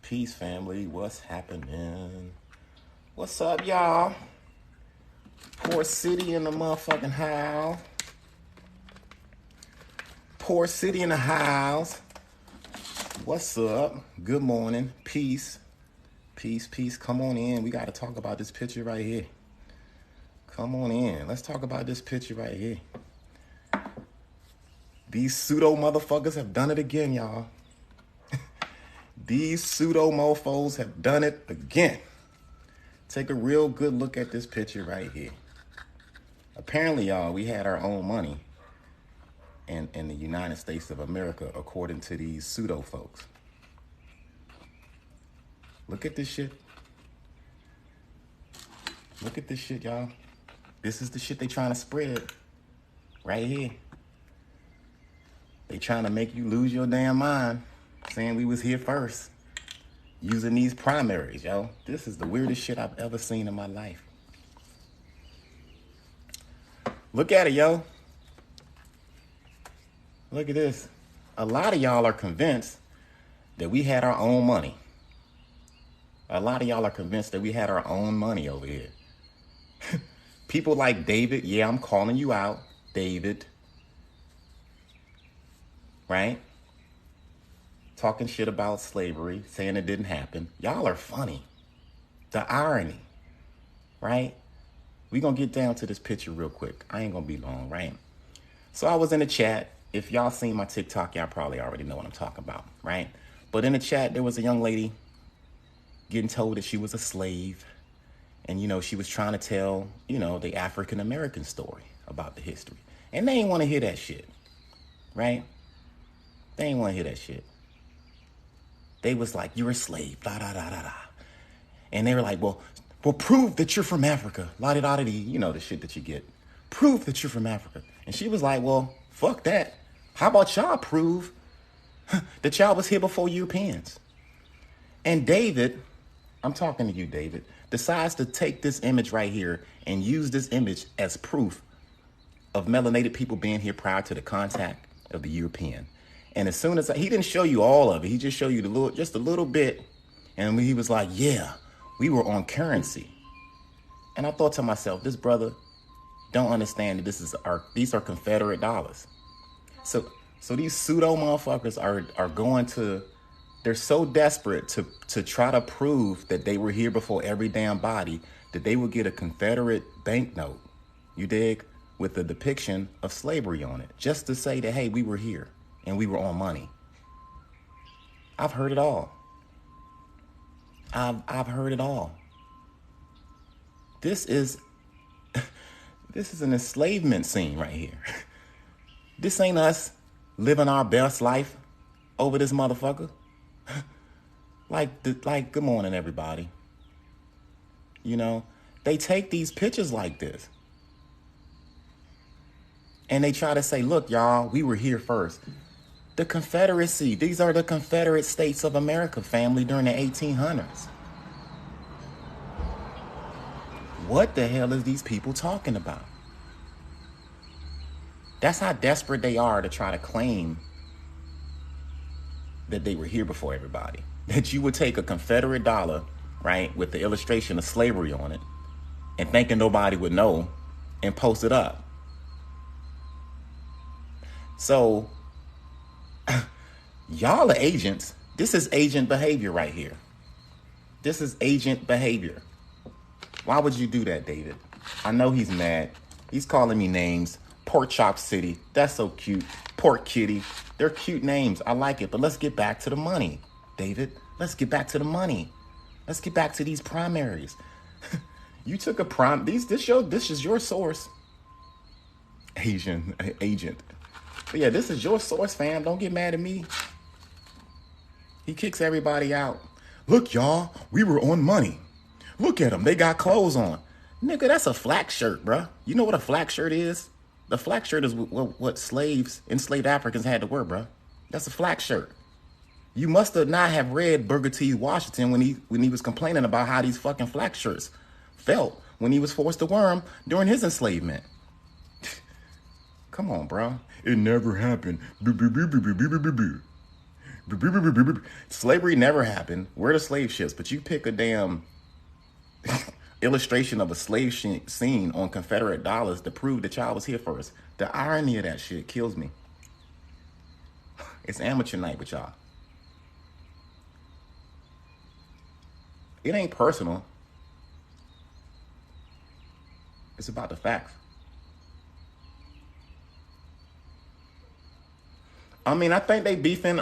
Peace, family. What's happening? What's up, y'all? Poor city in the motherfucking house. Poor city in the house. What's up? Good morning. Peace. Peace, peace. Come on in. We got to talk about this picture right here. Come on in. Let's talk about this picture right here. These pseudo motherfuckers have done it again, y'all. These pseudo mofos have done it again. Take a real good look at this picture right here. Apparently, y'all, we had our own money in the United States of America, according to these pseudo folks. Look at this shit. Look at this shit, y'all. This is the shit they trying to spread right here. They trying to make you lose your damn mind, saying we was here first, using these primaries, yo. This is the weirdest shit I've ever seen in my life. Look at it, yo. Look at this. A lot of y'all are convinced that we had our own money. A lot of y'all are convinced that we had our own money over here. People like David, yeah, I'm calling you out, David. Right? Talking shit about slavery, saying it didn't happen. Y'all are funny. The irony, right? We're going to get down to this picture real quick. I ain't going to be long, right? So I was in the chat. If y'all seen my TikTok, y'all probably already know what I'm talking about, right? But in the chat, there was a young lady getting told that she was a slave. And, you know, she was trying to tell, you know, the African-American story about the history. And they ain't want to hear that shit, right? They ain't want to hear that shit. They was like, you're a slave, da da da da da. And they were like, well, prove that you're from Africa, la da da da, you know, the shit that you get. Prove that you're from Africa. And she was like, well, fuck that. How about y'all prove that y'all was here before Europeans? And David, I'm talking to you, David, decides to take this image right here and use this image as proof of melanated people being here prior to the contact of the European. And as soon as he didn't show you all of it, he just showed you just a little bit. And he was like, yeah, we were on currency. And I thought to myself, this brother don't understand that these are Confederate dollars. So these pseudo motherfuckers are going to, they're so desperate to try to prove that they were here before every damn body that they will get a Confederate banknote, you dig, with a depiction of slavery on it, just to say that, hey, we were here and we were on money. I've heard it all. I've heard it all. This is an enslavement scene right here. This ain't us living our best life over this motherfucker. Like, good morning, everybody. You know, they take these pictures like this. And they try to say, look, y'all, we were here first. The Confederacy, these are the Confederate States of America, family, during the 1800s. What the hell is these people talking about? That's how desperate they are to try to claim that they were here before everybody. That you would take a Confederate dollar, right, with the illustration of slavery on it, and thinking nobody would know, and post it up. So, y'all are agents. This is agent behavior right here. This is agent behavior. Why would you do that, David? I know he's mad. He's calling me names. Pork Chop City. That's so cute. Pork Kitty. They're cute names. I like it. But let's get back to the money, David. Let's get back to the money. Let's get back to these primaries. You took a prime. This is your source. Agent. But yeah, this is your source, fam. Don't get mad at me. He kicks everybody out. Look, y'all, we were on money. Look at them. They got clothes on. Nigga, that's a Flax shirt, bruh. You know what a Flax shirt is? The Flax shirt is what enslaved Africans had to wear, bruh. That's a Flax shirt. You must not have read Booker T. Washington when he was complaining about how these fucking Flax shirts felt when he was forced to wear them during his enslavement. Come on, bro. It never happened. Slavery never happened. We're the slave ships, but you pick a damn illustration of a slave scene on Confederate dollars to prove that y'all was here first. The irony of that shit kills me. It's amateur night with y'all. It ain't personal. It's about the facts. I mean, I think they beefing.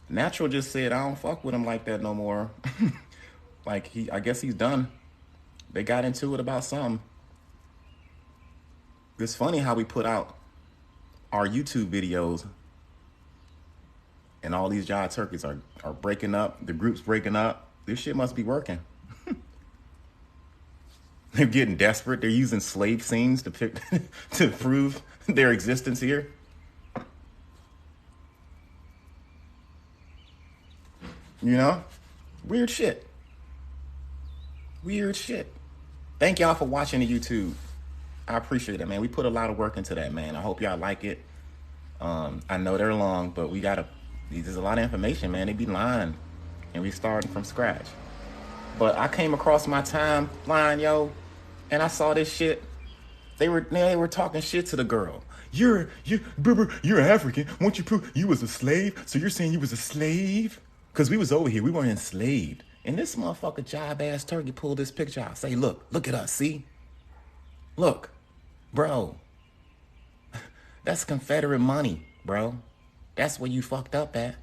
Natural just said, I don't fuck with him like that no more. Like, I guess he's done. They got into it about something. It's funny how we put out our YouTube videos and all these jive turkeys are breaking up. The group's breaking up. This shit must be working. They're getting desperate. They're using slave scenes to prove their existence here. You know? Weird shit. Weird shit. Thank y'all for watching the YouTube. I appreciate it, man. We put a lot of work into that, man. I hope y'all like it. I know they're long, but there's a lot of information, man. They be lying, and we starting from scratch. But I came across my timeline, yo, and I saw this shit. They were talking shit to the girl. You're African. Won't you prove you was a slave? So you're saying you was a slave? Because we was over here. We weren't enslaved. And this motherfucker jive-ass turkey pulled this picture out. Say, look at us, see? Look, bro. That's Confederate money, bro. That's where you fucked up at.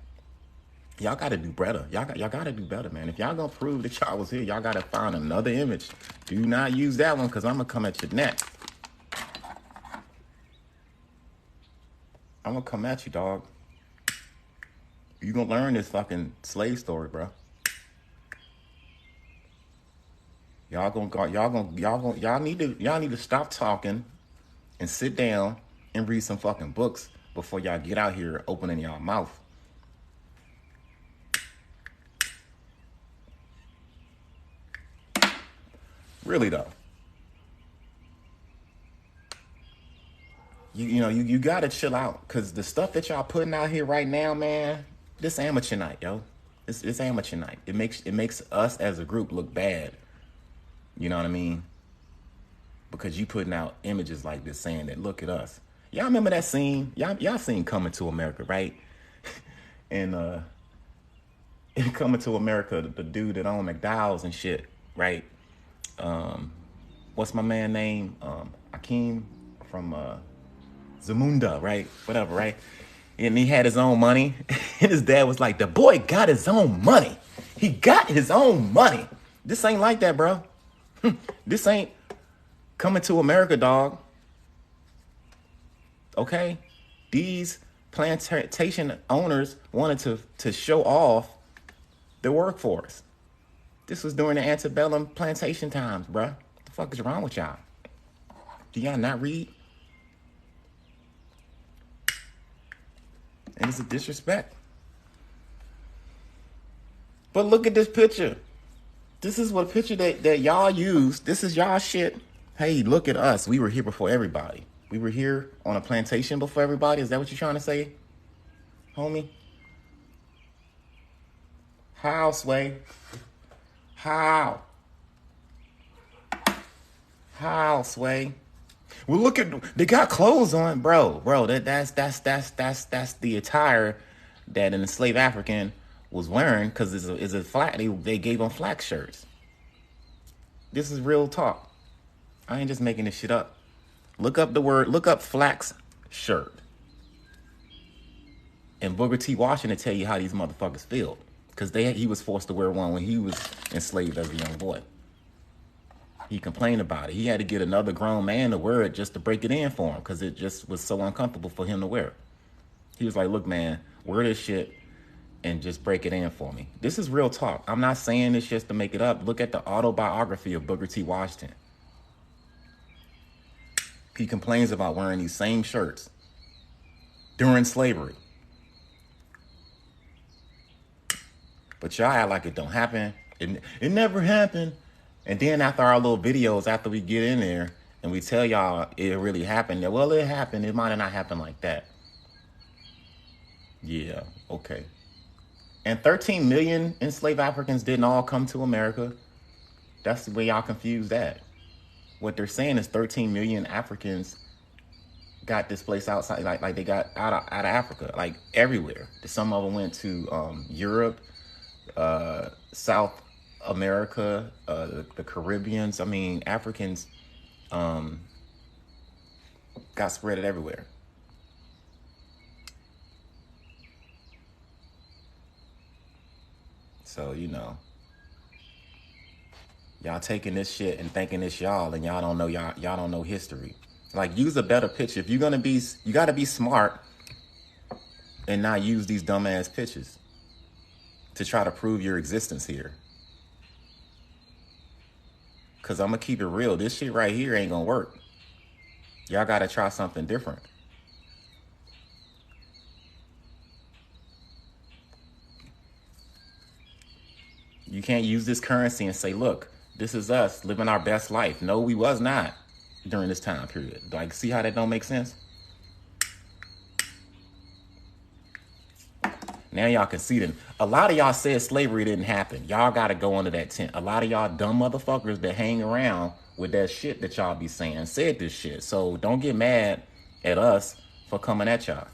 Y'all got to do better. Y'all got to do better, man. If y'all going to prove that y'all was here, y'all got to find another image. Do not use that one because I'm going to come at your neck. I'm going to come at you, dog. You going to learn this fucking slave story, bro. Y'all need to stop talking and sit down and read some fucking books before y'all get out here opening y'all mouth. Really though. You gotta chill out, cause the stuff that y'all putting out here right now, man, this amateur night, yo. It's amateur night. It makes us as a group look bad. You know what I mean? Because you putting out images like this saying that look at us. Y'all remember that scene? Y'all seen Coming to America, right? And in Coming to America, the dude that owned McDowell's and shit, right? What's my man name? Akeem from Zamunda, right? Whatever, right? And he had his own money. And his dad was like, the boy got his own money. He got his own money. This ain't like that, bro. This ain't Coming to America, dog. Okay? These plantation owners wanted to show off their workforce. This was during the antebellum plantation times, bro. What the fuck is wrong with y'all? Do y'all not read? And it's a disrespect. But look at this picture. This is what picture that y'all use. This is y'all shit. Hey, look at us. We were here before everybody. We were here on a plantation before everybody. Is that what you're trying to say, homie? How, Sway? How? How, Sway? Well, look at, they got clothes on, bro. That's the attire that an enslaved African was wearing, because it's a flat. They gave them Flax shirts. This is real talk. I ain't just making this shit up. Look up Flax shirt. And Booker T. Washington tell you how these motherfuckers feel. Because he was forced to wear one when he was enslaved as a young boy. He complained about it. He had to get another grown man to wear it just to break it in for him, because it just was so uncomfortable for him to wear it. He was like, look, man, wear this shit and just break it in for me. This is real talk. I'm not saying this just to make it up. Look at the autobiography of Booker T. Washington. He complains about wearing these same shirts during slavery. But y'all act like it don't happen. It never happened. And then after our little videos, after we get in there and we tell y'all it really happened, well, it happened. It might have not happened like that. Yeah, okay. And 13 million enslaved Africans didn't all come to America. That's the way y'all confuse that. What they're saying is 13 million Africans got displaced outside, like they got out of Africa, like everywhere. Some of them went to Europe, South America, the Caribbeans. I mean, Africans got spread everywhere. So, you know, y'all taking this shit and thinking it's y'all, and y'all don't know y'all don't know history. Like, use a better picture. If you're gonna be, you gotta be smart and not use these dumbass pictures to try to prove your existence here. Cause I'm gonna keep it real. This shit right here ain't gonna work. Y'all gotta try something different. You can't use this currency and say, look, this is us living our best life. No, we was not during this time period. Like, see how that don't make sense? Now y'all can see that a lot of y'all said slavery didn't happen. Y'all got to go under that tent. A lot of y'all dumb motherfuckers that hang around with that shit that y'all be saying said this shit. So don't get mad at us for coming at y'all.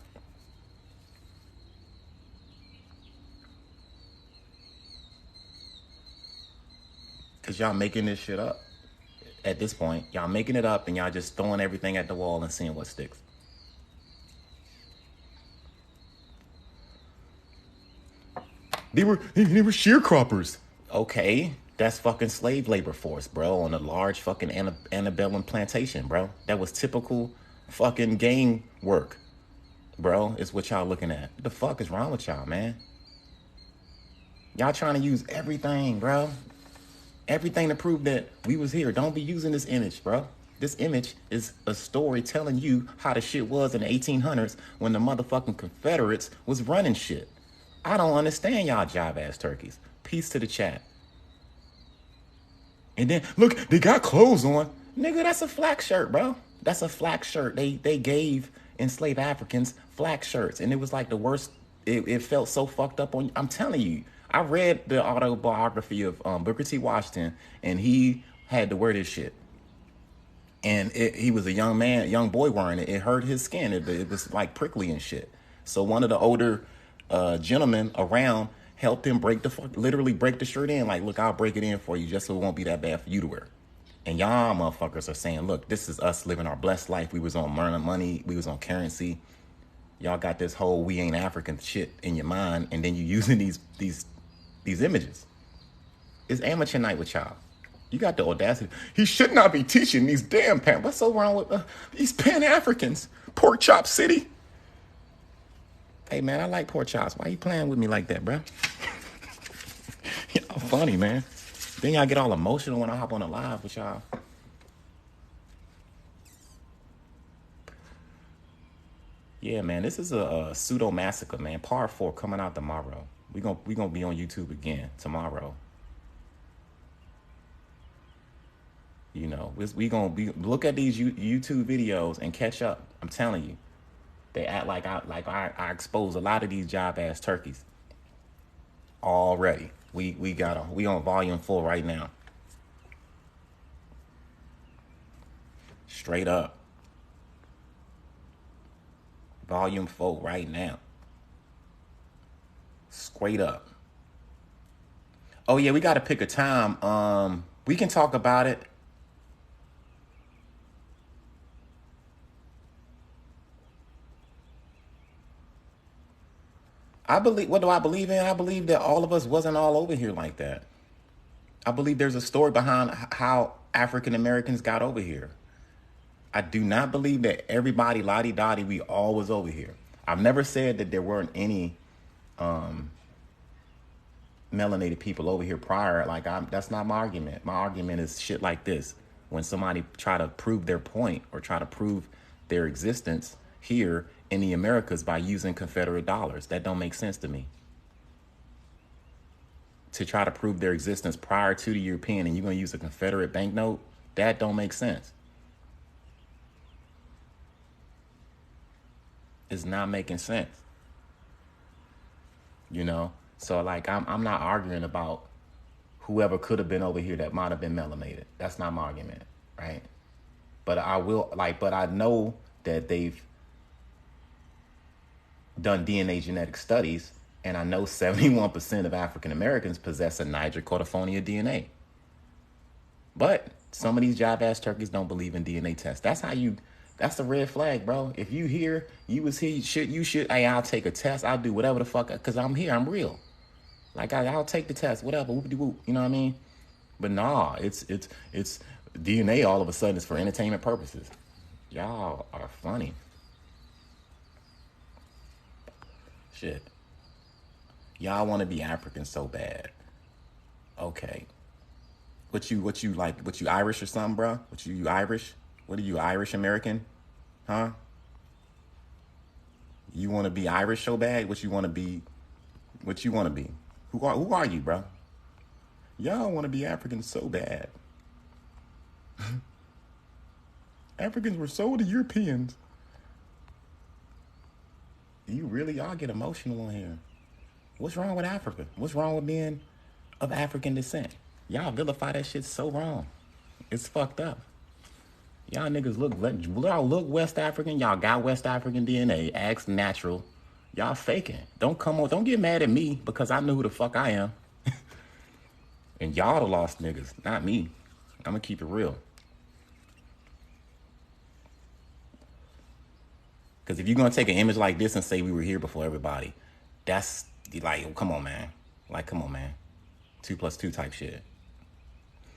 Because y'all making this shit up at this point. Y'all making it up and y'all just throwing everything at the wall and seeing what sticks. They were sharecroppers. Okay, that's fucking slave labor force, bro, on a large fucking antebellum plantation, bro. That was typical fucking gang work, bro, is what y'all looking at. What the fuck is wrong with y'all, man? Y'all trying to use everything, bro. Everything to prove that we was here. Don't be using this image, bro. This image is a story telling you how the shit was in the 1800s when the motherfucking Confederates was running shit. I don't understand y'all jive ass turkeys. Peace to the chat. And then look, they got clothes on. Nigga, that's a Flax shirt, bro. That's a Flax shirt. They gave enslaved Africans Flax shirts, and it was like the worst. It felt so fucked up on. I'm telling you, I read the autobiography of Booker T. Washington, and he had to wear this shit. And he was a young man, young boy wearing it. It hurt his skin. It was like prickly and shit. So one of the older gentlemen around helped him literally break the shirt in. Like, look, I'll break it in for you just so it won't be that bad for you to wear. And y'all motherfuckers are saying, look, this is us living our blessed life. We was on money. We was on currency. Y'all got this whole we ain't African shit in your mind. And then you using these images. It's amateur night with y'all. You got the audacity. He should not be teaching these damn pan. What's so wrong with these Pan-Africans? Pork chop city. Hey, man, I like pork chops. Why you playing with me like that, bro? Y'all funny, man. Then y'all get all emotional when I hop on a live with y'all. Yeah, man, this is a pseudo massacre, man. Part 4 coming out tomorrow. We gonna be on YouTube again tomorrow. You know, we gonna look at these YouTube videos and catch up. I'm telling you, they act like I expose a lot of these job ass turkeys already. We on volume 4 right now. Straight up. Volume 4 right now. Straight up. Oh yeah, we gotta pick a time. We can talk about it. What do I believe in? I believe that all of us wasn't all over here like that. I believe there's a story behind how African Americans got over here. I do not believe that everybody lottie-dottie, we all was over here. I've never said that there weren't any melanated people over here prior. That's not my argument. My argument is shit like this. When somebody try to prove their point or try to prove their existence here in the Americas by using Confederate dollars, that don't make sense to me. To try to prove their existence prior to the European and you're going to use a Confederate banknote, that don't make sense. It's not making sense. you know? So like, I'm not arguing about whoever could have been over here that might have been melanated. That's not my argument, right? But I will, like, but I know that they've done DNA genetic studies, and I know 71% of African Americans possess a Niger cordophonian DNA. But some of these jive ass turkeys don't believe in DNA tests. That's a red flag, bro. If you here, you was here, you should, hey, I'll take a test. I'll do whatever the fuck, because I'm here, I'm real. Like, I'll take the test, whatever, whoop-de-whoop, you know what I mean? But nah, it's DNA all of a sudden is for entertainment purposes. Y'all are funny. Shit. Y'all want to be African so bad. Okay. What you like? What you Irish or something, bro? What you Irish? What are you, Irish American? Huh? You want to be Irish so bad? What you want to be? What you want to be? Who are you, bro? Y'all want to be African so bad. Africans were sold to Europeans. You really all get emotional on here. What's wrong with Africa? What's wrong with being of African descent? Y'all vilify that shit so wrong. It's fucked up. Y'all niggas look West African. Y'all got West African DNA. Acts natural. Y'all faking. Don't get mad at me because I know who the fuck I am. And y'all the lost niggas, not me. I'm gonna keep it real. Because if you're gonna take an image like this and say we were here before everybody, that's like, come on, man. Like, come on, man. 2+2 type shit.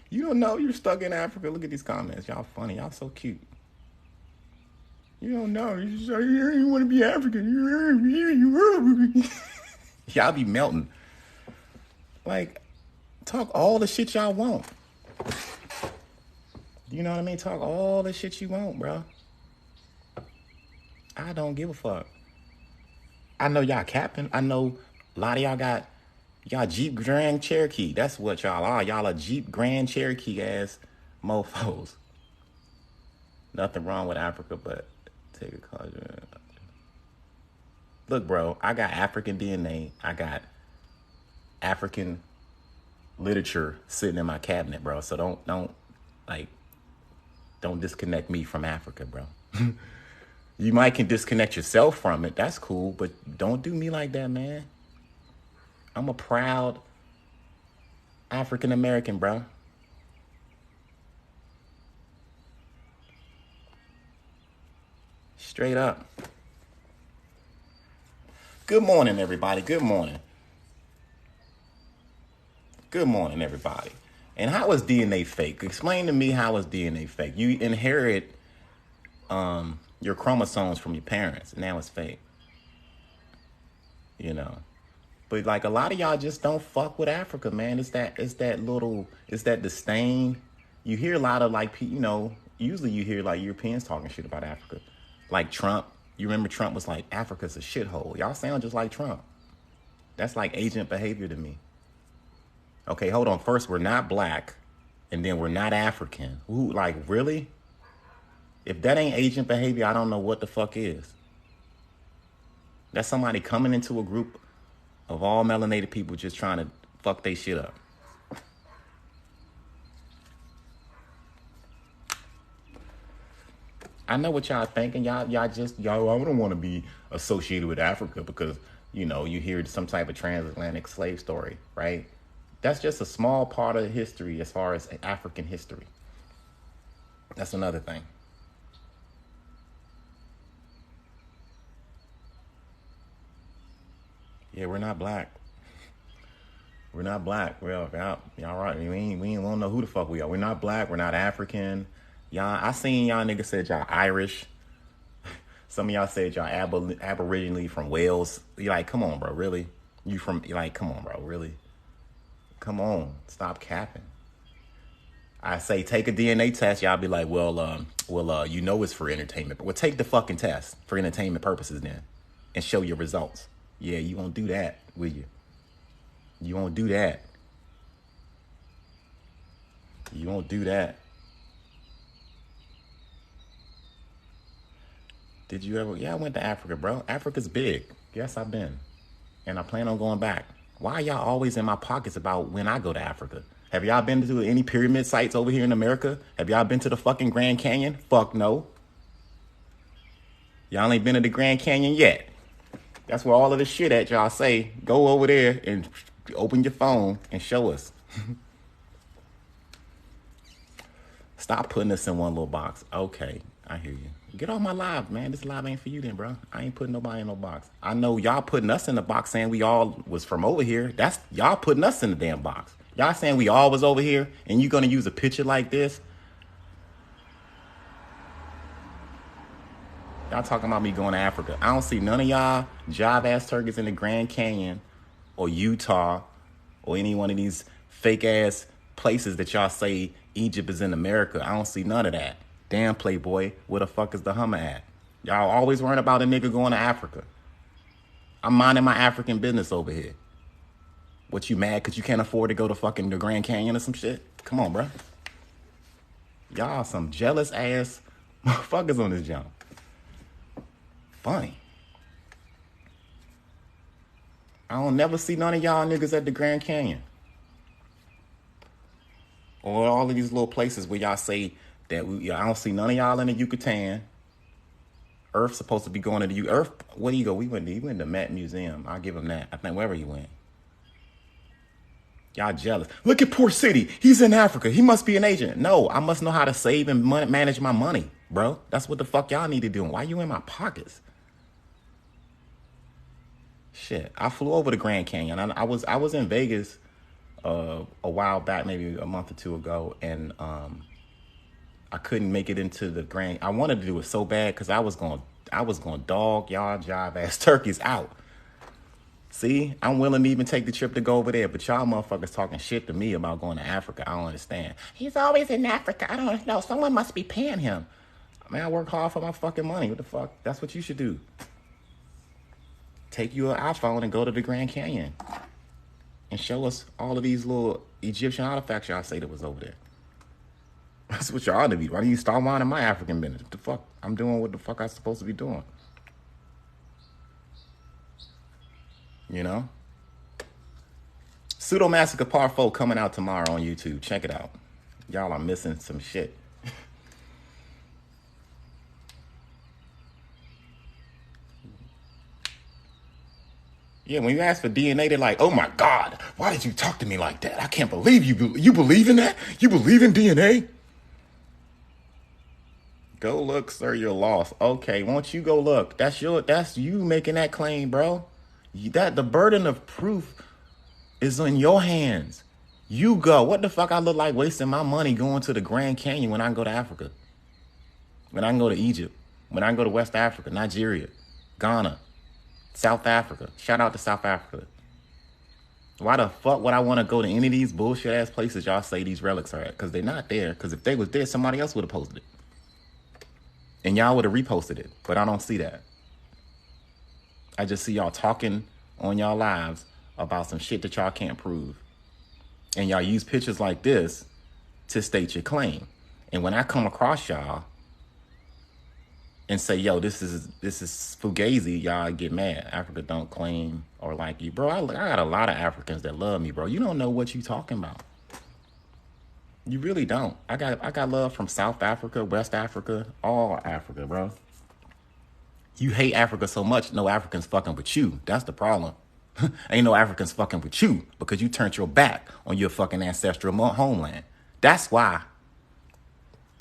You don't know you're stuck in Africa. Look at these comments. Y'all funny. Y'all so cute. You don't know. You just say, you want to be African. Y'all be melting. Like, talk all the shit y'all want. You know what I mean? Talk all the shit you want, bro. I don't give a fuck. I know y'all capping. I know a lot of y'all Jeep Grand Cherokee. That's what y'all are. Y'all a Jeep Grand Cherokee ass mofos. Nothing wrong with Africa, but take a culture. Look, bro, I got African DNA. I got African literature sitting in my cabinet, bro. So don't disconnect me from Africa, bro. You might can disconnect yourself from it. That's cool, but don't do me like that, man. I'm a proud African American, bro. Straight up. Good morning, everybody. Good morning. Good morning, everybody. And how is DNA fake? Explain to me how is DNA fake? You inherit your chromosomes from your parents, and now it's fake. You know. But like a lot of y'all just don't fuck with Africa, man. It's that disdain. You hear a lot of like, you know, usually you hear like Europeans talking shit about Africa. Like Trump. You remember Trump was like, Africa's a shithole. Y'all sound just like Trump. That's like agent behavior to me. Okay, hold on. First, we're not black, and then we're not African. Ooh, like, really? If that ain't agent behavior, I don't know what the fuck is. That's somebody coming into a group of all melanated people just trying to fuck they shit up. I know what y'all thinking. Y'all, I don't want to be associated with Africa because, you know, you hear some type of transatlantic slave story, right? That's just a small part of history as far as African history. That's another thing. Yeah, we're not black. We're not black. Well, y'all right. We ain't want to know who the fuck we are. We're not black. We're not African. Y'all, I seen y'all niggas said y'all Irish. Some of y'all said y'all aboriginally from Wales. You like, come on, bro, really? You like, come on, bro, really? Come on, stop capping. I say take a DNA test. Y'all be like, well, you know it's for entertainment. Well, take the fucking test for entertainment purposes then, and show your results. Yeah, you won't do that, will you? You won't do that. You won't do that. Did you ever? Yeah, I went to Africa, bro. Africa's big. Yes, I've been. and I plan on going back. Why are y'all always in my pockets about when I go to Africa? Have y'all been to any pyramid sites over here in America? Have y'all been to the fucking Grand Canyon? Fuck no. Y'all ain't been to the Grand Canyon yet. That's where all of the shit at y'all say. Go over there and open your phone and show us. Stop putting us in one little box. Okay, I hear you. Get off my live, man. This live ain't for you then, bro. I ain't putting nobody in no box. I know y'all putting us in the box saying we all was from over here. That's y'all putting us in the damn box. Y'all saying we all was over here and you gonna use a picture like this? Y'all talking about me going to Africa. I don't see none of y'all jive-ass turkeys in the Grand Canyon or Utah or any one of these fake-ass places that y'all say Egypt is in America. I don't see none of that. Damn, Playboy, where the fuck is the Hummer at? Y'all always worrying about a nigga going to Africa. I'm minding my African business over here. What, you mad because you can't afford to go to fucking the Grand Canyon or some shit? Come on, bro. Y'all some jealous-ass motherfuckers on this jump. Funny. I don't never see none of y'all niggas at the Grand Canyon. Or all of these little places where y'all say that I don't see none of y'all in the Yucatan. Earth's supposed to be going to the Earth. Where do you go? He went to the Met Museum. I'll give him that. I think wherever he went. Y'all jealous. Look at poor City. He's in Africa. He must be an agent. No, I must know how to save and manage my money, bro. That's what the fuck y'all need to do. Why you in my pockets? Shit, I flew over the Grand Canyon. I was in Vegas a while back, maybe a month or two ago, and I couldn't make it into the Grand. I wanted to do it so bad because I was going dog y'all jive ass turkeys out. See, I'm willing to even take the trip to go over there, but y'all motherfuckers talking shit to me about going to Africa. I don't understand. He's always in Africa. I don't know. Someone must be paying him. Man, I work hard for my fucking money. What the fuck? That's what you should do. Take you an iPhone and go to the Grand Canyon and show us all of these little Egyptian artifacts y'all say that was over there. That's what y'all ought to be. Why do you start minding my African business? What the fuck? I'm doing what the fuck I'm supposed to be doing. You know? Pseudo Massacre Part 4 coming out tomorrow on YouTube. Check it out. Y'all are missing some shit. Yeah, when you ask for DNA, they're like, oh my God, why did you talk to me like that? I can't believe you believe in that? You believe in DNA? Go look, sir, you're lost. Okay, won't you go look? That's you making that claim, bro. The burden of proof is in your hands. You go. What the fuck I look like wasting my money going to the Grand Canyon when I can go to Africa? When I can go to Egypt? When I can go to West Africa, Nigeria, Ghana, South Africa. Shout out to South Africa. Why the fuck would I want to go to any of these bullshit ass places y'all say these relics are at? Because they're not there. Because if they was there, somebody else would have posted it. And y'all would have reposted it. But I don't see that. I just see y'all talking on y'all lives about some shit that y'all can't prove. And y'all use pictures like this to state your claim. And when I come across y'all and say, yo, this is fugazi, y'all get mad. Africa don't claim or like you. Bro, I got a lot of Africans that love me, bro. You don't know what you talking about. You really don't. I got love from South Africa, West Africa, all Africa, bro. You hate Africa so much, no Africans fucking with you. That's the problem. Ain't no Africans fucking with you because you turned your back on your fucking ancestral homeland. That's why.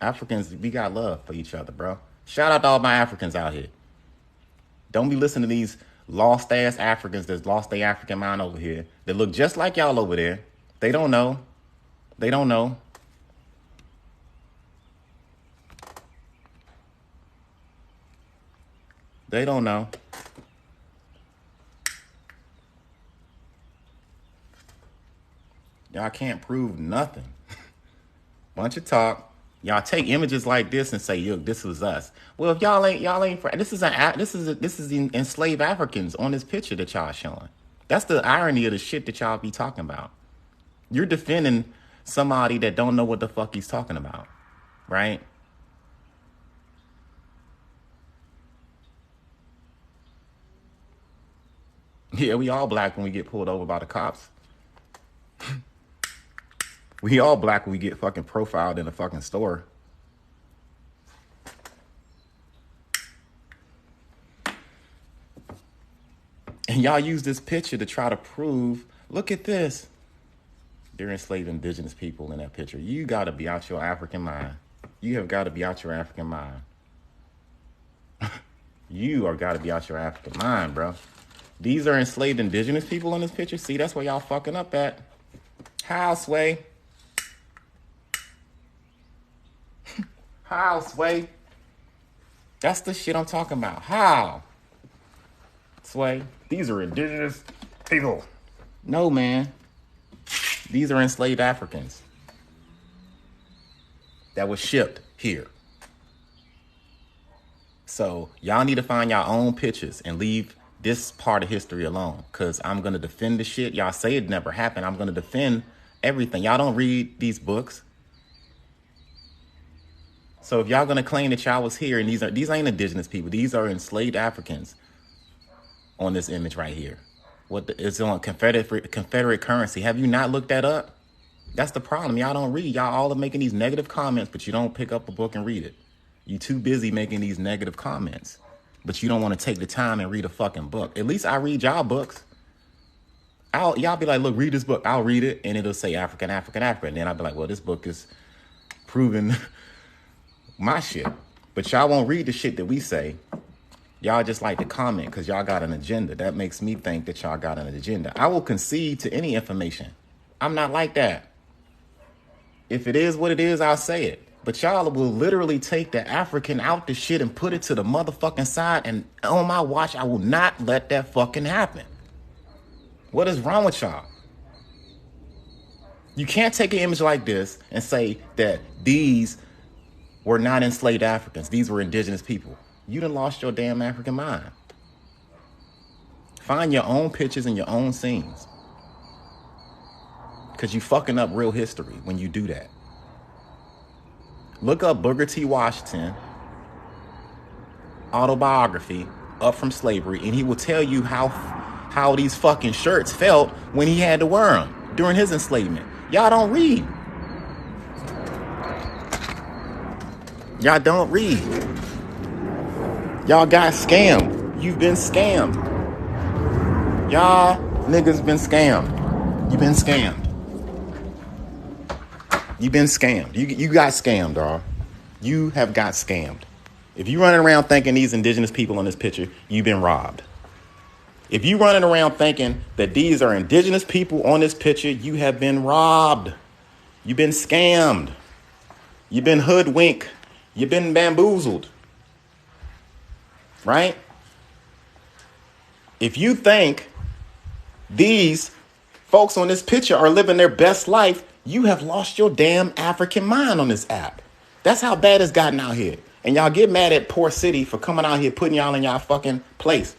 Africans, we got love for each other, bro. Shout out to all my Africans out here. Don't be listening to these lost-ass Africans that's lost their African mind over here that look just like y'all over there. They don't know. They don't know. They don't know. Y'all can't prove nothing. Bunch of talk. Y'all take images like this and say, "Yo, this was us." Well, if y'all ain't. This is enslaved Africans on this picture that y'all showing. That's the irony of the shit that y'all be talking about. You're defending somebody that don't know what the fuck he's talking about, right? Yeah, we all black when we get pulled over by the cops. We all black when we get fucking profiled in a fucking store. And y'all use this picture to try to prove, look at this. They're enslaved indigenous people in that picture. You got to be out your African mind. You have got to be out your African mind. You are got to be out your African mind, bro. These are enslaved indigenous people in this picture. See, that's where y'all fucking up at. How, Sway? How, Sway? That's the shit I'm talking about. How? Sway, these are indigenous people. No, man. These are enslaved Africans that was shipped here. So y'all need to find your own pictures and leave this part of history alone, because I'm going to defend the shit. Y'all say it never happened. I'm going to defend everything. Y'all don't read these books. So if y'all going to claim that y'all was here, and these ain't indigenous people. These are enslaved Africans on this image right here. It's on Confederate currency. Have you not looked that up? That's the problem. Y'all don't read. Y'all all are making these negative comments, but you don't pick up a book and read it. You too busy making these negative comments, but you don't want to take the time and read a fucking book. At least I read y'all books. Y'all be like, look, read this book. I'll read it, and it'll say African, African, African. And then I'll be like, well, this book is proving my shit. But y'all won't read the shit that we say. Y'all just like to comment because y'all got an agenda. That makes me think that y'all got an agenda. I will concede to any information. I'm not like that. If it is what it is, I'll say it. But y'all will literally take the African out the shit and put it to the motherfucking side. And on my watch, I will not let that fucking happen. What is wrong with y'all? You can't take an image like this and say that these were not enslaved Africans. These were indigenous people. You done lost your damn African mind. Find your own pictures and your own scenes. Because you fucking up real history when you do that. Look up Booker T. Washington autobiography, Up From Slavery, and he will tell you how these fucking shirts felt when he had to wear them during his enslavement. Y'all don't read. Y'all don't read. Y'all got scammed. You've been scammed. Y'all niggas been scammed. You've been scammed. You've been scammed. You got scammed, dog. You have got scammed. If you running around thinking these indigenous people in this picture, you've been robbed. If you running around thinking that these are indigenous people on this picture, you have been robbed. You've been scammed. You've been hoodwinked. You've been bamboozled. Right? If you think these folks on this picture are living their best life, you have lost your damn African mind on this app. That's how bad it's gotten out here. And y'all get mad at Poor City for coming out here putting y'all in y'all fucking place.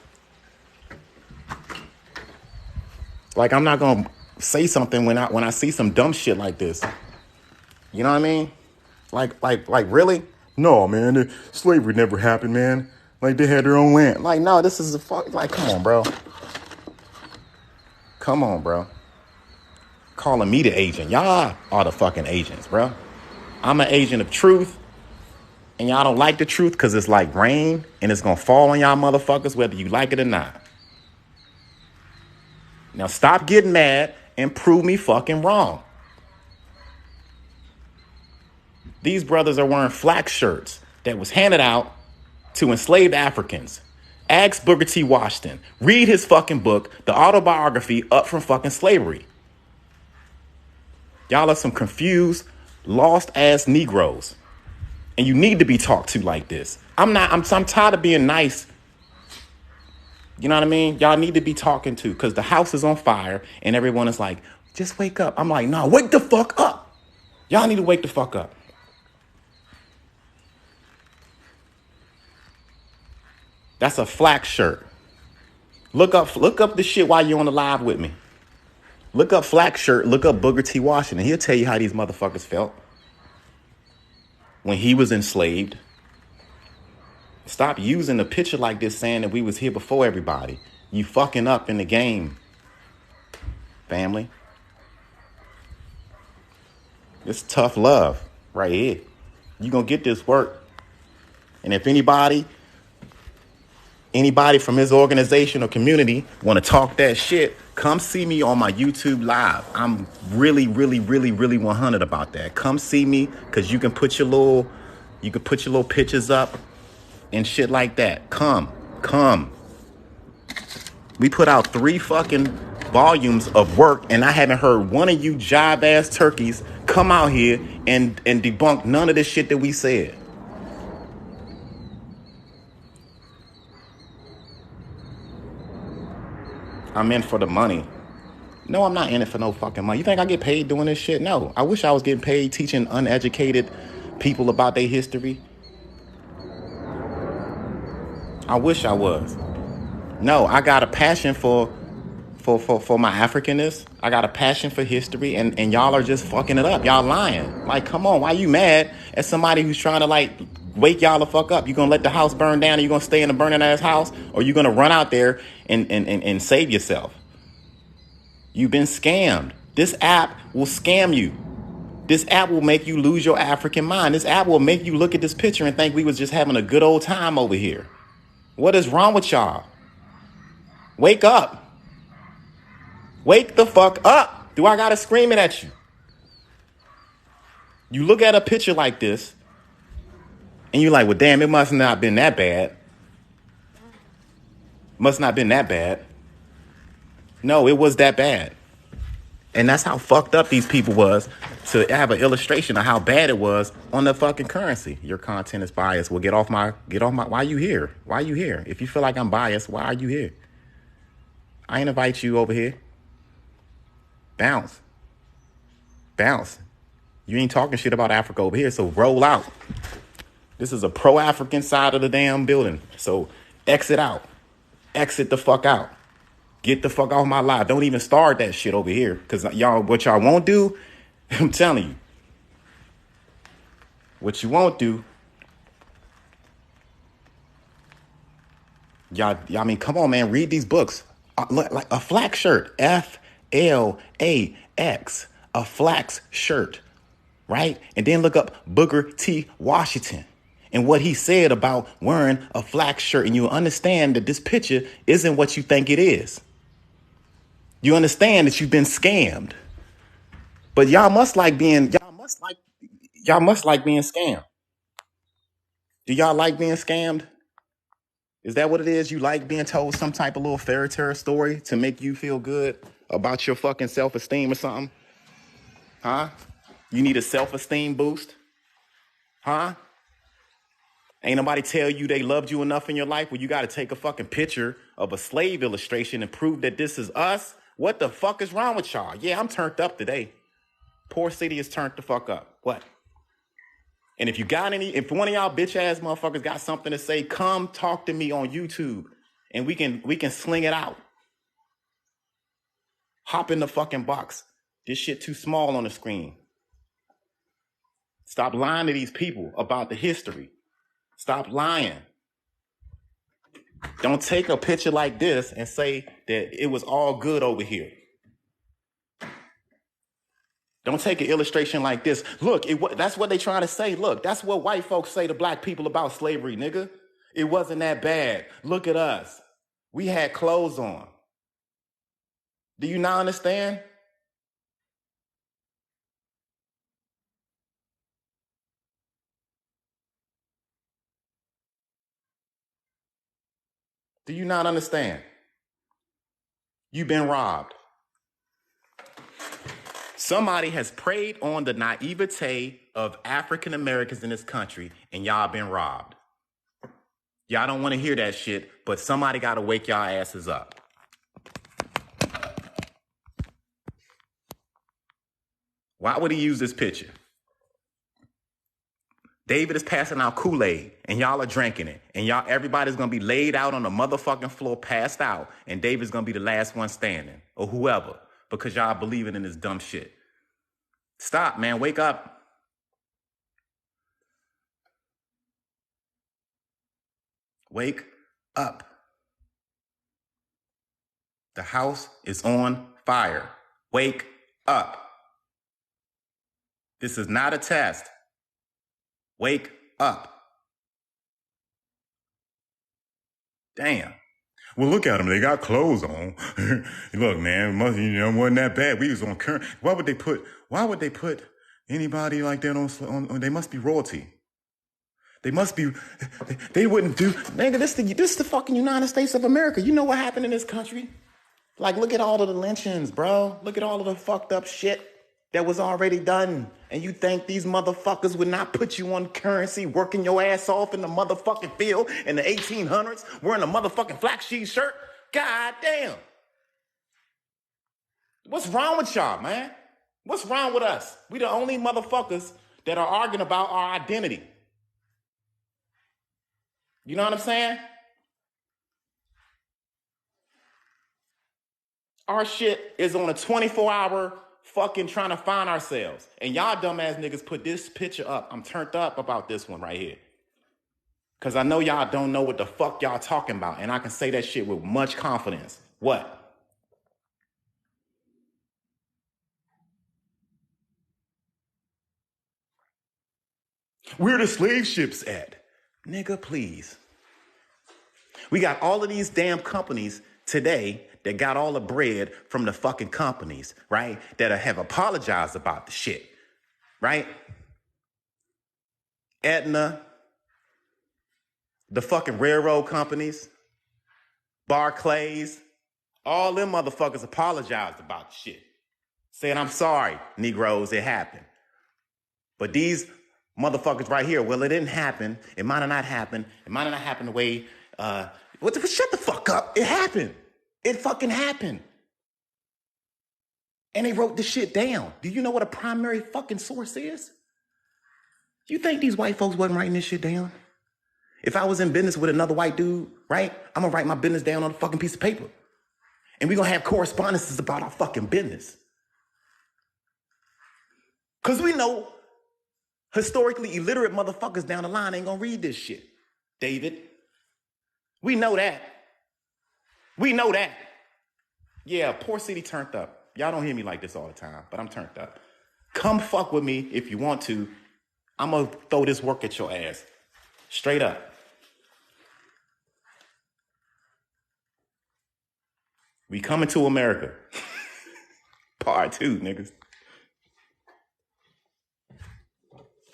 Like, I'm not going to say something when I see some dumb shit like this. You know what I mean? Like really? No, man, slavery never happened, man. Like, they had their own land. Like, no, this is a fuck. Like, come on, bro. Come on, bro. Calling me the agent. Y'all are the fucking agents, bro. I'm an agent of truth. And y'all don't like the truth because it's like rain and it's going to fall on y'all motherfuckers whether you like it or not. Now stop getting mad and prove me fucking wrong. These brothers are wearing Flax shirts that was handed out to enslaved Africans. Ask Booker T. Washington. Read his fucking book, the autobiography, Up From Fucking Slavery. Y'all are some confused, lost ass Negroes. And you need to be talked to like this. I'm tired of being nice. You know what I mean? Y'all need to be talking to, because the house is on fire and everyone is like, just wake up. I'm like, no, wake the fuck up. Y'all need to wake the fuck up. That's a Flax shirt. Look up the shit while you're on the live with me. Look up Flax shirt. Look up Booker T. Washington. He'll tell you how these motherfuckers felt when he was enslaved. Stop using a picture like this saying that we was here before everybody. You fucking up in the game, family. It's tough love right here. You gonna get this work. And if anybody from his organization or community want to talk that shit, come see me on my YouTube live. I'm really, really, really, really 100 about that. Come see me, because you can put your little pictures up and shit like that. Come. We put out 3 fucking volumes of work, and I haven't heard one of you jive ass turkeys come out here and debunk none of this shit that we said. I'm in for the money. No, I'm not in it for no fucking money. You think I get paid doing this shit? No. I wish I was getting paid teaching uneducated people about their history. I wish I was. No, I got a passion for my Africanness. I got a passion for history, and y'all are just fucking it up. Y'all lying. Like, come on, why you mad at somebody who's trying to like wake y'all the fuck up? You gonna let the house burn down and you gonna stay in the burning ass house? Or you gonna run out there and save yourself? You've been scammed. This app will scam you. This app will make you lose your African mind. This app will make you look at this picture and think we was just having a good old time over here. What is wrong with y'all? Wake up. Wake the fuck up. Do I gotta scream it at you? You look at a picture like this and you're like, well, damn, it must not been that bad. Must not been that bad. No, it was that bad. And that's how fucked up these people was, to have an illustration of how bad it was on the fucking currency. Your content is biased. Well, get off my, why are you here? Why are you here? If you feel like I'm biased, why are you here? I ain't invite you over here. Bounce. You ain't talking shit about Africa over here, so roll out. This is a pro-African side of the damn building. So exit out. Exit the fuck out. Get the fuck off my live. Don't even start that shit over here. Because what y'all won't do, I'm telling you. What you won't do, y'all, I mean, come on, man. Read these books. Like a Flax shirt. Flax. A Flax shirt. Right? And then look up Booker T. Washington and what he said about wearing a Flax shirt. And you'll understand that this picture isn't what you think it is. You understand that you've been scammed. But y'all must like being scammed. Do y'all like being scammed? Is that what it is? You like being told some type of little fairy tale story to make you feel good about your fucking self-esteem or something? Huh? You need a self-esteem boost? Huh? Ain't nobody tell you they loved you enough in your life where you got to take a fucking picture of a slave illustration and prove that this is us? What the fuck is wrong with y'all? Yeah, I'm turned up today. Poor city is turned the fuck up. What? And if one of y'all bitch ass motherfuckers got something to say, come talk to me on YouTube and we can sling it out. Hop in the fucking box. This shit too small on the screen. Stop lying to these people about the history. Stop lying. Don't take a picture like this and say that it was all good over here. Don't take an illustration like this. Look, that's what they trying to say. Look, that's what white folks say to black people about slavery, nigga. It wasn't that bad. Look at us. We had clothes on. Do you not understand? Do you not understand? You've been robbed. Somebody has preyed on the naivete of African Americans in this country, and y'all been robbed. Y'all don't want to hear that shit, but somebody got to wake y'all asses up. Why would he use this picture? David is passing out Kool-Aid, and y'all are drinking it. And everybody's going to be laid out on the motherfucking floor, passed out, and David's going to be the last one standing, or whoever, because y'all believing in this dumb shit. Stop, man. Wake up. Wake up. The house is on fire. Wake up. This is not a test. Wake up. Damn. Well, look at them. They got clothes on. Look, man, wasn't that bad. We was on current. Why would they put anybody like that on they must be royalty. They must be, they wouldn't do, nigga, this the fucking United States of America. You know what happened in this country? Like, look at all of the lynchings, bro. Look at all of the fucked up shit that was already done. And you think these motherfuckers would not put you on currency, working your ass off in the motherfucking field in the 1800s, wearing a motherfucking flax sheet shirt? God damn. What's wrong with y'all, man? What's wrong with us? We the only motherfuckers that are arguing about our identity. You know what I'm saying? Our shit is on a 24-hour fucking trying to find ourselves. And y'all dumbass niggas put this picture up. I'm turned up about this one right here. Because I know y'all don't know what the fuck y'all talking about. And I can say that shit with much confidence. What? Where the slave ships at? Nigga, please. We got all of these damn companies today that got all the bread from the fucking companies, right? That have apologized about the shit, right? Aetna, the fucking railroad companies, Barclays, all them motherfuckers apologized about the shit. Saying, I'm sorry, Negroes, it happened. But these motherfuckers right here, well, it didn't happen. It might have not happened. It might have not happened the way, shut the fuck up. It happened. It fucking happened. And they wrote this shit down. Do you know what a primary fucking source is? You think these white folks wasn't writing this shit down? If I was in business with another white dude, right? I'm gonna write my business down on a fucking piece of paper. And we're gonna have correspondences about our fucking business. Because we know historically illiterate motherfuckers down the line ain't gonna read this shit, David. We know that. We know that. Yeah, poor city turned up. Y'all don't hear me like this all the time, but I'm turned up. Come fuck with me if you want to. I'm gonna throw this work at your ass. Straight up. We coming to America. Part 2, niggas.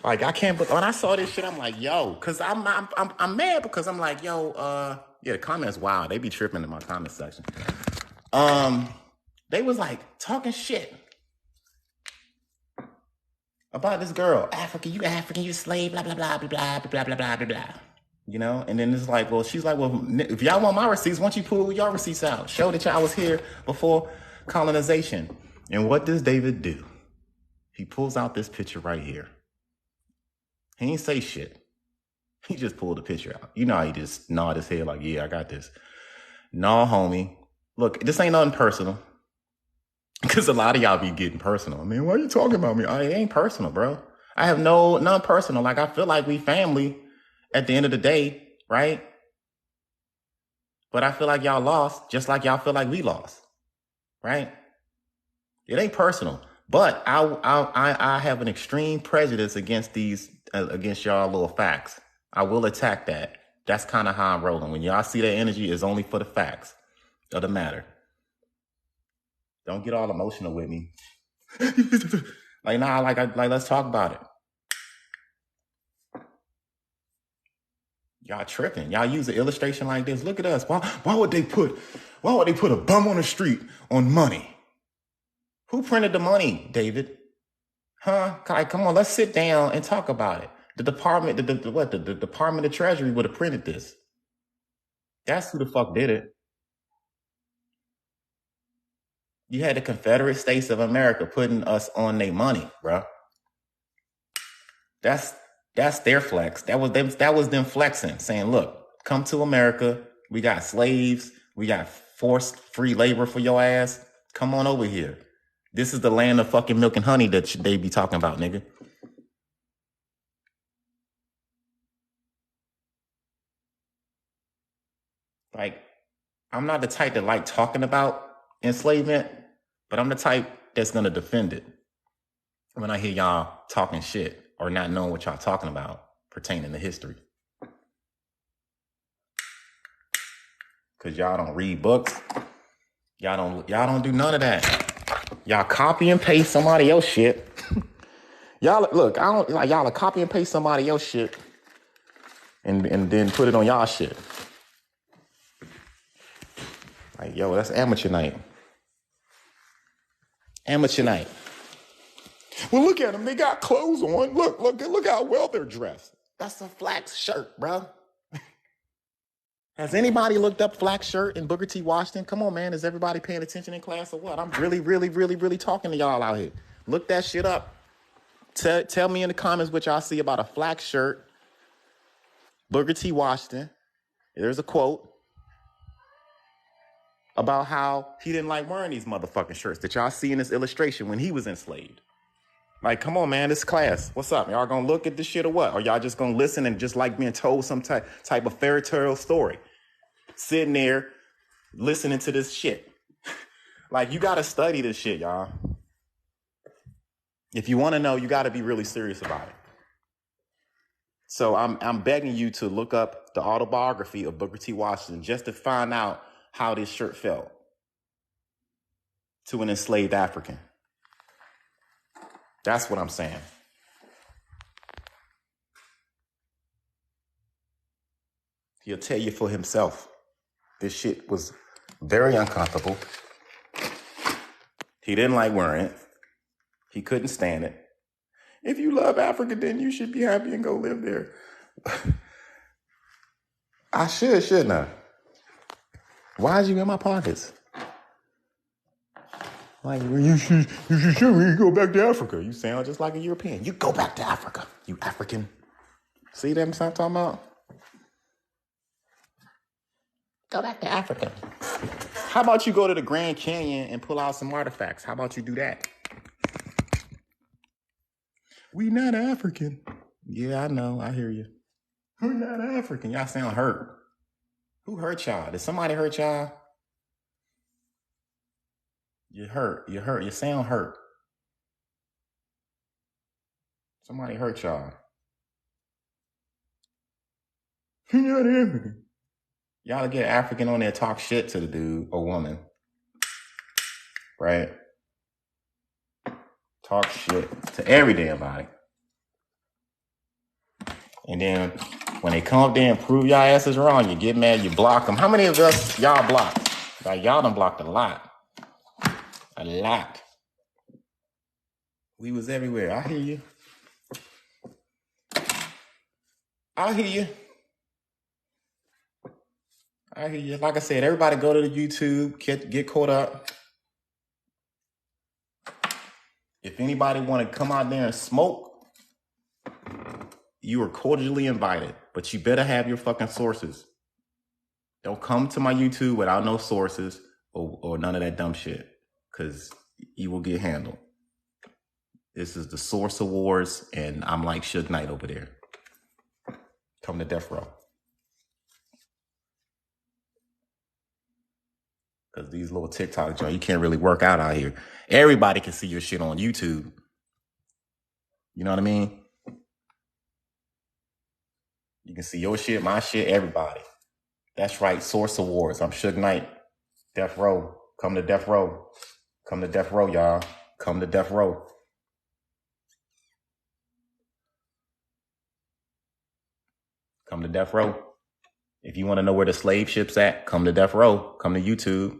Like, I can't, but when I saw this shit, I'm like, yo, because I'm mad because I'm like, yo, yeah, the comments wild. They be tripping in my comment section. They was like talking shit about this girl. African, you slave, blah, blah, blah, blah, blah, blah, blah, blah, blah, blah. You know? And then it's like, well, she's like, well, if y'all want my receipts, why don't you pull your receipts out? Show that y'all was here before colonization. And what does David do? He pulls out this picture right here. He ain't say shit. He just pulled the picture out. You know how he just nod his head like, yeah, I got this. No, homie. Look, this ain't nothing personal. Because a lot of y'all be getting personal. I mean, why are you talking about me? It ain't personal, bro. I have none personal. Like, I feel like we family at the end of the day, right? But I feel like y'all lost, just like y'all feel like we lost, right? It ain't personal. But I have an extreme prejudice against against y'all little facts. I will attack that. That's kind of how I'm rolling. When y'all see that energy, it's only for the facts of the matter. Don't get all emotional with me. Like, nah, like let's talk about it. Y'all tripping. Y'all use an illustration like this. Look at us. Why would they put a bum on the street on money? Who printed the money, David? Huh? Like, come on, let's sit down and talk about it. The Department of Treasury would have printed this. That's who the fuck did it. You had the Confederate States of America putting us on their money, bro. That's their flex. That was them flexing, saying, look, come to America. We got slaves. We got forced free labor for your ass. Come on over here. This is the land of fucking milk and honey that they be talking about, nigga. Like, I'm not the type that like talking about enslavement, but I'm the type that's going to defend it when I hear y'all talking shit or not knowing what y'all talking about pertaining to history. Because y'all don't read books. Y'all don't do none of that. Y'all copy and paste somebody else shit. Y'all look, y'all copy and paste somebody else shit and then put it on y'all shit. Like, yo, that's amateur night. Amateur night. Well, look at them. They got clothes on. Look how well they're dressed. That's a Flax shirt, bro. Has anybody looked up Flax shirt and Booker T. Washington? Come on, man. Is everybody paying attention in class or what? I'm really talking to y'all out here. Look that shit up. Tell me in the comments what y'all see about a Flax shirt, Booker T. Washington. There's a quote about how he didn't like wearing these motherfucking shirts that y'all see in this illustration when he was enslaved. Like, come on, man, this class. What's up? Y'all gonna look at this shit or what? Or y'all just gonna listen and just like being told some type of fairy tale story? Sitting there listening to this shit. Like, you gotta study this shit, y'all. If you wanna know, you gotta be really serious about it. So I'm begging you to look up the autobiography of Booker T. Washington just to find out how this shirt felt to an enslaved African. That's what I'm saying. He'll tell you for himself. This shit was very uncomfortable. He didn't like wearing it. He couldn't stand it. If you love Africa, then you should be happy and go live there. I shouldn't I? Why is you in my pockets? Like, you should go back to Africa. You sound just like a European. You go back to Africa, you African. See them I'm talking about? Go back to Africa. How about you go to the Grand Canyon and pull out some artifacts? How about you do that? We not African. Yeah, I know. I hear you. We're not African. Y'all sound hurt. Who hurt y'all? Did somebody hurt y'all? You hurt. You sound hurt. Somebody hurt y'all. You're not African. Y'all get African on there, talk shit to the dude or woman. Right? Talk shit to every damn body. And then when they come up there and prove y'all asses wrong, you get mad, you block them. How many of us y'all blocked? Like, y'all done blocked a lot. A lot. We was everywhere. I hear you. I hear you. I hear you. Like I said, everybody go to the YouTube, get caught up. If anybody want to come out there and smoke, you are cordially invited. But you better have your fucking sources. Don't come to my YouTube without no sources or none of that dumb shit. Because you will get handled. This is the Source Awards, and I'm like Suge Knight over there. Come to death row. Because these little TikTok joints, you can't really work out here. Everybody can see your shit on YouTube. You know what I mean? You can see your shit, my shit, everybody. That's right, Source Awards. I'm Suge Knight. Death row. Come to death row. Come to death row, y'all. Come to death row. Come to death row. If you want to know where the slave ship's at, come to death row. Come to YouTube.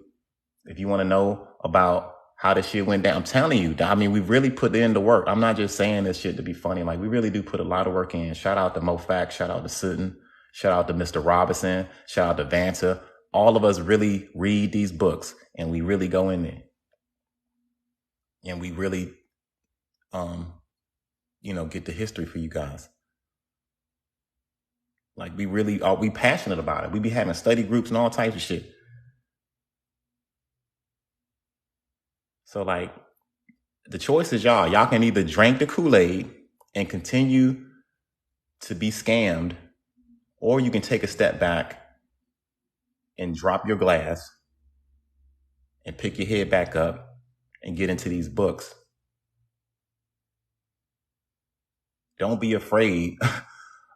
If you want to know about how this shit went down, I'm telling you, I mean, we really put in the work. I'm not just saying this shit to be funny. Like, we really do put a lot of work in. Shout out to Mo Fax. Shout out to Sutton. Shout out to Mr. Robinson. Shout out to Vanta. All of us really read these books and we really go in there. And we really, get the history for you guys. Like, we passionate about it. We be having study groups and all types of shit. So, like, the choice is y'all. Y'all can either drink the Kool-Aid and continue to be scammed, or you can take a step back and drop your glass and pick your head back up and get into these books. Don't be afraid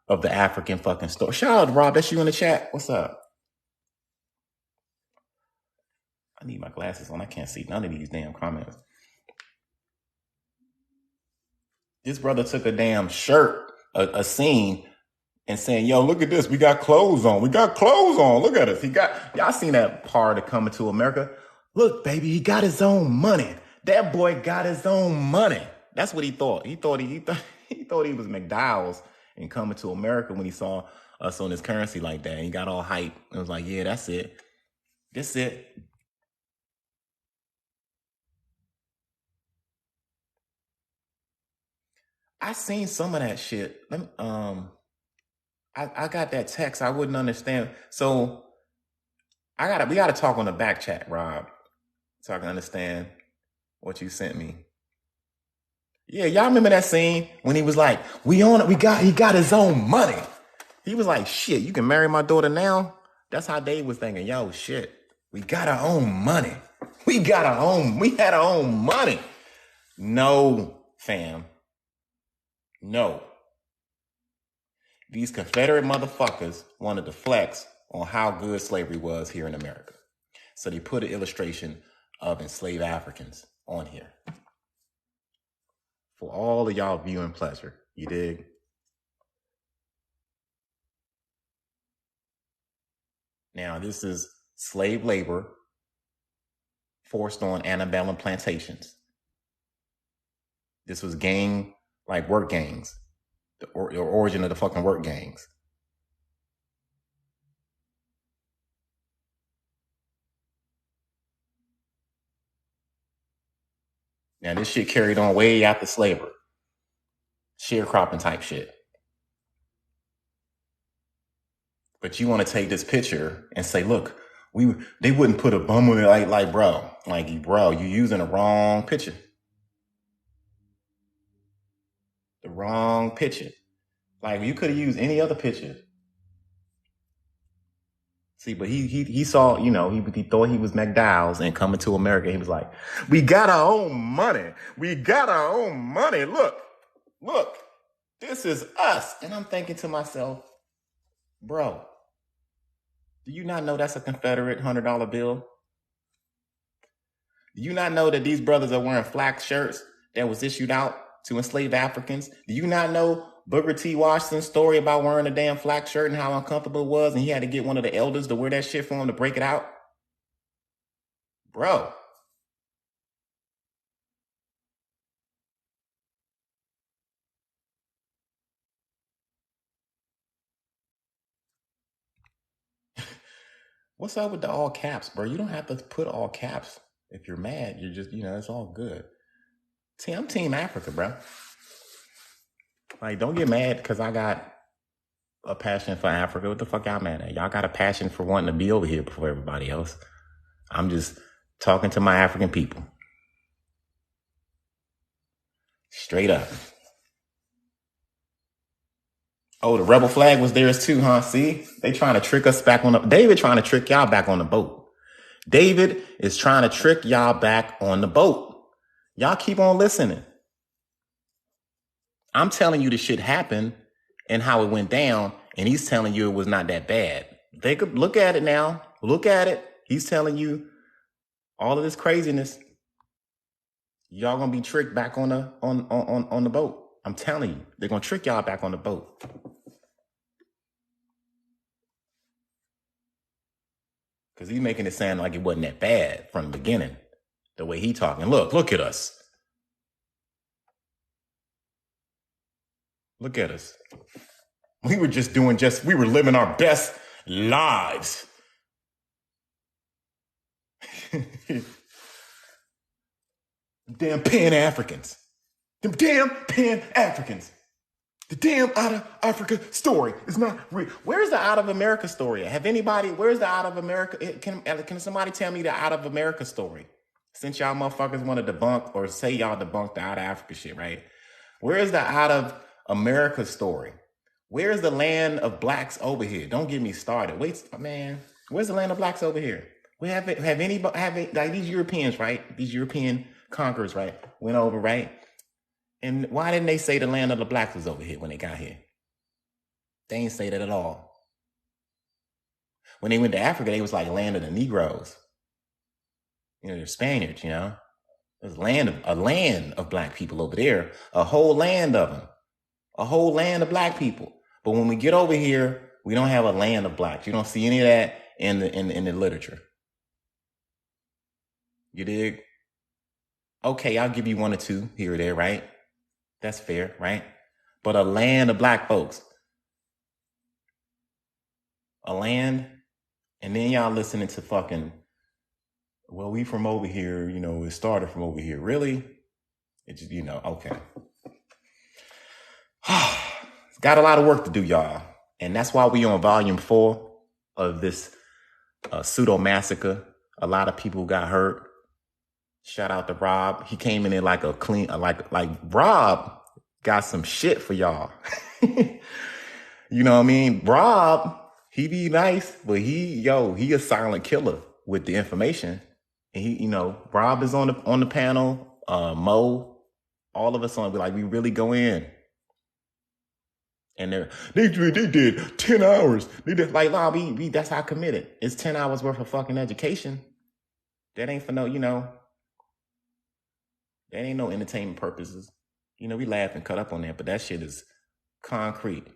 of the African fucking story. Shout out to Rob. That's you in the chat. What's up? I need my glasses on. I can't see none of these damn comments. This brother took a damn shirt, a scene, and saying, yo, look at this. We got clothes on. We got clothes on. Look at us. Y'all seen that part of Coming to America? Look, baby, he got his own money. That boy got his own money. That's what he thought. He thought he was McDowell's in Coming to America when he saw us on his currency like that. And he got all hype and was like, yeah, that's it. That's it. I seen some of that shit. I got that text. I wouldn't understand. So we gotta talk on the back chat, Rob, so I can understand what you sent me. Yeah, y'all remember that scene when he was like, he got his own money. He was like, shit, you can marry my daughter now? That's how Dave was thinking, yo, shit, we got our own money. We had our own money. No, fam. No. These Confederate motherfuckers wanted to flex on how good slavery was here in America. So they put an illustration of enslaved Africans on here. For all of y'all viewing pleasure. You dig? Now, this is slave labor forced on antebellum plantations. This was work gangs. The origin of the fucking work gangs. Now, this shit carried on way after slavery. Sharecropping type shit. But you want to take this picture and say, look, they wouldn't put a bum on it like bro, you using the wrong picture. The wrong picture. Like, you could have used any other picture. See, but he saw, he thought he was McDowell's and Coming to America. He was like, we got our own money. We got our own money. Look, this is us. And I'm thinking to myself, bro, do you not know that's a Confederate $100 bill? Do you not know that these brothers are wearing Flax shirts that was issued out to enslaved Africans? Do you not know Booker T. Washington's story about wearing a damn Flax shirt and how uncomfortable it was, and he had to get one of the elders to wear that shit for him to break it out? Bro. What's up with the all caps, bro? You don't have to put all caps if you're mad. You're just, it's all good. I'm Team Africa, bro. Like, don't get mad because I got a passion for Africa. What the fuck y'all mad at? Y'all got a passion for wanting to be over here before everybody else. I'm just talking to my African people. Straight up. Oh, the rebel flag was theirs too, huh? See? They trying to trick us back on the... David trying to trick y'all back on the boat. David is trying to trick y'all back on the boat. Y'all keep on listening. I'm telling you the shit happened and how it went down, and he's telling you it was not that bad. They could look at it now. Look at it. He's telling you all of this craziness. Y'all gonna be tricked back on the boat. I'm telling you, they're gonna trick y'all back on the boat. Because he's making it sound like it wasn't that bad from the beginning. The way he talking. Look at us. Look at us. We were we were living our best lives. Damn Pan-Africans. Them damn Pan-Africans. The damn Out of Africa story is not real. Where's the Out of America story? Where's the Out of America? Can somebody tell me the Out of America story? Since y'all motherfuckers want to debunk or say y'all debunked the Out of Africa shit, right? Where's the Out of America story? Where's the land of blacks over here? Don't get me started. Wait, man. Where's the land of blacks over here? We have anybody like these Europeans, right? These European conquerors, right? Went over, right? And why didn't they say the land of the blacks was over here when they got here? They ain't say that at all. When they went to Africa, they was like land of the Negroes. You know, they're Spaniards, you know. There's a land of black people over there, a whole land of them, a whole land of black people. But when we get over here, we don't have a land of blacks. You don't see any of that in the literature. You dig? Okay, I'll give you one or two here or there, right? That's fair, right? But a land of black folks, a land, and then y'all listening to fucking, well, we from over here, you know, it started from over here. Really? It just, you know, okay. It's got a lot of work to do, y'all. And that's why we on volume 4 of this pseudo massacre. A lot of people got hurt. Shout out to Rob. He came in there like a clean, like Rob got some shit for y'all. You know what I mean? Rob, he be nice, but he a silent killer with the information. And he, you know, Rob is on the panel, Mo, all of us on, like, we really go in. And they did 10 hours. They did, like, nah, we that's how committed. It's 10 hours worth of fucking education. That ain't for no, you know, that ain't no entertainment purposes. You know, we laugh and cut up on that, but that shit is concrete.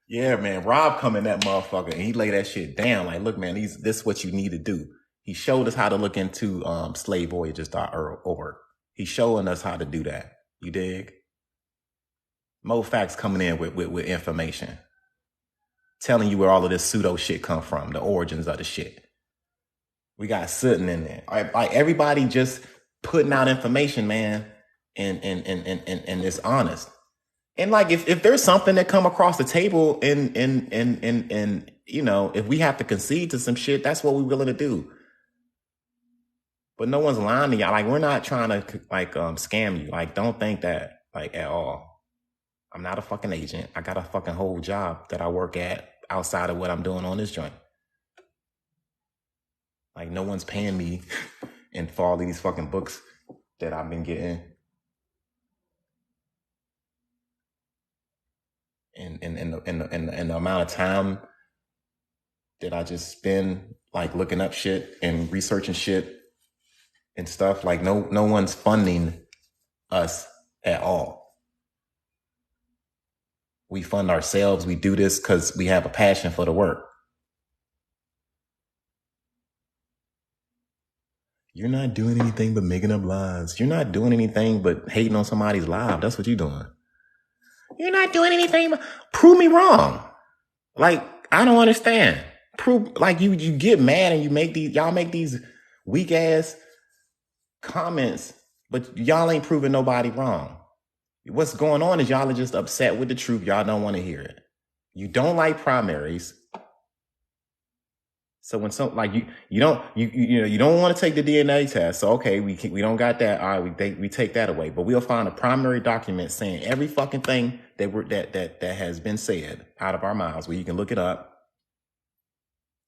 Yeah, man, Rob come in that motherfucker and he lay that shit down. Like, look, man, this is what you need to do. He showed us how to look into slavevoyages.org. He's showing us how to do that. You dig? Mo Facts coming in with information. Telling you where all of this pseudo shit come from, the origins of the shit. We got Sutton in there. Like, everybody just putting out information, man, and it's honest. And like, if there's something that come across the table and you know, if we have to concede to some shit, that's what we're willing to do. But no one's lying to y'all. Like, we're not trying to like scam you. Like, don't think that, like, at all. I'm not a fucking agent. I got a fucking whole job that I work at outside of what I'm doing on this joint. Like, no one's paying me and for all these fucking books that I've been getting. And the amount of time that I just spend, like, looking up shit and researching shit and stuff. Like, no one's funding us at all. We fund ourselves. We do this because we have a passion for the work. You're not doing anything but making up lies. You're not doing anything but hating on somebody's life. That's what you're doing. You're not doing anything but prove me wrong. Like, I don't understand. Prove, like, you get mad and y'all make these weak ass comments, but y'all ain't proving nobody wrong. What's going on is y'all are just upset with the truth. Y'all don't want to hear it. You don't like primaries. So when you don't want to take the DNA test. So okay, we don't got that. All right, we take that away. But we'll find a primary document saying every fucking thing that has been said out of our mouths, where you can look it up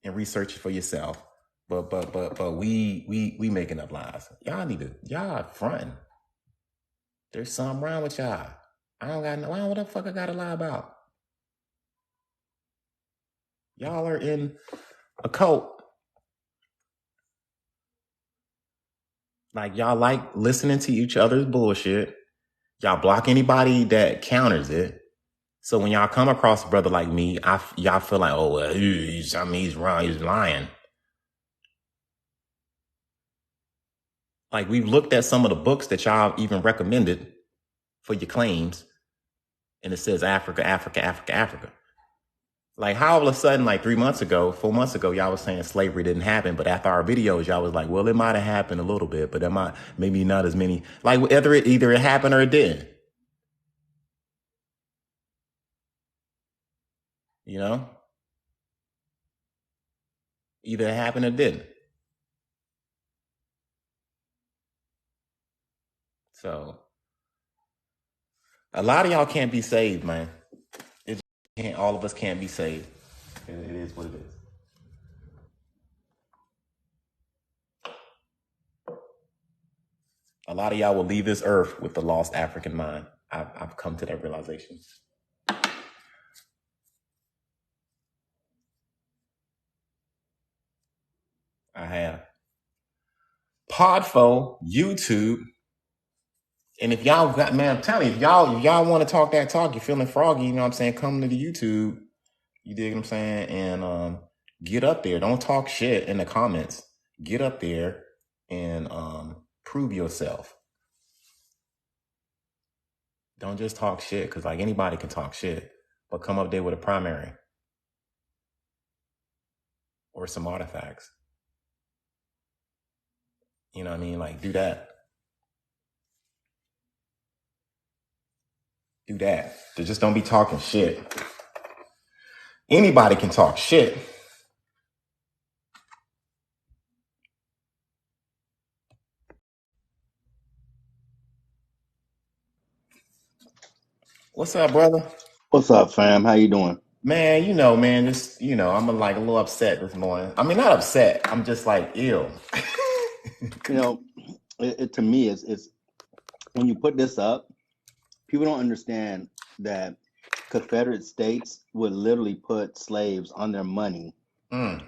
and research it for yourself. But we making up lies. Y'all fronting. There's something wrong with y'all. I don't got what the fuck I gotta lie about? Y'all are in a cult. Like, y'all like listening to each other's bullshit. Y'all block anybody that counters it. So when y'all come across a brother like me, y'all feel like, oh, well, he's wrong, he's lying. Like, we've looked at some of the books that y'all even recommended for your claims, and it says Africa, Africa, Africa, Africa. Like, how all of a sudden, like 4 months ago, y'all was saying slavery didn't happen, but after our videos, y'all was like, well, it might have happened a little bit, but maybe not as many. Like, either it happened or it didn't. You know? Either it happened or it didn't. So, a lot of y'all can't be saved, man. All of us can't be saved. It is what it is. A lot of y'all will leave this earth with the lost African mind. I've come to that realization. I have. Podfo, YouTube. And if y'all got, man, I'm telling you, if y'all want to talk that talk, you're feeling froggy, you know what I'm saying? Come to the YouTube. You dig what I'm saying? And get up there. Don't talk shit in the comments. Get up there and prove yourself. Don't just talk shit, because like anybody can talk shit, but come up there with a primary or some artifacts. You know what I mean? Like, do that. Do that. Just don't be talking shit. Anybody can talk shit. What's up, brother? What's up, fam? How you doing? Man, just, I'm like a little upset this morning. I mean, not upset. I'm just like ill. You know, to me, it's when you put this up, people don't understand that Confederate states would literally put slaves on their money, and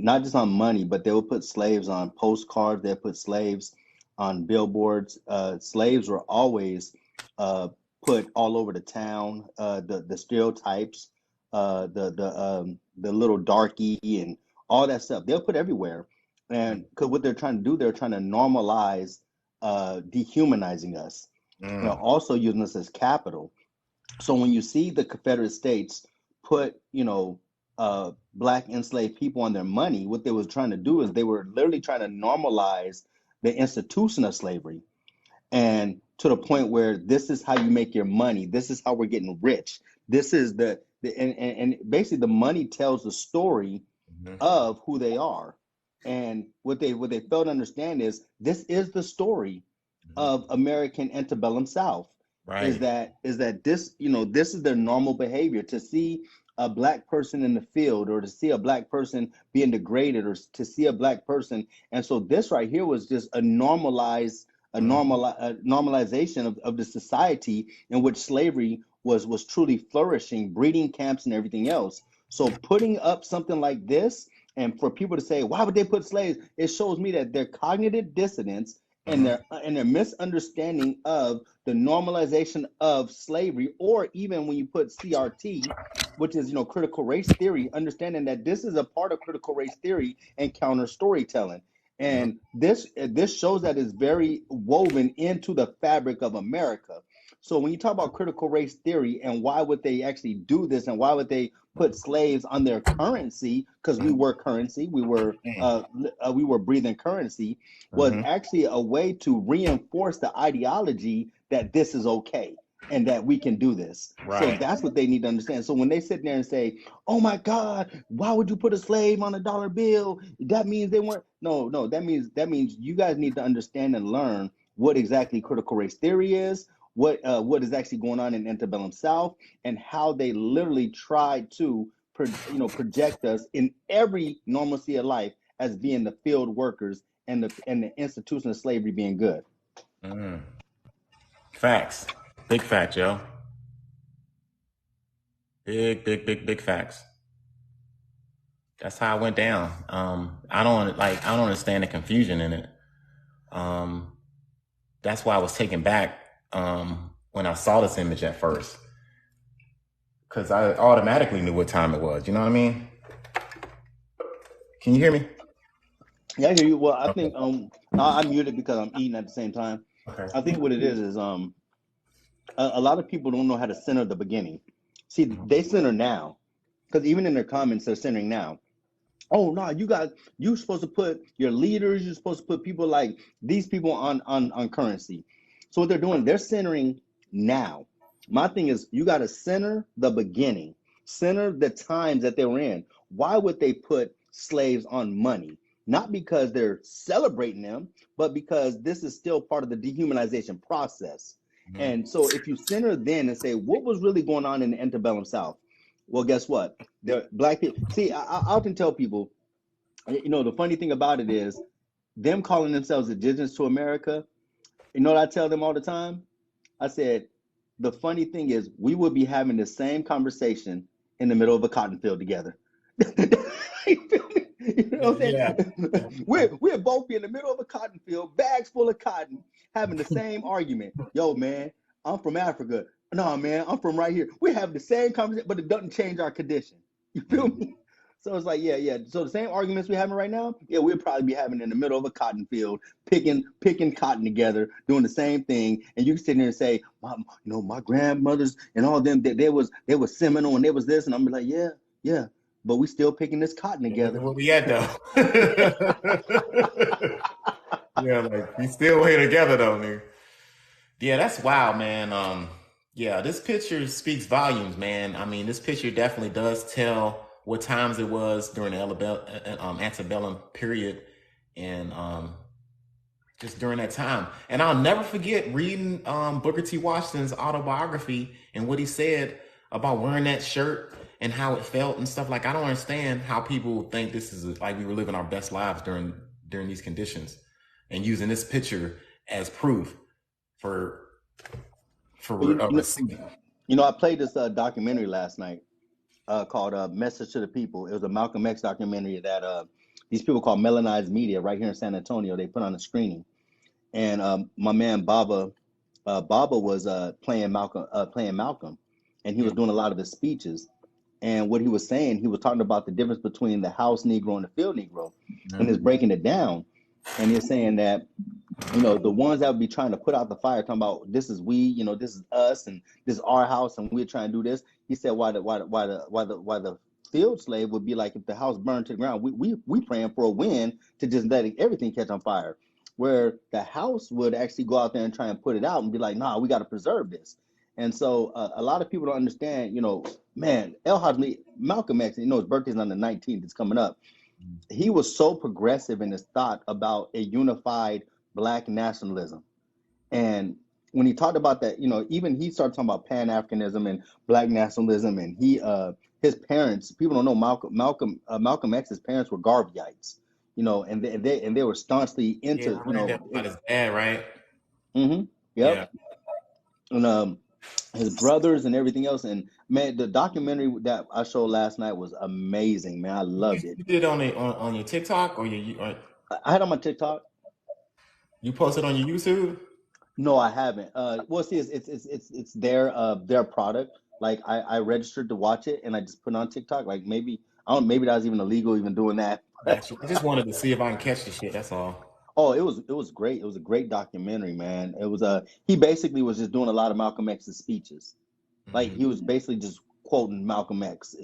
not just on money, but they would put slaves on postcards. They put slaves on billboards. Slaves were always put all over the town. The stereotypes, the little darky and all that stuff. They'll put everywhere, and because what they're trying to do, they're trying to normalize dehumanizing us. Also using us as capital. So when you see the Confederate States put, black enslaved people on their money, what they was trying to do is they were literally trying to normalize the institution of slavery, and to the point where this is how you make your money. This is how we're getting rich. This is and basically the money tells the story of who they are. And what they fail to understand is this is the story of American antebellum South. Right. Is that this, this is their normal behavior, to see a black person in the field, or to see a black person being degraded, or to see a black person. And so this right here was just a normalization of the society in which slavery was truly flourishing, breeding camps and everything else. So putting up something like this, and for people to say, why would they put slaves? It shows me that their cognitive dissonance and their misunderstanding of the normalization of slavery, or even when you put CRT, which is, critical race theory, understanding that this is a part of critical race theory and counter storytelling. And this shows that it's very woven into the fabric of America. So when you talk about critical race theory and why would they actually do this, and why would they put slaves on their currency, because we were currency, we were breathing currency, was actually a way to reinforce the ideology that this is okay and that we can do this. Right. So that's what they need to understand. So when they sit there and say, oh my God, why would you put a slave on a dollar bill? That means they weren't. No, that means you guys need to understand and learn what exactly critical race theory is, what is actually going on in antebellum South, and how they literally tried to project us in every normalcy of life as being the field workers, and the institution of slavery being good. Facts. Big facts, yo. Big facts. That's how it went down. I don't understand the confusion in it. That's why I was taken back when I saw this image at first, because I automatically knew what time it was. You know what I mean? Can you hear me? Yeah, I hear you. Well, I think I'm muted because I'm eating at the same time. Okay. I think what it is a lot of people don't know how to center the beginning. See, they center now, because even in their comments, they're centering now. Oh no, you're supposed to put your leaders, you're supposed to put people like these people on currency. So what they're doing, they're centering now. My thing is, you got to center the beginning, center the times that they were in. Why would they put slaves on money? Not because they're celebrating them, but because this is still part of the dehumanization process. And so if you center then and say, what was really going on in the antebellum South? Well, guess what? The black people. See, I often tell people, the funny thing about it is, them calling themselves indigenous to America, You know what I tell them all the time? I said, the funny thing is, we would be having the same conversation in the middle of a cotton field together. You feel me? You know what I'm Yeah. saying? We're both be in the middle of a cotton field, bags full of cotton, having the same argument. Yo, man, I'm from Africa. No, man, I'm from right here. We have the same conversation, but it doesn't change our condition. You feel Mhm. me? So it's like, yeah, yeah. So the same arguments we're having right now, yeah, we'll probably be having in the middle of a cotton field, picking cotton together, doing the same thing. And you can sit there and say, my grandmothers and all them, they was Seminole and they was this, and I'm like, yeah, yeah, but we still picking this cotton Yeah, look at together. where we at though. Yeah, like we still here together though, nigga. Yeah, that's wild, man. Yeah, this picture speaks volumes, man. I mean, this picture definitely does tell what times it was during the antebellum period, and just during that time. And I'll never forget reading Booker T. Washington's autobiography and what he said about wearing that shirt and how it felt and stuff. Like, I don't understand how people think this is like we were living our best lives during these conditions, and using this picture as proof for Well, a receipt. I played this documentary last night called "Message to the People." It was a Malcolm X documentary that these people called Melanized Media right here in San Antonio. They put on a screening, and my man Baba was playing Malcolm, and he was doing a lot of his speeches. And what he was saying, he was talking about the difference between the house Negro and the field Negro, and he's breaking it down. And he's saying that the ones that would be trying to put out the fire, talking about this is we, this is us, and this is our house, and we're trying to do this. He said, why the field slave would be like, if the house burned to the ground, we praying for a wind to just let everything catch on fire. Where the house would actually go out there and try and put it out and be like, nah, we got to preserve this. And so a lot of people don't understand, man, Malcolm X, his birthday's on the 19th, it's coming up. He was so progressive in his thought about a unified Black nationalism. And when he talked about that, even he started talking about pan-Africanism and Black nationalism. And his parents, people don't know, Malcolm X's parents were Garveyites, and they were staunchly Yeah, into, I read that about his dad, right? mm-hmm, Yeah. yep, and his brothers and everything else. And man, the documentary that I showed last night was amazing, man. I loved it. You did it on your TikTok, or I had it on my TikTok. you posted on your YouTube? No, I haven't. Well, see, it's their product. Like I registered to watch it, and I just put it on TikTok. Like maybe I don't. Maybe that was even illegal, even doing that. Got you. I just wanted to see if I can catch the shit. That's all. Oh, it was great. It was a great documentary, man. It was he basically was just doing a lot of Malcolm X's speeches. Like he Hmm. was basically just quoting Malcolm X,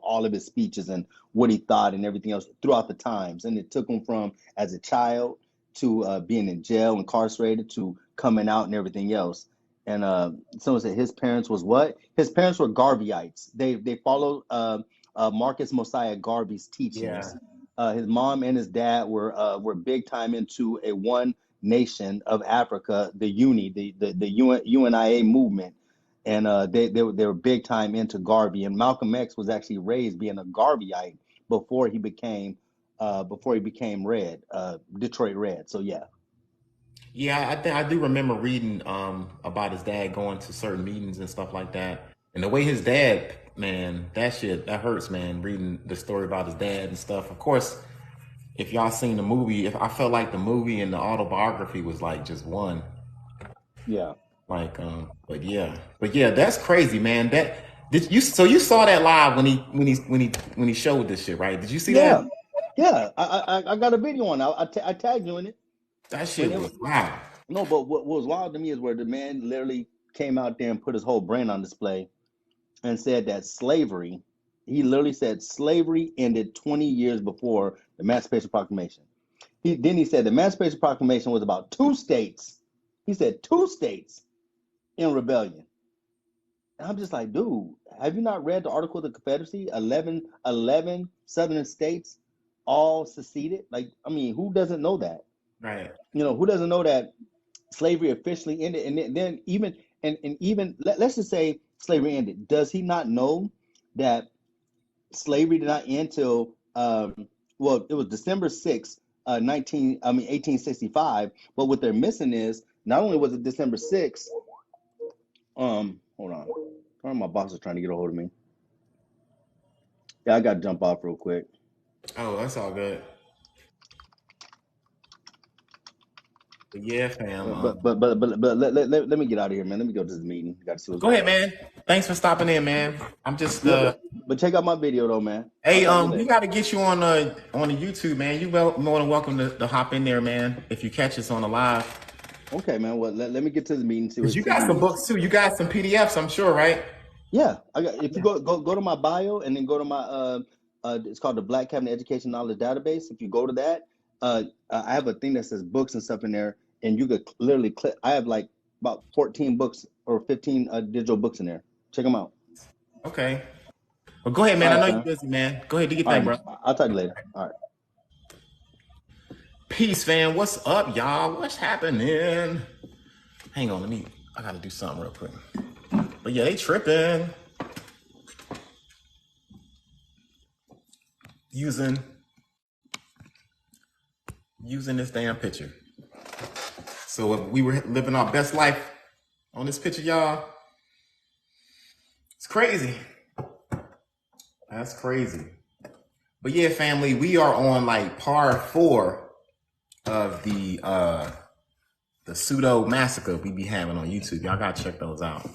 all of his speeches and what he thought and everything else throughout the times. And it took him from as a child to being in jail, incarcerated, to coming out and everything else. And someone said his parents was what? His parents were Garveyites. They followed Marcus Mosiah Garvey's Yeah. teachings. His mom and his dad were big time into a one nation of Africa, the UNIA movement, and they were big time into Garvey. And Malcolm X was actually raised being a Garveyite before he became Red, Detroit Red. So yeah, Yeah, I do remember reading about his dad going to certain meetings and stuff like that. And the way his dad, man, that hurts, man, reading the story about his dad and stuff. Of course, if y'all seen the movie, if I felt like the movie and the autobiography was like just one. yeah, Like but yeah, that's crazy, man. That did you so you saw that live when he showed this shit, right? Did you see that? yeah, yeah. I got a video on. I tagged you in it, That but shit was wow. no. But what was wild to me is where the man literally came out there and put his whole brain on display and said that slavery. He literally said slavery ended 20 years before the Emancipation Proclamation. He said the Emancipation Proclamation was about two states. He said two states in rebellion. And I'm just like, dude, have you not read the Article of the Confederacy? 11 Southern states all seceded. Like, I mean, who doesn't know that? Right. Who doesn't know that slavery officially ended? And then even let's just say slavery ended. Does he not know that slavery did not end till well, it was December 6th, 1865. But what they're missing is not only was it December 6th, hold on. My boss is trying to get a hold of me. Yeah, I got to jump off real quick. Oh, that's all good. But yeah, fam. Let me get out of here, man. Let me go to this meeting. Got to see what's Go going ahead, on. man. Thanks for stopping in, man. I'm just Yeah, but check out my video though, man. I'll Hey, talk to you we later. got to get you on the YouTube, man. You more than welcome to hop in there, man. If you catch us on the live, Okay, man. Well, let me get to the meeting. because you See what got he some needs. books too. You got some PDFs, I'm sure, right? Yeah, I got. If you go to my bio and then go to my it's called the Black Cabinet Education Knowledge Database. If you go to that, I have a thing that says books and stuff in there, and you could literally click. I have like about 14 books or 15 digital books in there. Check them out. Okay. Well, go ahead, All man. I right, know you're fam. busy, man. Go ahead, do your All thing, right, bro. I'll talk to you later. All right. Peace, fam. What's up, y'all? What's happening? Hang on, I gotta do something real quick. But yeah, they tripping. Using this damn picture. So if we were living our best life on this picture, y'all, it's crazy. That's crazy. But yeah, family, we are on like part 4 of the pseudo massacre we be having on YouTube. Y'all gotta check those out.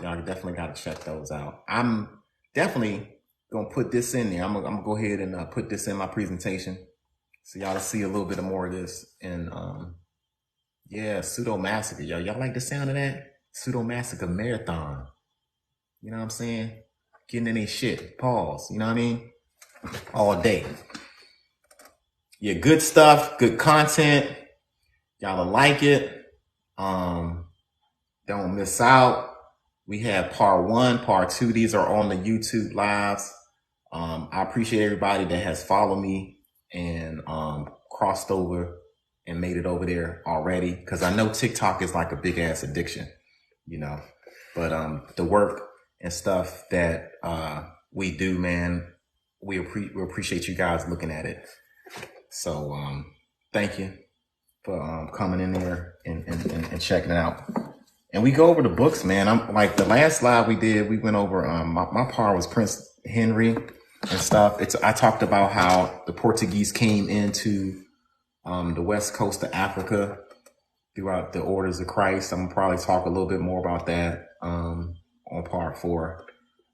Y'all definitely gotta check those out. I'm definitely gonna put this in there. I'm gonna go ahead and put this in my presentation, so y'all see a little bit more of this. And yeah, pseudo massacre, y'all like the sound of that? Pseudo massacre marathon. You know what I'm saying? Getting in their shit. Pause. You know what I mean? All day. Yeah, good stuff, good content. Y'all will like it. Don't miss out. We have part 1, part 2. These are on the YouTube lives. I appreciate everybody that has followed me and crossed over and made it over there already, because I know TikTok is like a big ass addiction, you know. But the work and stuff that we do, man, we appreciate you guys looking at it. So thank you for coming in there and checking it out. And we go over the books, man. I'm like, the last live we did, we went over my part was Prince Henry and stuff. I talked about how the Portuguese came into the west coast of Africa throughout the orders of Christ. I'm gonna probably talk a little bit more about that on part 4.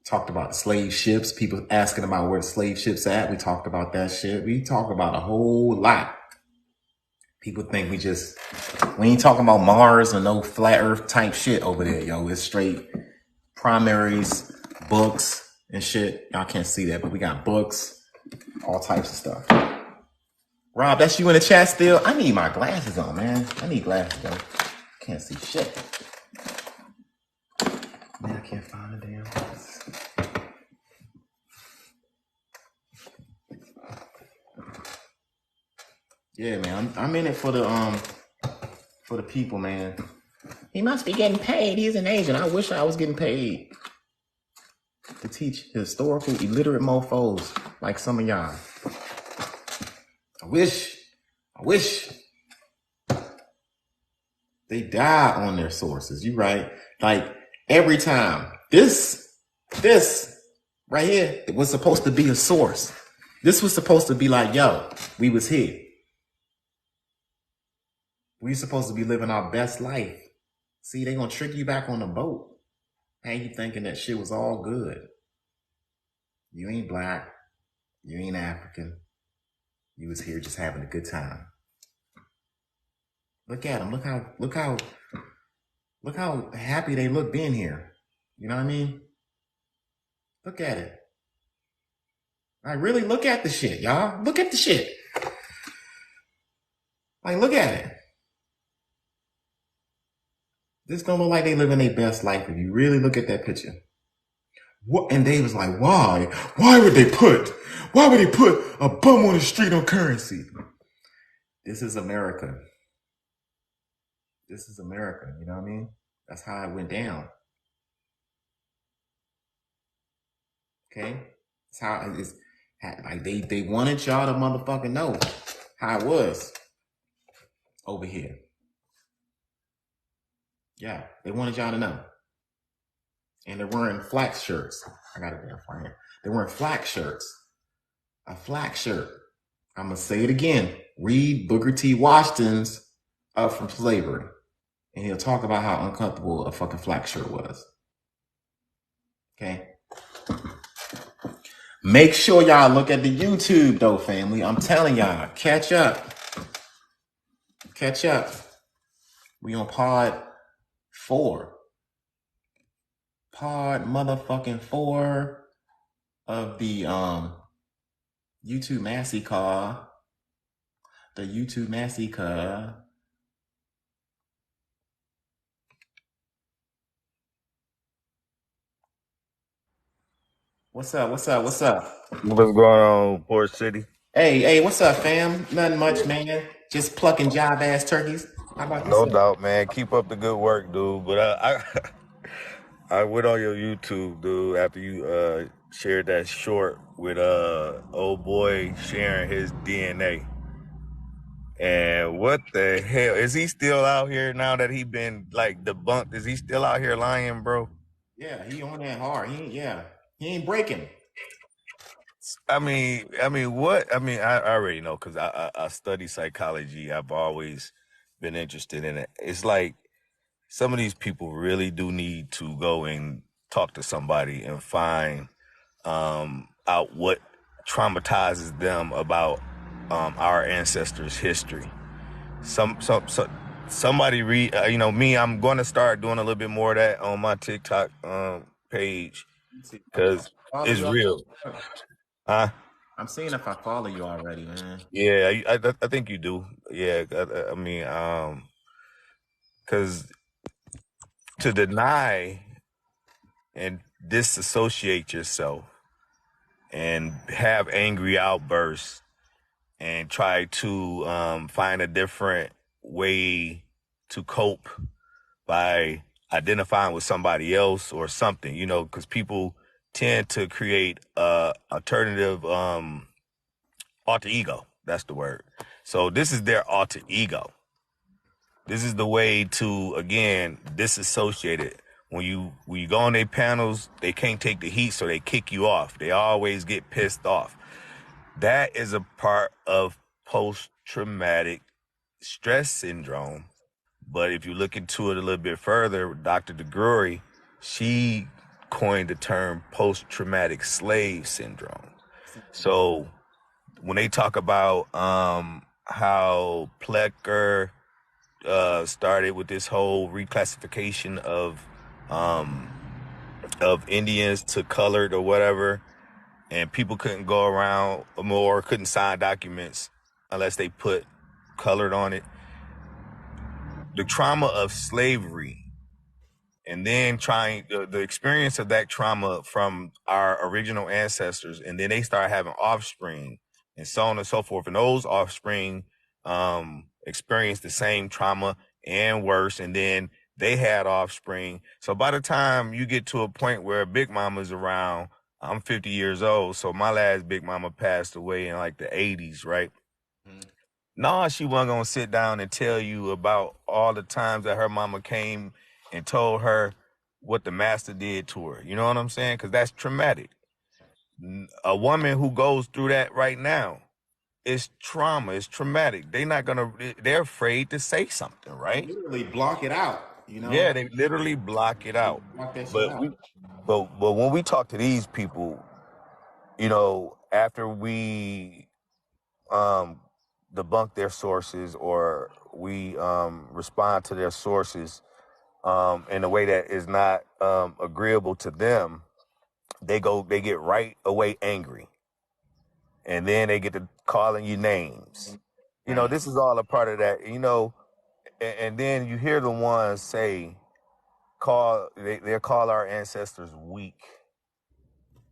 Talked about the slave ships, people asking about where the slave ships at. We talked about that shit. We talk about a whole lot. People think we ain't talking about Mars or no flat earth type shit over there, yo. It's straight primaries, books and shit. Y'all can't see that, but we got books, all types of stuff. Rob, that's you in the chat still? I need my glasses on, man. I need glasses, yo. Can't see shit. Man, I can't find the damn glasses. Yeah, man, I'm in it for the people, man. He must be getting paid. He's an Asian. I wish I was getting paid to teach historical illiterate mofos like some of y'all. I wish they die on their sources. You right? Like every time. This right here, it was supposed to be a source. This was supposed to be like, yo, we was here. We supposed to be living our best life. See, they gonna trick you back on the boat. And you thinking that shit was all good. You ain't black. You ain't African. You was here just having a good time. Look at them. Look how happy they look being here. You know what I mean? Look at it. Like, really look at the shit, y'all. Look at the shit. Like, look at it. This don't look like they living their best life if you really look at that picture. What? And they was like, why? Why would they put a bum on the street on currency? This is America. This is America, you know what I mean? That's how it went down. Okay? That's how it is. Like they wanted y'all to motherfucking know how it was over here. Yeah, they wanted y'all to know. And they're wearing flax shirts. I got it there for you. They're wearing flax shirts. A flax shirt. I'm gonna say it again. Read Booker T. Washington's Up from Slavery, and he'll talk about how uncomfortable a fucking flax shirt was. Okay. Make sure y'all look at the YouTube though, family. I'm telling y'all, catch up. Catch up. We on pod 4. Pod motherfucking 4 of the YouTube Massacre. The YouTube Massacre. What's up? What's up? What's up? What's going on, Port City? Hey, what's up, fam? Nothing much, man. Just plucking job ass turkeys. How about No yourself? doubt, man. Keep up the good work, dude. But I went on your YouTube, dude, after you shared that short with old boy sharing his DNA. And what the hell? Is he still out here now that he been like debunked? Is he still out here lying, bro? Yeah, he on that hard. He ain't breaking. What? I already know because I study psychology. I've always been interested in it. It's like some of these people really do need to go and talk to somebody and find out what traumatizes them about our ancestors' history. Somebody read. Me. I'm going to start doing a little bit more of that on my TikTok page Let's see if I because follow it's you. real. Huh? I'm seeing if I follow you already, man. Yeah, I think you do. Yeah, because to deny and disassociate yourself and have angry outbursts and try to find a different way to cope by identifying with somebody else or something, because people tend to create alternative alter ego. That's the word. So this is their alter ego. This is the way to, again, disassociate it. When you go on their panels, they can't take the heat, so they kick you off. They always get pissed off. That is a part of post-traumatic stress syndrome. But if you look into it a little bit further, Dr. DeGruy, she coined the term post-traumatic slave syndrome. So when they talk about how Plecker started with this whole reclassification um, of Indians to colored or whatever, and people couldn't go around or couldn't sign documents unless they put colored on it. The trauma of slavery, and then trying the experience of that trauma from our original ancestors, and then they start having offspring and so on and so forth, and those offspring experience the same trauma and worse, and then they had offspring. So by the time you get to a point where Big Mama's around, I'm 50 years old, so my last Big Mama passed away in like the 80s, right? Mhm. Nah, she wasn't gonna sit down and tell you about all the times that her mama came and told her what the master did to her. You know what I'm saying? Because that's traumatic. A woman who goes through that right now, it's trauma. It's traumatic. They're afraid to say something, They right? literally block it out, you know? Yeah, they literally block it They out. block that shit But out. we, but when we talk to these people, after we um, debunk their sources or we respond to their sources in a way that is not agreeable to them, they get right away angry, and then they get to calling you names. Right. This is all a part of that. And then you hear the ones say, they call our ancestors weak.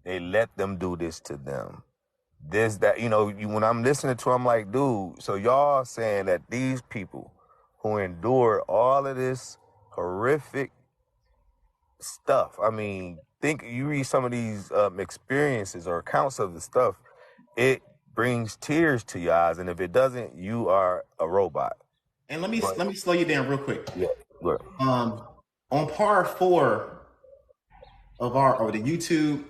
They let them do this to them. This, that, when I'm listening to, I'm like, dude, so y'all saying that these people who endured all of this horrific stuff, I mean, think you read some of these experiences or accounts of the stuff, it brings tears to your eyes, and if it doesn't, you are a robot. And let me But let me slow you down real quick. yeah, look. on part 4 of the YouTube,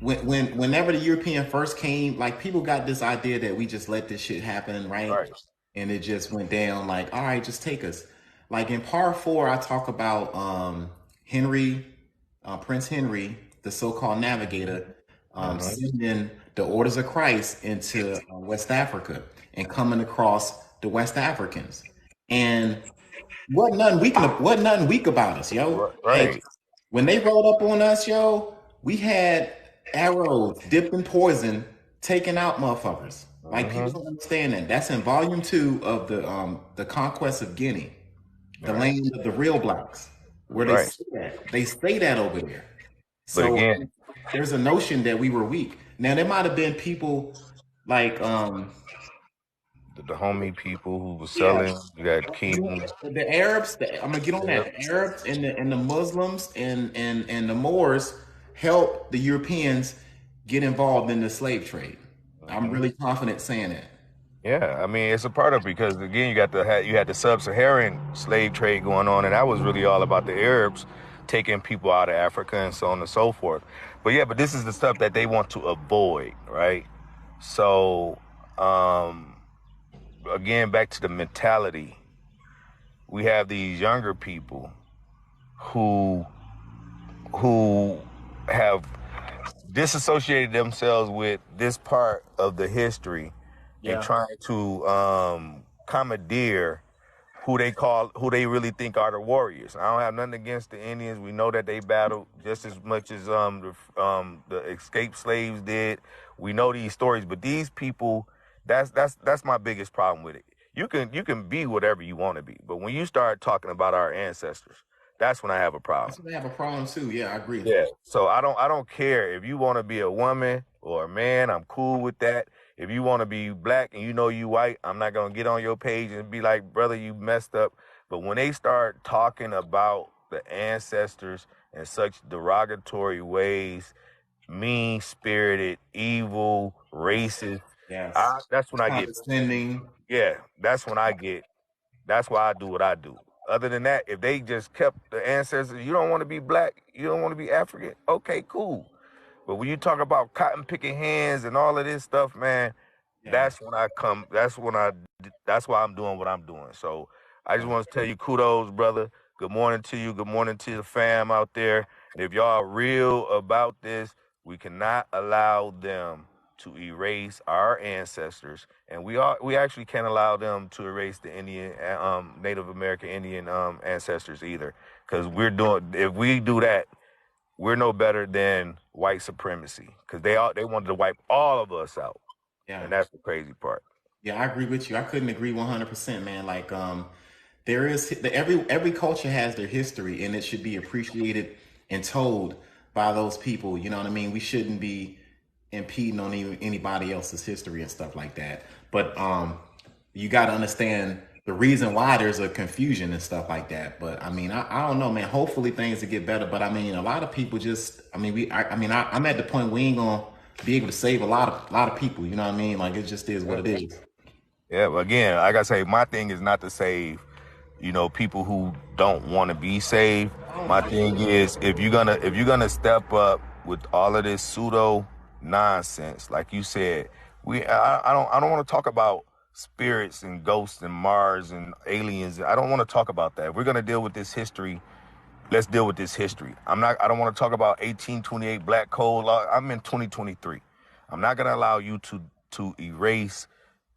whenever the European first came, like people got this idea that we just let this shit happen, right? Right. And it just went down like, all right, just take us. Like in part 4, I talk about Henry, Prince Henry, the so-called navigator, sending the orders of Christ into West Africa and coming across the West Africans. And what nothing weak about us, yo. Like Right. when they rolled up on us, yo, we had arrows dipped in poison taking out motherfuckers. Like people don't understand that. That's in volume 2 of the Conquest of Guinea, the Right. land of the real blacks, where they Right. say that. They say that over there. But So again, there's a notion that we were weak. Now there might have been people like the homie people who was yeah, selling, you got King. the Arabs, I'm gonna get on that. Yep. The Arabs and the Muslims and the Moors helped the Europeans get involved in the slave trade. I'm really confident saying that. Yeah, I mean it's a part of it because again you had the sub-Saharan slave trade going on, and that was really all about the Arabs taking people out of Africa and so on and so forth. But yeah, but this is the stuff that they want to avoid, right? So again, back to the mentality, we have these younger people who have disassociated themselves with this part of the history and Yeah, trying to commandeer who they really think are the warriors. I don't have nothing against the Indians. We know that they battled just as much as the escaped slaves did. We know these stories, but these people, that's my biggest problem with it. You can be whatever you want to be, but when you start talking about our ancestors, that's when I have a problem. that's what they have a problem too. Yeah, I agree. Yeah. So I don't care if you want to be a woman or a man. I'm cool with that. If you want to be black and you know you white, I'm not gonna get on your page and be like, brother, you messed up. But when they start talking about the ancestors in such derogatory ways, mean spirited, evil, racist, Yes, that's when I get. condescending. Yeah, that's when I get. That's why I do what I do. Other than that, if they just kept the ancestors, you don't want to be black, you don't want to be African, okay, cool. But when you talk about cotton picking hands and all of this stuff, man, Yeah, that's when I come. That's why I'm doing what I'm doing. So I just yeah, want to tell you, kudos, brother. Good morning to you. Good morning to the fam out there. And if y'all are real about this, we cannot allow them to erase our ancestors, and we actually can't allow them to erase the Indian, Native American Indian ancestors either, because if we do that, we're no better than white supremacy, because they wanted to wipe all of us out, yeah. and that's the crazy part. Yeah, I agree with you. I couldn't agree 100%, man. Like, there is every culture has their history, and it should be appreciated and told by those people. You know what I mean? We shouldn't be impeding on anybody else's history and stuff like that. But you got to understand the reason why there's a confusion and stuff like that. But I mean, I don't know, man. Hopefully things will get better. But I mean, a lot of people just, I mean, I'm at the point we ain't gonna be able to save a lot of people. You know what I mean? Like it just is what it is. Yeah, but again, like I say, my thing is not to save, people who don't want to be saved. My thing is if you're gonna step up with all of this pseudo nonsense, like you said, I don't want to talk about spirits and ghosts and Mars and aliens. I don't want to talk about that. If we're gonna deal with this history, let's deal with this history. I don't want to talk about 1828 black code law. I'm in 2023. I'm not gonna allow you to erase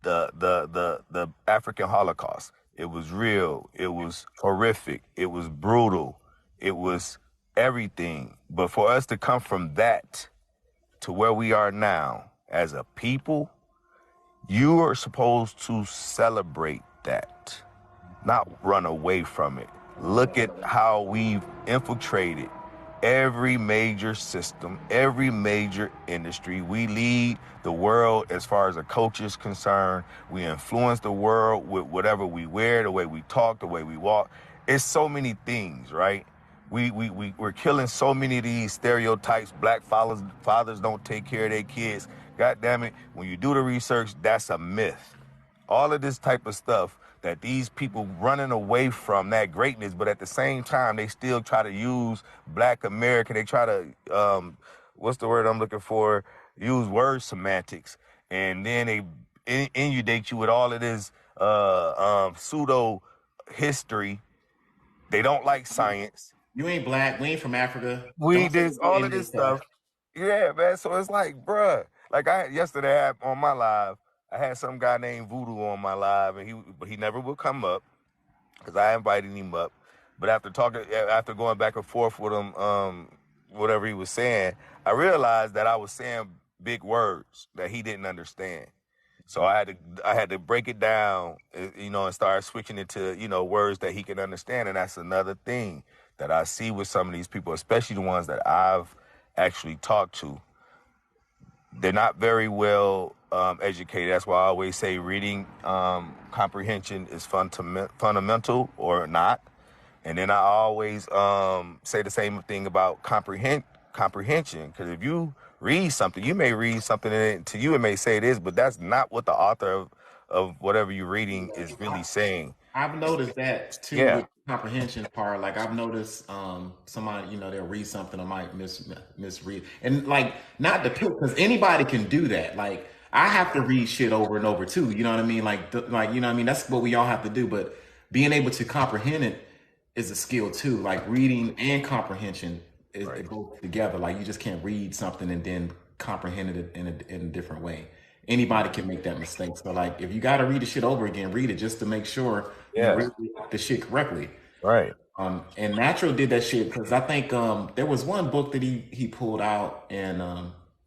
the African Holocaust. It was real. It was horrific. It was brutal. It was everything. But for us to come from that to where we are now as a people, you are supposed to celebrate that, not run away from it. Look at how we've infiltrated every major system, every major industry. We lead the world as far as a culture is concerned. We influence the world with whatever we wear, the way we talk, the way we walk. It's so many things, right? We're killing so many of these stereotypes. Black fathers don't take care of their kids. God damn it. When you do the research, that's a myth. All of this type of stuff that these people running away from that greatness, but at the same time, they still try to use Black American. They try to, what's the word I'm looking for? Use word semantics, and then they inundate you with all of this pseudo history. They don't like science. You ain't Black. We ain't from Africa. We Don't say did no all of Indian this stuff. stuff. Yeah, man. So it's like, bruh. Like yesterday on my live, I had some guy named Voodoo on my live, and he never would come up because I invited him up. But after going back and forth with him, whatever he was saying, I realized that I was saying big words that he didn't understand. So I had to break it down, and start switching it to, words that he can understand. And that's another thing that I see with some of these people, especially the ones that I've actually talked to. They're not very well educated. That's why I always say reading comprehension is fundamental or not. And then I always say the same thing about comprehension, because if you read something, you may read something and to you it may say it is, but that's not what the author of whatever you're reading is really saying. I've noticed that too Yeah, with comprehension part. Like I've noticed somebody, they'll read something or might misread. And like not the because anybody can do that. Like I have to read shit over and over too. You know what I mean? Like you know what I mean? That's what we all have to do. But being able to comprehend it is a skill too. Like reading and comprehension right. it goes together. Like you just can't read something and then comprehend it in a different way. Anybody can make that mistake. So like if you got to read the shit over again, read it just to make sure you Yeah, read the shit correctly. right. And Natural did that shit because I think there was one book that he pulled out, and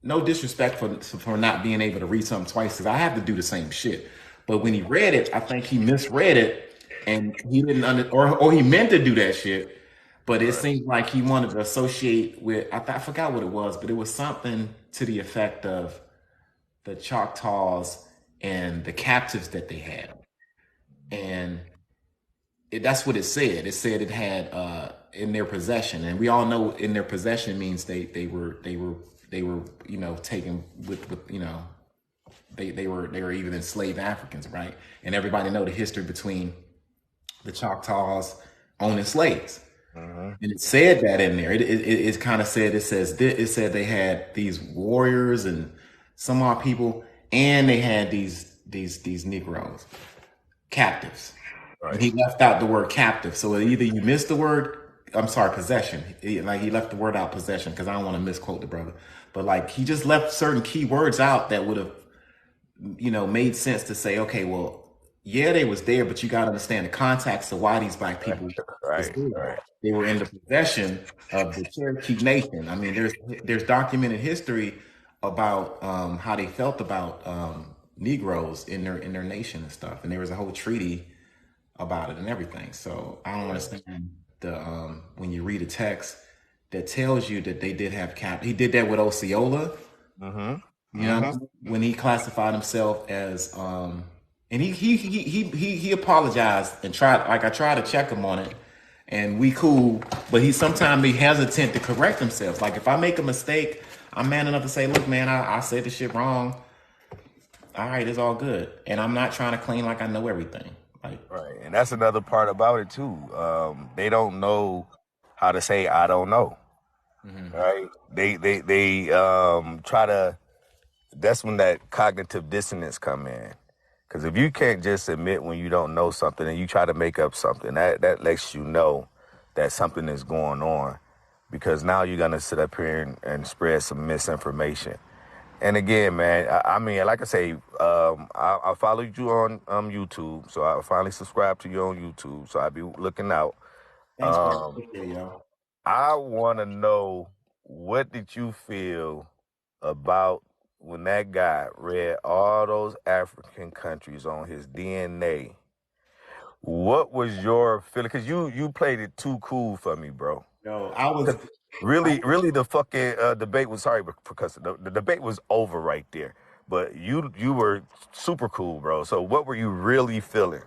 no disrespect for not being able to read something twice because I have to do the same shit. But when he read it, I think he misread it, and he didn't or he meant to do that shit, but it Right. seemed like he wanted to associate with I forgot what it was, but it was something to the effect of the Choctaws and the captives that they had, and that's what it said. It said it had in their possession, and we all know in their possession means they were taken with they were even enslaved Africans, right? And everybody know the history between the Choctaws owning slaves. Mm-hmm. And it said that in there. It kind of said it said they had these warriors and some odd people, and they had these Negroes captives. And Right. he left out the word captive. So either you missed the word, I'm sorry, possession. Like he left the word out possession because I don't want to misquote the brother. But like he just left certain key words out that would have, made sense to say, okay, well, yeah, they was there, but you got to understand the context of why these black people was Right. there. Right. They were in the possession of the Cherokee Nation. I mean, there's documented history about how they felt about Negroes in their nation and stuff, and there was a whole treaty about it and everything. So I don't understand the when you read a text that tells you that they did have cap. He did that with Osceola. Mm-hmm. You know, Mm-hmm. when he classified himself as and he apologized and tried. Like I tried to check him on it, and we cool. But he sometimes be hesitant to correct himself. Like if I make a mistake, I'm man enough to say, "Look, man, I said this shit wrong. All right, it's all good." And I'm not trying to claim like I know everything. Like Right. And that's another part about it too. They don't know how to say I don't know. mhm. Right. They try to. That's when that cognitive dissonance come in. Because if you can't just admit when you don't know something and you try to make up something, that lets you know that something is going on. Because now you're gonna sit up here and spread some misinformation. And again, man, I mean, like I say, I followed you on YouTube, so I finally subscribed to you on YouTube, so I'll be looking out. Thanks, bro. Um, Appreciate it, yo. I want to know, what did you feel about when that guy read all those African countries on his DNA? What was your feeling? Because you played it too cool for me, bro. Yo, Really, the fucking debate was sorry because the debate was over right there. But you were super cool, bro. So what were you really feeling?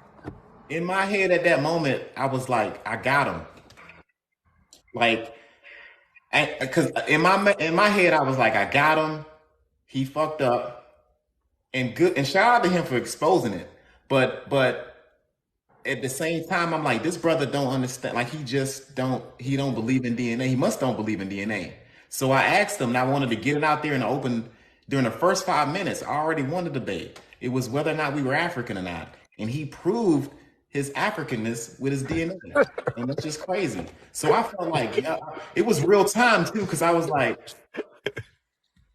in my head at that moment, I was like, I got him. Like, because in my head, I was like, I got him. He fucked up, and good. And shout out to him for exposing it. But at the same time, I'm like, this brother don't understand. Like he don't believe in DNA. He must don't believe in DNA. So I asked him, and I wanted to get it out there in the open during the first 5 minutes. I already won the debate. It was whether or not we were African or not. And he proved his Africanness with his DNA. And that's just crazy. So I felt like, yeah, it was real time too, because I was like,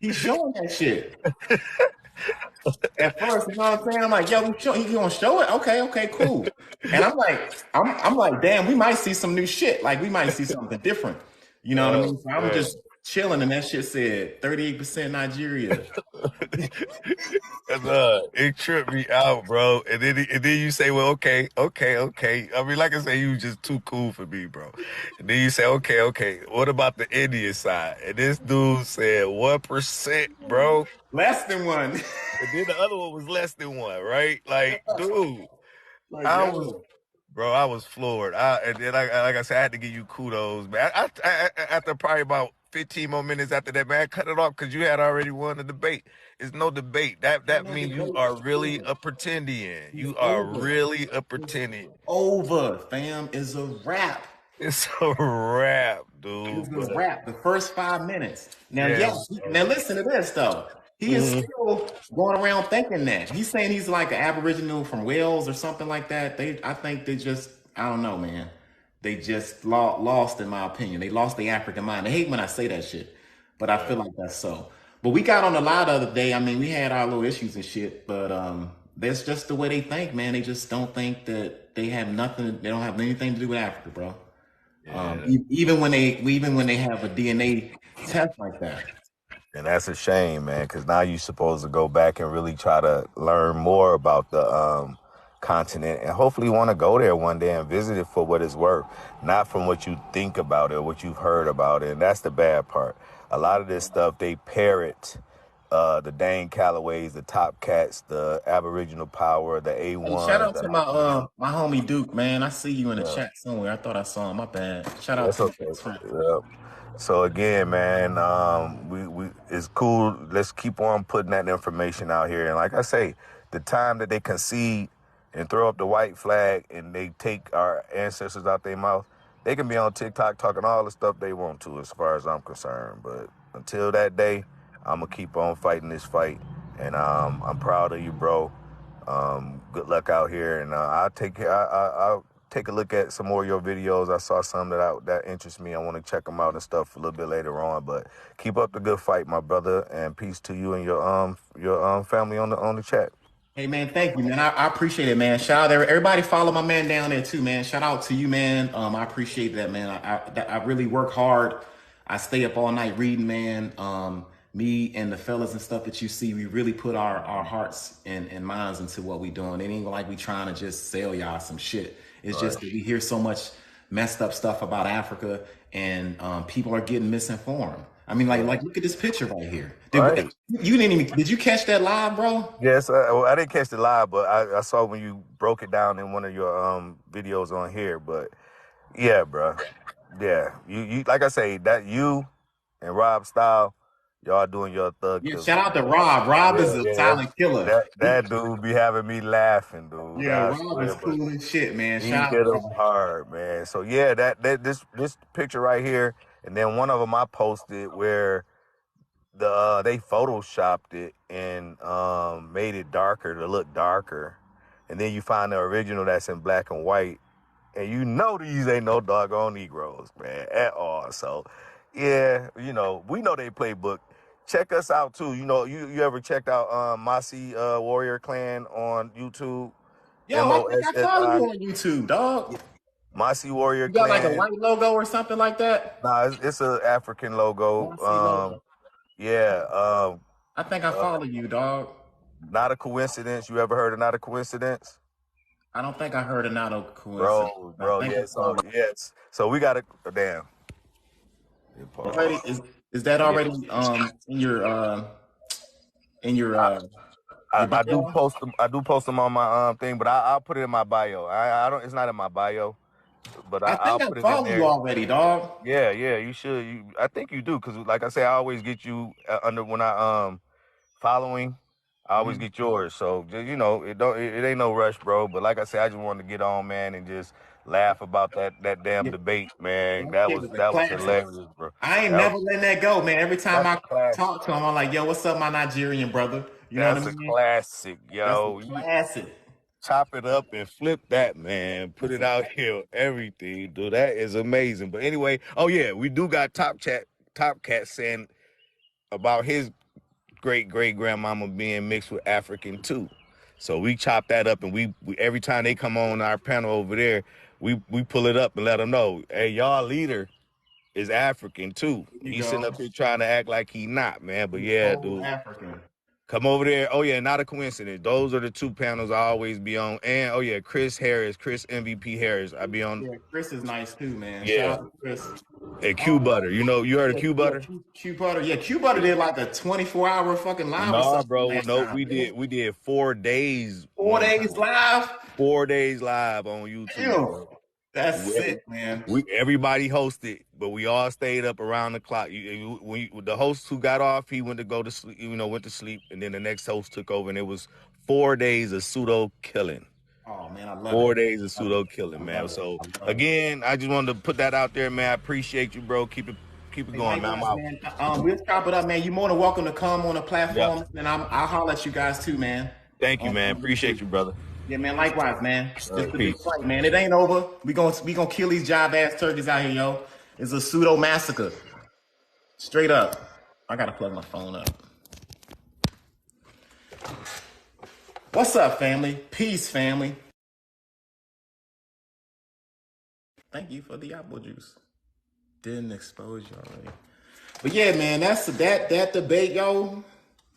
he's showing that shit. At first, you know what I'm saying? I'm like, yo, he gonna show it? Okay, okay, cool. And I'm like, damn, we might see some new shit. Like, we might see something different. You know what I Oh mean? So I'm man. just chilling, and that shit said 38% Nigeria. It tripped me out, bro. And then you say, well, okay, okay, okay. I mean, like I say, you just too cool for me, bro. And then you say, okay, okay. What about the Indian side? And this dude said 1%, bro. Less than one. And then the other one was less than one, right? Like, dude, Like, I was, yo. bro, I was floored. And then, like I said, I had to give you kudos, man. After probably about 15 more minutes after that, man, cut it off because you had already won the debate. It's no debate. That Man, means you debate are is really over. a pretendian. It's You are over. really a It's pretendian. over, fam. It's a wrap. It's a wrap, It's dude. a But wrap. The first 5 minutes. Now, yeah, yeah. Now listen to this though. He is mhm. still going around thinking that. He's saying he's like an Aboriginal from Wales or something like that. I think they just, I don't know, man. They just lost, in my opinion. They lost the African mind. They hate when I say that shit, but I feel like that's so. But we got on the lot the other day. I mean, we had our little issues and shit, but that's just the way they think, man. They just don't think that they have nothing. They don't have anything to do with Africa, bro. Yeah. Even when they have a DNA test like that. And that's a shame, man, because now you're supposed to go back and really try to learn more about the continent and hopefully want to go there one day and visit it for what it's worth, not from what you think about it, what you've heard about it. And that's the bad part. A lot of this stuff, they parrot the Dane Callaways, the Top Cats, the Aboriginal Power, the Hey, shout A1s. out to my homie Duke, man. I see you in the Yeah. chat somewhere. I thought I saw him. My bad. Shout out That's to my okay. best friend. Yep. So again, man, we it's cool. Let's keep on putting that information out here. And like I say, the time that they concede and throw up the white flag and they take our ancestors out their mouth, they can be on TikTok talking all the stuff they want to, as far as I'm concerned. But until that day, I'm gonna keep on fighting this fight. And I'm proud of you, bro. Good luck out here, and I'll take a look at some more of your videos. I saw some that interest me. I want to check them out and stuff a little bit later on. But keep up the good fight, my brother, and peace to you and your family on the chat. Hey man, thank you, man. I appreciate it, man. Shout out everybody. Follow my man down there too, man. Shout out to you, man. I appreciate that, man. I really work hard. I stay up all night reading, man. Me and the fellas and stuff that you see, we really put our hearts and minds into what we doing. It ain't like we trying to just sell y'all some shit. It's All right. just that we hear so much messed up stuff about Africa, and people are getting misinformed. I mean, like look at this picture right here. All right. You didn't even did you catch that live, bro? Yes, well, I didn't catch the live, but I saw when you broke it down in one of your videos on here. But yeah, bro. Yeah, you like I say that you and Rob Style, y'all doing your thug Yeah, thing. shout out to Rob. Rob Yeah, is a yeah. silent killer. That dude be having me laughing, dude. Yeah, I Rob is swear, but cool as shit, man. he Shout out hit to him Rob. hard, man. So yeah, this picture right here, and then one of them I posted where they photoshopped it and made it darker to look darker, and then you find the original that's in black and white, and you know these ain't no doggone Negroes, man, at all. So, yeah, we know they playbook. Check us out too. You ever checked out Masi Warrior Clan on YouTube? Yo, I think I follow MOSSI you on YouTube, dog. Masi Warrior You got like a Clan. white logo or something like that? Nah, it's a African logo. Mossy logo. Yeah. I think I Uh, follow you, dog. Not a coincidence. You ever heard of Not a Coincidence? I don't think I heard a not a coincidence. I Bro, think I yeah. So follow yes, so we got to damn. you. Already is that Yeah, already in your I do bio? post them. I do post them on my thing, but I'll put it in my bio. I don't. It's not in my bio, but I I'll think I put it in follow you there. already, dog. Yeah, yeah. You should. I think you do, because like I say, I always get you under when I following. I always get yours. So you know, it ain't no rush, bro. But like I said, I just wanted to get on, man, and just laugh about that damn Yeah, debate, man. that That shit was was a that was classic. hilarious, bro. I ain't That was never letting that go, man. Every time that's a I classic. talk to him, I'm like, yo, what's up, my Nigerian brother? You know what I That's a mean? classic, That's a yo. You classic. chop it up and flip that, man. Put That's it a out here, everything, dude. That is amazing. But anyway, oh yeah, we do got Top Cat saying about his great grandmama being mixed with African too. So we chop that up, and we every time they come on our panel over there, we pull it up and let them know, hey, y'all leader is African too. there you He's sitting go. up here trying to act like he not, man. But He's yeah, full dude, African. come over there. Oh yeah, not a coincidence. Those are the two panels I always be on. And oh yeah, Chris MVP Harris. I be on. Yeah, Chris is nice too, man. Shout Yeah, out to Chris. and Q Butter. You heard of Yeah, Q yeah, Butter? Q Butter. Yeah, Q Butter did like a 24-hour fucking live or Nah, something bro. last No, time. we Didn't he? did 4 days 4 days one time. live. 4 days live on YouTube, Damn, bro. that's We, sick, man. everybody hosted, but we all stayed up around the clock. The host who got off, he went to go to sleep. Went to sleep, and then the next host took over, and it was 4 days of pseudo killing. Oh man, I love it. 4 days of I love it. pseudo killing, I man. love it. So I love it. again, I just wanted to put that out there, man. I appreciate you, bro. Keep it Hey, going, man. I'm likewise, out. man. We'll chop it up, man. You're more than welcome to come on the Yep. platform, and I'll holler at you guys too, man. Thank you, man. Appreciate YouTube. you, brother. Yeah, man. Likewise, man. All Just right, a big peace. fight, man. It ain't over. We gonna kill these job ass turkeys out here, yo. It's a pseudo massacre. Straight up. I gotta plug my phone up. What's up, family? Peace, family. Thank you for the apple juice. Didn't expose you already. But yeah, man, that's that debate, yo,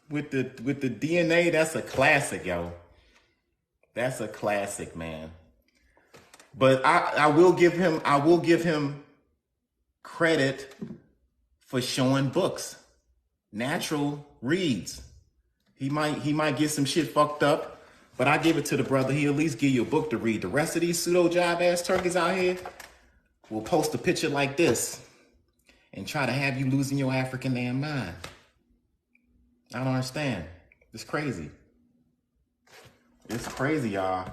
with the DNA. That's a classic, yo. That's a classic, man. But I will give him credit for showing books. Natural reads. He might get some shit fucked up, but I give it to the brother. He at least give you a book to read. The rest of these pseudo job ass turkeys out here will post a picture like this and try to have you losing your African damn mind. I don't understand. It's crazy. It's crazy, y'all.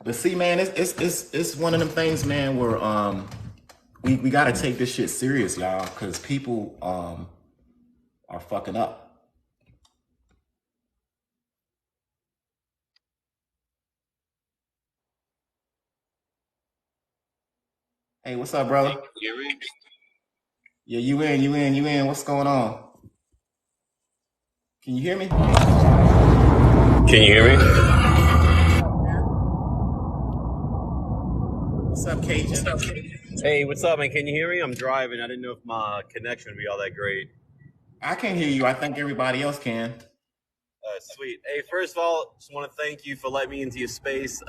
But see, man, it's one of them things, man, where we gotta take this shit serious, y'all, because people are fucking up. Hey, what's up, brother? Yeah, you in. What's going on? Can you hear me? Can you hear me? What's up, Cajun? Hey, what's up, man? Can you hear me? I'm driving. I didn't know if my connection would be all that great. I can hear you. I think everybody else can. Sweet. Hey, first of all, just want to thank you for letting me into your space.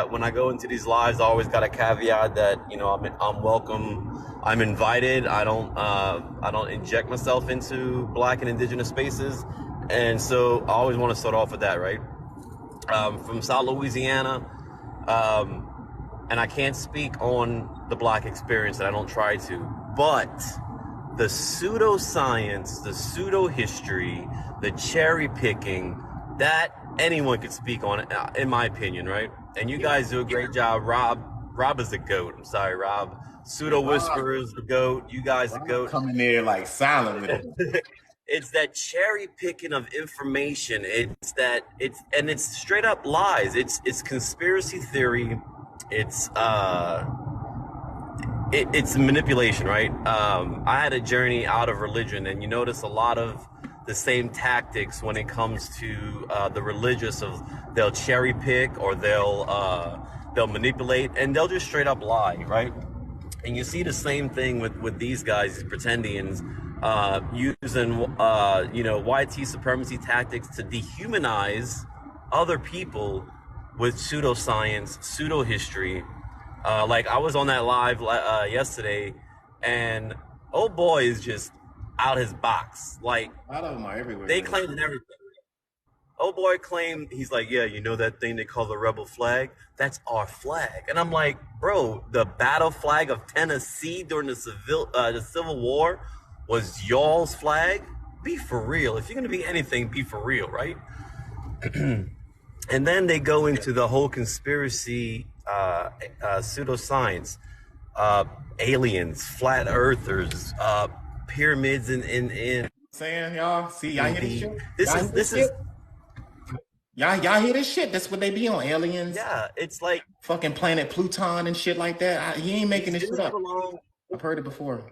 When I go into these lives, I always got a caveat that I'm welcome. I'm invited. I don't inject myself into Black and Indigenous spaces, and so I always want to start off with that, right? From South Louisiana. And I can't speak on the Black experience, and I don't try to, but the pseudoscience, the pseudo history, the cherry picking, that anyone could speak on, in my opinion, right? And you guys do a great job. Rob is the GOAT. I'm sorry, Rob. Pseudo whisperers, the GOAT. You guys, the GOAT. Coming there like silent with it. It's that cherry picking of information. It's straight up lies. It's conspiracy theory. It's manipulation, right? I had a journey out of religion, and you notice a lot of the same tactics when it comes to the religious. Of they'll cherry pick, or they'll manipulate, and they'll just straight up lie, right? And you see the same thing with these guys, these pretendians, using YT supremacy tactics to dehumanize other people with pseudoscience, pseudo history. Like I was on that live yesterday, and old boy is just out his box. Like A lot of them are everywhere. they claimed everything. Old boy claimed, he's like, yeah, you know that thing they call the rebel flag? That's our flag. And I'm like, bro, the battle flag of Tennessee during the Civil War was y'all's flag? Be for real. If you're gonna be anything, be for real, right? And then they go into the whole conspiracy, pseudoscience, aliens, flat earthers, pyramids in Saying y'all, see y'all hear this the shit? this Y'all is hear this this is shit? Y'all hear this shit? That's what they be on. Aliens, yeah, it's like fucking planet Pluton and shit like that. He ain't making these this shit dudes up. belong. I've heard it before.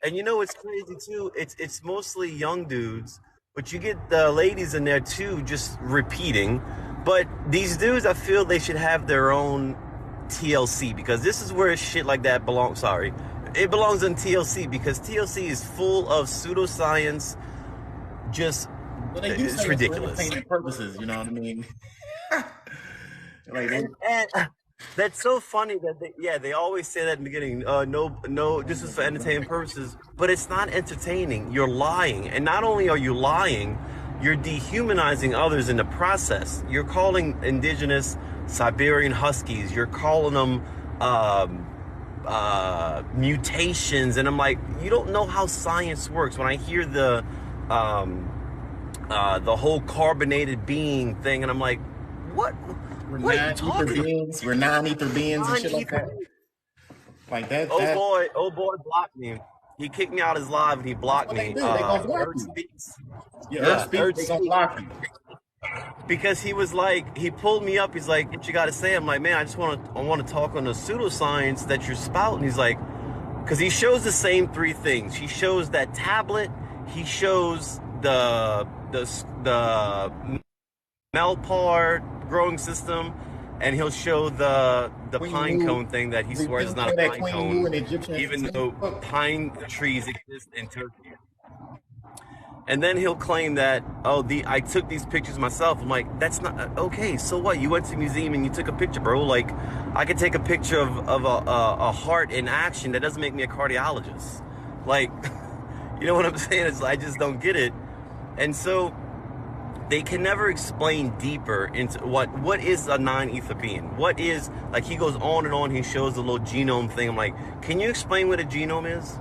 And you know what's crazy too? It's mostly young dudes, but you get the ladies in there too, just repeating. But these dudes, I feel they should have their own TLC, because this is where shit like that belongs. Sorry, it belongs in TLC, because TLC is full of pseudoscience. Just Well, they do it's say it for ridiculous. entertainment purposes. You know what I mean? Like they, And that's so funny that they always say that in the beginning. No, this is for entertainment purposes, but it's not entertaining. You're lying, and not only are you lying, you're dehumanizing others in the process. You're calling indigenous Siberian Huskies. You're calling them mutations, and I'm like, you don't know how science works. When I hear the whole carbonated being thing, and I'm like, what? we're What are you non-ether talking about? beings. We're non-ether beings and shit like Non-ether. that. Like that. Oh boy, blocked me. He kicked me out of his live and he That's blocked what they me. do. They gonna block Earth you. Speaks. Yeah, Earth Yeah, speaks. Earth They gonna Speaks. block you. Because he was like, he pulled me up. He's like, what you got to say? I'm like, man, I want to talk on the pseudoscience that you're spouting. He's like, because he shows the same three things. He shows that tablet. He shows the Melpar growing system, and he'll show the Queen pine Mu, cone thing that he they swears is not a that pine Queen Mu cone, and Egyptian even same though book. pine trees exist in Turkey. And then he'll claim that, I took these pictures myself. I'm like, that's not okay. So what? You went to the museum and you took a picture, bro. Like, I could take a picture of a heart in action. That doesn't make me a cardiologist. Like, you know what I'm saying? It's, I just don't get it. And so they can never explain deeper into what is a non-ether being. What is, like, he goes on and on. He shows the little genome thing. I'm like, can you explain what a genome is?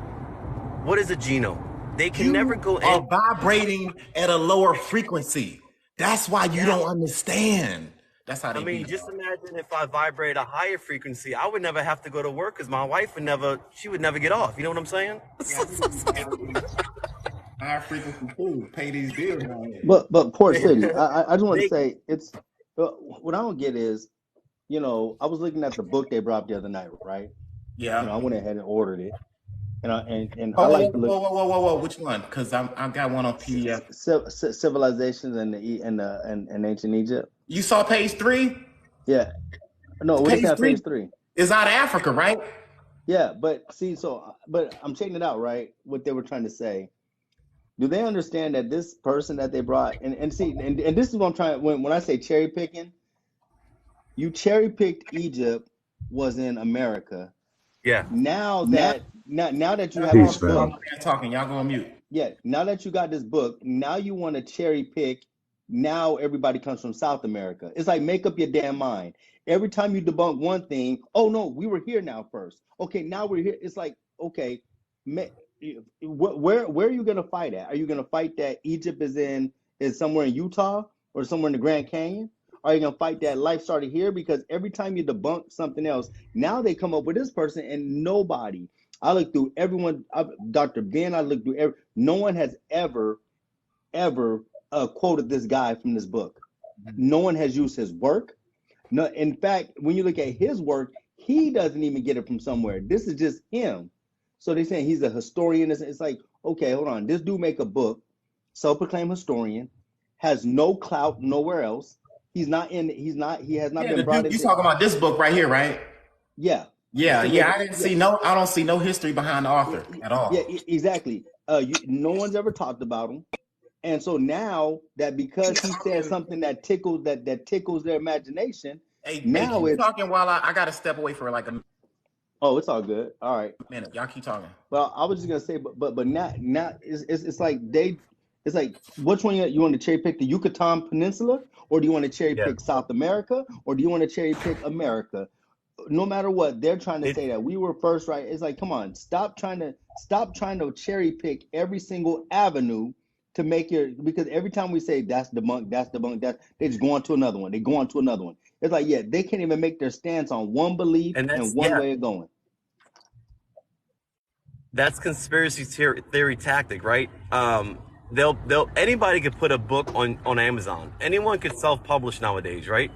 What is a genome? They can never go are in. vibrating at a lower frequency. That's why you don't understand. That's how they I mean, be. just imagine if I vibrate a higher frequency, I would never have to go to work because my wife would never get off. You know what I'm saying? Higher frequency too. Pay these bills on it. But Port City, I just want to They- say it's what I don't get is, I was looking at the book they brought up the other night, right? Yeah. I went ahead and ordered it, and I Oh, like to look whoa. Which one? Because I got one on PDF. civilizations and ancient Egypt. You saw page 3? Yeah, no, what is Page that? 3 Page 3. is out of Africa, right? Yeah, but see, but I'm checking it out, right? What they were trying to say. Do they understand that this person that they brought, and see, and this is what I'm trying, when I say cherry picking, you cherry picked Egypt was in America. yeah. Now Now, that you have Peace, this man. book, talking. Y'all go on mute. yeah, now that you got this book, now you want to cherry pick. Now everybody comes from South America. It's like, make up your damn mind. Every time you debunk one thing, oh no, we were here now first. Okay, now we're here. It's like, okay, where are you gonna fight at? Are you gonna fight that Egypt is somewhere in Utah or somewhere in the Grand Canyon? Are you gonna fight that life started here? Because every time you debunk something else, now they come up with this person, and nobody. I look through everyone, Dr. Ben. I look through no one has ever quoted this guy from this book. No one has used his work. No, in fact, when you look at his work, he doesn't even get it from somewhere. This is just him. So they're saying he's a historian. It's like, okay, hold on. This dude make a book, self-proclaimed historian, has no clout nowhere else. He has not been brought in. You talking about this book right here, right? Yeah. Yeah. I don't see no history behind the author at all. Yeah, exactly. No one's ever talked about him. And so now that because he said something that tickles their imagination, Hey, now keep it's talking while I got to step away for like a oh, it's all good. All right. minute. Y'all keep talking. Well, I was just gonna say, but now it's like it's like, which one you want to cherry pick, the Yucatan Peninsula, or do you want to cherry pick South America, or do you want to cherry pick America? No matter what, they're trying to say that we were first, right? It's like, come on, stop trying to cherry pick every single avenue to make your, because every time we say that's debunked, they just go on to another one. They go on to another one. It's like, yeah, they can't even make their stance on one belief And and one way of going. That's conspiracy theory tactic, right? They'll anybody could put a book on Amazon. Anyone could self-publish nowadays, right?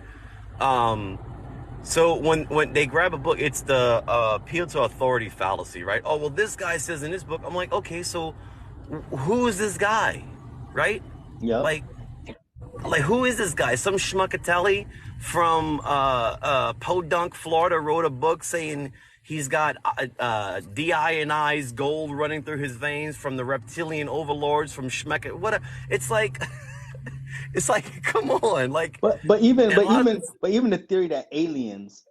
So when they grab a book, it's the appeal to authority fallacy, right? Oh, well, this guy says in this book. I'm like, okay, so who is this guy, right? Yeah. Like who is this guy? Some schmuckatelli from Podunk, Florida, wrote a book saying he's got deionized gold running through his veins from the reptilian overlords from Schmeck. What? It's like, it's like, come on, like. But even the theory that aliens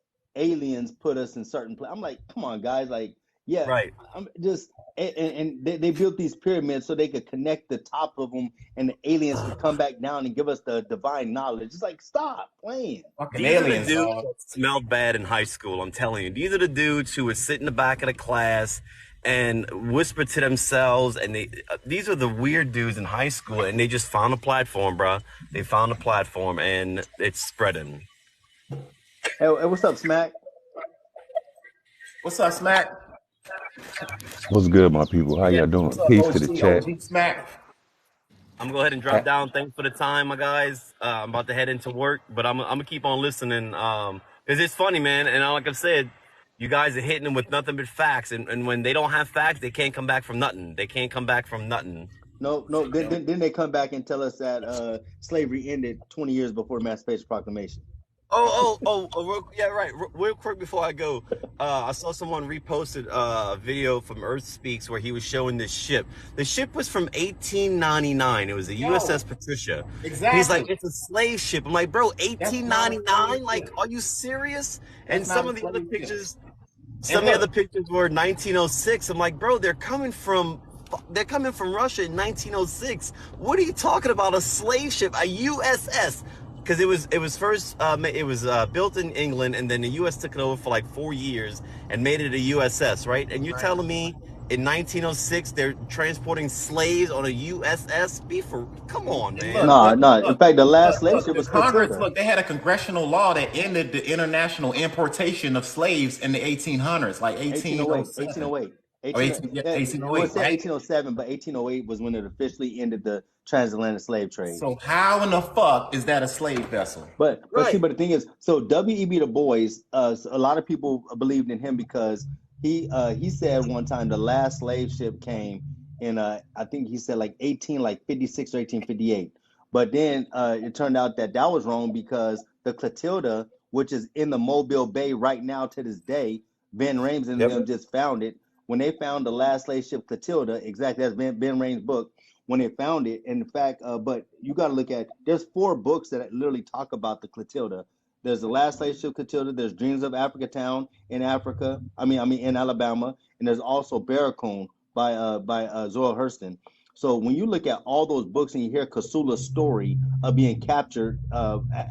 put us in certain places. I'm like, come on, guys, like, yeah, Right. I'm just, and they built these pyramids so they could connect the top of them, and the aliens could come back down and give us the divine knowledge. It's like, stop playing. Fucking These are the aliens, dudes dog. that smelled bad in high school. I'm telling you, these are the dudes who would sit in the back of the class and whisper to themselves. And these are the weird dudes in high school, and they just found a platform, bro. They found a platform, and it's spreading. Hey, what's up, Smack? What's up, Smack? What's good, my people? How y'all doing? What's up, Peace to the chat. OG Smack? I'm gonna go ahead and drop down. Thanks for the time, my guys. I'm about to head into work, but I'm gonna keep on listening. Cause it's funny, man. And like I said, you guys are hitting them with nothing but facts. And when they don't have facts, they can't come back from nothing. They can't come back from nothing. No. Then they come back and tell us that slavery ended 20 years before the Emancipation Proclamation. Yeah, right. Real quick before I go, I saw someone reposted a video from Earth Speaks where he was showing this ship. The ship was from 1899. It was the USS Patricia. Exactly. He's like, it's a slave ship. I'm like, bro, 1899? Like, are you serious? And some of the other pictures, were 1906. I'm like, bro, they're coming from Russia in 1906. What are you talking about? A slave ship, a USS? Because it was first built in England, and then the U.S. took it over for like 4 years and made it a USS, right? And you're telling me in 1906 they're transporting slaves on a USS? Come on, man. No. In fact, the last slave ship was Congress. Look, they had a congressional law that ended the international importation of slaves in the 1800s, like 1808. 1808, right? 1807, but 1808 was when it officially ended the transatlantic slave trade. So how in the fuck is that a slave vessel? But see, but the thing is, so W.E.B. Du Bois, a lot of people believed in him because he said one time the last slave ship came in I think he said like 1856 or 1858. But then it turned out that was wrong because the Clotilda, which is in the Mobile Bay right now to this day, Ben Rames and them just found it. When they found the last slave ship Clotilda, exactly, that's Ben Raines' book, when they found it. In fact, but you got to look at, there's 4 books that literally talk about the Clotilda. There's the last slave ship Clotilda, there's Dreams of Africa Town in Africa, in Alabama, and there's also Barracoon by Zora Hurston. So when you look at all those books and you hear Kasula's story of being captured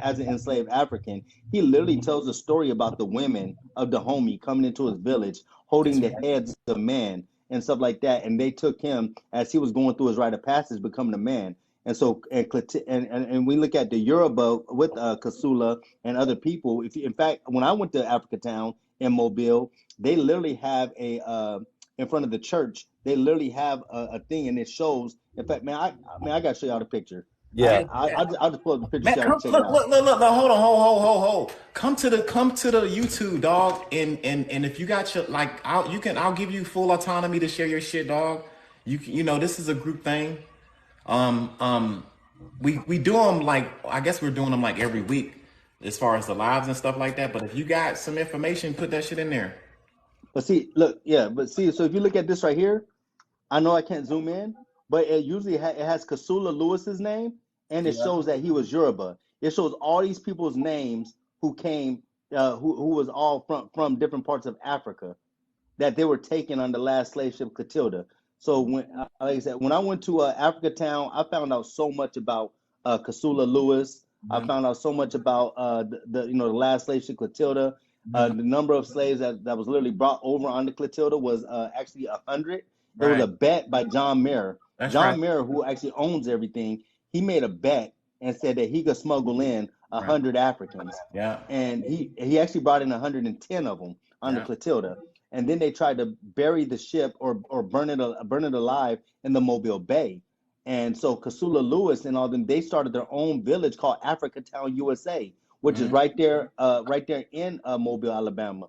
as an enslaved African, he literally tells a story about the women of Dahomey coming into his village, holding the heads of man and stuff like that. And they took him as he was going through his rite of passage, becoming a man. And so, and we look at the Yoruba with Kasula and other people. In fact, when I went to Africa Town in Mobile, they literally have in front of the church, they literally have a thing, and it shows. In fact, man, I gotta show y'all the picture. Yeah, I'll just pull up the picture. Man, look, hold on. Come to the YouTube, dog. And if you got your I'll give you full autonomy to share your shit, dog. You know this is a group thing. We do them like, I guess we're doing them like every week as far as the lives and stuff like that. But if you got some information, put that shit in there. But see, look, so if you look at this right here, I know I can't zoom in, but it usually it has Kasula Lewis's name, and it shows that he was Yoruba. It shows all these people's names who came, who was all from different parts of Africa, that they were taken on the last slave ship Clotilda. So when, like I said, when I went to Africa Town, I found out so much about Kasula Lewis. I found out so much about the last slave ship Clotilda. The number of slaves that was literally brought over on the Clotilda was actually 100. There was a bet by John Mayer That's right. John Mayer, who actually owns everything, he made a bet and said that he could smuggle in Right. 100 Africans, Yeah. and he actually brought in 110 of them on the Yeah. Clotilda, and then they tried to bury the ship or burn it alive in the Mobile Bay. And so Casula Lewis and all them, they started their own village called Africatown, USA, which is Mhm. right there in Mobile, Alabama.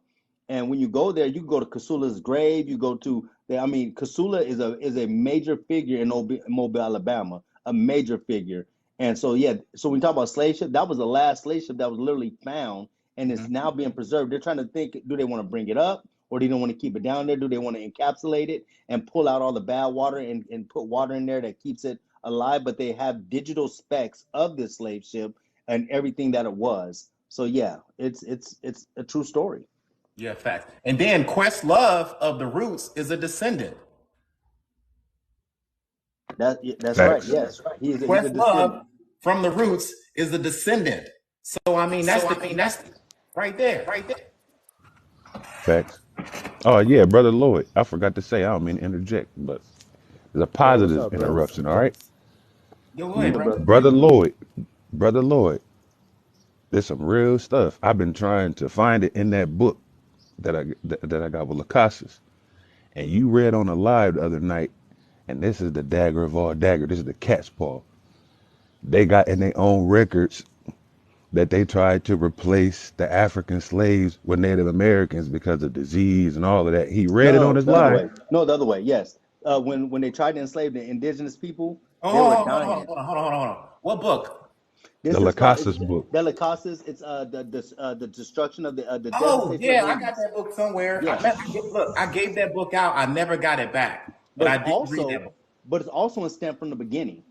And when you go there, you go to Casula's grave. You go to I mean, Casula is a major figure in Mobile, Alabama, a major figure. And so yeah, so when we talk about slave ship, that was the last slave ship that was literally found, and it's Mhm. now being preserved. They're trying to think: do they want to bring it up, or do they want to keep it down there? Do they want to encapsulate it and pull out all the bad water and put water in there that keeps it alive? But they have digital specs of this slave ship and everything that it was. So yeah, it's a true story. Yeah, facts. And then Questlove of the Roots is a descendant. That's right. Facts. Yes, he's a Questlove descendant. from the Roots is a descendant. So I mean, that's right there. Right there. Facts. Oh yeah, brother Lloyd. I forgot to say. I don't mean to interject, but it's a Hey, what's positive up, bro? interruption. All right, Go You ahead, good, bro. brother? brother Lloyd. There's some real stuff. I've been trying to find it in that book that I got with Lacasas. And you read on a live the other night, and this is the dagger of all dagger. This is the cat's paw. They got in their own records that they tried to replace the African slaves with Native Americans because of disease and all of that. He read it on No, his the other live. way. No, the other way. Yes. When they tried to enslave the indigenous people, they were Oh, dying. hold on. What book? The This is called Lacasas book. Delicacies. It's the destruction of the Oh, devastation of yeah, the I got Indies. that book somewhere. Yeah, Look, I gave that book out. I never got it back, but but I it's did read that also book. but it's also in stem from the beginning.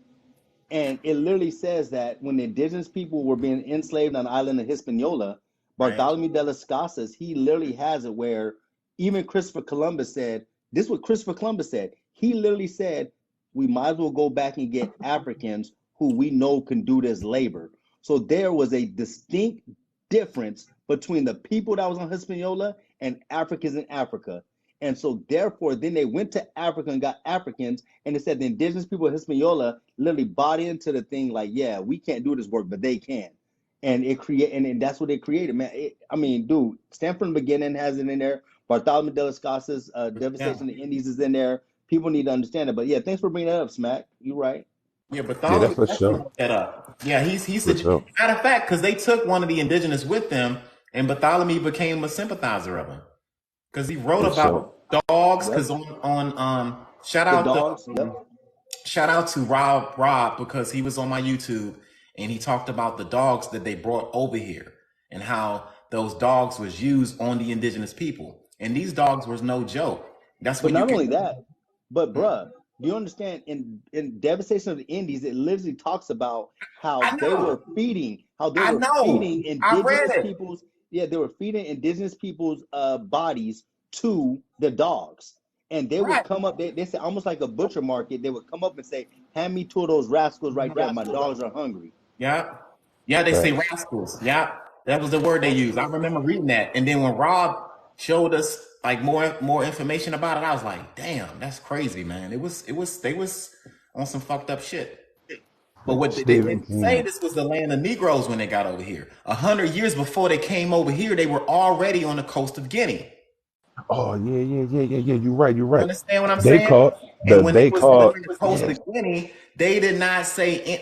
And it literally says that when the indigenous people were being enslaved on the island of Hispaniola, Right. Bartholomew de las Casas, he literally has it where even Christopher Columbus said, this is what Christopher Columbus said. He literally said, we might as well go back and get Africans who we know can do this labor. So there was a distinct difference between the people that was on Hispaniola and Africans in Africa. And so therefore, then they went to Africa and got Africans, and they said the indigenous people of Hispaniola literally bought into the thing, like, yeah, we can't do this work, but they can. And and that's what they created, man. I mean, dude, Stanford in the beginning has it in there. Bartholomew de las Casas, Yeah. Devastation of the Indies is in there. People need to understand it. But yeah, thanks for bringing that up, Smack. You're right. Yeah, Yeah, Bartholomew that's for definitely sure. looked that up. Yeah, he's For the sure. matter of fact, because they took one of the indigenous with them, and Bartholomew became a sympathizer of him because he wrote For sure. about dogs. Yep. Because on shout The out to dogs. Yep. shout out to Rob because he was on my YouTube and he talked about the dogs that they brought over here and how those dogs was used on the indigenous people, and these dogs was no joke. That's But when you not can. only that, but bruh, do you understand? In Devastation of the Indies, it literally talks about I know, how they I were know, feeding I read indigenous it. people's, yeah, they were feeding indigenous people's bodies to the dogs. And they would Right. come up, they said almost like a butcher market, they would come up and say, hand me two of those rascals right there. My dogs are hungry. Yeah. Yeah, they say Facts. rascals. Yeah. That was the word they used. I remember reading that. And then when Rob showed us like more information about it, I was like, damn, that's crazy, man. They was on some fucked up shit. But what they Stephen didn't say, King. this was the land of Negroes when they got over here. 100 years before they came over here, they were already on the coast of Guinea. Oh yeah. You're right. You're You right. understand what I'm They saying? called And the when they they was over called in the coast yeah of Guinea, they did not say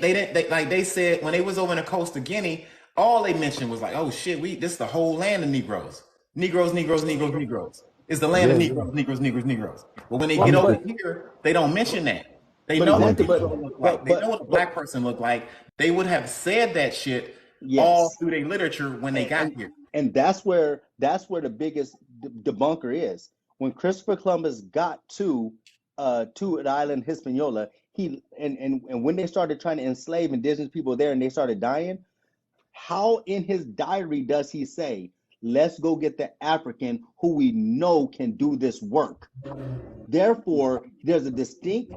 like they said when they was over in the coast of Guinea, all they mentioned was like, oh shit, this is the whole land of Negroes. Negroes. It's the land of yeah. Negroes. But when they I'm get gonna over say here, they don't mention that. They But know I'm what exactly, gonna Negro look like. They know what a but black person look like. They would have said that shit all yes. through their literature when they got and here. and that's where the biggest debunker is. When Christopher Columbus got to the island Hispaniola, and when they started trying to enslave indigenous people there and they started dying, how in his diary does he say, let's go get the African who we know can do this work? Therefore, there's a distinct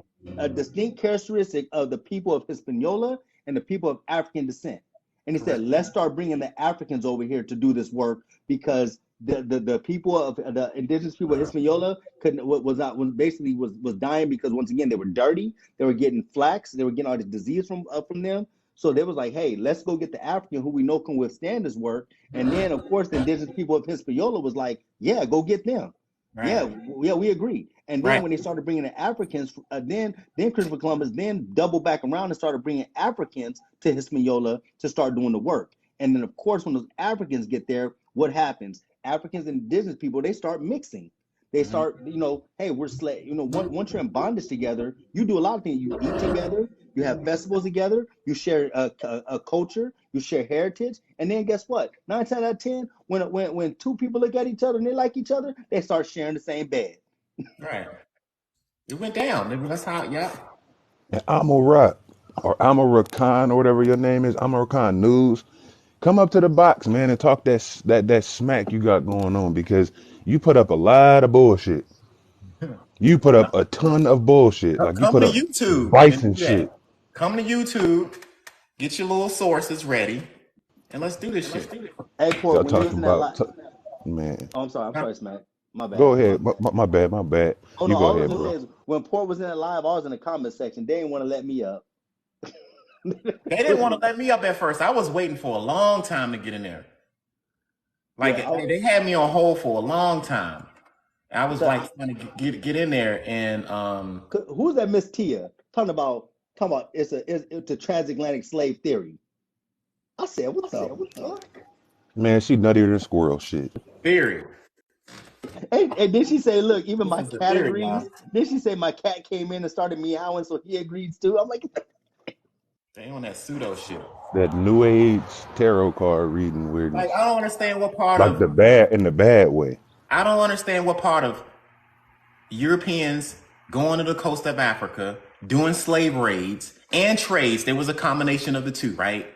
characteristic of the people of Hispaniola and the people of African descent. And he said, let's start bringing the Africans over here to do this work because the people of the indigenous people of Hispaniola was dying because once again they were dirty. They were getting flax. They were getting all this disease from them. So they was like, hey, let's go get the African who we know can withstand this work. And then of course the indigenous people of Hispaniola was like, yeah, go get them. Right. Yeah, we agree. And then Right. when they started bringing the Africans, then Christopher Columbus then doubled back around and started bringing Africans to Hispaniola to start doing the work. And then of course when those Africans get there, what happens? Africans and indigenous people, they start mixing. They start, hey, we're slave. Once you're in bondage together, you do a lot of things. You eat together, you have festivals together, you share a culture, you share heritage, and then guess what? 9 times out of 10, when two people look at each other and they like each other, they start sharing the same bed. Right. It went down. That's how. Yeah. And Amarat or Amarakan or whatever your name is, Amarakan News, come up to the box, man, and talk that smack you got going on because you put up a lot of bullshit. You put up a ton of bullshit. Like you Come put to up YouTube and bison do that. shit. Come to YouTube, get your little sources ready, and let's do this shit. Hey, Port, Y'all when you was talking in that about, live, man. oh, I'm Huh? sorry, Smack. My Go bad. ahead. My bad. My bad. Oh You no, go all I was ahead, gonna say bro. is when Port was in that live, I was in the comment section. They didn't want to let me up. They didn't want to let me up at first. I was waiting for a long time to get in there. Like Yeah, they had me on hold for a long time. I was I, like trying to get in there, and who's that Miss Tia talking about it's a transatlantic slave theory. I said, what the fuck? Man, she nuttier than squirrel shit. theory. And then she say, look, even This my is the cat theory, y'all. agrees. Then she say my cat came in and started meowing, so he agrees too. I'm like, They on that pseudo shit. That new age tarot card reading weirdness. Like I don't understand what part Like of the bad in the bad way. I don't understand what part of Europeans going to the coast of Africa, doing slave raids and trades. There was a combination of the two, right?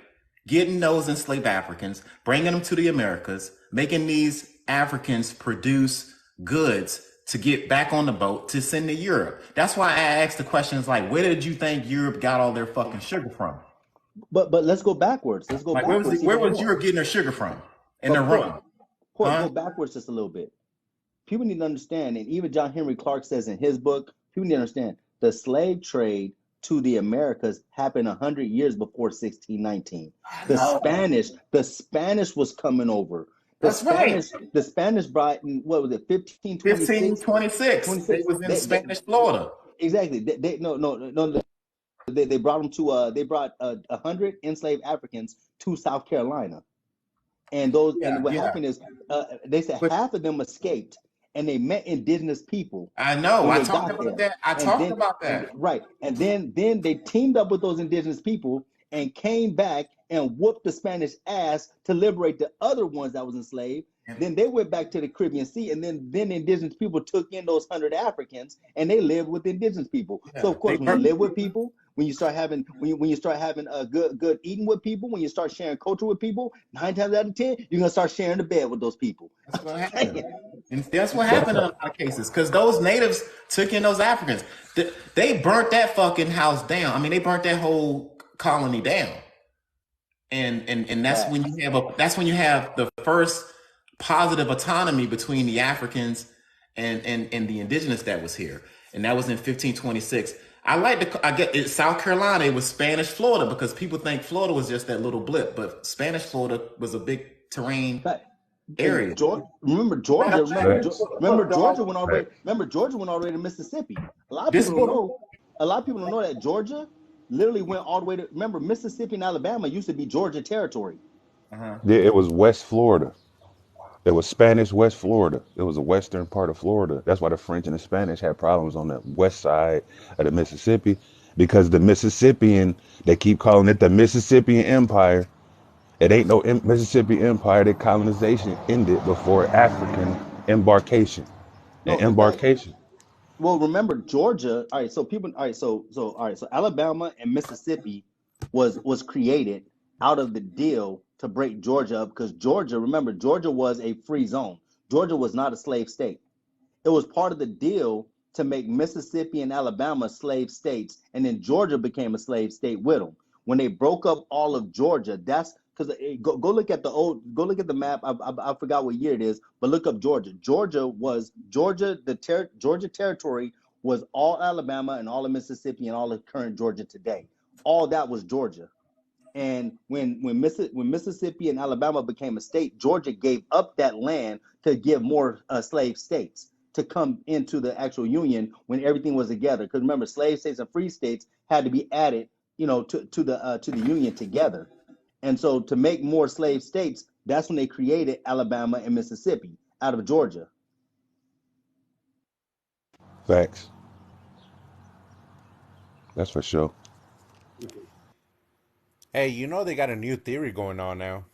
Getting those enslaved Africans, bringing them to the Americas, making these Africans produce goods to get back on the boat to send to Europe. That's why I asked the questions like, where did you think Europe got all their fucking sugar from? but let's go backwards. Let's go Like, backwards where even was more. Europe getting their sugar from and But their rum? Port, Huh? go backwards just a little bit. People need to understand, and even John Henry Clark says in his book, people need to understand the slave trade to the Americas happened 100 years before 1619. The Spanish was coming over. That's right. The Spanish brought in, what was it, 1526? 1526. They 26. was in Spanish Florida. Exactly. No. They brought them to they brought 100 enslaved Africans to South Carolina. And Yeah, what yeah. happened is they said But half of them escaped and they met indigenous people I know. when I they talked got about there. that. I And talked then about and that. right. And then they teamed up with those indigenous people and came back and whooped the Spanish ass to liberate the other ones that was enslaved. Then they went back to the Caribbean Sea, and then indigenous people took in those 100 Africans, and they lived with indigenous people. So Yeah. of course, when you live with people, when you start having when you start having a good eating with people, when you start sharing culture with people, 9 times out of 10, you're gonna start sharing the bed with those people. That's what happened. And that's what That's happened in a a lot of cases. Because those natives took in those Africans. They burnt that fucking house down. I mean, they burnt that whole colony down. And Facts. that's when you have the first positive autonomy between the Africans and the indigenous that was here, and that was in 1526. I get it, South Carolina. It was Spanish Florida because people think Florida was just that little blip, but Spanish Florida was a big terrain Fact. And area. remember Georgia. facts. Remember Georgia went all the way. Facts. Remember Georgia went all the way to Mississippi. A lot of This people don't book, know. A lot of people don't know that Georgia literally went all the way to. Remember Mississippi and Alabama used to be Georgia territory. Yeah, it was West Florida. It was Spanish West Florida. It was the western part of Florida. That's why the French and the Spanish had problems on the west side of the Mississippi because the Mississippian, they keep calling it the Mississippian Empire. It ain't no Mississippi Empire. The colonization ended before African embarkation and No, in fact, embarkation. well, remember Georgia. All right, so people. All right, all right, so Alabama and Mississippi was created out of the deal to break Georgia up because Georgia. Remember, Georgia was a free zone. Georgia was not a slave state. It was part of the deal to make Mississippi and Alabama slave states, and then Georgia became a slave state with them. When they broke up all of Georgia, that's because go look at the map. I forgot what year it is, but look up Georgia. Georgia territory was all Alabama and all of Mississippi and all of current Georgia today. All that was Georgia. And when Mississippi and Alabama became a state, Georgia gave up that land to give more slave states to come into the actual union when everything was together. Because remember, slave states and free states had to be added, to the union together. And so to make more slave states, that's when they created Alabama and Mississippi out of Georgia. Facts. That's for sure. Hey, you know they got a new theory going on now.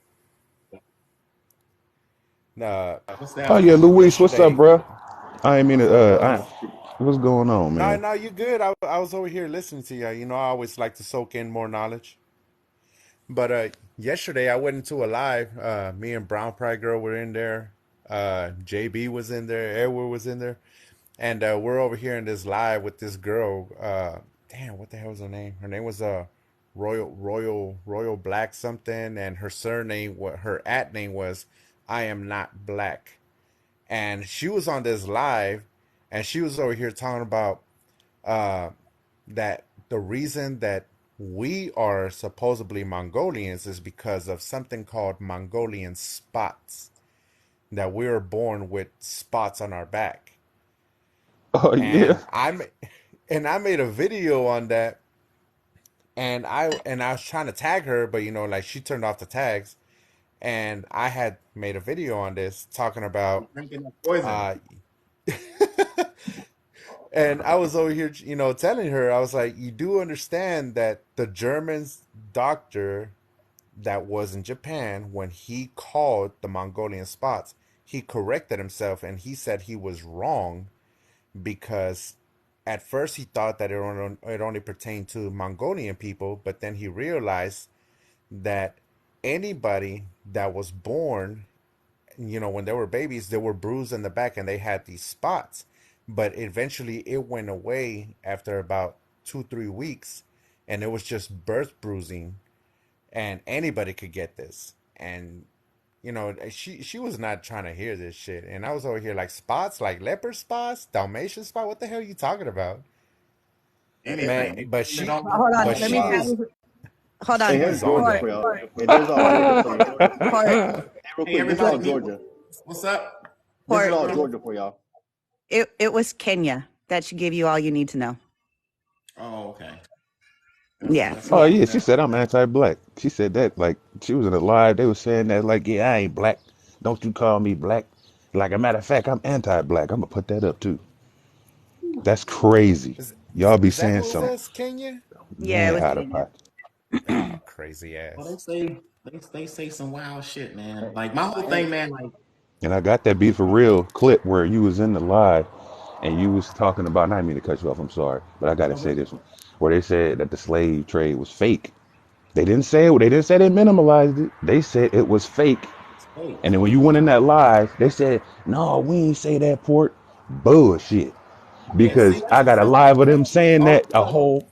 What's Oh that yeah, one? Luis, what's up, Yesterday, bro? I ain't mean to. What's going on, no, man? no, you good. I was over here listening to you. You know, I always like to soak in more knowledge. But yesterday I went into a live. Me and Brown Pride Girl were in there. JB was in there. Edward was in there, and we're over here in this live with this girl. Damn, what the hell was her name? Her name was Royal Black something, and her surname, what her at name was, I am not black. And she was on this live, and she was over here talking about uh, that the reason that we are supposedly Mongolians is because of something called Mongolian spots. That we were born with spots on our back, Oh yeah. and I made a video on that, and I was trying to tag her, but like she turned off the tags, and I had made a video on this talking about Drinking that poison. uh and I was over here, telling her, I was like, you do understand that the German's doctor that was in Japan, when he called the Mongolian spots, he corrected himself and he said he was wrong because at first he thought that it only pertained to Mongolian people, but then he realized that anybody that was born, when they were babies, they were bruised in the back and they had these spots. But eventually it went away after about 2-3 weeks, and it was just birth bruising, and anybody could get this. And she was not trying to hear this shit, and I was over here like spots, like leopard spots, Dalmatian spot. What the hell are you talking about, man? Anything. But It she, all Hold on. but Let me she tell is you. Hold Hey, on. here's she's on Georgia Port, for that. y'all. Hey, there's all port, Georgia for y'all. port, Hey, real Hey, quick, this is all everybody, Georgia. what's up? This is port. all Georgia for y'all. It was Kenya. That should give you all you need to know. Oh, okay. Yeah. That's Oh Yeah. cool. yeah, she said I'm anti-black. She said that like she was in a live. They was saying that like, yeah, I ain't black. Don't you call me black? Like a matter of fact, I'm anti-black. I'm gonna put that up too. That's crazy. Is, Y'all be is that saying who it some was, Kenya? Yeah, it man was out of Kenya. pocket. Oh, crazy Well, they ass. say they say some wild shit, man. Hey, Like my whole hey, thing, man. Like And I got that be for real clip where you was in the live and you was talking about. And I didn't mean to cut you off. I'm sorry, but I gotta no, say this one where they said that the slave trade was fake. They didn't say it. They didn't say they minimalized it. They said it was fake. it's fake. And then when you went in that live, they said, "No, we ain't say that port." Bullshit. Yeah, see, Because I got a that's live of them saying all that a whole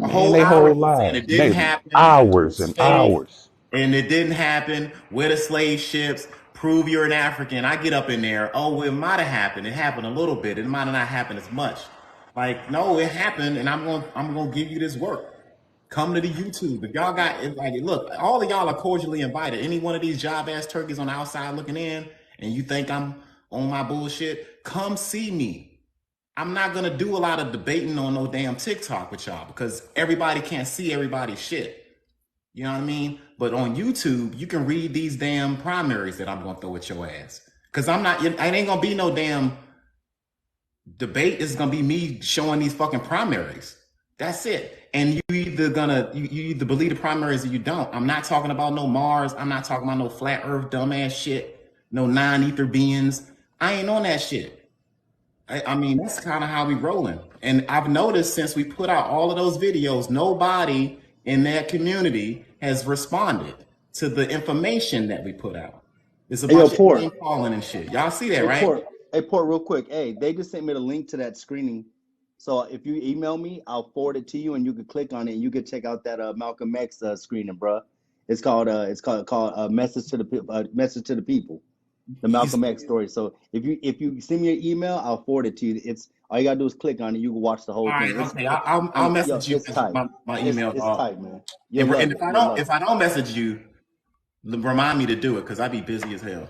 a man, whole they hour whole of saying live, it didn't they happen. hours It's and fake, hours. and it didn't happen. Where the slave ships? Prove you're an African. I get up in there. Oh, well, it might have happened. It happened a little bit. It might have not happened as much. Like, no, it happened, and I'm gonna give you this work. Come to the YouTube. If y'all got like, look, all of y'all are cordially invited. Any one of these job ass turkeys on the outside looking in, and you think I'm on my bullshit, come see me. I'm not gonna do a lot of debating on no damn TikTok with y'all because everybody can't see everybody's shit. You know what I mean? But on YouTube, you can read these damn primaries that I'm gonna throw at your ass. Cause I'm not, it ain't gonna be no damn debate. It's gonna be me showing these fucking primaries. That's it. And you either believe the primaries or you don't. I'm not talking about no Mars. I'm not talking about no flat Earth dumbass shit. No non-ether beings. I ain't on that shit. I mean, that's kind of how we rolling. And I've noticed since we put out all of those videos, nobody in that community has responded to the information that we put out. It's a hey, yo, bunch of Port. name calling and shit. Y'all see that, Hey, right? Port. Hey, Port, real quick. Hey, they just sent me the link to that screening. So if you email me, I'll forward it to you, and you can click on it, and you can check out that Malcolm X screening, bruh. It's called Message to the Message to the People, the Malcolm X story. So if you send me an email, I'll forward it to you. It's all you gotta do is click on it. You can watch the whole All right, thing. okay. I'll message you It's tight. my email, It's dog. tight, man. You'll And love it. You'll love if it. I don't message you, remind me to do it because I be busy as hell.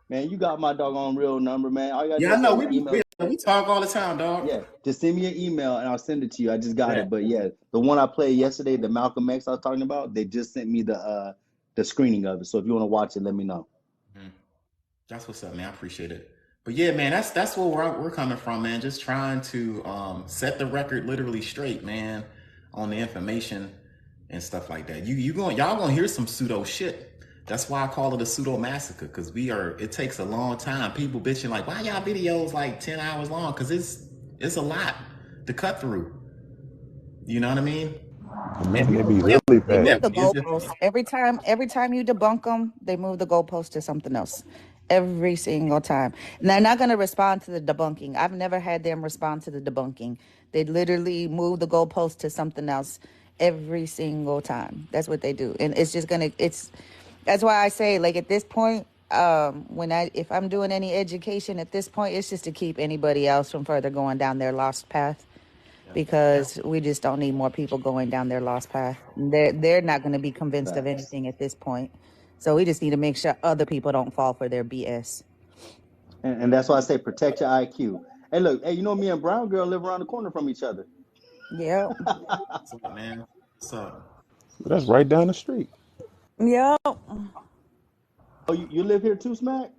Man, you got my doggone real number, man. All you gotta do Yeah, I is know. send me an email. We talk all the time, dog. Yeah, just send me an email and I'll send it to you. I just got Yeah. it. But yeah, the one I played yesterday, the Malcolm X I was talking about, they just sent me the screening of it. So if you want to watch it, let me know. That's what's up, man. I appreciate it. But yeah, man, that's where we're coming from, man. Just trying to set the record literally straight, man, on the information and stuff like that. Y'all gonna hear some pseudo shit. That's why I call it a pseudo massacre, because it takes a long time. People bitching like, why y'all videos like 10 hours long? Because it's a lot to cut through. You know what I mean? Man, they be really They move bad. the goalposts every time you debunk them. They move the goalpost to something else every single time. And they're not going to respond to the debunking. I've never had them respond to the debunking. They literally move the goalpost to something else every single time. That's what they do, and it's just that's why I say, like, at this point, if I'm doing any education at this point, it's just to keep anybody else from further going down their lost path. Because we just don't need more people going down their lost path. They're not going to be convinced of anything at this point. So we just need to make sure other people don't fall for their BS. And that's why I say protect your IQ. Hey, look, you know, me and Brown Girl live around the corner from each other. Yeah. What's up, man? What's up? That's right down the street. Yeah. Oh, you live here too, Smack?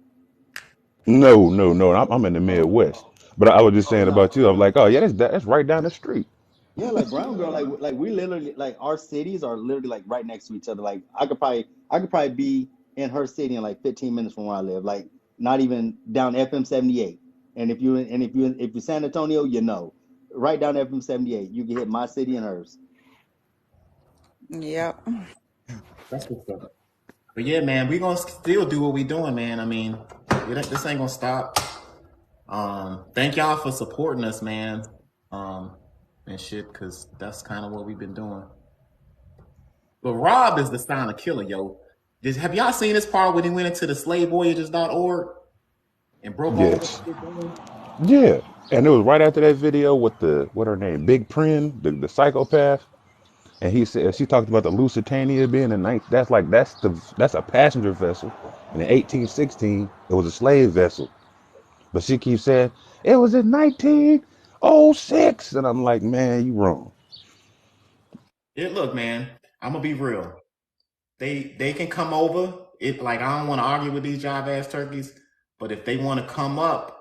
No. I'm in the Midwest. But I was just saying No. about you. I'm like, oh yeah, that's right down the street. Yeah, like Brown Girl, like we literally, like, our cities are literally like right next to each other. Like I could probably be in her city in like 15 minutes from where I live. Like not even down FM 78. And if you're San Antonio, you know, right down FM 78, you can hit my city and hers. Yep. That's what's up. But yeah, man, we gonna still do what we doing, man. I mean, this ain't gonna stop. Thank y'all for supporting us, man. And shit, because that's kind of what we've been doing. But Rob is the silent killer, yo. Have y'all seen this part when he went into the slavevoyages.org and broke all Yes. this shit down? Yeah. And it was right after that video with what her name, Big Prin, the psychopath. And she talked about the Lusitania being a night. That's a passenger vessel. And in 1816, it was a slave vessel. But she keeps saying it was in 1906, and I'm like, man, you wrong. Look, man, I'm gonna be real. They can come over. I don't want to argue with these jive ass turkeys, but if they want to come up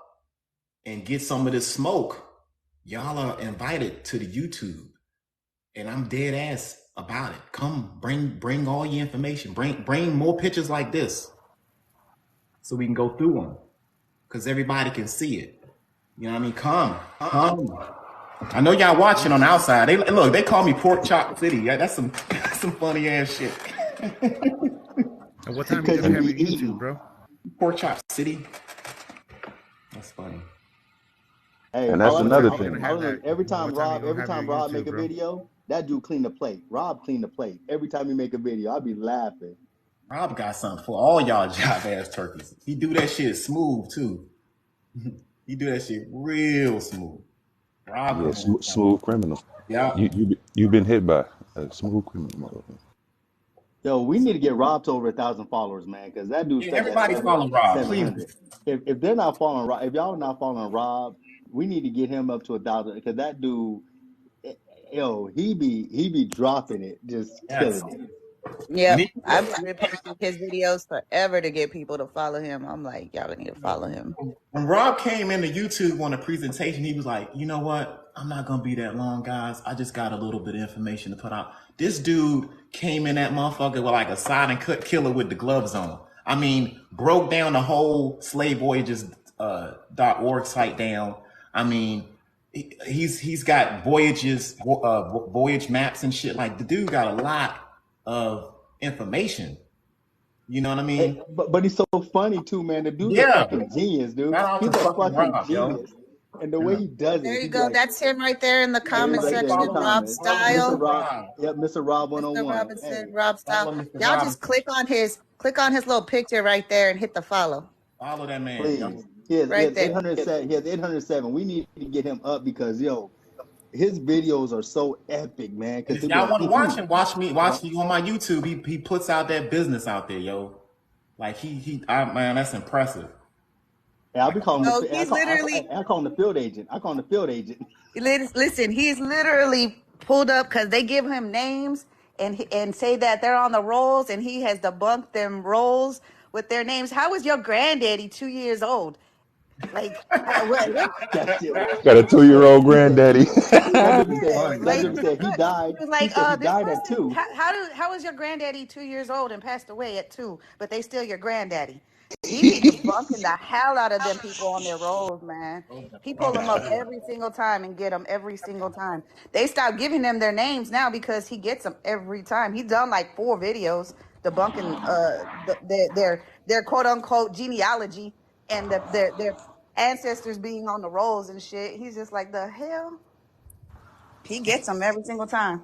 and get some of this smoke, y'all are invited to the YouTube. And I'm dead ass about it. Come, bring all your information. Bring more pictures like this, so we can go through them, because everybody can see it. You know what I mean? Come. I know y'all watching on the outside. They call me Pork Chop City. Yeah, that's some funny ass shit. And what time do you have your YouTube, bro? Pork Chop City. That's funny. Hey, And that's another I thing. every time Rob make a bro? video, that dude clean the plate. Rob clean the plate every time he make a video. I'll be laughing. Rob got something for all y'all jive ass turkeys. He do that shit smooth too. He do that shit real smooth. Rob, Yeah, smooth criminal. Yeah. You've been hit by a smooth criminal. Yo, we need to get Rob to over 1,000 followers, man, because that dude's stuck at Everybody's following Rob, please. 700. If they're not following Rob, if y'all are not following Rob, we need to get him up to 1,000, because that dude, yo, he be dropping it, just killing it. Yep. I've been posting his videos forever to get people to follow him. I'm like, y'all need to follow him. When Rob came into YouTube on a presentation, he was like, you know what? I'm not going to be that long, guys. I just got a little bit of information to put out. This dude came in that motherfucker with like a silent cut killer with the gloves on. I mean, broke down the whole slavevoyages.org site down. I mean, he's got voyage maps and shit. Like, the dude got a lot of information. You know what I mean? But he's so funny too, man. The dude's a fucking genius, dude. He's a fucking Rob, genius. And the way he does There it, you he'd be go. like, That's him right there in the there he comment right there in the section. Rob comments. Follow Mr. Mr. Style. Rob, Rob. yep, Mr. Rob Mr. 101. Robinson, Hey, Rob Style. Follow Mr. Y'all just Robinson. click on his little picture right there and hit the follow. Follow that man, yo. please. He has Right there. 807. He has 807. We need to get him up because his videos are so epic, man. And Because if he'll be y'all like, want to watch him, watch uh-huh. me on my YouTube. He puts out that business out there, yo. Like man, that's impressive. Hey, I'll be calling Oh, the he's literally I call him the field agent. I call him the field agent. listen. He's literally pulled up because they give him names and say that they're on the rolls, and he has debunked them rolls with their names. How was your granddaddy 2 years old? Like, what? That shit was Got a 2-year-old he said granddaddy. that That'd dude be said funny, that Like, dude man. said he look, died. he was He like, said he this died at person, 2. how was your granddaddy 2 years old and passed away at 2, but they still your granddaddy? He be debunking the hell out of them people on their rolls, man. He pull them up every single time and get them every single time. They stop giving them their names now because he gets them every time. He's done like 4 videos debunking their quote unquote genealogy and their ancestors being on the rolls and shit. He's just like, the hell. He gets them every single time.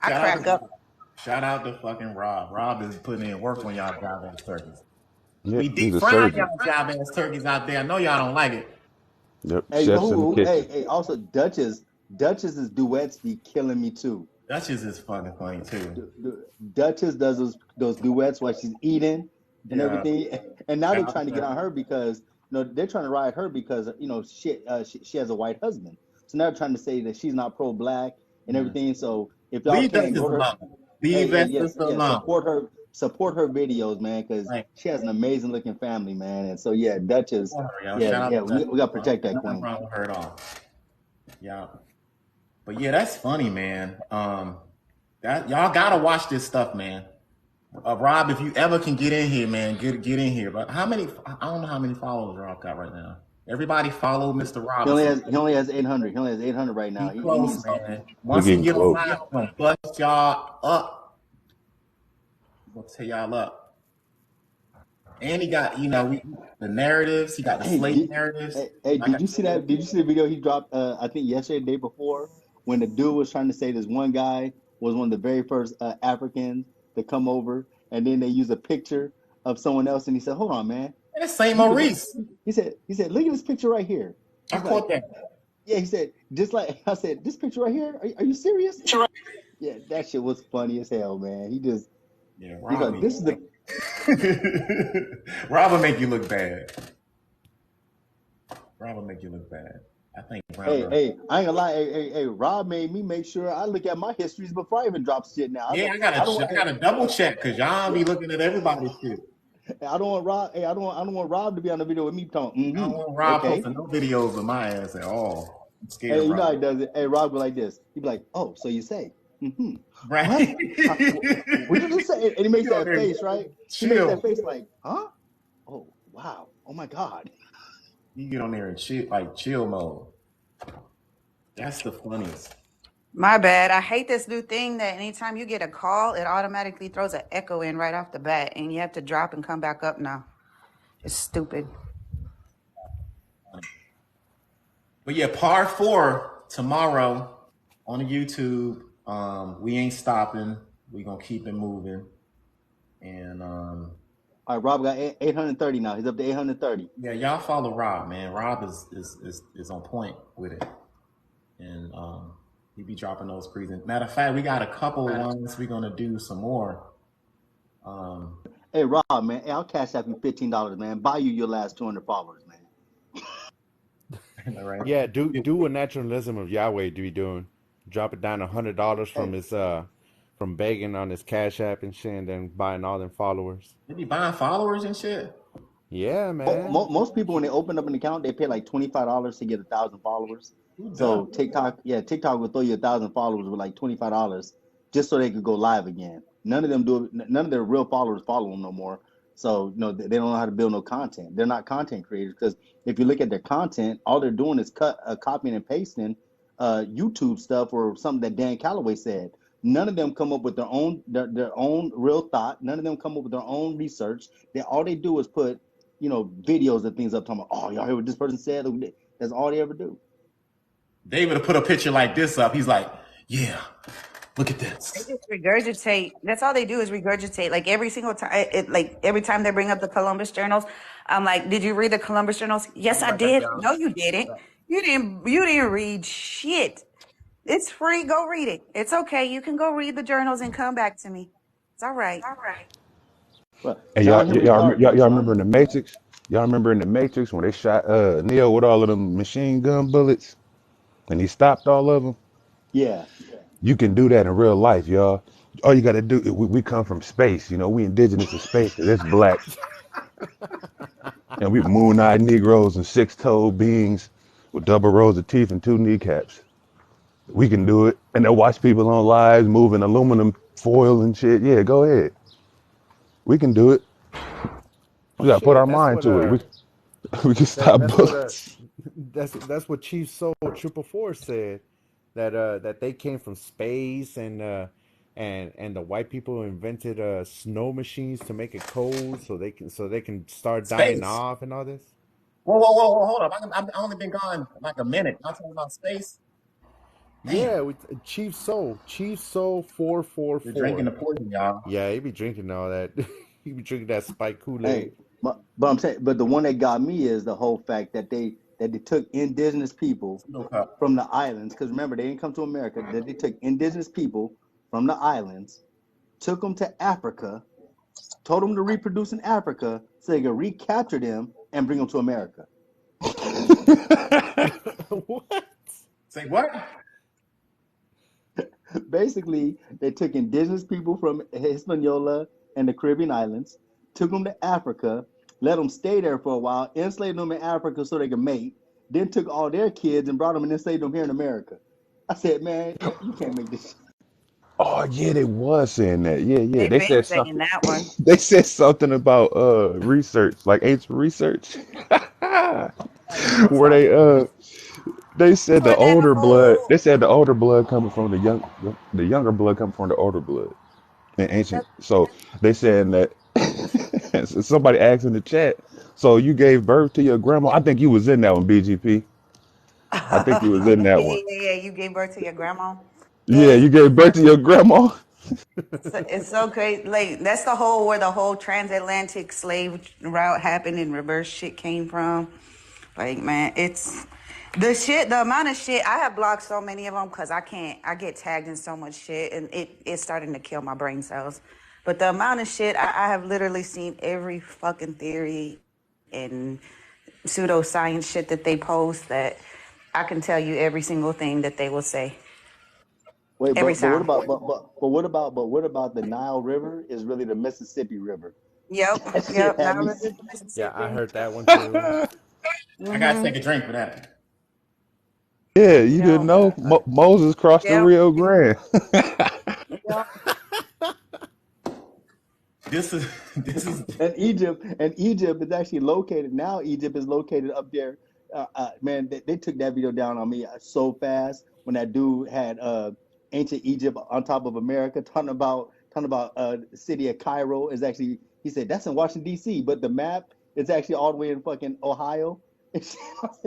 I Shout out crack up. to shout out to fucking Rob. Rob is putting in work on y'all job ass turkeys. Yeah, We he's deep a frying surgeon. y'all job ass turkeys out there. I know y'all don't like it. Yep, Hey, you know chefs in the kitchen. Hey, also Duchess's duets be killing me too. That's just as fucking funny too. Duchess does those duets while she's eating and Yeah. everything, and now they're Shout out trying to to get on her because they're trying to ride her because she has a white husband. So now they're trying to say that she's not pro-black and Mhm. everything. So if y'all Leave can Duchess go to her, alone. Leave hey, that yes, sister yeah, alone. support her videos, man, because Like, she has an amazing looking family, man. And so yeah, Duchess, support her, yo. yeah, Shout out yeah, to Duchess. we got to protect that Nothing queen. wrong with her at all. Yeah. But yeah, that's funny, man. That y'all gotta watch this stuff, man. Rob, if you ever can get in here, man, get in here. But how many? I don't know how many followers Rob got right now. Everybody follow Mr. Robinson. He only has 800. He only has 800 right now. He He close, needs man. We're Once he getting get on close. live, he's gonna bust y'all up. He's gonna tear y'all up. And he got, the narratives. He got the Hey, slave narratives. Like I did you see that? Did you see the video he dropped? I think yesterday, the day before, when the dude was trying to say this one guy was one of the very first Africans to come over, and then they use a picture of someone else, and he said, "Hold on, man." and it's Saint You could look. Maurice. He said, "Look at this picture right here." I He's like, caught that. "Yeah." He said, "Just like I said, this picture right here. Are you serious?" Yeah, that shit was funny as hell, man. Yeah, He's like, Robbie. "This is the." Rob will make you look bad. Rob will make you look bad. I think Brown girl. Hey, I ain't gonna lie. Hey, Rob made me make sure I look at my histories before I even drop shit. Now Yeah, I don't, I gotta double check because y'all yeah, be looking at everybody's shit. I don't want Rob. Hey, I don't want Rob to be on the video with me talking. I don't want Rob Okay. posting no videos of my ass at all. I'm scared, Hey, you know Rob. how he does it. Hey, Rob go like this. He'd be like, "Oh, so you say? What? Right? What did you just say?" And he makes You out that there face, right? He makes chill. that face like, "Huh? Oh, wow. Oh my God." You get on there and chill, like chill mode. That's the funniest. My bad. I hate this new thing that anytime you get a call, it automatically throws an echo in right off the bat, and you have to drop and come back up now. It's stupid. But yeah, part 4 tomorrow on the YouTube. We ain't stopping. We gonna keep it moving. And All right, Rob got 830 now. He's up to 830. yeah, y'all follow Rob, man. Rob is on point with it. And he be dropping those presents. Matter of fact, we got a couple of ones we're gonna do some more. Hey, Rob, man. Hey, I'll cash out you $15, man. Buy you your last 200 followers, man. Right? Yeah, do a naturalism of Yahweh do be doing. Drop it down $100 from Hey, his from begging on his Cash App and shit, and then buying all them followers. They be buying followers and shit. Yeah, man. most people when they open up an account, they pay like $25 to get 1,000 followers. Who So does? TikTok will throw you 1,000 followers with like $25 just so they could go live again. None of them do it. None of their real followers follow them no more. So they don't know how to build no content. They're not content creators because if you look at their content, all they're doing is copying and pasting YouTube stuff or something that Dan Calloway said. None of them come up with their own real thought. None of them come up with their own research. All they do is put videos and things up talking about, oh, y'all hear what this person said? That's all they ever do. David will put a picture like this up. He's like, yeah, look at They this. just regurgitate. That's all they do is regurgitate. Like every single time, like every time they bring up the Columbus journals, I'm like, "Did you read the Columbus journals?" Yes, I did. No, you didn't. You didn't. You didn't read shit. It's free. Go read it. It's okay. You can go read the journals and come back to me. It's all right. Well, And John Henry Clark. y'all remember in the Matrix? Y'all remember in the Matrix when they shot Neo with all of them machine gun bullets and he stopped all of them? Yeah. You can do that in real life, y'all. All you got to do, we come from space, you know, we indigenous to space, 'cause it's black. And we moon-eyed Negroes and six-toed beings with double rows of teeth and two kneecaps. We can do it. And they'll watch people on lives moving aluminum foil and shit. Yeah, go ahead. We can do it. We got to put our Shit, that's mind what to it. We can that stop that's what bullets. that's what Chief Soul Triple Four said, that they came from space, and the white people invented snow machines to make it cold so they can start dying Space. off and all this. Whoa, hold up. I've only been gone like a minute. Y'all talking about space? Damn. Yeah, Chief Soul You're drinking 444. the poison, y'all. Yeah, he be drinking all that. He be drinking that spiked Kool-Aid. Hey, but I'm saying, but the one that got me is the whole fact that they took indigenous people Pseudo cup. from the islands. Because remember, they didn't come to America. That they took indigenous people from the islands, took them to Africa, told them to reproduce in Africa, so they could recapture them and bring them to America. What? Say what? Basically, they took indigenous people from Hispaniola and the Caribbean islands, took them to Africa, let them stay there for a while, enslaved them in Africa so they could mate, then took all their kids and brought them and enslaved them here in America. I said, man, you can't make this. Oh, yeah, they was saying that. Yeah, yeah. They've They been said saying something. that one. They said something about research, like ancient research, where they said the For that older blood. whole They said the older blood coming from the younger blood coming from the older blood in ancient. So they saying that somebody asked in the chat. So you gave birth to your grandma? I think you was in that one, BGP. I think you was in that one. yeah. You gave birth to your grandma. Yeah, Yeah, you gave birth to your grandma. it's so crazy. Like that's the whole where the whole transatlantic slave route happened and reverse shit came from. Like man, it's the shit. The amount of shit I have blocked so many of them because I can't. I get tagged in so much shit, and it's starting to kill my brain cells. But the amount of shit I have literally seen every fucking theory and pseudoscience shit that they post that I can tell you every single thing that they will say Wait, every but what time. about what about the Nile River is really the Mississippi River? That shit Yep. Now had me. this is Yeah, I Mississippi. heard that one too. I gotta Mm-hmm. take a drink for that. Yeah, you didn't Yep. know Moses crossed the Yep. Rio Grande. Yep. This is this is And Egypt is actually located now. Egypt is located up there. Man, they took that video down on me so fast when that dude had ancient Egypt on top of America, talking about the city of Cairo is actually. He said that's in Washington D.C., but the map is actually all the way in fucking Ohio. I said,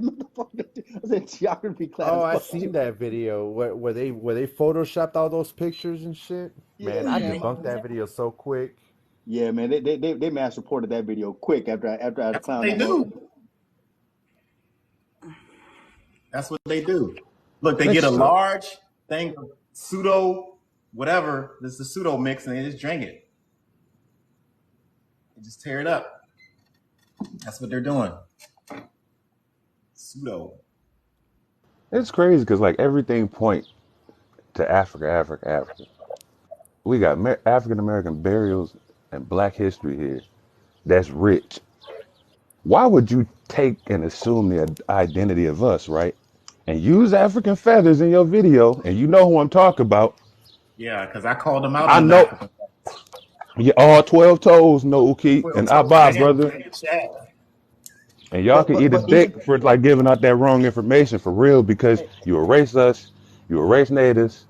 motherfucker, I said geography Oh, class I fucked seen you. that video where they photoshopped all those pictures and shit. Yeah, Man, I man. debunked that video so quick. Yeah, man. They mass reported that video quick after I that's what clowned they them up. do. That's what they do. Look, they get a Let's large thing of pseudo whatever. This is a pseudo mix, and they just drink it. They just tear it up. That's what they're doing. Pseudo. It's crazy because like everything point to Africa. We got African American burials and Black history here. That's rich. Why would you take and assume the identity of us, right? And use African feathers in your video, and you know who I'm talking about. Yeah, because I called them out I on the know. African Yeah, all 12 toes, no Uki, and I toes. buy, They had brother. plenty of chat. And y'all But can but eat a but even dick for like giving out that wrong information for real because hey, you erase us, you erase natives,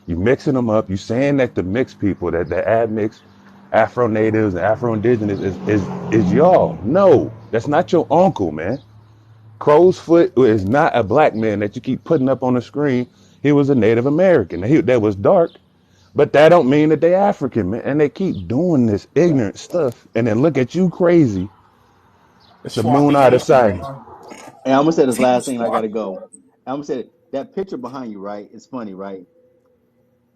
you mixing them up, you saying that the mixed people, that the admix, Afro natives and Afro indigenous is y'all. No, that's not your uncle, man. Crow's Foot is not a black man that you keep putting up on the screen. He was a Native American. That was dark, but that don't mean that they African, man. And they keep doing this ignorant stuff, and then look at you crazy. The The moon out of Schwarfication, sight. man. And I'm gonna say this See the last thing, and I Schwarf. gotta go. I'm gonna say that picture behind you, right? It's funny, right?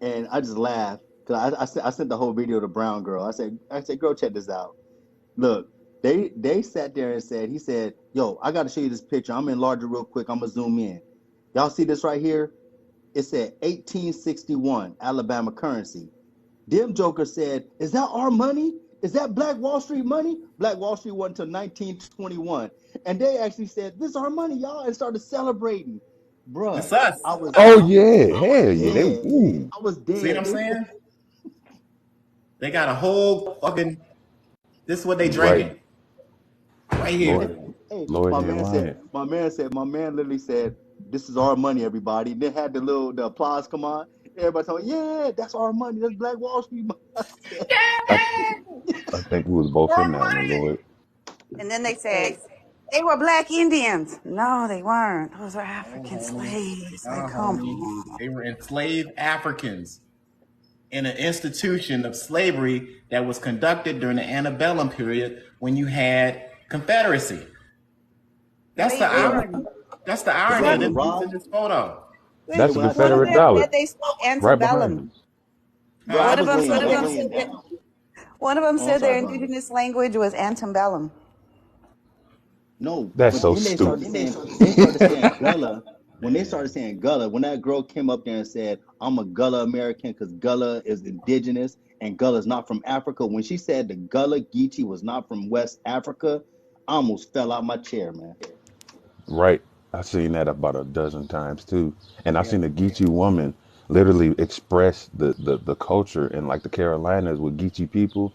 And I just laughed because I sent the whole video to Brown Girl. I said, girl, check this out. Look, they sat there and said, he said, yo, I got to show you this picture. I'm enlarge it real quick. I'm gonna zoom in. Y'all see this right here? It said 1861 Alabama currency. Them Joker said, is that our money? Is that Black Wall Street money? Black Wall Street wasn't until 1921. And they actually said, this is our money, y'all, and started celebrating. Bruh, It's us. I was Oh I was yeah, I was hell yeah. They dead. ooh. I was See what dead. I'm They saying? They got a whole fucking. This is what they Right. drinking right Lord, here. Hey, Lord my ain't man said, lying. my man literally said, this is our money, everybody. Then had the applause come on. Everybody saying, yeah, that's our money. That's Black Wall Street money. I said, I, I think we was both in that one, Lord. And then they hey, say they were black Indians. No, they weren't. Those are No, African homie. slaves. Like, No, come homie. on. They were enslaved Africans in an institution of slavery that was conducted during the antebellum period when you had Confederacy. That's the Wait, hey, irony. That's the to be irony what? of honest with them Rob, using this photo. Wait, That's hey, a when I say one of my Confederate them dollar said man, they spoke right behind antebellum. him. bro, I Huh? One of was them, laying one of down, them laying said that. down. One of them Oh, I'm said sorry, their brother. indigenous language was antebellum. No, That's but so then stupid. they started saying Gullah. When they started saying Gullah, when that girl came up there and said, I'm a Gullah American because Gullah is indigenous and Gullah is not from Africa. When she said the Gullah Geechee was not from West Africa, I almost fell out my chair, man. Right. I've seen that about a dozen times too. And I've Yeah. seen a Geechee woman literally express the culture in like the Carolinas with Geechee people.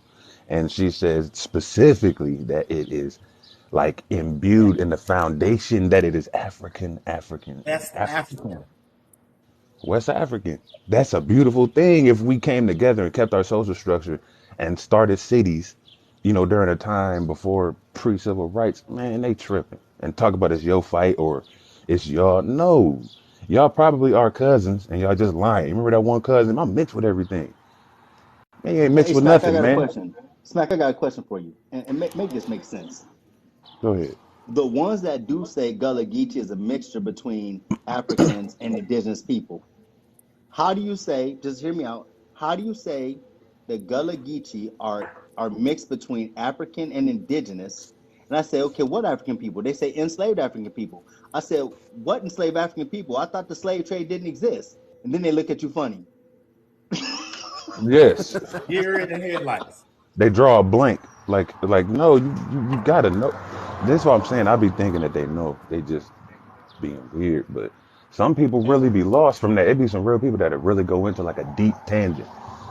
And she says specifically that it is like imbued in the foundation that it is African, and That's African. African. West African. That's a beautiful thing if we came together and kept our social structure and started cities, during a time before pre-civil rights. Man, they tripping and talk about it's your fight or it's y'all. No, y'all probably are cousins and y'all just lying. Remember that one cousin? I'm mixed with everything. Man, you ain't mixed Hey, with Smack, I nothing, got a man. question. Smack, I got a question for you. And make this make sense. Go ahead. The ones that do say Gullah Geechee is a mixture between Africans and indigenous people, how do you say, just hear me out, how do you say the Gullah Geechee are mixed between African and indigenous? And I say, okay, what African people? They say enslaved African people. I said, what enslaved African people? I thought the slave trade didn't exist. And then they look at you funny. Yes, Deer in the headlights. they draw a blank. Like no, you gotta know. This is what I'm saying. I be thinking that they know. They just being weird, but some people really be lost from that. It be some real people that really go into like a deep tangent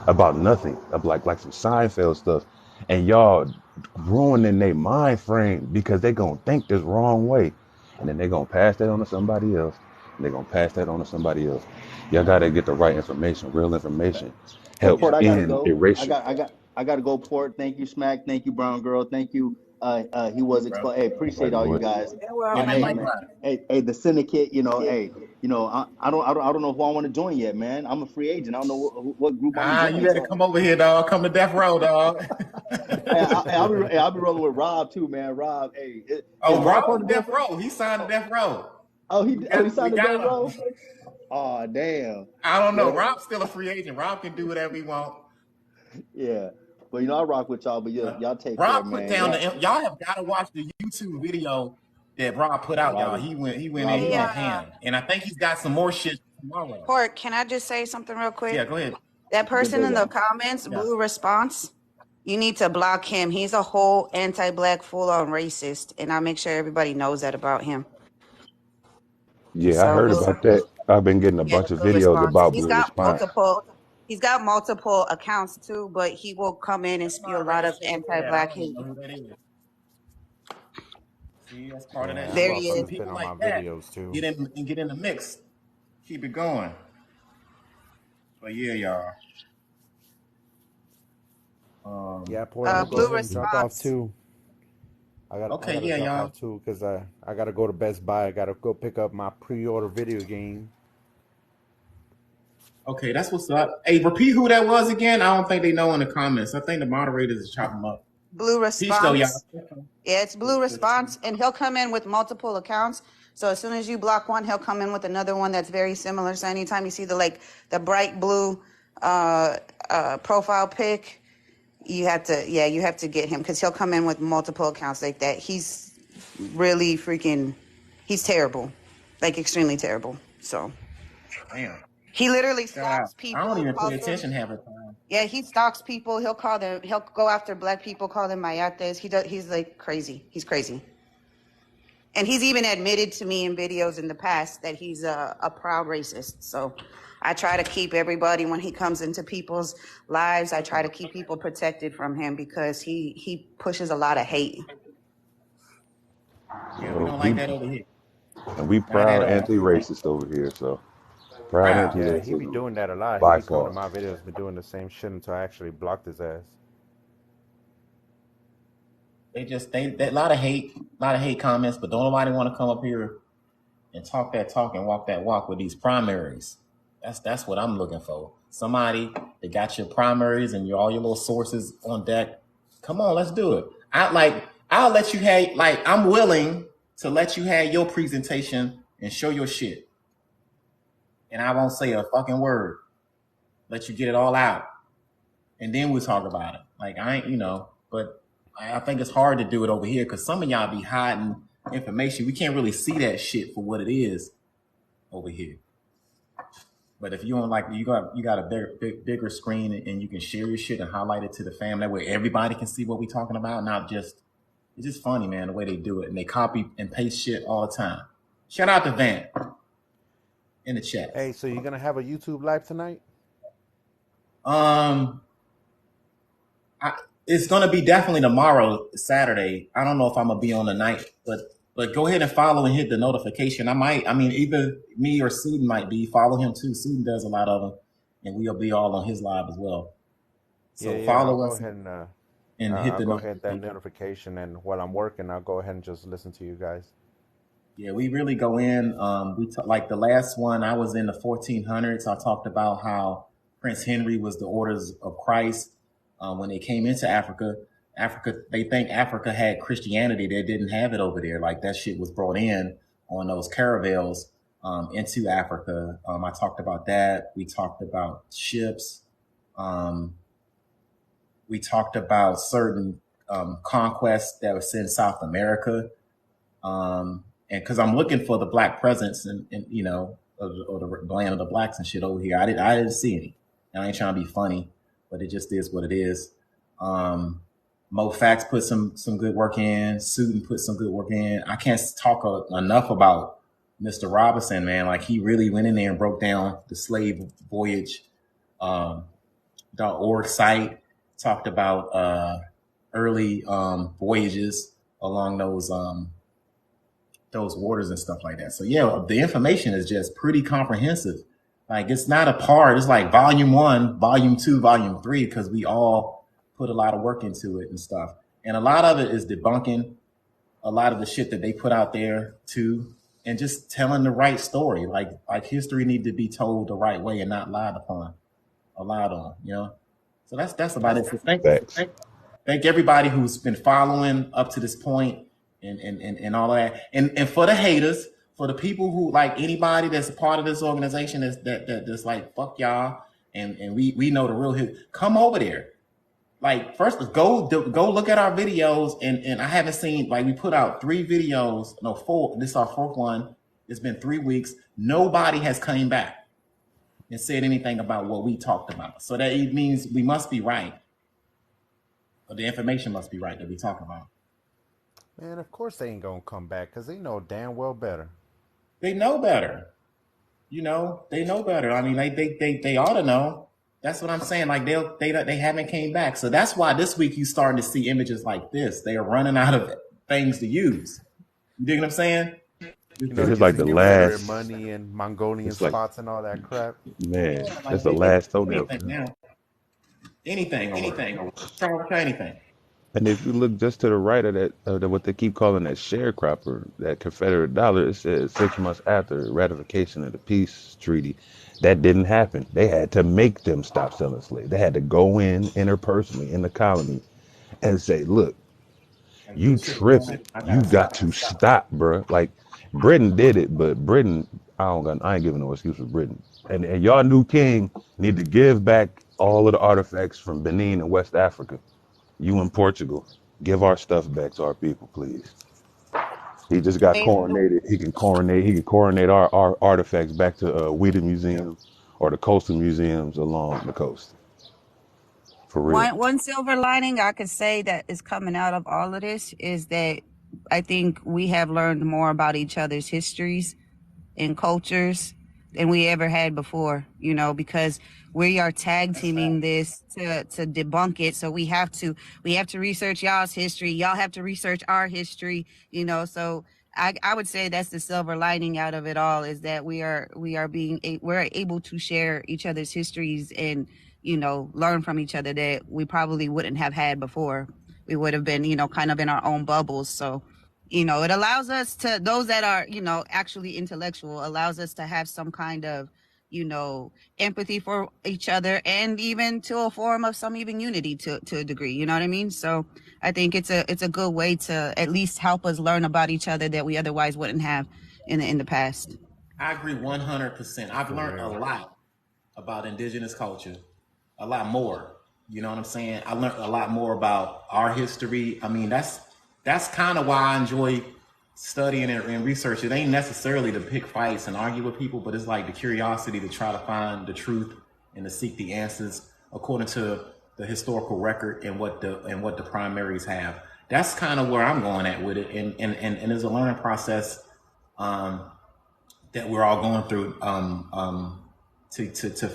about nothing, of like some Seinfeld stuff, and y'all ruining their mind frame because they gonna think this wrong way, and then they gonna pass that on to somebody else, and they gonna pass that on to somebody else. Y'all gotta get the right information. Real information Hey, helps Port, I gotta in go. erasure. I gotta go, Port. Thank you, Smack. Thank you, Brown Girl. Thank you. He was Bro. exposed. Hey, Right, appreciate all you Lord. guys. They were Yeah, on man, my Hey, likewise. the syndicate. Hey, I don't know who I want to join yet, man. I'm a free agent. I don't know what group I'm gonna You join. better So, come over here, dog. Come to Death Row, dog. I'll be rolling with Rob too, man. Rob, hey, is Oh, Rob Rob part on of the Death Death Row? Row. He signed the Death Row. He We signed the Death got him. Row. Oh, damn. I don't know. Yeah, Rob's still a free agent. Rob can do whatever he wants. yeah. But I rock with y'all. But yeah, y'all take care, Rob put man. down Y'all, y'all have got to watch the YouTube video that Rob put out, y'all. Rob He went in, he Hey, is went ham. And I think he's got some more shit tomorrow. Port, can I just say something real quick? Yeah, go ahead. That good person day, in the y'all. comments, Yeah. Blue Response, you need to block him. He's a whole anti-black, full-on racist, and I'll make sure everybody knows that about him. Yeah, I So heard about that. I've been getting a yeah, bunch of Blue videos Response. about Blue Response. He's got multiple accounts too, but he will come in and That's spew a not a lot of racist. Look at that. I anti-black don't even hate. know who that is. See, that's part of that Yeah, that There shit. he See, is. motherfucker's been people on like my that videos too. get in the mix. Keep it going. But yeah, y'all. Yeah, Port, I'm gonna go Blue ahead and drop off Response. too. I got Okay, to yeah, drop y'all. off too because I got to go to Best Buy. I got to go pick up my pre-order video game. Okay, that's what's up. Hey, repeat who that was again. I don't think they know in the comments. I think the moderators is chopping them up. Blue Peace though, y'all. Response. Yeah, it's Blue Response, and he'll come in with multiple accounts. So as soon as you block one, he'll come in with another one that's very similar. So anytime you see the bright blue profile pic, you have to get him because he'll come in with multiple accounts like that. He's really freaking, he's terrible, like extremely terrible. So Damn. he literally God, stalks I don't people, even pay calls them. attention half the time. Yeah, he stalks people. He'll call them. He'll go after black people, call them mayates. He does. He's like crazy. He's crazy. And he's even admitted to me in videos in the past that he's a proud racist. So I try to keep everybody, when he comes into people's lives, I try to keep people protected from him because he pushes a lot of hate. Yeah, we don't like that over here. And we Not at proud all. anti-racist over here, so proud Proud. Yeah, he be anti-racism doing that a lot. He by be coming to far. my videos, be doing the same shit until I actually blocked his ass. They a lot of hate comments, but don't nobody want to come up here and talk that talk and walk that walk with these primaries. That's what I'm looking for. Somebody that got your primaries and all your little sources on deck. Come on, let's do it. I'll let you have, like, I'm willing to let you have your presentation and show your shit. And I won't say a fucking word. Let you get it all out. And then we'll talk about it. Like, I ain't, but I think it's hard to do it over here because some of y'all be hiding information. We can't really see that shit for what it is over here. But if you don't like, you got a bigger screen and you can share your shit and highlight it to the fam. That way everybody can see what we're talking about. Not just, it's just funny, man, the way they do it. And they copy and paste shit all the time. Shout out to Van in the chat. Hey, so you're gonna have a YouTube live tonight? It's gonna be definitely tomorrow, Saturday. I don't know if I'm gonna be on the night, but go ahead and follow and hit the notification. Either me or Suden might be. Follow him too. Suden does a lot of them, and we'll be all on his live as well. So follow us and hit I'll the go ahead that notification. notification, and while I'm working, I'll go ahead and just listen to you guys. Yeah, we really go in. Like the last one, I was in the 1400s. I talked about how Prince Henry was the Orders of Christ. When they came into Africa, they think Africa had Christianity. They didn't have it over there. Like that shit was brought in on those caravels into Africa. I talked about that. We talked about ships. We talked about certain conquests that was in South America. And because I'm looking for the black presence and or the land of the blacks and shit over here. I didn't see any. And I ain't trying to be funny, but it just is what it is. Mo Fax put some good work in. Suden put some good work in. I can't talk enough about Mr. Robinson, man. Like he really went in there and broke down the slave voyage .org site. Talked about early voyages along those waters and stuff like that. So yeah, the information is just pretty comprehensive. Like it's not a part. It's like volume 1, volume 2, volume 3, because we all put a lot of work into it and stuff. And a lot of it is debunking a lot of the shit that they put out there too, and just telling the right story. Like history need to be told the right way and not lied upon or lied on. So that's about it. So thank everybody who's been following up to this point and all of that. And for the haters, for the people who, like, anybody that's a part of this organization that's like, fuck y'all, and we know the real hit, come over there. Like, first, go look at our videos, and I haven't seen, like, we put out 3 videos, no, 4, this is our 4th one. It's been 3 weeks. Nobody has come back and said anything about what we talked about. So that it means we must be right. Or the information must be right that we talk about. Man, of course they ain't gonna come back because they know damn well better. They know better. They know better. I mean, they ought to know. That's what I'm saying. Like they haven't came back. So that's why this week you starting to see images like this. They are running out of things to use. You dig what I'm saying? It's like the last money and Mongolian spots and all that crap. Man, that's the last toenail. Anything. Try anything. And if you look just to the right of that, what they keep calling that sharecropper, that Confederate dollar, it says 6 months after ratification of the peace treaty, that didn't happen. They had to make them stop selling slaves. They had to go in interpersonally in the colony and say, look, Hey, you good shit, man. tripping. I You gotta got stop. to stop, bruh. Like Britain did it, but Britain, I ain't giving no excuse for Britain. And y'all new king need to give back all of the artifacts from Benin and West Africa. You in Portugal, give our stuff back to our people, please. He just got coronated. He can coronate. He can coronate our artifacts back to Wheaton Museum or the coastal museums along the coast. For real. One silver lining I could say that is coming out of all of this is that I think we have learned more about each other's histories and cultures than we ever had before, you know, because we are tag That's fact. teaming this to debunk it. So we have to research y'all's history. Y'all have to research our history, you know. So I would say that's the silver lining out of it all is that we're able to share each other's histories and, you know, learn from each other that we probably wouldn't have had before. We would have been, you know, kind of in our own bubbles. So you know, it allows us to, those that are, you know, actually intellectual, allows us to have some kind of, you know, empathy for each other and even to a form of some even unity to a degree, you know what I mean? So I think it's a good way to at least help us learn about each other that we otherwise wouldn't have in the past. I agree 100%. I've For learned a real. lot about indigenous culture, a lot more. You know what I'm saying? I learned a lot more about our history. I mean, that's kind of why I enjoy studying and research. It ain't necessarily to pick fights and argue with people, but it's like the curiosity to try to find the truth and to seek the answers according to the historical record and what the primaries have. That's kind of where I'm going at with it, and there's a learning process um, that we're all going through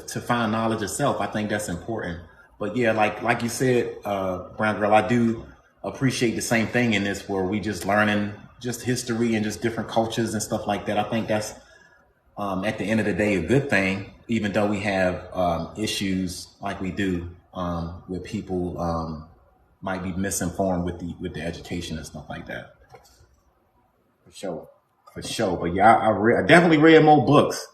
to find knowledge itself. I think that's important. But yeah, like you said, Brown Girl, I do appreciate the same thing in this where we just learning just history and just different cultures and stuff like that. I think that's at the end of the day a good thing, even though we have issues like we do with people might be misinformed with the education and stuff like that. For sure. For sure. But yeah, I definitely read more books.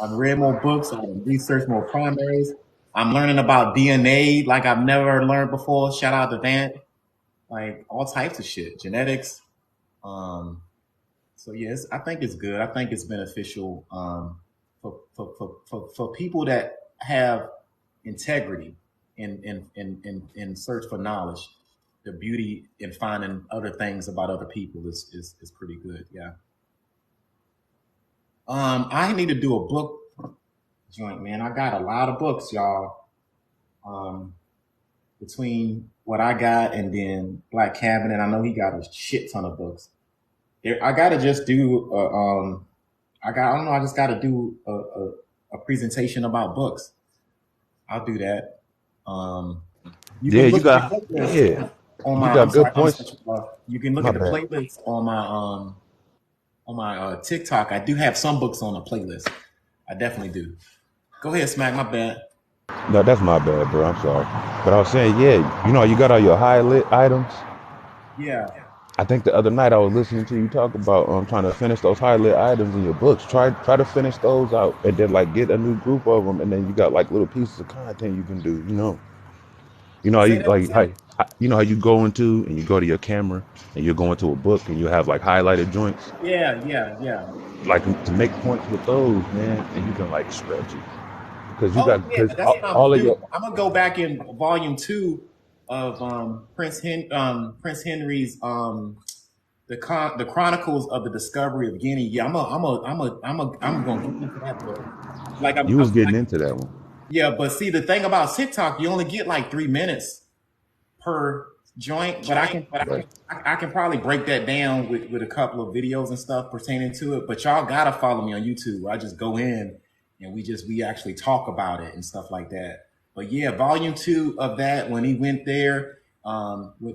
I've read more books. I've researched more primaries. I'm learning about DNA like I've never learned before. Shout out to Vant. Like all types of shit. Genetics. Um, so yes, I think it's good. I think it's beneficial for people that have integrity in search for knowledge. The beauty in finding other things about other people is pretty good. Yeah. I need to do a book joint, man. I got a lot of books, y'all. Um, between what I got and then Black Cabinet, I know he got a shit ton of books. I gotta just do. I don't know. I just gotta do a presentation about books. I'll do that. You Yeah, can you look at the got playlist yeah, on you my. got I'm sorry. good I'm just cut points. you off. You can look My at the bad. playlist on my TikTok. I do have some books on the playlist. I definitely do. Go ahead, Smack. My bad. No, that's my bad, bro. I'm sorry. But I was saying, yeah, you know, you got all your highlight items. Yeah. I think the other night I was listening to you talk about trying to finish those highlight items in your books. Try to finish those out, and then like get a new group of them, and then you got like little pieces of content you can do. You know how Say you that. like Say that. you know how you go into and you go to your camera and you go into a book and you have like highlighted joints, Yeah. Yeah. Yeah. like to make points with those, man, and you can like stretch it because you Oh got yeah, because that's what I'm all gonna of do. your I'm gonna go back in volume 2 of Prince Henry's the Chronicles of the Discovery of Guinea. Yeah, I'm gonna get into that book. Like you was getting like into that one. yeah, but see the thing about TikTok, you only get like 3 minutes per joint, but Right. I can probably break that down with a couple of videos and stuff pertaining to it. But y'all gotta follow me on YouTube. Where I just go in and we actually talk about it and stuff like that. But yeah, volume 2 of that when he went there.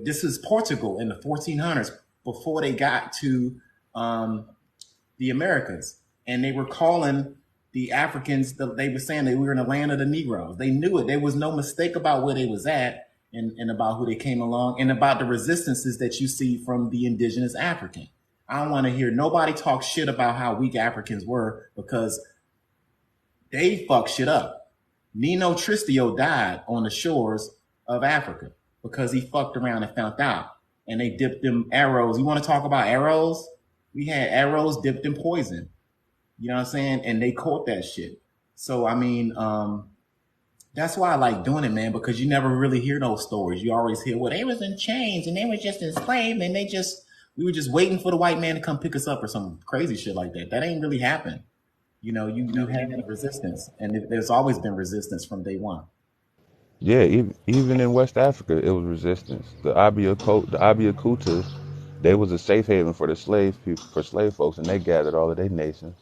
This is Portugal in the 1400s before they got to um, the Americans, and they were calling the Africans. They were saying that we were in the land of the Negroes. They knew it. There was no mistake about where they was at, and about who they came along and about the resistances that you see from the indigenous African. I don't want to hear nobody talk shit about how weak Africans were because they fucked shit up. Nino Tristio died on the shores of Africa because he fucked around and found out. And they dipped them arrows. You want to talk about arrows? We had arrows dipped in poison. You know what I'm saying? And they caught that shit. So, I mean, that's why I like doing it, man, because you never really hear those stories. You always hear, well, they was in chains and they were just enslaved and we were just waiting for the white man to come pick us up or some crazy shit like that. That ain't really happened. You know, you had resistance, and there's always been resistance from day one. Yeah, even in West Africa, it was resistance. The Abiyakutas, they was a safe haven for the slave people, for slave folks, and they gathered all of their nations,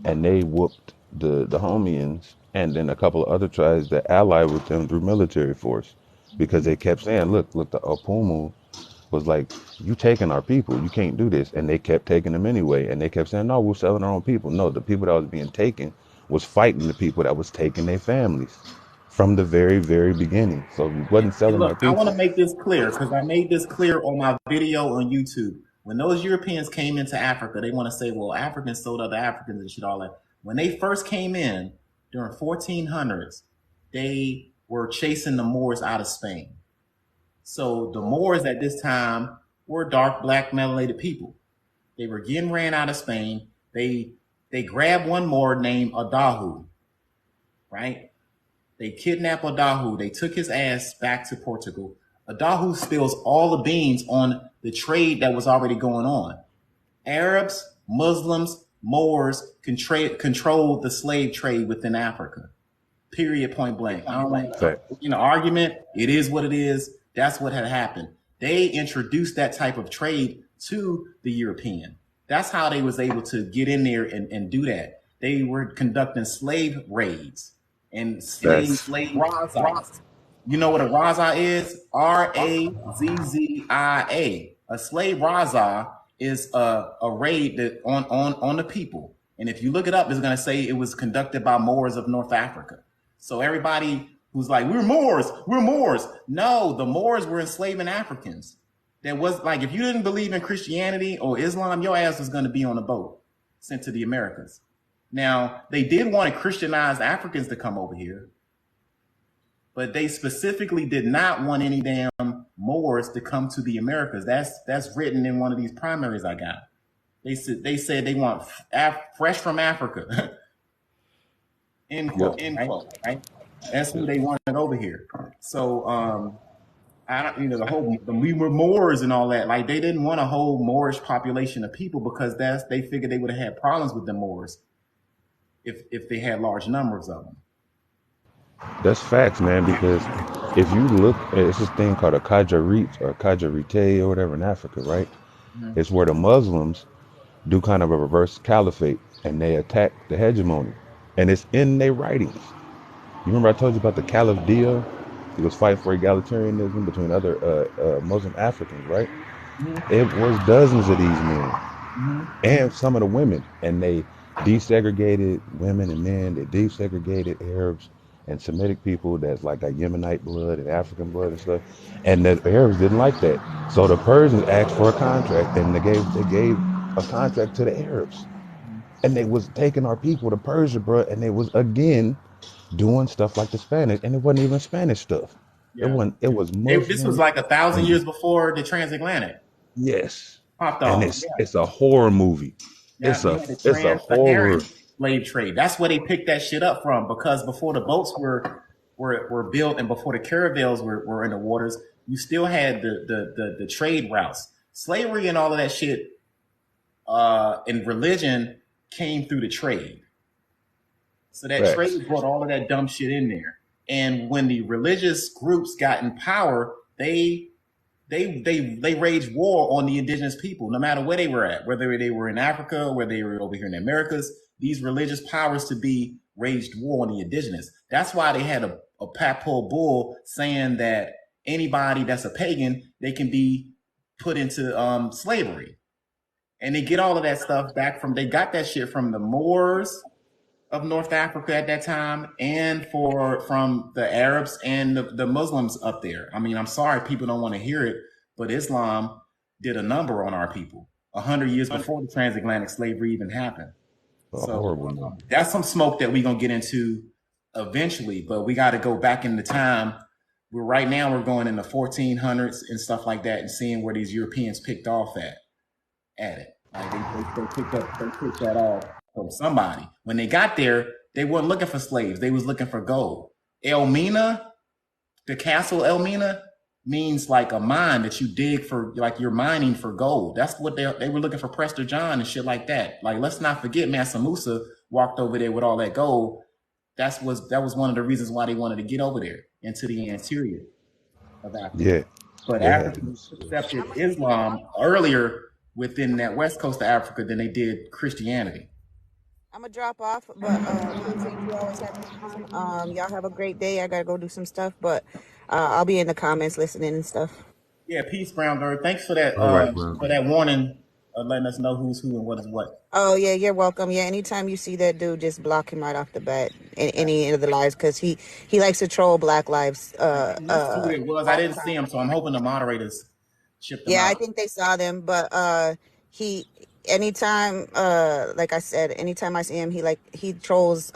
and they whooped the Homians, and then a couple of other tribes that allied with them through military force, because they kept saying, look, the Apumu was like, you taking our people, you can't do this, and they kept taking them anyway, and they kept saying, no, we're selling our own people. No, the people that was being taken was fighting the people that was taking their families from the very, very beginning. So we wasn't And selling our look, I want people. to make this clear because I made this clear on my video on YouTube. When those Europeans came into Africa, they want to say, well, Africans sold other Africans and shit, all that. When they first came in during 1400s, they were chasing the Moors out of Spain. So the Moors at this time were dark, black, melanated people. They were getting ran out of Spain. They grabbed one Moor named Adahu, right? They kidnapped Adahu. They took his ass back to Portugal. Adahu spills all the beans on the trade that was already going on. Arabs, Muslims, Moors controlled the slave trade within Africa. Period, point blank. I don't like argument. It is what it is. That's what had happened. They introduced that type of trade to the European. That's how they was able to get in there and do that. They were conducting slave raids and slave razas. You know what a raza is? Razia. A slave raza is a raid that on the people. And if you look it up, it's going to say it was conducted by Moors of North Africa. So everybody who's like, we're Moors. No, the Moors were enslaving Africans. That was like, if you didn't believe in Christianity or Islam, your ass was going to be on a boat sent to the Americas. Now, they did want to Christianize Africans to come over here, but they specifically did not want any damn Moors to come to the Americas. That's written in one of these primaries I got. They said they want fresh from Africa. End quote. Right? That's who they wanted over here. So I don't, we were Moors and all that. Like they didn't want a whole Moorish population of people because they figured they would have had problems with the Moors if they had large numbers of them. That's facts, man, because if you look, it's this thing called a Kajarit or Kajarite or whatever in Africa, right? Mm-hmm. It's where the Muslims do kind of a reverse caliphate and they attack the hegemony. And it's in their writings. You remember I told you about the Caliph Dio? He was fighting for egalitarianism between other Muslim Africans, right? Mm-hmm. It was dozens of these men and some of the women. And they desegregated women and men. They desegregated Arabs and Semitic people that's like got Yemenite blood and African blood and stuff. And the Arabs didn't like that. So the Persians asked for a contract and they gave a contract to the Arabs. And they was taking our people to Persia, bro, and they was again doing stuff like the Spanish, and it wasn't even Spanish stuff. Yeah. It was Muslim. This was like 1,000 years before the transatlantic. Yes. Popped off. And it's a horror movie. Yeah, it's a horror slave trade. That's where they picked that shit up from, because before the boats were built and before the caravels were in the waters, you still had the trade routes. Slavery and all of that shit and religion came through the trade. So that trade brought all of that dumb shit in there. And when the religious groups got in power, they waged war on the indigenous people, no matter where they were at, whether they were in Africa or whether they were over here in the Americas. These religious powers to be waged war on the indigenous. That's why they had a papal bull saying that anybody that's a pagan, they can be put into slavery. And they get all of that stuff back they got that shit from the Moors, of North Africa at that time, and from the Arabs and the Muslims up there. I mean, I'm sorry people don't want to hear it, but Islam did a number on our people 100 years before the transatlantic slavery even happened. A So horrible number. that's some smoke that we're gonna get into eventually, but we got to go back in the time. Right now we're going in the 1400s and stuff like that, and seeing where these Europeans picked off at it. Like they picked that off from somebody. When they got there, they weren't looking for slaves. They was looking for gold. Elmina, the castle Elmina, means like a mine that you dig for, like you're mining for gold. That's what they were looking for, Prester John and shit like that. Like, let's not forget Mansa Musa walked over there with all that gold. That was one of the reasons why they wanted to get over there into the interior of Africa. Yeah. But Africans accepted Islam earlier within that west coast of Africa than they did Christianity. I'm gonna drop off, but appreciate you always having me on. Y'all have a great day. I gotta go do some stuff, but I'll be in the comments listening and stuff. Yeah, peace, Brown Bird. Thanks for that. All right, for that warning, letting us know who's who and what is what. Oh yeah, you're welcome. Yeah, anytime you see that dude, just block him right off the bat. Any of the lives, because he likes to troll Black lives. That's who it was. I didn't see him, so I'm hoping the moderators shipped them out. I think they saw them, but he anytime like I said, anytime I see him, he trolls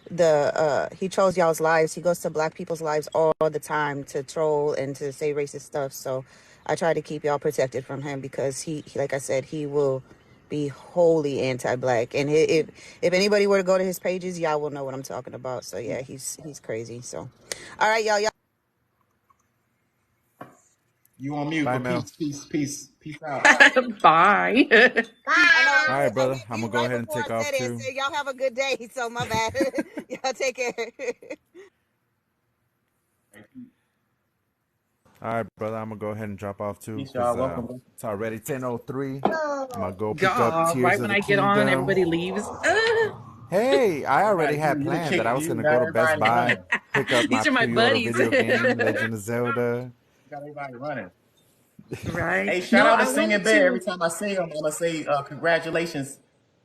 he trolls y'all's lives. He goes to Black people's lives all the time to troll and to say racist stuff. So I try to keep y'all protected from him, because he like I said, he will be wholly anti-Black. And if anybody were to go to his pages, y'all will know what I'm talking about. So yeah, he's crazy. So all right, y'all. You on mute? Bye, but Mel. Peace out. Bye. All right, brother. I'm gonna go ahead and take off too. Y'all have a good day. So my bad. Y'all take care. All right, brother. I'm gonna go ahead and drop off too. Peace, y'all. Welcome. It's already 10:03. I'm gonna go pick up God, Tears right of when the I get Kingdom. on, everybody leaves. Hey, I already had planned that I was gonna go to Best Buy, pick up These are my pre-order buddies. video game, Legend of Zelda. Got everybody running. Right. Hey, shout out to Singing Bear. Every time I see him, I'm gonna say congratulations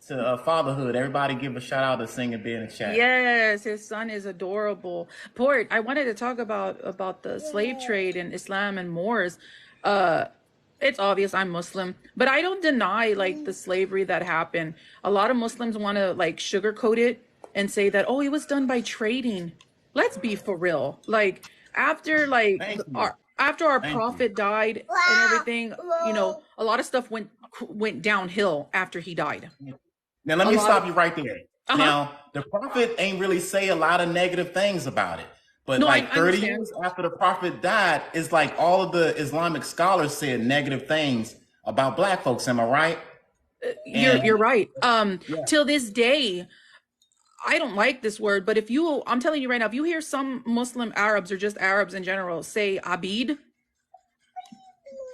to fatherhood. Everybody give a shout out to Singing Bear in the chat. Yes, his son is adorable. Port, I wanted to talk about the slave trade in Islam and Moors. It's obvious I'm Muslim, but I don't deny like the slavery that happened. A lot of Muslims want to like sugarcoat it and say that, oh, it was done by trading. Let's be for real. Like after our prophet died and everything, you know, a lot of stuff went downhill after he died. Now let me stop you right there. Now the prophet ain't really say a lot of negative things about it. But no, like 30 years after the prophet died, it's like all of the Islamic scholars said negative things about Black folks. Am I right? You're right. Till this day, I don't like this word, but I'm telling you right now, if you hear some Muslim Arabs or just Arabs in general say Abid,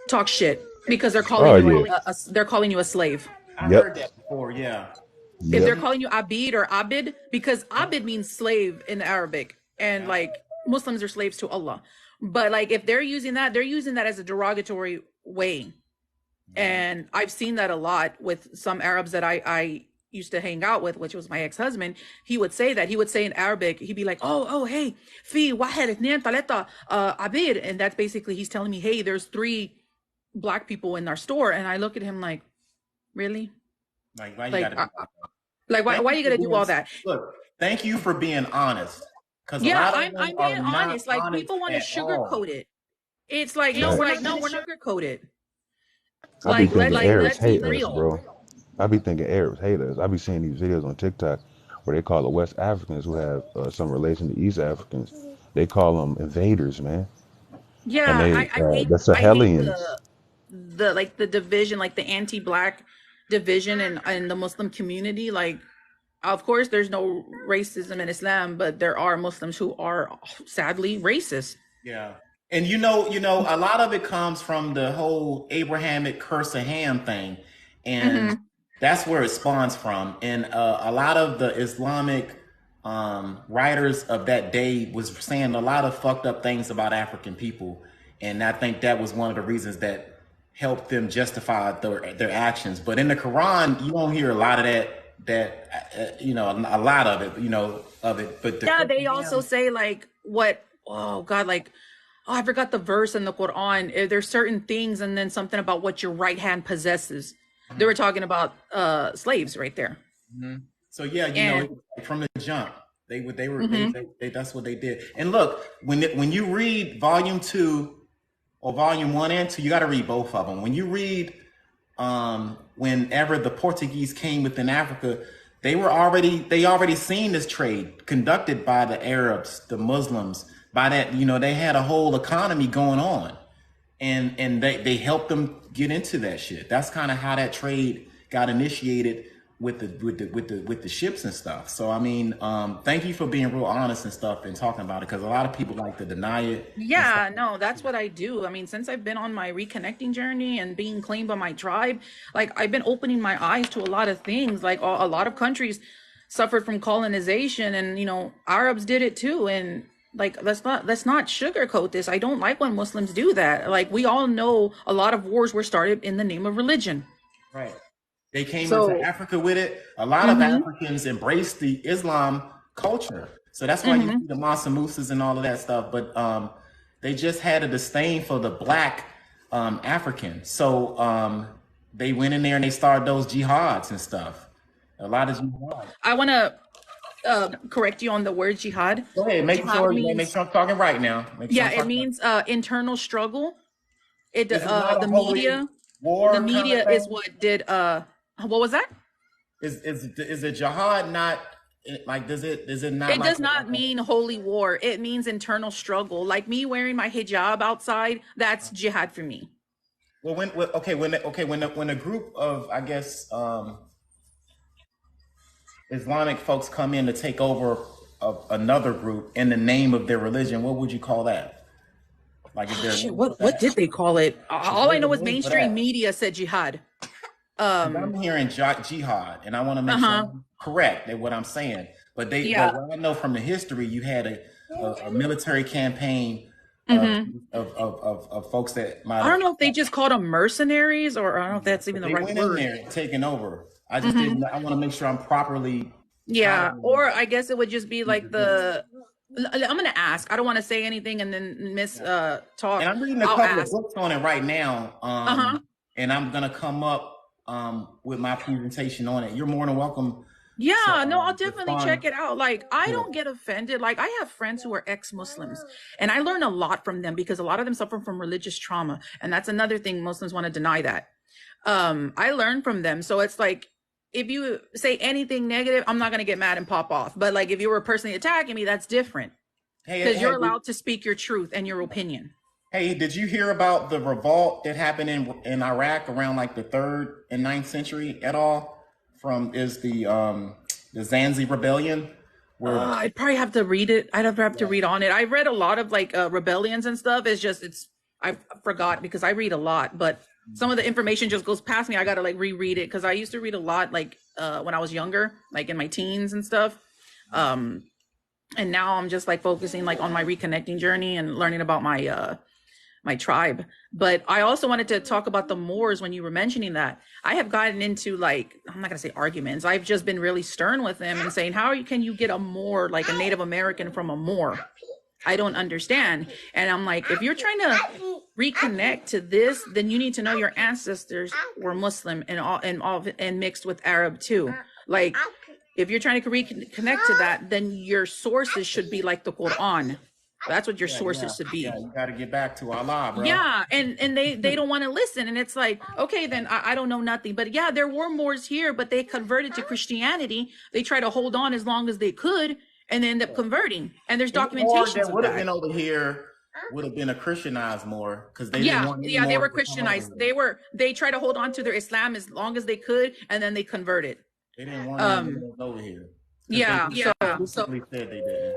talk shit, because they're calling they're calling you a slave. I heard that before. Yeah. If they're calling you Abid or Abid, because Abid means slave in Arabic, and like Muslims are slaves to Allah. But like if they're using that as a derogatory way. And I've seen that a lot with some Arabs that I used to hang out with, which was my ex-husband. He would say in Arabic, he'd be like, oh, hey, fi wahed ithnain thalata abid. And that's basically, he's telling me, hey, there's 3 Black people in our store. And I look at him like, really? Like, why you gotta why you gotta do all that? Look, thank you for being honest. I'm being honest. Like people want to sugarcoat it. It's like, no, we're not sugarcoat it. I be thinking Arabs hate us, bro. I be thinking Arabs hate us. I be seeing these videos on TikTok where they call the West Africans who have some relation to East Africans. They call them invaders, man. Yeah, and I hate the Sahelians. the like the division, like the anti-Black division in the Muslim community. Like, of course, there's no racism in Islam, but there are Muslims who are sadly racist. Yeah. And you know, a lot of it comes from the whole Abrahamic curse of Ham thing. And that's where it spawns from. And a lot of the Islamic writers of that day was saying a lot of fucked up things about African people. And I think that was one of the reasons that helped them justify their actions. But in the Quran, you won't hear a lot of that you know, a lot of it, you know, of it. But yeah, they also say like what? Oh God, like oh, I forgot the verse in the Quran. There's certain things, and then something about what your right hand possesses. They were talking about slaves right there. So yeah, you know, from the jump, they that's what they did. And look, when you read volume 2 or volume 1 and 2, you got to read both of them. When you read, whenever the Portuguese came within Africa, they already seen this trade conducted by the Arabs, the Muslims. By that, you know, they had a whole economy going on, and they helped them get into that shit. That's kind of how that trade got initiated with the ships and stuff. So I mean, thank you for being real honest and stuff and talking about it, because a lot of people like to deny it. Yeah, no, that's what I do. I mean, since I've been on my reconnecting journey and being claimed by my tribe, like I've been opening my eyes to a lot of things. Like a lot of countries suffered from colonization, and you know, Arabs did it too. And like let's not sugarcoat this. I don't like when Muslims do that. Like we all know a lot of wars were started in the name of religion. Right. They came into Africa with it. A lot of Africans embraced the Islam culture. So that's why you see the Mansa Musas and all of that stuff. But they just had a disdain for the black African. So they went in there and they started those jihads and stuff. A lot of jihads. I want to correct you on the word jihad. Go ahead, make sure I'm talking right now. It means internal struggle. The media is what did what was that? Is a jihad not like does it not? It does not mean holy war. It means internal struggle. Like me wearing my hijab outside, that's jihad for me. Well, when a group of, I guess, Islamic folks come in to take over another group in the name of their religion, what would you call that? Like, what did they call it? All I know is mainstream media said jihad. I'm hearing jihad, and I want to make sure I'm correct at what I'm saying. But what I know from the history, you had a military campaign of folks that might. I don't know if they just called them mercenaries, or I don't know if that's even the right word. They went in there taking over. I just didn't. I want to make sure I'm properly. Yeah, or I guess it would just be like the. I'm gonna ask. I don't want to say anything and then talk. And I'm reading a couple of books on it right now. And I'm gonna come up with my presentation on it. You're more than welcome. Yeah, I'll definitely check it out. Like, I don't get offended. Like, I have friends who are ex-Muslims, and I learn a lot from them because a lot of them suffer from religious trauma, and that's another thing. Muslims want to deny that. I learn from them, so it's like, if you say anything negative, I'm not going to get mad and pop off. But like, if you were personally attacking me, that's different. Because you're allowed to speak your truth and your opinion. Hey, did you hear about the revolt that happened in Iraq around like the 3rd and 9th century at all? The Zanzi Rebellion? I'd probably have to read it. I'd have to read on it. I read a lot of like rebellions and stuff. I forgot because I read a lot, but some of the information just goes past me. I got to like reread it because I used to read a lot like when I was younger, like in my teens and stuff. And now I'm just like focusing like on my reconnecting journey and learning about my my tribe. But I also wanted to talk about the Moors when you were mentioning that. I have gotten into like, I'm not gonna say arguments. I've just been really stern with them and saying, can you get a Moor, like a Native American from a Moor? I don't understand. And I'm like, if you're trying to reconnect to this, then you need to know your ancestors were Muslim and mixed with Arab too. Like, if you're trying to reconnect to that, then your sources should be like the Quran. That's what your sources should be. Yeah, you got to get back to Allah, bro. Yeah, and they don't want to listen. And it's like, okay, then I don't know nothing. But yeah, there were Moors here, but they converted to Christianity. They tried to hold on as long as they could and they end up converting. And there's documentation. That would have been over here would have been a Christianized Moor because they didn't want they were Christianized. They tried to hold on to their Islam as long as they could, and then they converted. They didn't want them over here. So they said they didn't.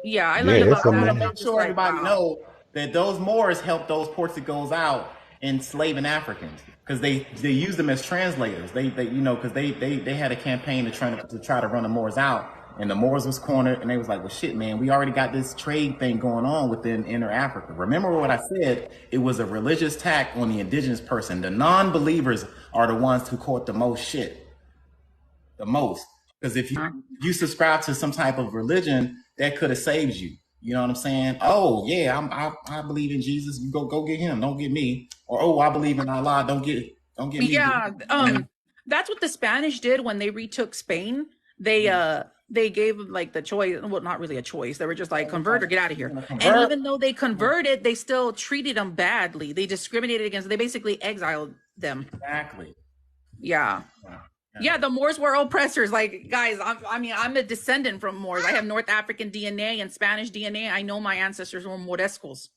Yeah, I learned about that. I'm not sure everybody know that those Moors helped those Portugals out enslaving Africans because they used them as translators. They because they had a campaign to try to run the Moors out, and the Moors was cornered, and they was like, well, shit, man, we already got this trade thing going on within inner Africa. Remember what I said? It was a religious attack on the indigenous person. The non-believers are the ones who caught the most shit. The most. Because if you subscribe to some type of religion, that could have saved you. You know what I'm saying? Oh yeah, I believe in Jesus. You go get him. Don't get me. Or oh, I believe in Allah. Don't get me. Yeah. That's what the Spanish did when they retook Spain. They gave them like the choice. Well, not really a choice. They were just like, convert or get out of here. And even though they converted, they still treated them badly. They discriminated against them. They basically exiled them. Exactly. Yeah. Yeah, the Moors were oppressors. Like, guys, I'm a descendant from Moors. I have North African DNA and Spanish DNA. I know my ancestors were Morescos.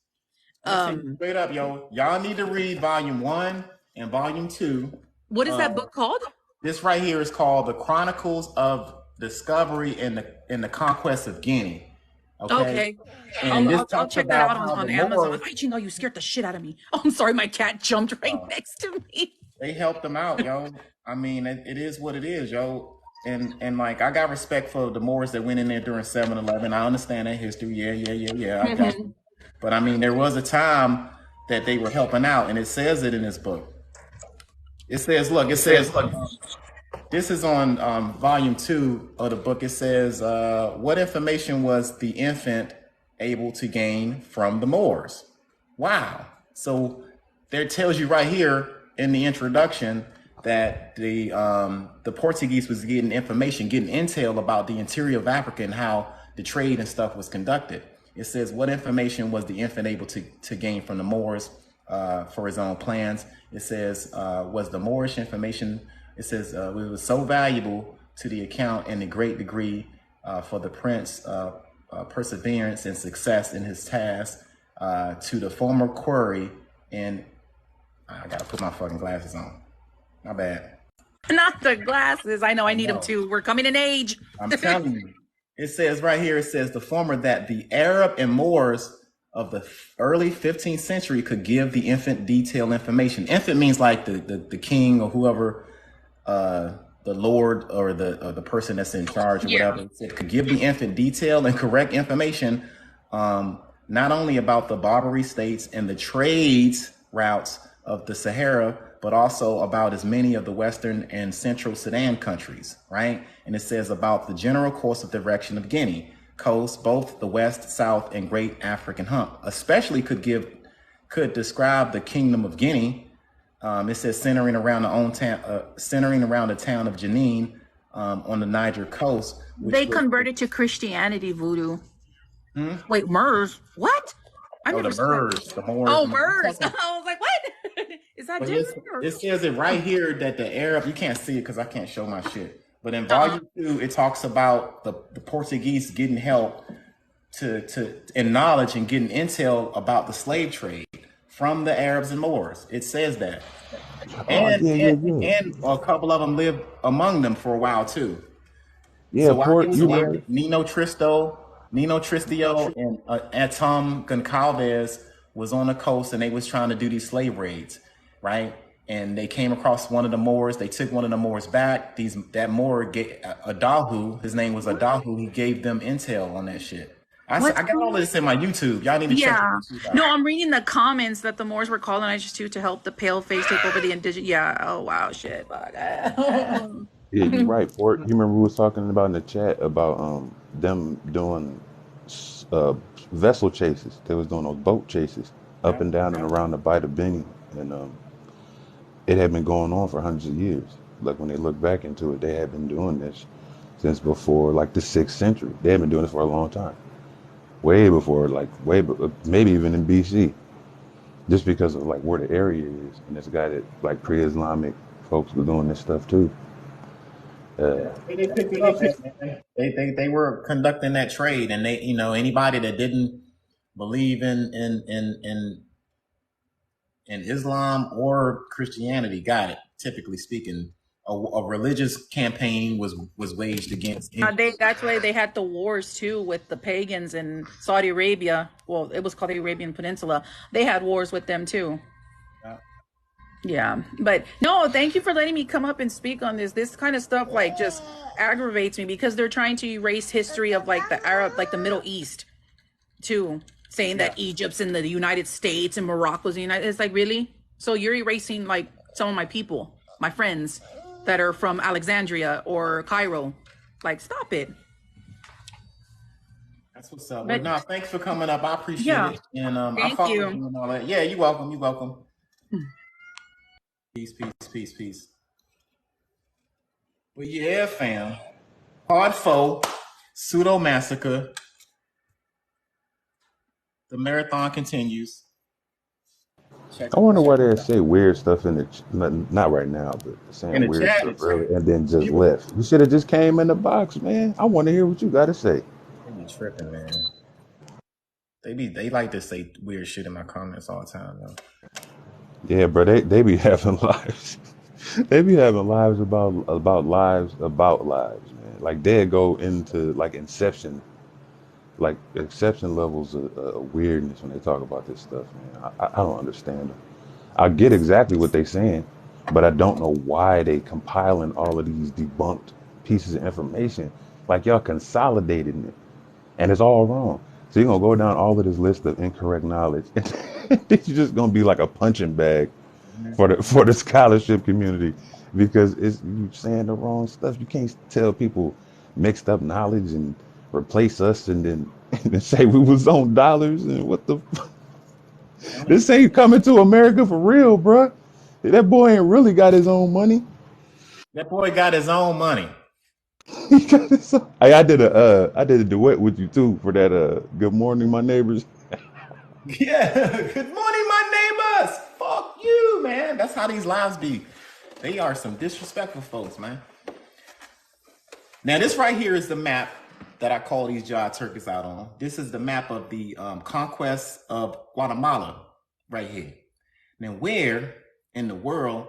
Straight up, yo. Y'all need to read volume 1 and volume 2. What is that book called? This right here is called The Chronicles of Discovery and the Conquest of Guinea. Okay. And I'll check that out on Amazon. Hi, Chingo, you scared the shit out of me. Oh, I'm sorry, my cat jumped right next to me. They helped them out, yo. I mean, it is what it is, yo. And like, I got respect for the Moors that went in there during 7/11. I understand that history. Yeah. I got you. But I mean, there was a time that they were helping out, and it says it in this book. It says, look, this is on volume 2 of the book. It says, what information was the infant able to gain from the Moors? Wow. So there tells you right here in the introduction that the Portuguese was getting information, getting intel about the interior of Africa and how the trade and stuff was conducted. It says, what information was the infant able to gain from the Moors for his own plans? It says, was the Moorish information, it says, it was so valuable to the account in a great degree for the prince perseverance and success in his task to the former query. And I gotta put my fucking glasses on. My bad. Not the glasses. I know I need them too. We're coming in age. I'm telling you. It says right here, it says the former that the Arab and Moors of the early 15th century could give the infant detailed information. Infant means like the king or whoever, the lord or the person that's in charge or whatever. It could give the infant detailed and correct information, not only about the Barbary states and the trades routes of the Sahara, but also about as many of the Western and Central Sudan countries, right? And it says about the general course of direction of Guinea coast, both the West, South, and Great African Hump, especially could describe the Kingdom of Guinea. It says centering around the town of Jenin on the Niger coast. They converted to Christianity, voodoo. Wait, Moors? What? The Moors. Oh, Moors. I was like, what? Is that different? It says it right here that the Arab, you can't see it because I can't show my shit. But in volume 2, it talks about the Portuguese getting help and knowledge and getting intel about the slave trade from the Arabs and Moors. It says that. And a couple of them lived among them for a while too. Yeah, so Nino Tristio and Atom Goncalves was on the coast and they was trying to do these slave raids, right? And they came across one of the Moors. They took one of the Moors back. That Moor, Adahu, his name was Adahu. He gave them intel on that shit. I got all this in my YouTube. Y'all need to check it out. No, I'm reading the comments that the Moors were colonizers to help the pale face take over the indigenous. Yeah. Oh, wow. Shit. Yeah, you're right. Fort. You remember we was talking about in the chat about them doing vessel chases. They was doing those boat chases up and down and around the Bight of Benny. And it had been going on for hundreds of years. Like when they look back into it, they had been doing this since before like the 6th century. They had been doing this for a long time. Way before, maybe even in BC. Just because of like where the area is. And this guy that like pre-Islamic folks were doing this stuff too. They picked it up, man. They were conducting that trade, and they, anybody that didn't believe in Islam or Christianity got it. Typically speaking, a religious campaign was waged against. That's why they had the wars too with the pagans in Saudi Arabia. Well, it was called the Arabian Peninsula. They had wars with them too. Yeah, but no, thank you for letting me come up and speak on this. This kind of stuff like just aggravates me because they're trying to erase history of like the Arab, like the Middle East too, saying that Egypt's in the United States and Morocco's in the United. It's like, really? So you're erasing like some of my people, my friends that are from Alexandria or Cairo. Like, stop it. That's what's up. Well, But no, thanks for coming up. I appreciate yeah, it. And I thank fuck with you. you and all that. Yeah, you're welcome. You're welcome. Peace, peace, peace, peace. Well, yeah, fam. Hard foe, pseudo massacre. The marathon continues. Check I wonder why check they it out. say weird stuff in the not right now, but In saying the weird chat, stuff it's early and then just people left. You should have just came in the box, man. I want to hear what you got to say. they be tripping, man. They like to say weird shit in my comments all the time, though. Yeah, bro, they be having lives. They be having lives about lives, man. Like they go into like exception levels of weirdness when they talk about this stuff, man. I don't understand them. I get exactly what they're saying, but I don't know why they compiling all of these debunked pieces of information. Like y'all consolidating it, and it's all wrong. So you're gonna go down all of this list of incorrect knowledge, and you're just gonna be like a punching bag for the scholarship community because it's you saying the wrong stuff. You can't tell people mixed up knowledge and replace us and then and then say we was on dollars and what the this ain't coming to America for real, bruh. That boy ain't really got his own money. That boy got his own money. Hey, I did a duet with you too for that Good Morning My Neighbors. Yeah. Good morning, my neighbors. Fuck you, man. That's how these lives be. They are some disrespectful folks, man. Now, this right here is the map that I call these Jah Turkeys out on. This is the map of the conquest of Guatemala right here. Now, where in the world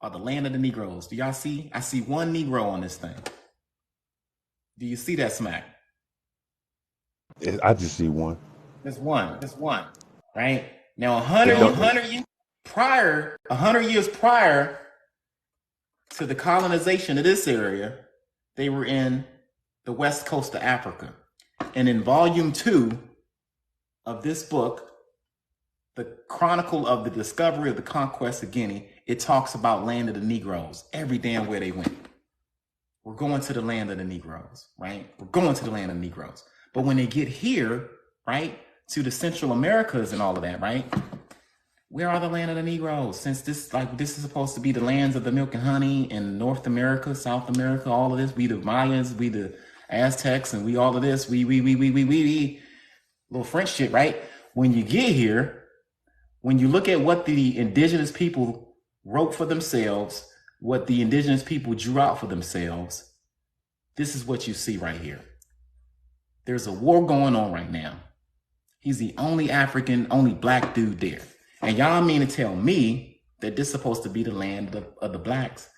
are the land of the Negroes? Do y'all see? I see one Negro on this thing. Do you see that, Smack? I just see one. There's one. There's one. Right? Now, It don't. 100 years prior to the colonization of this area, they were in the west coast of Africa. And in volume 2 of this book, The Chronicle of the Discovery of the Conquest of Guinea, it talks about land of the Negroes, every damn where they went. We're going to the land of the Negroes, right? We're going to the land of the Negroes. But when they get here, right, to the Central Americas and all of that, right? Where are the land of the Negroes? Since this is supposed to be the lands of the milk and honey in North America, South America, all of this. We the Mayans, we the Aztecs, and we all of this. We little French shit, right? When you get here, when you look at what the indigenous people wrote for themselves, what the indigenous people drew out for themselves, this is what you see right here. There's a war going on right now. He's the only African, only black dude there. And y'all mean to tell me that this is supposed to be the land of the blacks?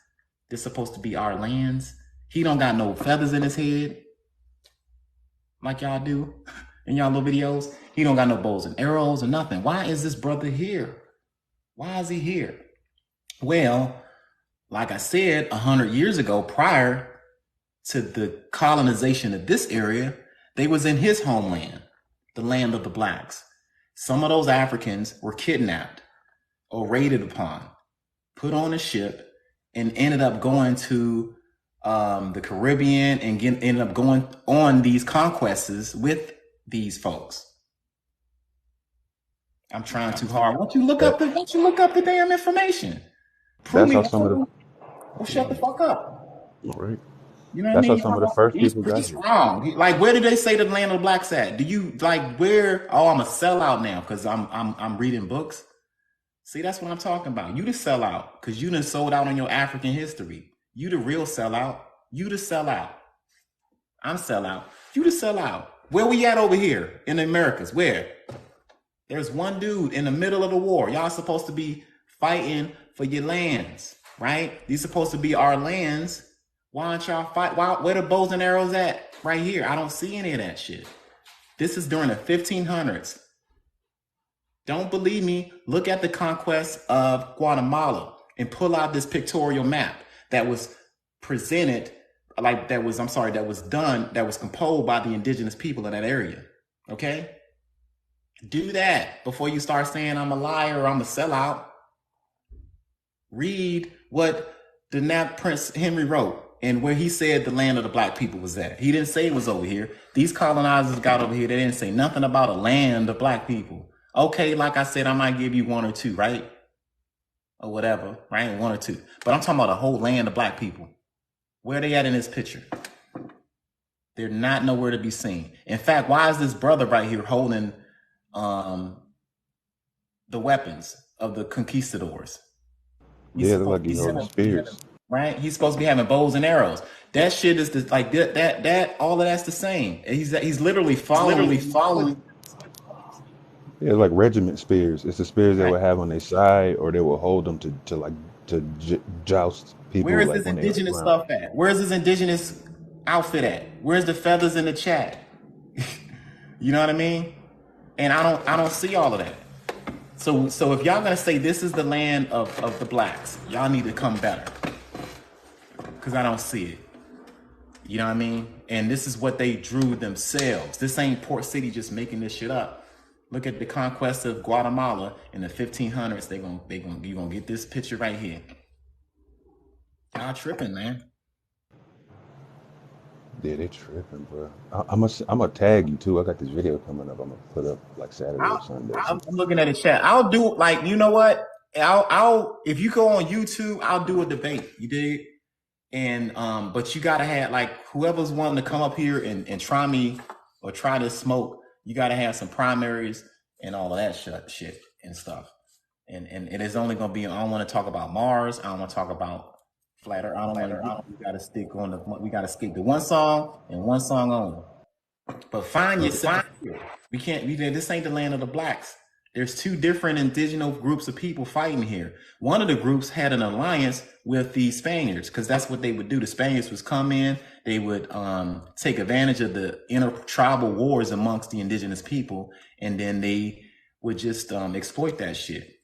This is supposed to be our lands? He don't got no feathers in his head like y'all do in y'all little videos. He don't got no bows and arrows or nothing. Why is this brother here? Why is he here? Well, like I said, 100 years ago, prior to the colonization of this area, they was in his homeland, the land of the blacks. Some of those Africans were kidnapped or raided upon, put on a ship, and ended up going to the Caribbean and ended up going on these conquests with these folks. I'm trying too hard. Won't you look up the damn information? Prove That's me how some of wrong. the Well, shut the fuck up. right. You know what I That's how mean? some of the first He's people got here. wrong. Like, where did they say the land of the blacks at? Do you like where? Oh, I'm a sellout now because I'm reading books. See, that's what I'm talking about. You the sellout because you done sold out on your African history. You the real sellout. You the sellout. I'm sellout. You the sellout. Where we at over here in the Americas? Where? There's one dude in the middle of the war. Y'all supposed to be fighting for your lands, right? These supposed to be our lands. Why aren't y'all fight? Where the bows and arrows at? Right here. I don't see any of that shit. This is during the 1500s. Don't believe me? Look at the conquest of Guatemala and pull out this pictorial map that was presented, that was composed by the indigenous people in that area. Okay? Do that before you start saying I'm a liar or I'm a sellout. Read what the Nat Prince Henry wrote. and where he said the land of the black people was at. He didn't say it was over here. These colonizers got over here. They didn't say nothing about a land of black people. Okay, like I said, I might give you one or two, right? Or whatever, right? One or two. But I'm talking about a whole land of black people. Where are they at in this picture? They're not nowhere to be seen. In fact, why is this brother right here holding the weapons of the conquistadors? Yeah, they're like he's holding spears. Right? He's supposed to be having bows and arrows. That shit is like that. All of that's the same. He's literally following. Yeah, like regiment spears. It's the spears they would have on their side, or they will hold them to joust people. Where is like this when indigenous stuff at? Where's this indigenous outfit at? Where's the feathers in the chat? You know what I mean? And I don't see all of that. So if y'all gonna say this is the land of the blacks, y'all need to come better. Cause I don't see it. You know what I mean? And this is what they drew themselves. This ain't Port City just making this shit up. Look at the conquest of Guatemala in the 1500s. You gonna get this picture right here. Y'all tripping, man. Yeah, they tripping, bro. I'm gonna tag you too. I got this video coming up. I'm gonna put up like Saturday or Sunday. I'm looking at the chat. I'll do like, you know what? I'll if you go on YouTube, I'll do a debate. You dig? And but you gotta have like whoever's wanting to come up here and try me or try to smoke, you gotta have some primaries and all of that shit and stuff. And it is only gonna be. I don't want to talk about Mars. I don't want to talk about flat Earth. We gotta stick on the. We gotta stick to one song and one song only. But find yourself here. We can't. This ain't the land of the blacks. There's two different indigenous groups of people fighting here. One of the groups had an alliance with the Spaniards because that's what they would do. The Spaniards would come in, they would take advantage of the inter-tribal wars amongst the indigenous people, and then they would just exploit that shit.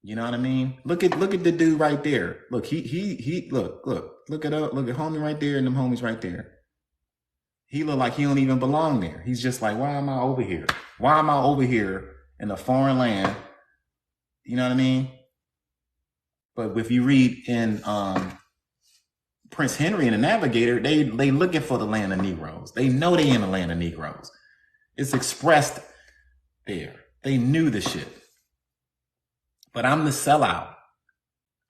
You know what I mean? Look at the dude right there. Look, he look at homie right there and them homies right there. He look like he don't even belong there. He's just like, why am I over here? Why am I over here in a foreign land? You know what I mean? But if you read in Prince Henry and the Navigator, they looking for the land of Negroes. They know they in the land of Negroes. It's expressed there. They knew the shit. But I'm the sellout.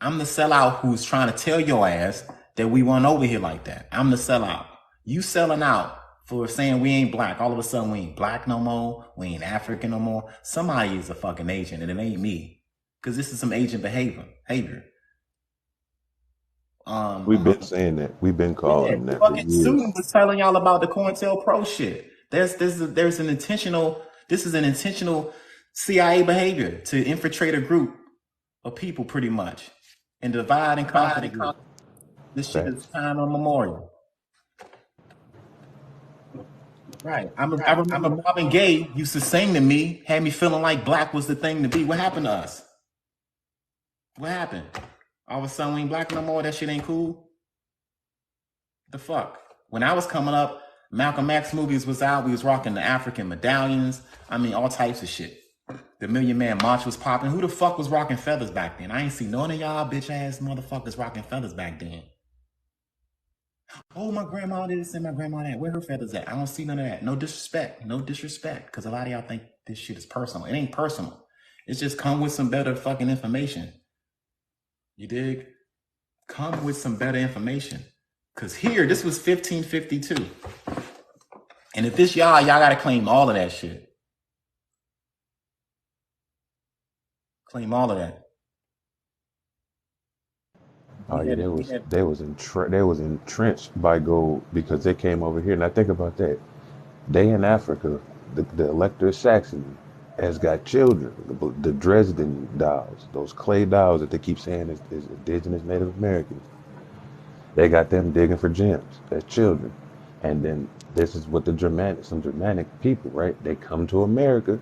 I'm the sellout who's trying to tell your ass that we weren't over here like that. I'm the sellout. You selling out for saying we ain't black. All of a sudden we ain't black no more. We ain't African no more. Somebody is a fucking agent and it ain't me. Because this is some agent behavior. We've been saying that. We've been calling them that for years. Susan was telling y'all about the COINTELPRO shit. This is an intentional CIA behavior to infiltrate a group of people pretty much and divide and conquer the group. This shit is time immemorial. Right. I remember Marvin Gaye used to sing to me, had me feeling like black was the thing to be. What happened to us? What happened? All of a sudden we ain't black no more? That shit ain't cool? The fuck? When I was coming up, Malcolm X movies was out. We was rocking the African medallions. I mean, all types of shit. The Million Man March was popping. Who the fuck was rocking feathers back then? I ain't see none of y'all bitch ass motherfuckers rocking feathers back then. Oh, my grandma did this and my grandma that. Where her feathers at? I don't see none of that. No disrespect. Because a lot of y'all think this shit is personal. It ain't personal. It's just come with some better fucking information. You dig? Come with some better information. Because here, this was 1552. And if this y'all got to claim all of that shit. Claim all of that. Oh yeah, they was entrenched by gold because they came over here. Now think about that. They in Africa, the Elector of Saxony has got children. The Dresden dolls, those clay dolls that they keep saying is indigenous Native Americans. They got them digging for gems as children. And then this is what some Germanic people, right? They come to America,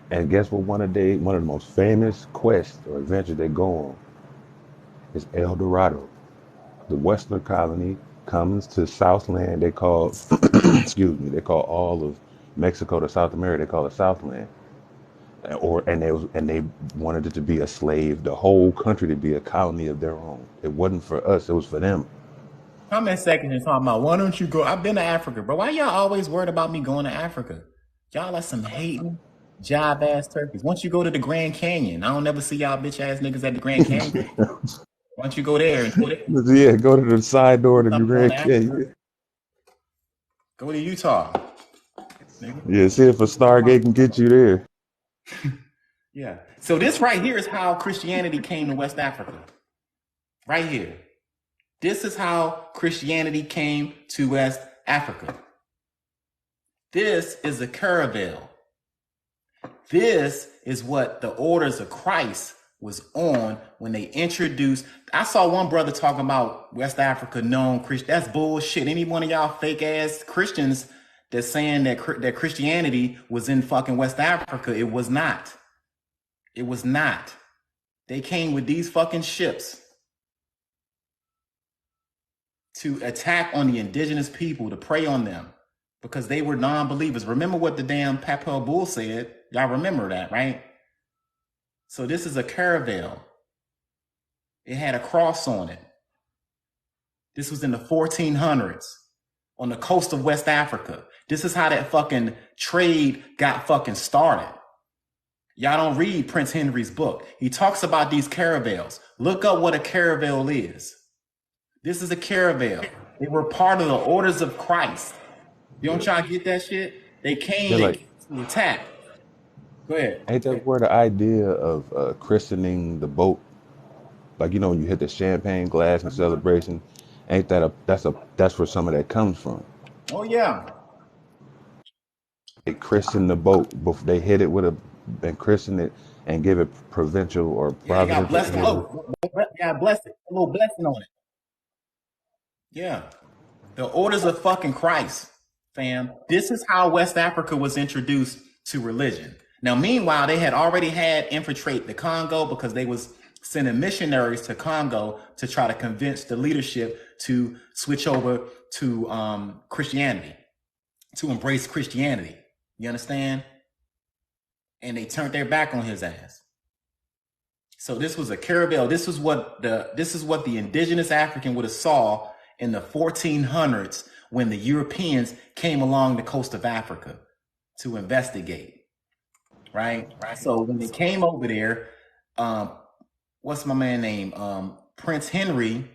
and guess what? One of the most famous quests or adventures they go on is El Dorado. The Western colony comes to Southland. They call, they call all of Mexico to South America. They call it Southland. And they wanted it to be a slave, the whole country to be a colony of their own. It wasn't for us. It was for them. Comment section and talking about, why don't you go? I've been to Africa, bro. Why y'all always worried about me going to Africa? Y'all are some hating, job ass turkeys. Once you go to the Grand Canyon, I don't never see y'all bitch ass niggas at the Grand Canyon. Why don't you go there and do it? Yeah, go to the side door to the Stop going to Grand Africa. Canyon. Go to Utah, nigga. Yeah, see if a Stargate can get you there. Yeah. So this right here is how Christianity came to West Africa. Right here. This is how Christianity came to West Africa. This is a caravel. This is what the orders of Christ was on when they introduced. I saw one brother talking about West Africa known Christian. That's bullshit. Any one of y'all fake ass Christians that's saying that Christianity was in fucking West Africa, it was not. It was not. They came with these fucking ships to attack on the indigenous people, to prey on them, because they were non-believers. Remember what the damn Papal Bull said? Y'all remember that, right? So this is a caravel. It had a cross on it. This was in the 1400s on the coast of West Africa. This is how that fucking trade got fucking started. Y'all don't read Prince Henry's book. He talks about these caravels. Look up what a caravel is. This is a caravel. They were part of the orders of Christ. You don't try to get that shit? They They're came like, to attack. Go ahead. ain't that where the idea of christening the boat, like when you hit the champagne glass in celebration, ain't that that's where some of that comes from? Oh yeah. They christen the boat before they hit it and christen it and give it provincial or Yeah, they got providential blessed. energy. Oh, they got blessed. A little blessing on it. Yeah. The orders of fucking Christ, fam. This is how West Africa was introduced to religion. Now, meanwhile, they had already had infiltrate the Congo because they was sending missionaries to Congo to try to convince the leadership to switch over to Christianity, to embrace Christianity. You understand? And they turned their back on his ass. So this was a caravel. This is what the indigenous African would have saw in the 1400s when the Europeans came along the coast of Africa to investigate. Right? So when they came over there, what's my man name? Prince Henry,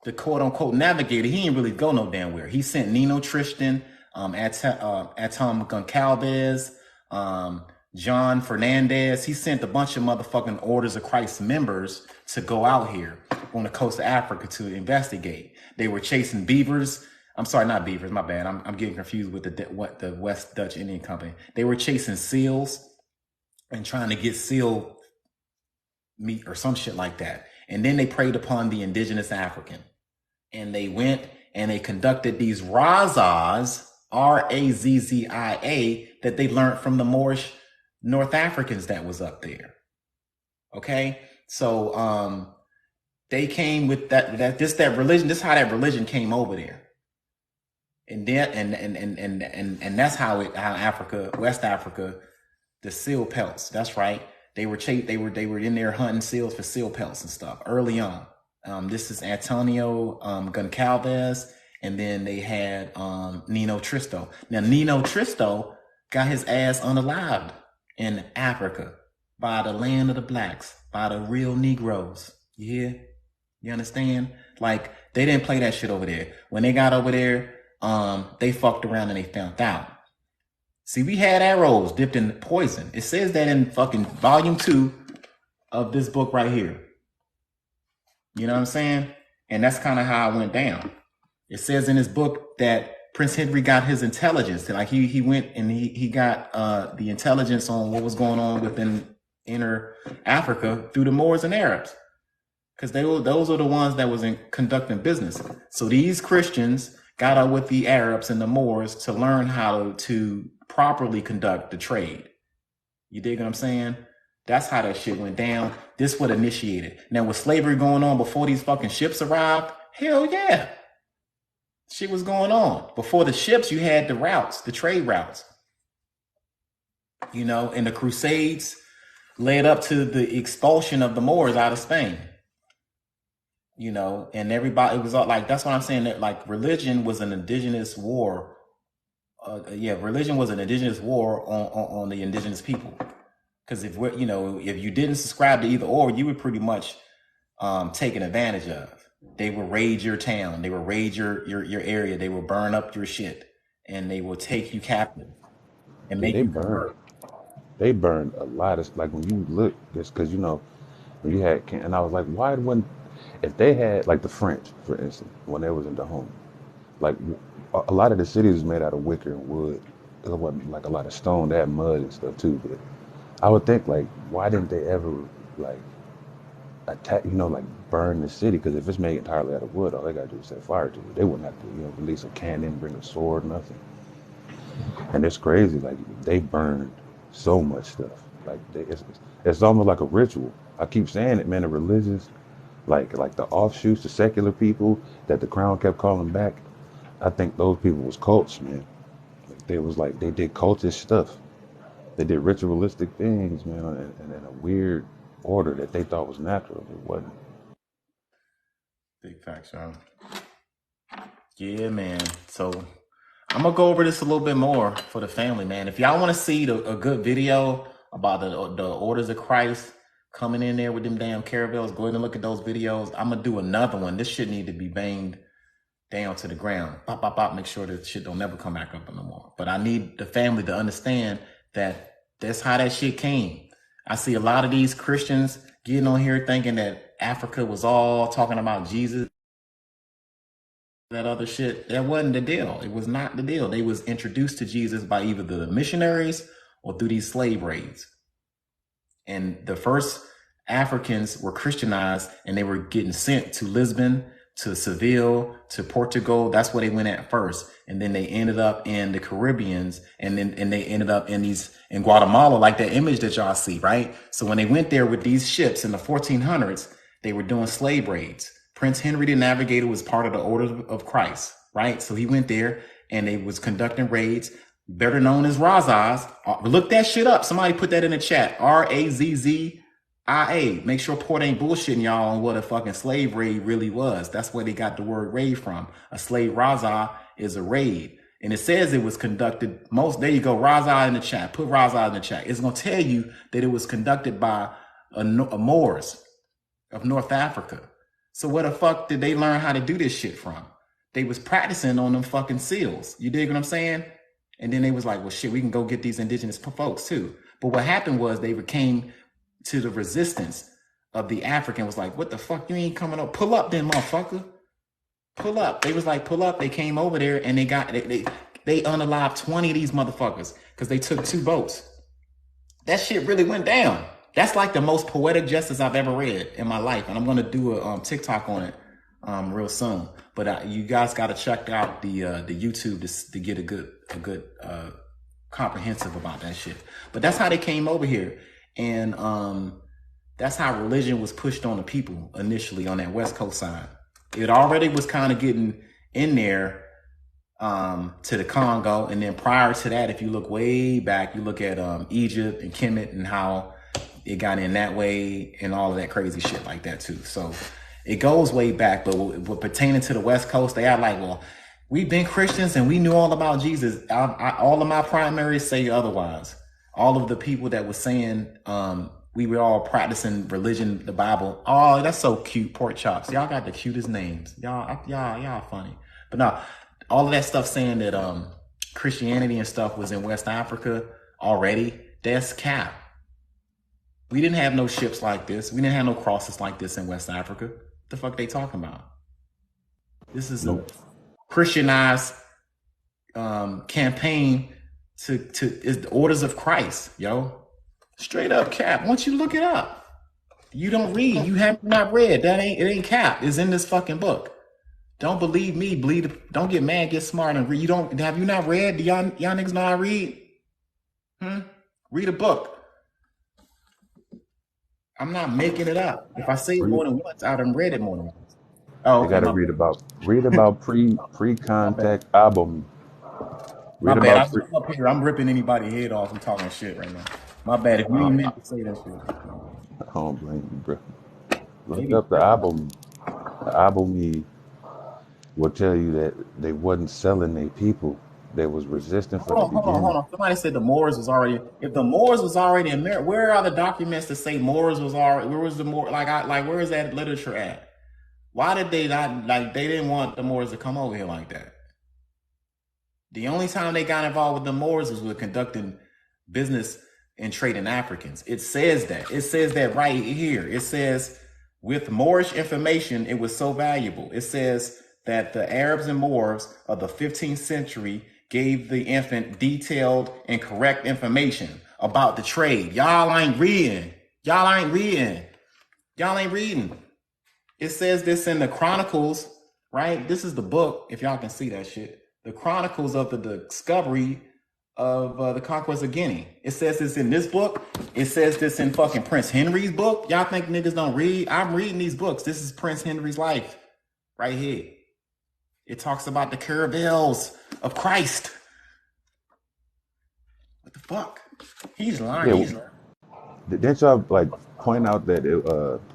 the quote unquote navigator, he didn't really go no damn where. He sent Nino Tristan, Atom Goncalves, John Fernandez. He sent a bunch of motherfucking Orders of Christ members to go out here on the coast of Africa to investigate. They were chasing beavers. I'm sorry, not beavers. My bad. I'm getting confused with the West Dutch Indian Company. They were chasing seals and trying to get seal meat or some shit like that. And then they preyed upon the indigenous African. And they went and they conducted these razzias, Razzia, that they learned from the Moorish North Africans that was up there. Okay? So they came with that religion. This is how that religion came over there. And then and that's how Africa, West Africa, the seal pelts. That's right. They were in there hunting seals for seal pelts and stuff early on. This is Antonio Goncalves, and then they had Nino Tristo. Now Nino Tristo got his ass unalived in Africa by the land of the blacks, by the real Negroes. You hear? You understand? Like, they didn't play that shit over there. When they got over there, they fucked around and they found out. See, we had arrows dipped in poison. It says that in fucking volume 2 of this book right here. You know what I'm saying? And that's kind of how it went down. It says in his book that Prince Henry got his intelligence. Like he went and he got the intelligence on what was going on within inner Africa through the Moors and Arabs. Because those are the ones that was conducting business. So these Christians got out with the Arabs and the Moors to learn how to properly conduct the trade. You dig what I'm saying? That's how that shit went down. This would initiate it. Now, with slavery going on before these fucking ships arrived, hell yeah. Shit was going on. Before the ships, you had the routes, the trade routes. You know, and the Crusades led up to the expulsion of the Moors out of Spain. you know, and everybody, it was all like, that's what I'm saying, that like religion was an indigenous war. Religion was an indigenous war on the indigenous people. Because if we're, you know, if you didn't subscribe to either or, you were pretty much taken advantage of. They will raid your town. They will raid your area. They will burn up your shit, and they will take you captive and Yeah, make you convert. they burned a lot of, like when you look, just because you know when you had, and I was like, why when if they had like the French, for instance, when they was in Dahomey, like a lot of the cities was made out of wicker and wood. There wasn't like a lot of stone. They had mud and stuff too. But I would think like, why didn't they ever like attack? You know, like burn the city? Because if it's made entirely out of wood, all they gotta do is set fire to it. They wouldn't have to, you know, release a cannon, bring a sword, nothing. And it's crazy. Like they burned so much stuff. Like it's almost like a ritual. I keep saying it, man. The religions, like the offshoots, the secular people that the crown kept calling back. I think those people was cults, man. They was like they did cultish stuff. They did ritualistic things, man, and in a weird order that they thought was natural. It wasn't. Big facts, y'all. Yeah, man. So I'm gonna go over this a little bit more for the family, man. If y'all want to see a good video about the orders of Christ coming in there with them damn caravels, go ahead and look at those videos. I'm gonna do another one. This shit need to be banged down to the ground. Pop, pop, pop. Make sure that shit don't never come back up no more. But I need the family to understand that that's how that shit came. I see a lot of these Christians getting on here thinking that Africa was all talking about Jesus, that other shit. That wasn't the deal. It was not the deal. They was introduced to Jesus by either the missionaries or through these slave raids. And the first Africans were Christianized, and they were getting sent to Lisbon, to Seville, to Portugal. That's where they went at first. And then they ended up in the Caribbeans, and they ended up in Guatemala, like that image that y'all see, right? So when they went there with these ships in the 1400s, they were doing slave raids. Prince Henry the Navigator was part of the Order of Christ, right? So he went there and they was conducting raids, better known as Razas. Look that shit up. Somebody put that in the chat. Razzia. Make sure Port ain't bullshitting y'all on what a fucking slave raid really was. That's where they got the word raid from. A slave Raza is a raid. And it says it was conducted there you go, Raza in the chat. Put Raza in the chat. It's going to tell you that it was conducted by a Moors of North Africa. So where the fuck did they learn how to do this shit from? They was practicing on them fucking seals. You dig what I'm saying? And then they was like, well, shit, we can go get these indigenous folks too. But what happened was they came to the resistance of the African, was like, what the fuck? You ain't coming up. Pull up then, motherfucker. Pull up. They was like, pull up. They came over there and they unalived 20 of these motherfuckers because they took 2 boats. That shit really went down. That's like the most poetic justice I've ever read in my life. And I'm going to do a TikTok on it real soon. But you guys got to check out the YouTube to get a good comprehensive about that shit. But that's how they came over here. And that's how religion was pushed on the people initially on that West Coast side. It already was kind of getting in there to the Congo. And then prior to that, if you look way back, you look at Egypt and Kemet and how it got in that way and all of that crazy shit like that too. So it goes way back. But what pertaining to the West Coast, they are like, well, we've been Christians and we knew all about Jesus. All of my primaries say otherwise. All of the people that were saying we were all practicing religion, the Bible. Oh, that's so cute, pork chops. Y'all got the cutest names. Y'all funny. But no, all of that stuff saying that Christianity and stuff was in West Africa already, that's cap. We didn't have no ships like this. We didn't have no crosses like this in West Africa. What the fuck they talking about? This is a Christianized campaign to is the orders of Christ, yo. Straight up cap. Once you look it up, you don't read. You have not read. It ain't cap. It's in this fucking book. Don't believe me. Don't get mad. Get smart and read. Have you not read? Do y'all niggas know how to read? Read a book. I'm not making it up. If I say it more than once, I done read it more than once. Oh, okay. You gotta read about pre-contact album. My bad. I'm up here. I'm ripping anybody's head off and talking shit right now. My bad. If you ain't meant to say that shit. I don't blame you, bro. Look up the album. Abomey will tell you that they wasn't selling their people. They was resistant from the Hold beginning. on. Somebody said the Moors was already. If the Moors was already in America, where are the documents that say Moors was already? Where was the Moor? Like where is that literature at? Why did they not like? They didn't want the Moors to come over here like that. The only time they got involved with the Moors was with conducting business and trading Africans. It says that. It says that right here. It says with Moorish information, it was so valuable. It says that the Arabs and Moors of the 15th century gave the infant detailed and correct information about the trade. Y'all ain't reading. Y'all ain't reading. Y'all ain't reading. It says this in the Chronicles, right? This is the book, if y'all can see that shit. The Chronicles of the discovery of the conquest of Guinea. It says this in this book. It says this in fucking Prince Henry's book. Y'all think niggas don't read? I'm reading these books. This is Prince Henry's life right here. It talks about the caravels of Christ. What the fuck? He's lying. Yeah, He's lying. didn't y'all like point out that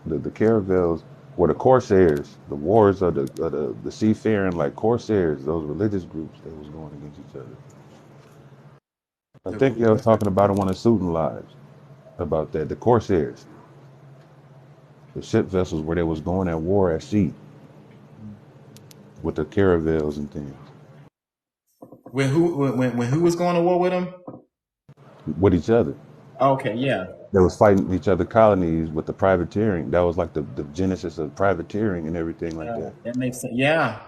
the caravels were the corsairs, the wars of the seafaring like corsairs, those religious groups that was going against each other. I think y'all was talking about it on the Student Lives about that, the corsairs, the ship vessels where they was going at war at sea with the caravels and things. When who was going to war with him? With each other. Okay, yeah. They was fighting each other colonies with the privateering. That was like the genesis of privateering and everything like that. That makes sense. Yeah,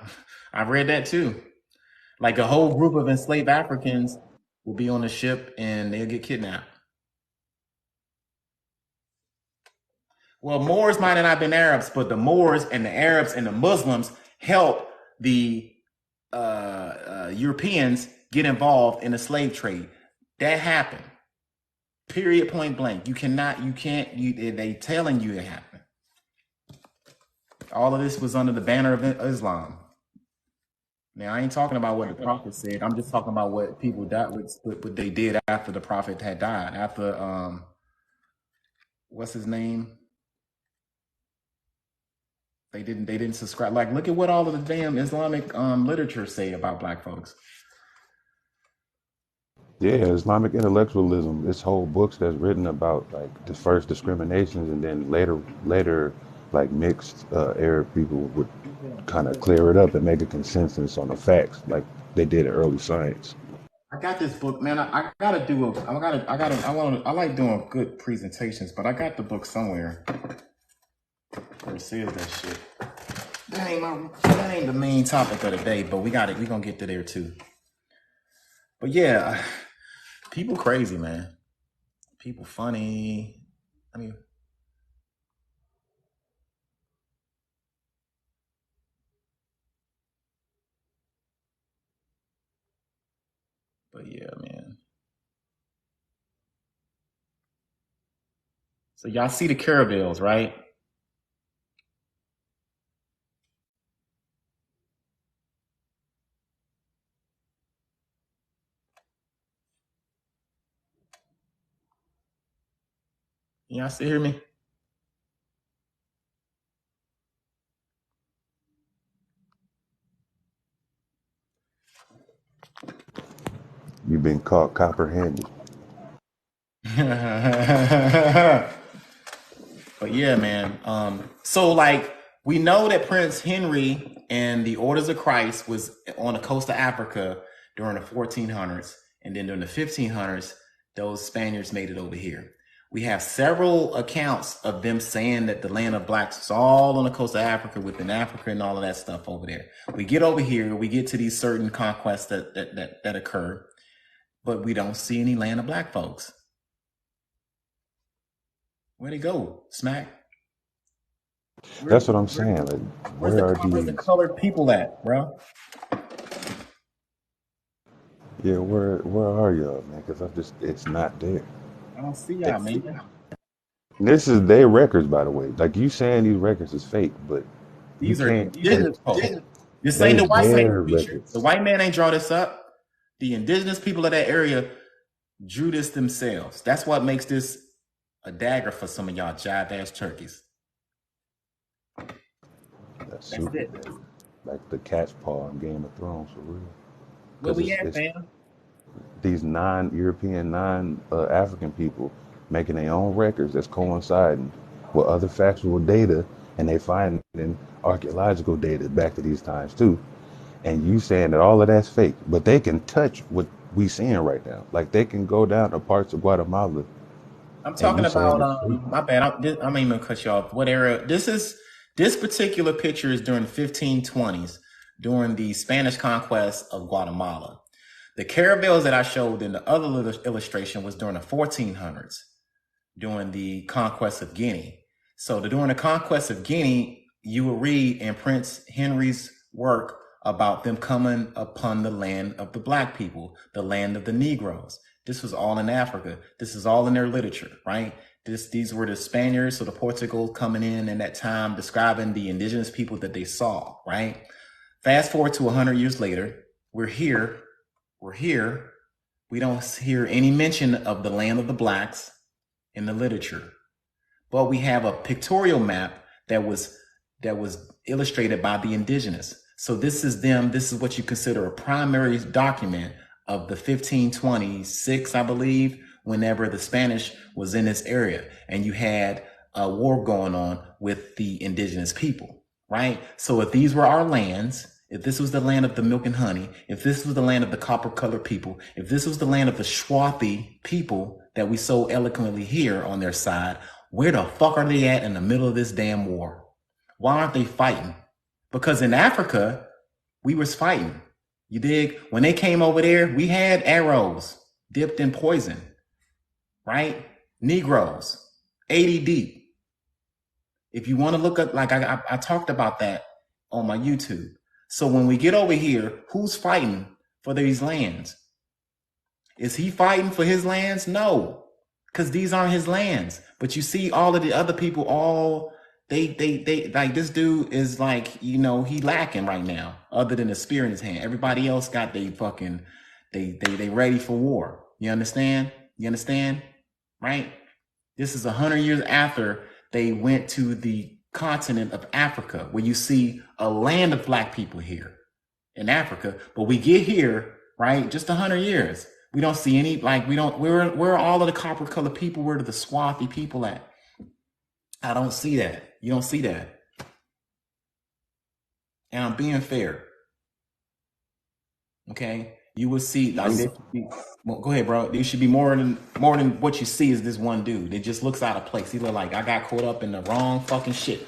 I read that too. Like a whole group of enslaved Africans will be on a ship and they'll get kidnapped. Well, Moors might have not been Arabs, but the Moors and the Arabs and the Muslims help the Europeans get involved in the slave trade. That happened. Period, point blank. They telling you it happened. All of this was under the banner of Islam. Now, I ain't talking about what the prophet said. I'm just talking about what people died with, what they did after the prophet had died. After, what's his name? They didn't subscribe. Like, look at what all of the damn Islamic literature say about black folks. Yeah, Islamic intellectualism. It's whole books that's written about like the first discriminations, and then later, like mixed Arab people would kind of clear it up and make a consensus on the facts, like they did in early science. I got this book, man. I like doing good presentations, but I got the book somewhere where it says that shit. That ain't the main topic of the day, but we got it. We gonna get to there too. But yeah, people crazy, man. People funny. I mean, but yeah, man. So y'all see the caravels, right? Y'all still hear me? You've been caught copper-handed. But yeah, man. So like we know that Prince Henry and the Orders of Christ was on the coast of Africa during the 1400s, and then during the 1500s, those Spaniards made it over here. We have several accounts of them saying that the land of blacks was all on the coast of Africa, within Africa, and all of that stuff over there. We get over here, we get to these certain conquests that occur, but we don't see any land of black folks. Where'd they go, Smack? That's what I'm saying. Like, where's the colored people at, bro? Yeah, where are y'all, man? Because it's not there. I don't see y'all, man. This is their records, by the way. Like you saying these records is fake, but these are indigenous folks. This ain't the white man. The white man ain't draw this up. The indigenous people of that area drew this themselves. That's what makes this a dagger for some of y'all jive ass turkeys. That's That's super it. gay. Like the cat's paw in Game of Thrones for real. Where Because we at, it's fam? these non-European, non-African people making their own records that's coinciding with other factual data, and they finding archaeological data back to these times too. And you saying that all of that's fake, but they can touch what we seeing right now. Like they can go down to parts of Guatemala, I'm and talking you saying about it's fake. my bad. I'm even gonna cut you off. What era? This particular picture is during the 1520s, during the Spanish conquest of Guatemala. The caravels that I showed in the other illustration was during the 1400s, during the conquest of Guinea. So during the conquest of Guinea, you will read in Prince Henry's work about them coming upon the land of the black people, the land of the Negroes. This was all in Africa. This is all in their literature, right? These were the Spaniards, so the Portugal coming in that time, describing the indigenous people that they saw, right? Fast forward to 100 years later, we're here. We don't hear any mention of the land of the blacks in the literature, but we have a pictorial map that was illustrated by the indigenous. So this is them. This is what you consider a primary document of the 1526, I believe, whenever the Spanish was in this area, and you had a war going on with the indigenous people, right? So if these were our lands, if this was the land of the milk and honey, if this was the land of the copper colored people, if this was the land of the Swathi people that we so eloquently hear on their side, where the fuck are they at in the middle of this damn war? Why aren't they fighting? Because in Africa, we was fighting. You dig? When they came over there, we had arrows dipped in poison, right? Negroes, 80 deep. If you want to look up, like I talked about that on my YouTube. So when we get over here, who's fighting for these lands? Is he fighting for his lands? No, because these aren't his lands. But you see all of the other people, all they like, this dude is like, he lacking right now, other than a spear in his hand. Everybody else got they fucking, they ready for war. You understand? Right? This is 100 years after they went to the continent of Africa, where you see a land of black people here in Africa. But we get here, right? Just 100 years. We don't see any, like, where are all of the copper colored people? Where are the Swathi people at? I don't see that. You don't see that. And I'm being fair. Okay? You will see, like, well, go ahead, bro. There should be more than what you see is this one dude. It just looks out of place. He look like I got caught up in the wrong fucking shit.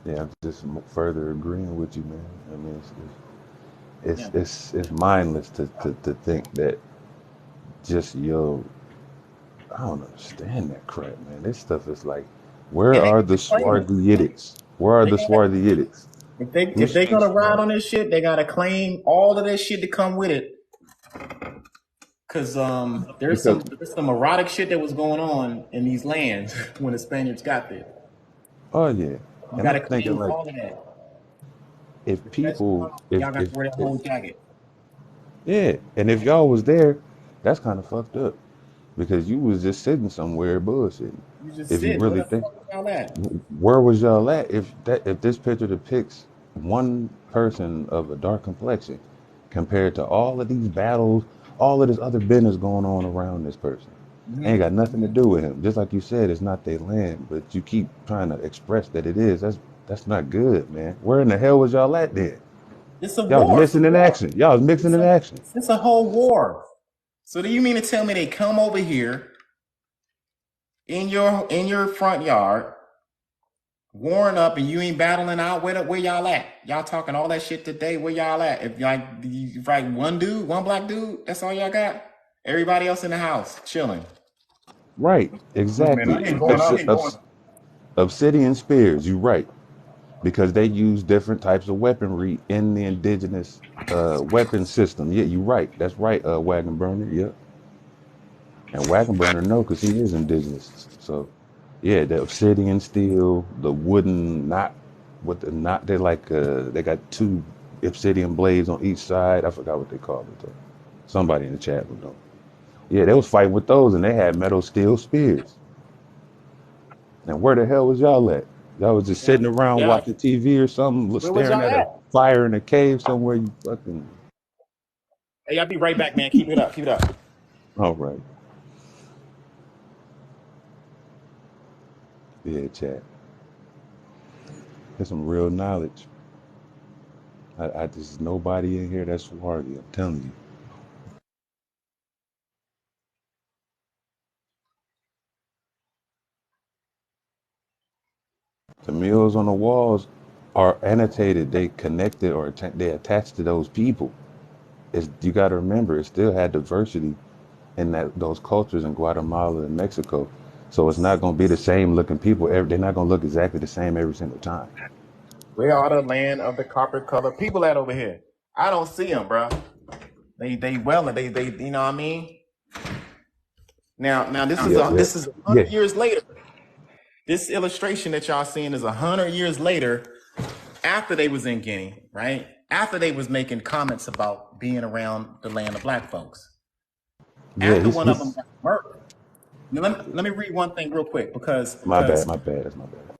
Yeah, I'm just further agreeing with you, man. I mean, it's mindless to think that just I don't understand that crap, man. This stuff is like, where are the swarthy idiots? Where are the swarthy idiots? If they're gonna ride on this shit, they gotta claim all of this shit to come with it. Cause there's some erotic shit that was going on in these lands when the Spaniards got there. Oh yeah, You gotta claim like, all of that. if people, Y'all got to wear that whole jacket. Yeah, and if y'all was there, that's kind of fucked up, because you was just sitting somewhere bullshitting. If you really think, where was y'all at? If this picture depicts one person of a dark complexion compared to all of these battles, all of this other business going on around this person, ain't got nothing to do with him. Just like you said, it's not their land, but you keep trying to express that it is. That's not good, man. Where in the hell was y'all at then? It's a Y'all war. was missing in action. Y'all was mixing in action. It's a whole war. So do you mean to tell me they come over here in your front yard, warring up, and you ain't battling out? Where y'all at? Y'all talking all that shit today. Where y'all at? If like one black dude, that's all y'all got. Everybody else in the house chilling. Right, exactly. Obsidian spears. You right, because they use different types of weaponry in the indigenous weapon system. Yeah, you right. That's right. Wagon burner. Yep. And Wagon burner no, because he is indigenous. So yeah, the obsidian steel, the wooden knot with the knot. They're like they got two obsidian blades on each side. I forgot what they called it though. Somebody in the chat would know. Yeah, they was fighting with those, and they had metal steel spears. And where the hell was y'all at? Y'all was just Yeah. sitting around Yeah. watching TV or something, Where was staring y'all at a at? fire in a cave somewhere. You fucking. Hey, I'll be right back, man. Keep it up. Keep it up. All right. Yeah, chat. There's some real knowledge. I just nobody in here that's swarthy. I'm telling you. The murals on the walls are annotated. They connected or they attached to those people. You got to remember, it still had diversity in those cultures in Guatemala and Mexico. So it's not going to be the same looking people. They're not going to look exactly the same every single time. Where are the land of the copper colored people at over here? I don't see them, bro. They you know what I mean? Now this is Yep, yep. this is Yeah, 100 years later. This illustration that y'all seeing is 100 years later, after they was in Guinea, right? After they was making comments about being around the land of black folks. yeah. After one of them He's got murdered. Now, let me read one thing real quick because my bad. My bad. That's my bad.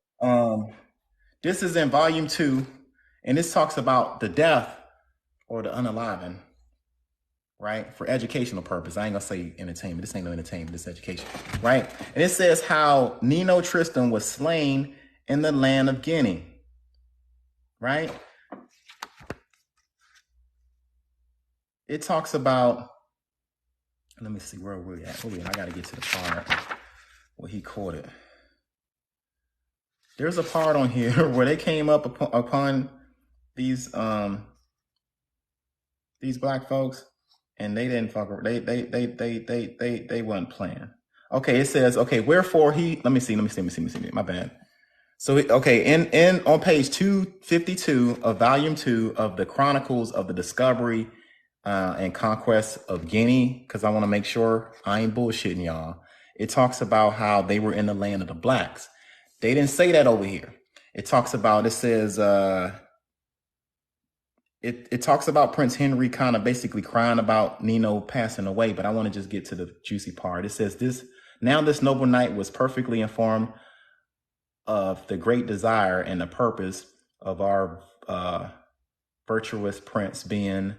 this is in volume 2, and this talks about the death or the unaliving, right? For educational purpose. I ain't gonna say entertainment. This ain't no entertainment, this education, right? And it says how Nino Tristan was slain in the land of Guinea, right? It talks about, let me see where we're at. I gotta get to the part where he quoted. There's a part on here where they came up upon these black folks, and they didn't fuck. They wasn't playing. Okay, it says, okay, wherefore he. Let me see. My bad. So okay, in on page 252 of volume 2 of the Chronicles of the Discovery and Conquest of Guinea, because I want to make sure I ain't bullshitting y'all. It talks about how they were in the land of the blacks. They didn't say that over here. It talks about, it says, it talks about Prince Henry kind of basically crying about Nino passing away, but I want to just get to the juicy part. It says this noble knight was perfectly informed of the great desire and the purpose of our virtuous prince being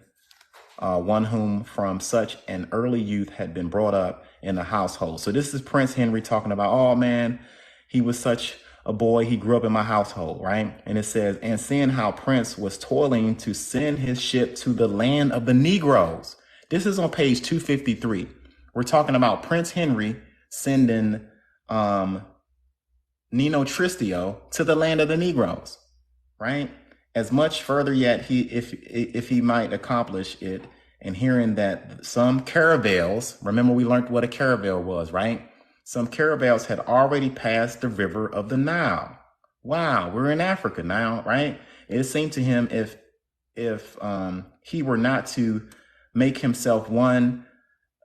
one whom from such an early youth had been brought up in the household. So this is Prince Henry talking about, oh man, he was such a boy, he grew up in my household, right? And it says, and seeing how Prince was toiling to send his ship to the land of the Negroes. This is on page 253. We're talking about Prince Henry sending Nino Tristio to the land of the Negroes, right? As much further yet, if he might accomplish it, and hearing that some caravels, remember we learned what a caravel was, right? Some caravels had already passed the river of the Nile. Wow, we're in Africa now, right? It seemed to him if he were not to make himself one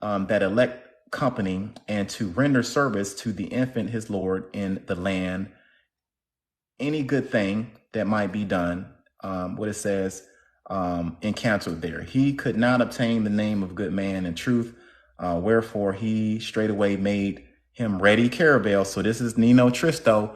that elect company and to render service to the infant his lord in the land, any good thing that might be done, what it says, encountered there. He could not obtain the name of good man in truth, wherefore he straightway made him ready caravel. So this is Nino Tristo,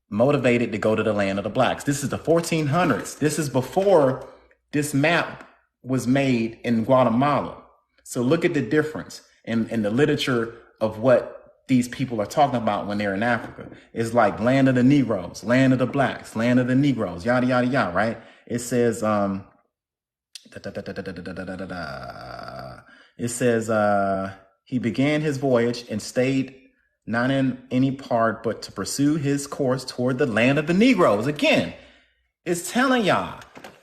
motivated to go to the land of the blacks. This is the 1400s. This is before this map was made in Guatemala. So look at the difference in the literature of what these people are talking about when they're in Africa. It's like land of the Negroes, land of the blacks, land of the Negroes, yada, yada, yada, right? It says, he began his voyage and stayed not in any part, but to pursue his course toward the land of the Negroes. Again, it's telling y'all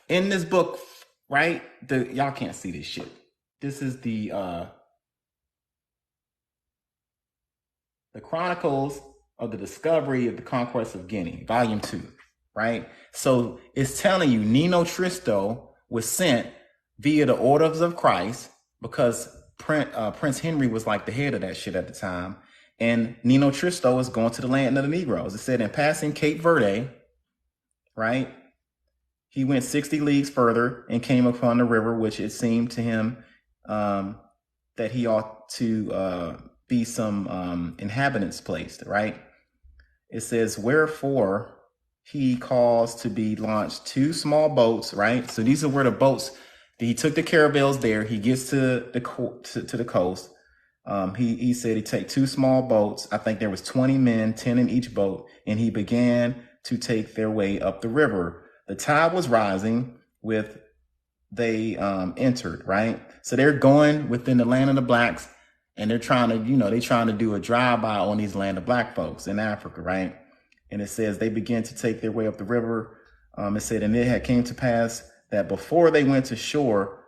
in this book, right? Y'all can't see this shit. This is the Chronicles of the Discovery of the Conquest of Guinea, Volume 2, right? So it's telling you Nino Tristo was sent via the orders of Christ because Prince Henry was like the head of that shit at the time. And Nino Tristo is going to the land of the Negroes. It said in passing Cape Verde, right? He went 60 leagues further and came upon the river, which it seemed to him that he ought to be some inhabitants placed, right? It says, wherefore he caused to be launched 2 small boats, right? So these are where the boats, he took the caravels there. He gets to the coast. He said he'd take 2 small boats. I think there was 20 men, 10 in each boat, and he began to take their way up the river. The tide was rising with they entered, right? So they're going within the land of the blacks, and they're trying to do a drive-by on these land of black folks in Africa, right? And it says they began to take their way up the river. It said, and it had came to pass that before they went to shore,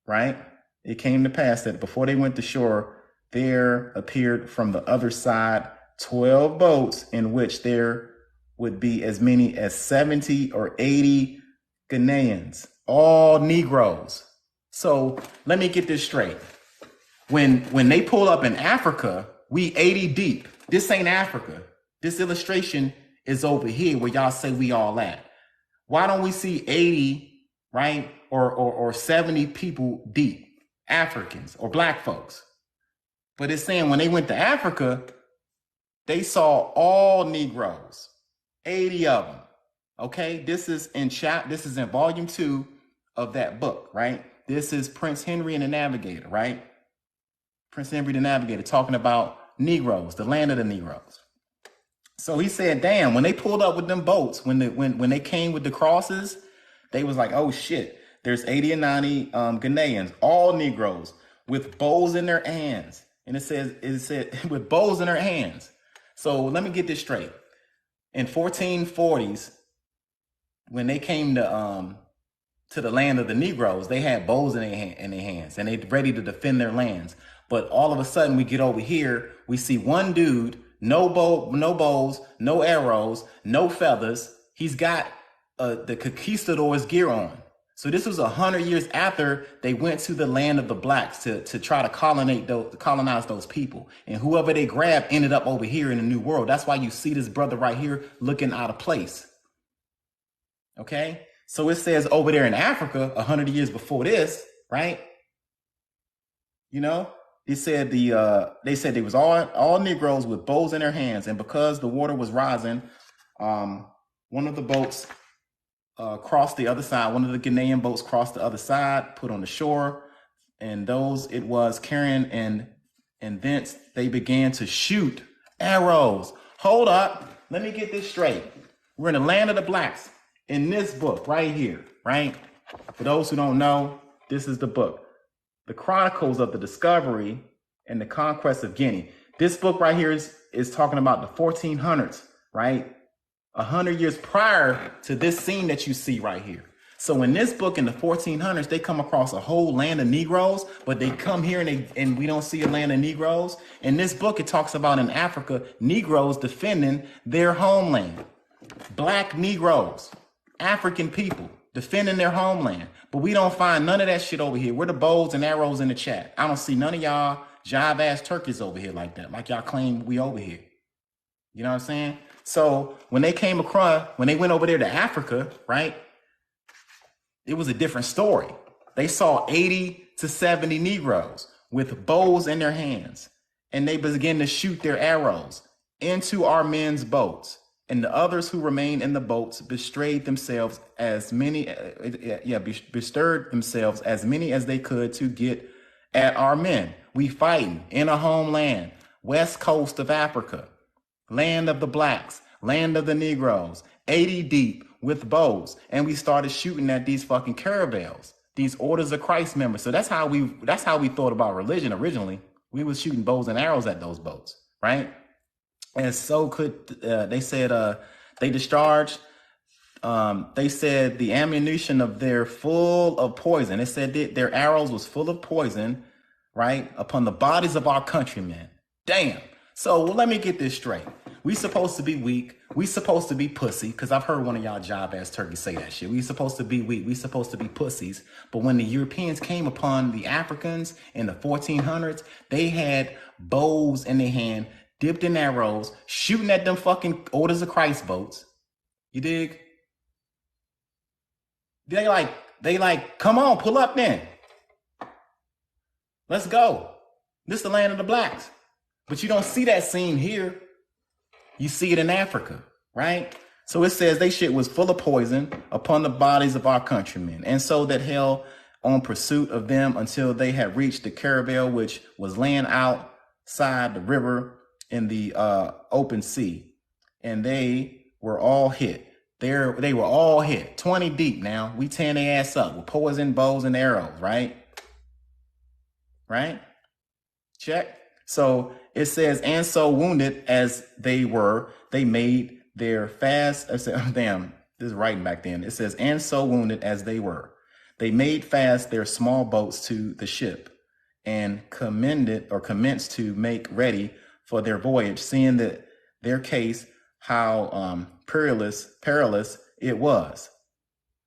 right? It came to pass that before they went to shore, there appeared from the other side 12 boats in which there would be as many as 70 or 80 Ghanaians, all Negroes. So let me get this straight. When they pull up in Africa, we 80 deep. This ain't Africa. This illustration is over here where y'all say we all at. Why don't we see 80, right? Or 70 people deep, Africans or black folks? But it's saying when they went to Africa, they saw all Negroes, 80 of them. Okay, this is in volume 2 of that book, right? This is Prince Henry and the Navigator, right? Prince Henry the Navigator talking about Negroes, the land of the Negroes. So he said, damn, when they pulled up with them boats, when they came with the crosses, they was like, oh shit, there's 80 and 90 Ghanaians, all Negroes with bows in their hands. And it said with bows in their hands. So let me get this straight. In 1440s, when they came to the land of the Negroes, they had bows in their hands and they ready to defend their lands. But all of a sudden we get over here, we see one dude, no bows, no arrows, no feathers. He's got the conquistador's gear on. So this was 100 years after they went to the land of the blacks to try to colonize those people. And whoever they grabbed ended up over here in the New World. That's why you see this brother right here looking out of place. Okay? So it says over there in Africa, 100 years before this, right? You know, they said they was all Negroes with bows in their hands. And because the water was rising, one of the boats crossed the other side. One of the Ghanaian boats crossed the other side, put on the shore, and those it was carrying, and thence they began to shoot arrows. Hold up, let me get this straight. We're in the land of the blacks in this book right here, right? For those who don't know, this is the book, The Chronicles of the Discovery and the Conquest of Guinea. This book right here is talking about the 1400s, right? 100 years prior to this scene that you see right here. So in this book in the 1400s, they come across a whole land of Negroes, but they come here and we don't see a land of Negroes. In this book, it talks about in Africa, Negroes defending their homeland. Black Negroes, African people defending their homeland. But we don't find none of that shit over here. We're the bows and arrows in the chat. I don't see none of y'all jive ass turkeys over here like that, like y'all claim we over here. You know what I'm saying? So when they went over there to Africa, right, it was a different story. They saw 80 to 70 Negroes with bows in their hands, and they began to shoot their arrows into our men's boats. And the others who remained in the boats bestirred themselves as many as they could to get at our men. We fighting in a homeland, west coast of Africa. Land of the blacks, land of the Negroes, 80 deep with bows. And we started shooting at these fucking caravels, these Orders of Christ members. So that's how we thought about religion originally. We was shooting bows and arrows at those boats, right? And so they said they discharged, they said the ammunition of their full of poison. It said that their arrows was full of poison, right? Upon the bodies of our countrymen. Damn. So let me get this straight. We supposed to be weak. We supposed to be pussy, because I've heard one of y'all job ass turkeys say that shit. We supposed to be weak. We supposed to be pussies. But when the Europeans came upon the Africans in the 1400s, they had bows in their hand, dipped in arrows, shooting at them fucking Orders of Christ boats. You dig? They like, come on, pull up then. Let's go. This is the land of the blacks. But you don't see that scene here. You see it in Africa, right? So it says they shit was full of poison upon the bodies of our countrymen, and so that hell on pursuit of them until they had reached the caravel, which was laying outside the river in the open sea, and they were all hit. They were all hit, 20 deep. Now we tearing their ass up with poison, bows, and arrows. Right? Check. So it says, and so wounded as they were, they made their fast. Damn, this is writing back then. It says, and so wounded as they were, they made fast their small boats to the ship, and commenced to make ready for their voyage, seeing that their case how perilous it was.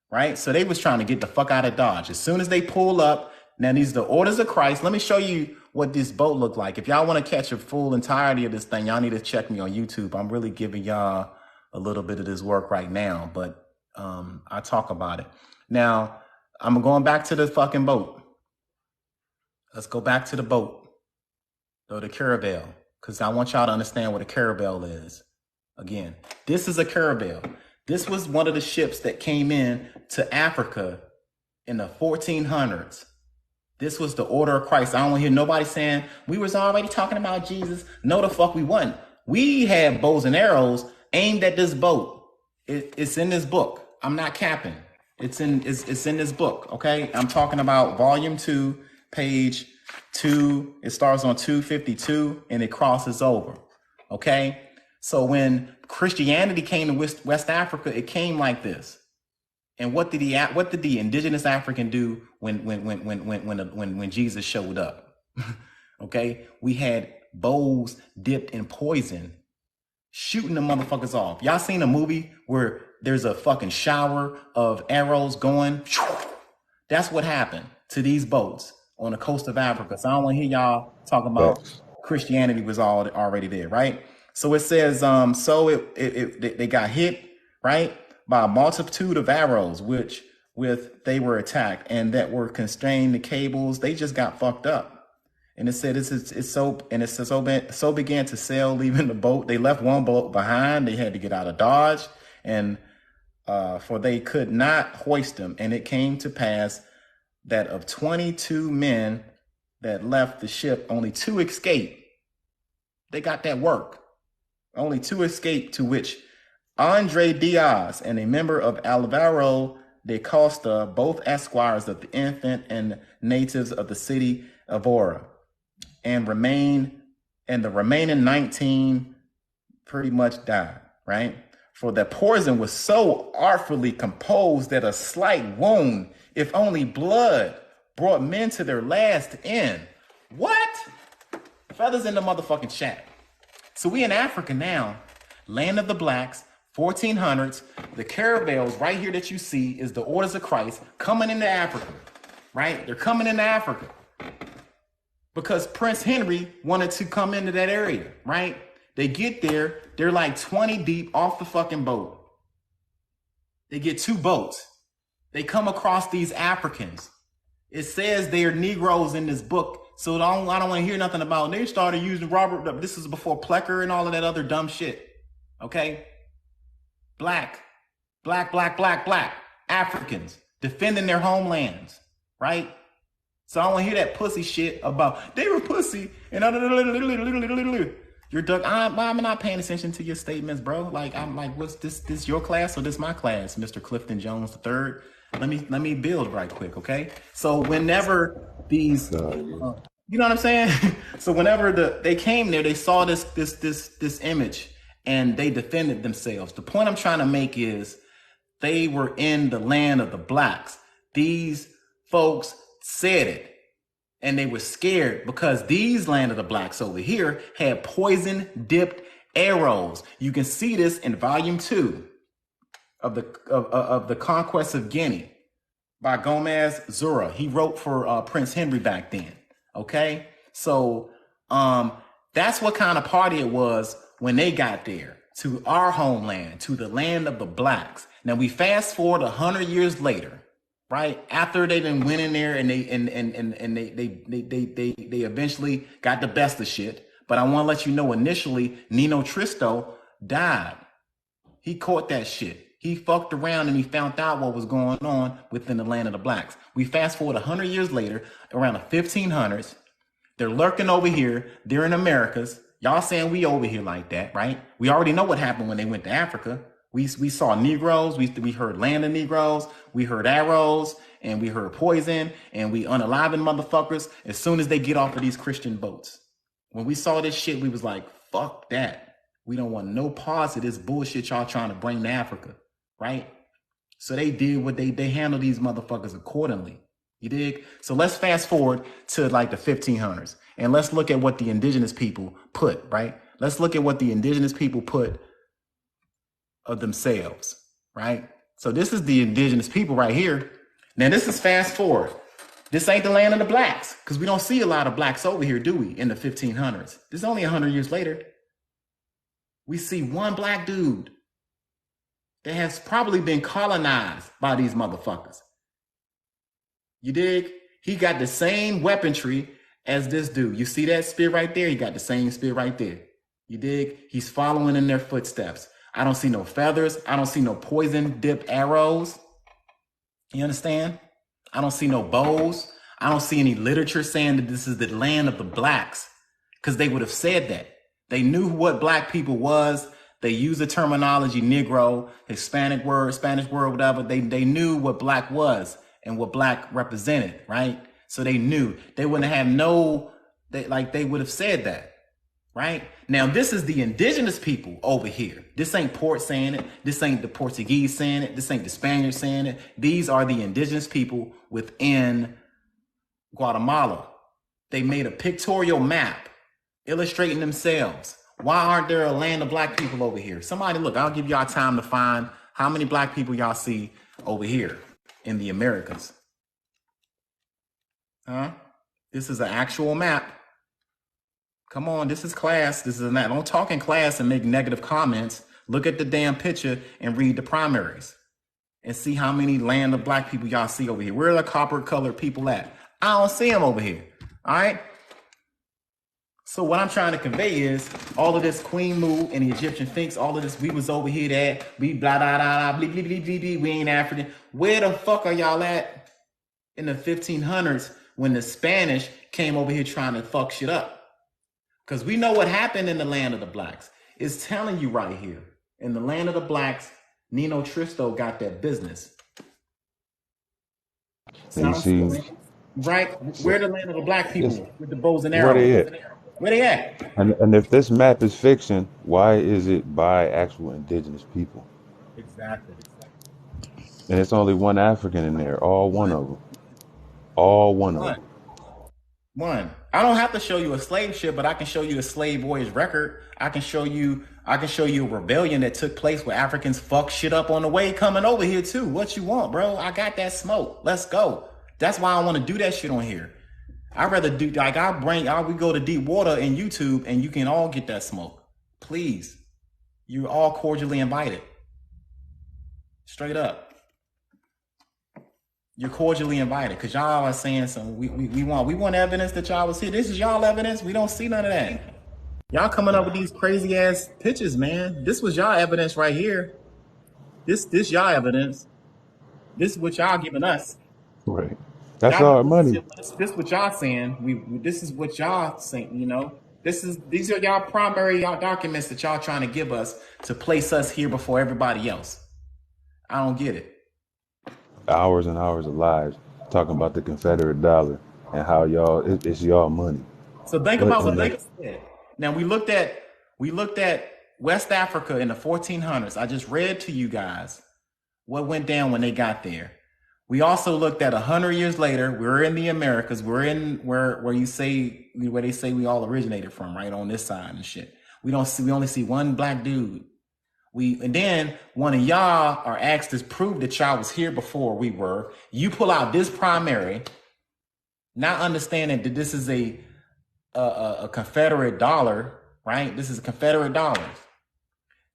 Right? So they was trying to get the fuck out of Dodge. As soon as they pull up, now these are the orders of Christ. Let me show you what this boat looked like. If y'all want to catch a full entirety of this thing, y'all need to check me on YouTube. I'm really giving y'all a little bit of this work right now, but I talk about it. Now, I'm going back to the fucking boat. Let's go back to the boat, or the caravel, because I want y'all to understand what a caravel is. Again, this is a caravel. This was one of the ships that came in to Africa in the 1400s. This was the order of Christ. I don't want to hear nobody saying we was already talking about Jesus. No, the fuck we wasn't. We had bows and arrows aimed at this boat. It's in this book. I'm not capping. It's in this book. Okay, I'm talking about volume 2, page 2. It starts on 252 and it crosses over. Okay, so when Christianity came to West Africa, it came like this. And what did the indigenous African do when Jesus showed up? Okay, we had bows dipped in poison, shooting the motherfuckers off. Y'all seen a movie where there's a fucking shower of arrows going? That's what happened to these boats on the coast of Africa. So I don't want to hear y'all talking about Christianity was already there, right? So it says, they got hit, right, by a multitude of arrows, they were attacked, and that were constrained the cables. They just got fucked up. And it said so began to sail, leaving the boat. They left one boat behind. They had to get out of Dodge, and for they could not hoist them. And it came to pass that of 22 men that left the ship, only 2 escaped. They got that work. Only 2 escaped, to which Andre Diaz and a member of Alvaro de Costa, both esquires of the infant and natives of the city of Ora, and the remaining 19 pretty much died, right? For the poison was so artfully composed that a slight wound, if only blood, brought men to their last end. What? Feathers in the motherfucking chat. So we in Africa now, land of the blacks, 1400s. The caravels right here that you see is the orders of Christ coming into Africa, right? They're coming into Africa because Prince Henry wanted to come into that area, right? They get there, they're like 20 deep off the fucking boat. They get 2 boats. They come across these Africans. It says they're Negroes in this book. So I don't want to hear nothing about, they started using Robert. This is before Plecker and all of that other dumb shit. Okay. Black Africans defending their homelands. Right. So I don't want to hear that pussy shit about they were pussy and you're duck. I'm not paying attention to your statements, bro. Like, I'm like, what's this your class or this my class, Mr. Clifton Jones III? Let me build right quick, okay? So whenever these, you know what I'm saying? So whenever they came there, they saw this image and they defended themselves. The point I'm trying to make is they were in the land of the blacks. These folks said it. And they were scared because these land of the blacks over here had poison dipped arrows. You can see this in volume 2 of the Conquest of Guinea by Gomez Zura. He wrote for Prince Henry back then. Okay, so that's what kind of party it was when they got there to our homeland, to the land of the blacks. Now we fast forward 100 years later. Right after they then went in there and they eventually got the best of shit. But I want to let you know, initially Nino Tristo died. He caught that shit. He fucked around and he found out what was going on within the land of the blacks. We fast forward 100 years later, around the 1500s. They're lurking over here. They're in Americas. Y'all saying we over here like that, right? We already know what happened when they went to Africa. We saw Negroes. We heard land of Negroes. We heard arrows and we heard poison and we unaliving motherfuckers as soon as they get off of these Christian boats. When we saw this shit, we was like, fuck that. We don't want no parts of this bullshit y'all trying to bring to Africa, right? So they did what they handled these motherfuckers accordingly. You dig? So let's fast forward to like the 1500s and let's look at what the indigenous people put, right? Let's look at what the indigenous people put of themselves, right? So this is the indigenous people right here. Now this is fast forward. This ain't the land of the blacks because we don't see a lot of blacks over here, do we, in the 1500s? This is only 100 years later. We see one black dude that has probably been colonized by these motherfuckers. You dig? He got the same weaponry as this dude. You see that spear right there? He got the same spear right there. You dig? He's following in their footsteps. I don't see no feathers. I don't see no poison dipped arrows. You understand? I don't see no bows. I don't see any literature saying that this is the land of the blacks because they would have said that. They knew what black people was. They used the terminology Negro, Hispanic word, Spanish word, whatever. They knew what black was and what black represented, right? So they knew. They wouldn't have they would have said that, right? Now, this is the indigenous people over here. This ain't Port saying it. This ain't the Portuguese saying it. This ain't the Spaniards saying it. These are the indigenous people within Guatemala. They made a pictorial map illustrating themselves. Why aren't there a land of black people over here? Somebody look, I'll give y'all time to find how many black people y'all see over here in the Americas. Huh? This is an actual map. Come on, this is class. This is a map. Don't talk in class and make negative comments. Look at the damn picture and read the primaries and see how many land of black people y'all see over here. Where are the copper colored people at? I don't see them over here. All right. So what I'm trying to convey is all of this Queen Mu and the Egyptian Sphinx, all of this, we was over here that, we blah, blah, blah, blah, blah, blah, blah, blah, we ain't African. Where the fuck are y'all at in the 1500s when the Spanish came over here trying to fuck shit up? Because we know what happened in the land of the blacks. It's telling you right here. In the land of the blacks, Nino Tristo got that business. Sounds right? Where the land of the black people with the bows and arrows? Where they at? And if this map is fiction, why is it by actual indigenous people? Exactly. And it's only one African in there, all one of them. All one of them. One. I don't have to show you a slave ship, but I can show you a slave voyage record. I can show you a rebellion that took place where Africans fucked shit up on the way coming over here too. What you want, bro? I got that smoke. Let's go. That's why I want to do that shit on here. I'd rather do like we go to deep water in YouTube and you can all get that smoke. Please. You're all cordially invited. Straight up. You're cordially invited because y'all are saying something. We want evidence that y'all was here. This is y'all evidence. We don't see none of that. Y'all coming up with these crazy ass pictures, man. This was y'all evidence right here. This y'all evidence. This is what y'all giving us. Right. That's our money. This what y'all saying. This is what y'all saying, you know. These are y'all primary documents that y'all trying to give us to place us here before everybody else. I don't get it. Hours and hours of lives talking about the Confederate dollar and how it's y'all money. So think about what they said. Now we looked at West Africa in the 1400s. I just read to you guys what went down when they got there. We also looked at 100 years later. We're in the Americas. We're in where they say we all originated from, right on this side and shit. We only see one black dude. And then one of y'all are asked to prove that y'all was here before we were. You pull out this primary, not understanding that this is a Confederate dollar, right? This is a Confederate dollar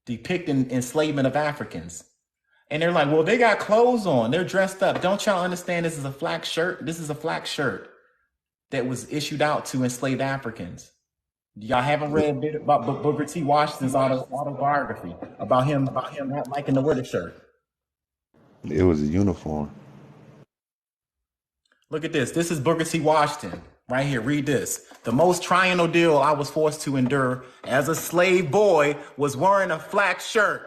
depicting enslavement of Africans. And they're like, well, they got clothes on. They're dressed up. Don't y'all understand this is a Flax shirt? This is a Flax shirt that was issued out to enslaved Africans. Y'all haven't read a bit about Booker T. Washington's autobiography about him not liking to wear the shirt. It was a uniform. Look at this. This is Booker T. Washington right here. Read this. The most trying ordeal I was forced to endure as a slave boy was wearing a Flax shirt.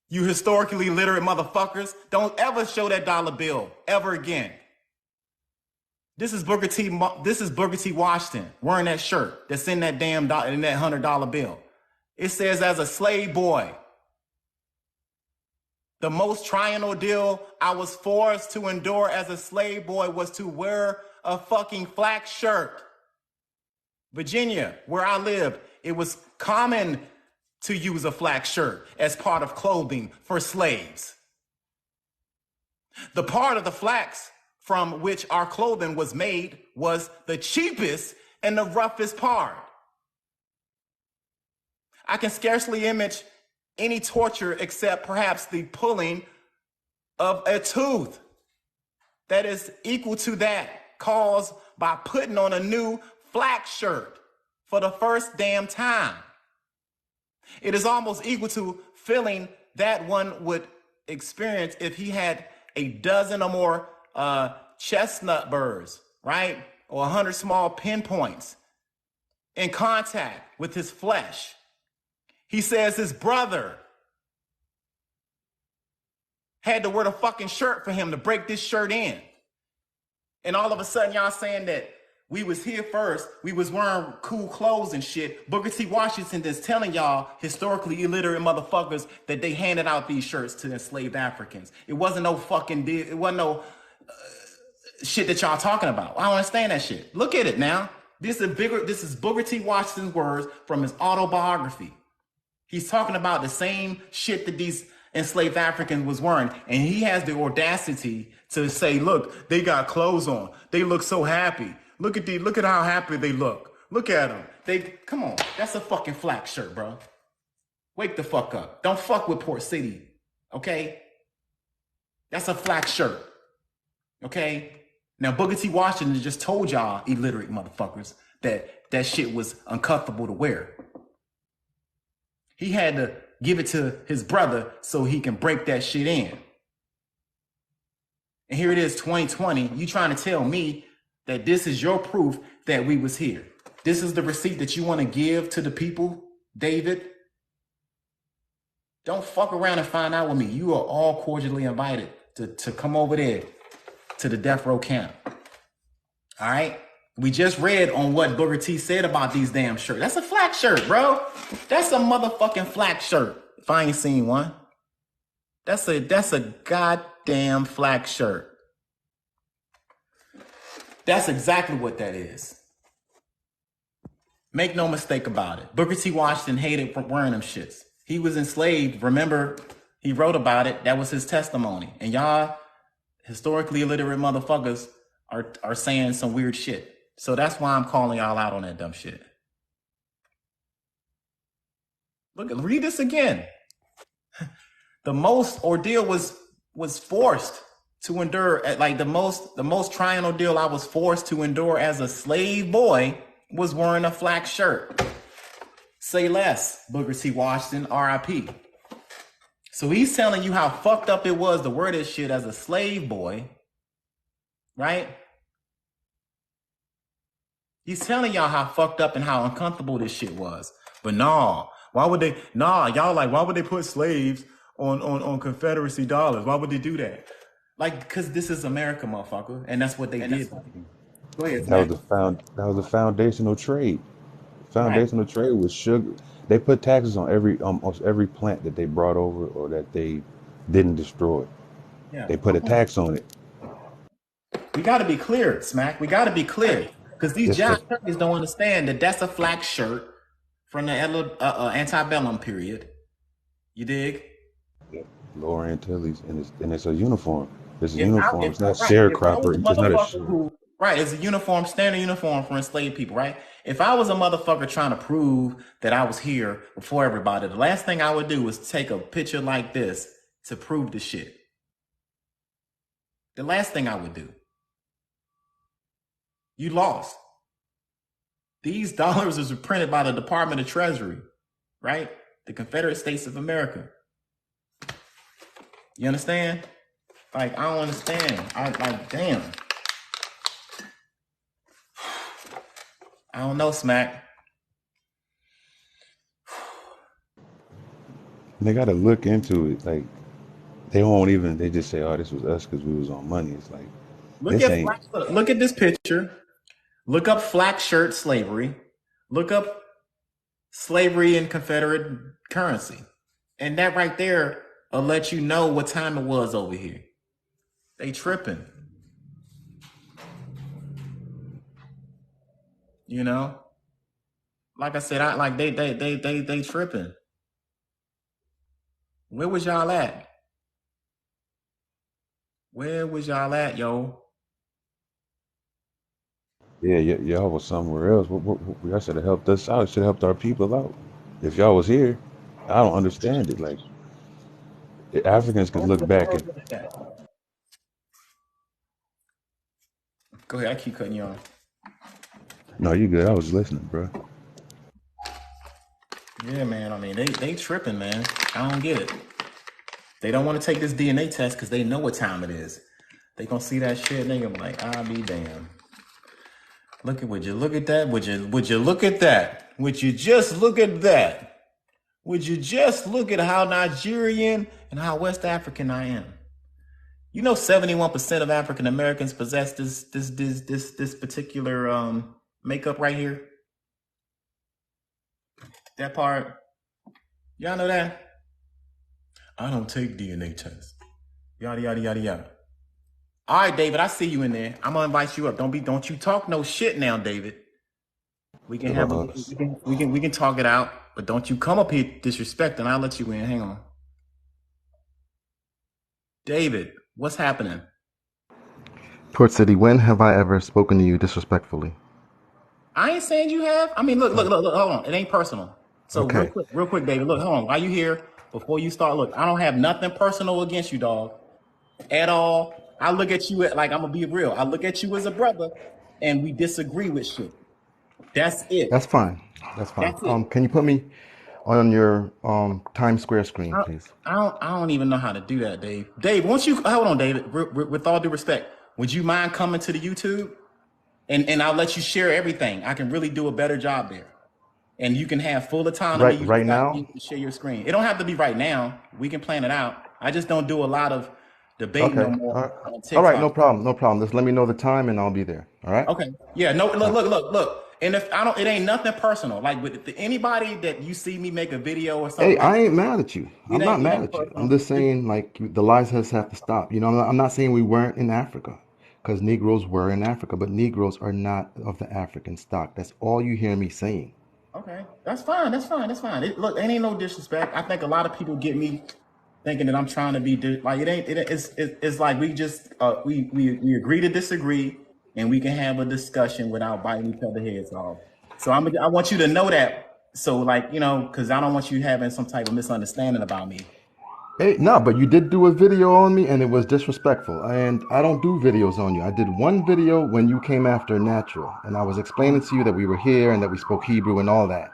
You historically literate motherfuckers, don't ever show that dollar bill ever again. This is Booker T. Washington wearing that shirt that's in that damn in that $100 bill. It says, as a slave boy, the most trying ordeal I was forced to endure as a slave boy was to wear a fucking Flax shirt. Virginia, where I lived, it was common to use a Flax shirt as part of clothing for slaves. The part of the flax from which our clothing was made was the cheapest and the roughest part. I can scarcely image any torture except perhaps the pulling of a tooth that is equal to that caused by putting on a new Flax shirt for the first damn time. It is almost equal to feeling that one would experience if he had a dozen or more chestnut burrs, right? Or 100 small pinpoints in contact with his flesh. He says his brother had to wear the fucking shirt for him to break this shirt in. And all of a sudden y'all saying that we was here first, we was wearing cool clothes and shit. Booker T. Washington is telling y'all, historically illiterate motherfuckers, that they handed out these shirts to enslaved Africans. It wasn't no fucking deal. It wasn't no shit that y'all talking about. I don't understand that shit. Look at it now. This is Booker T. Washington's words from his autobiography. He's talking about the same shit that these enslaved Africans was wearing, and he has the audacity to say, look, they got clothes on. They look so happy. Look at how happy they look. Look at them. Come on, that's a fucking Flax shirt, bro. Wake the fuck up. Don't fuck with Port City, okay? That's a Flax shirt, okay? Now, Booker T. Washington just told y'all, illiterate motherfuckers, that shit was uncomfortable to wear. He had to give it to his brother so he can break that shit in. And here it is, 2020. You trying to tell me that this is your proof that we was here. This is the receipt that you want to give to the people, David. Don't fuck around and find out with me. You are all cordially invited to come over there to the death row camp. All right? We just read on what Booker T said about these damn shirts. That's a Flax shirt, bro. That's a motherfucking Flax shirt. If I ain't seen one. That's a goddamn Flax shirt. That's exactly what that is. Make no mistake about it. Booker T. Washington hated wearing them shits. He was enslaved. Remember, he wrote about it. That was his testimony. And y'all, historically illiterate motherfuckers, are saying some weird shit. So that's why I'm calling y'all out on that dumb shit. Look, read this again. The most ordeal was forced to endure, like the most trying ordeal I was forced to endure as a slave boy was wearing a Flax shirt. Say less, Booker T. Washington, R.I.P. So he's telling you how fucked up it was to wear this shit as a slave boy, right? He's telling y'all how fucked up and how uncomfortable this shit was. But y'all why would they put slaves on Confederacy dollars? Why would they do that? Like, because this is America, motherfucker, and that's what they did. Go ahead. That was the foundational trade. Foundational trade was sugar. They put taxes on almost every plant that they brought over or that they didn't destroy. Yeah. They put a tax on it. We got to be clear, Smack. We got to be clear, because these John Turkeys don't understand that that's a Flax shirt from the antebellum period. You dig? Yeah. Lower Antilles, and it's a uniform. It's a uniform. It's not sharecropper. It's not a shirt. Right, it's a uniform, standard uniform for enslaved people, right? If I was a motherfucker trying to prove that I was here before everybody, the last thing I would do was take a picture like this to prove the shit. The last thing I would do. You lost. These dollars was printed by the Department of Treasury, right? The Confederate States of America. You understand? Like, I don't understand. Damn. I don't know, Smack. They got to look into it. Like, they won't even, they just say, oh, this was us because we was on money. It's like, Look at this picture. Look up Flax shirt slavery. Look up slavery and Confederate currency. And that right there will let you know what time it was over here. They tripping. You know? Like I said, they tripping. Where was y'all at? Where was y'all at, yo? yeah, y'all was somewhere else. Y'all should have helped us out. Should have helped our people out. If y'all was here, I don't understand it. Like, Africans can look back and Go ahead, I keep cutting you off. no, you good. I was listening, bro. Yeah, man. I mean, they tripping, man. I don't get it. They don't want to take this DNA test because they know what time it is. They gonna see that shit and they gonna be like, I'll be damned. Would you look at that? Would you look at that? Would you just look at that? Would you just look at how Nigerian and how West African I am? You know, 71% of African Americans possess this particular makeup right here. That part. Y'all know that? I don't take DNA tests. Yada yada yada yada. All right, David, I see you in there. I'm gonna invite you up. Don't you talk no shit now, David. We can have we can talk it out, but don't you come up here disrespecting. I'll let you in. Hang on. David, what's happening? Port City, when have I ever spoken to you disrespectfully? I ain't saying you have. I mean, look, hold on. It ain't personal. So Okay. real quick, David, look, hold on. While you here, before you start, look, I don't have nothing personal against you, dog, at all. I look at you like, I'm gonna be real. I look at you as a brother, and we disagree with shit. That's it. That's fine. That's fine. That's it. Can you put me on your Times Square screen, please? I don't even know how to do that, Dave. Dave, once you hold on, David. With all due respect, would you mind coming to the YouTube, and I'll let you share everything. I can really do a better job there, and you can have full autonomy. You Right just gotta be now? able to share your screen. It don't have to be right now. We can plan it out. I just don't do a lot of debating no Okay. more on All right. TikTok. No problem. No problem. Just let me know the time and I'll be there. All right. Okay. Yeah. No. Look. And if I don't, it ain't nothing personal. Like with anybody that you see me make a video or something Hey, like I that, ain't mad at you. I'm not it mad ain't at you. I'm personal. just saying, like, the lies has have to stop. You know, I'm not saying we weren't in Africa, because Negroes were in Africa, but Negroes are not of the African stock. That's all you hear me saying. Okay, that's fine. Look, it ain't no disrespect. I think a lot of people get me thinking that I'm trying to be like it ain't. It's like we just we agree to disagree, and we can have a discussion without biting each other's heads off. So I want you to know that. So like because I don't want you having some type of misunderstanding about me. Hey, no, but you did do a video on me and it was disrespectful. And I don't do videos on you. I did one video when you came after Natural, and I was explaining to you that we were here and that we spoke Hebrew and all that.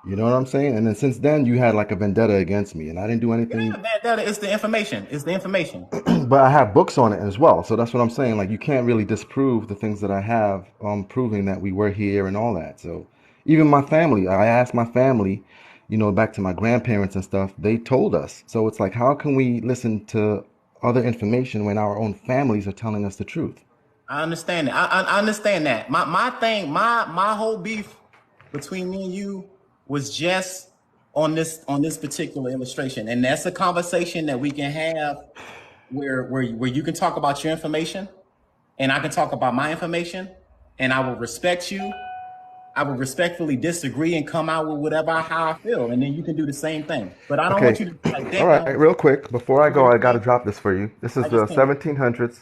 You know what I'm saying? And then since then, you had like a vendetta against me, and I didn't do anything. Yeah, that is the information. It's the information. But I have books on it as well. So that's what I'm saying. Like, you can't really disprove the things that I have, proving that we were here and all that. So even my family, I asked my family, back to my grandparents and stuff, they told us. So it's like, how can we listen to other information when our own families are telling us the truth? I understand that. I understand that. My whole beef between me and you was just on this particular illustration, and that's a conversation that we can have where you can talk about your information, and I can talk about my information, and I will respect you. I will respectfully disagree and come out with how I feel, and then you can do the same thing. But I don't want Okay. you to be like, All damn, right. Real quick, before I I go, just I got to can't. drop this for you. This is I the just can't. 1700s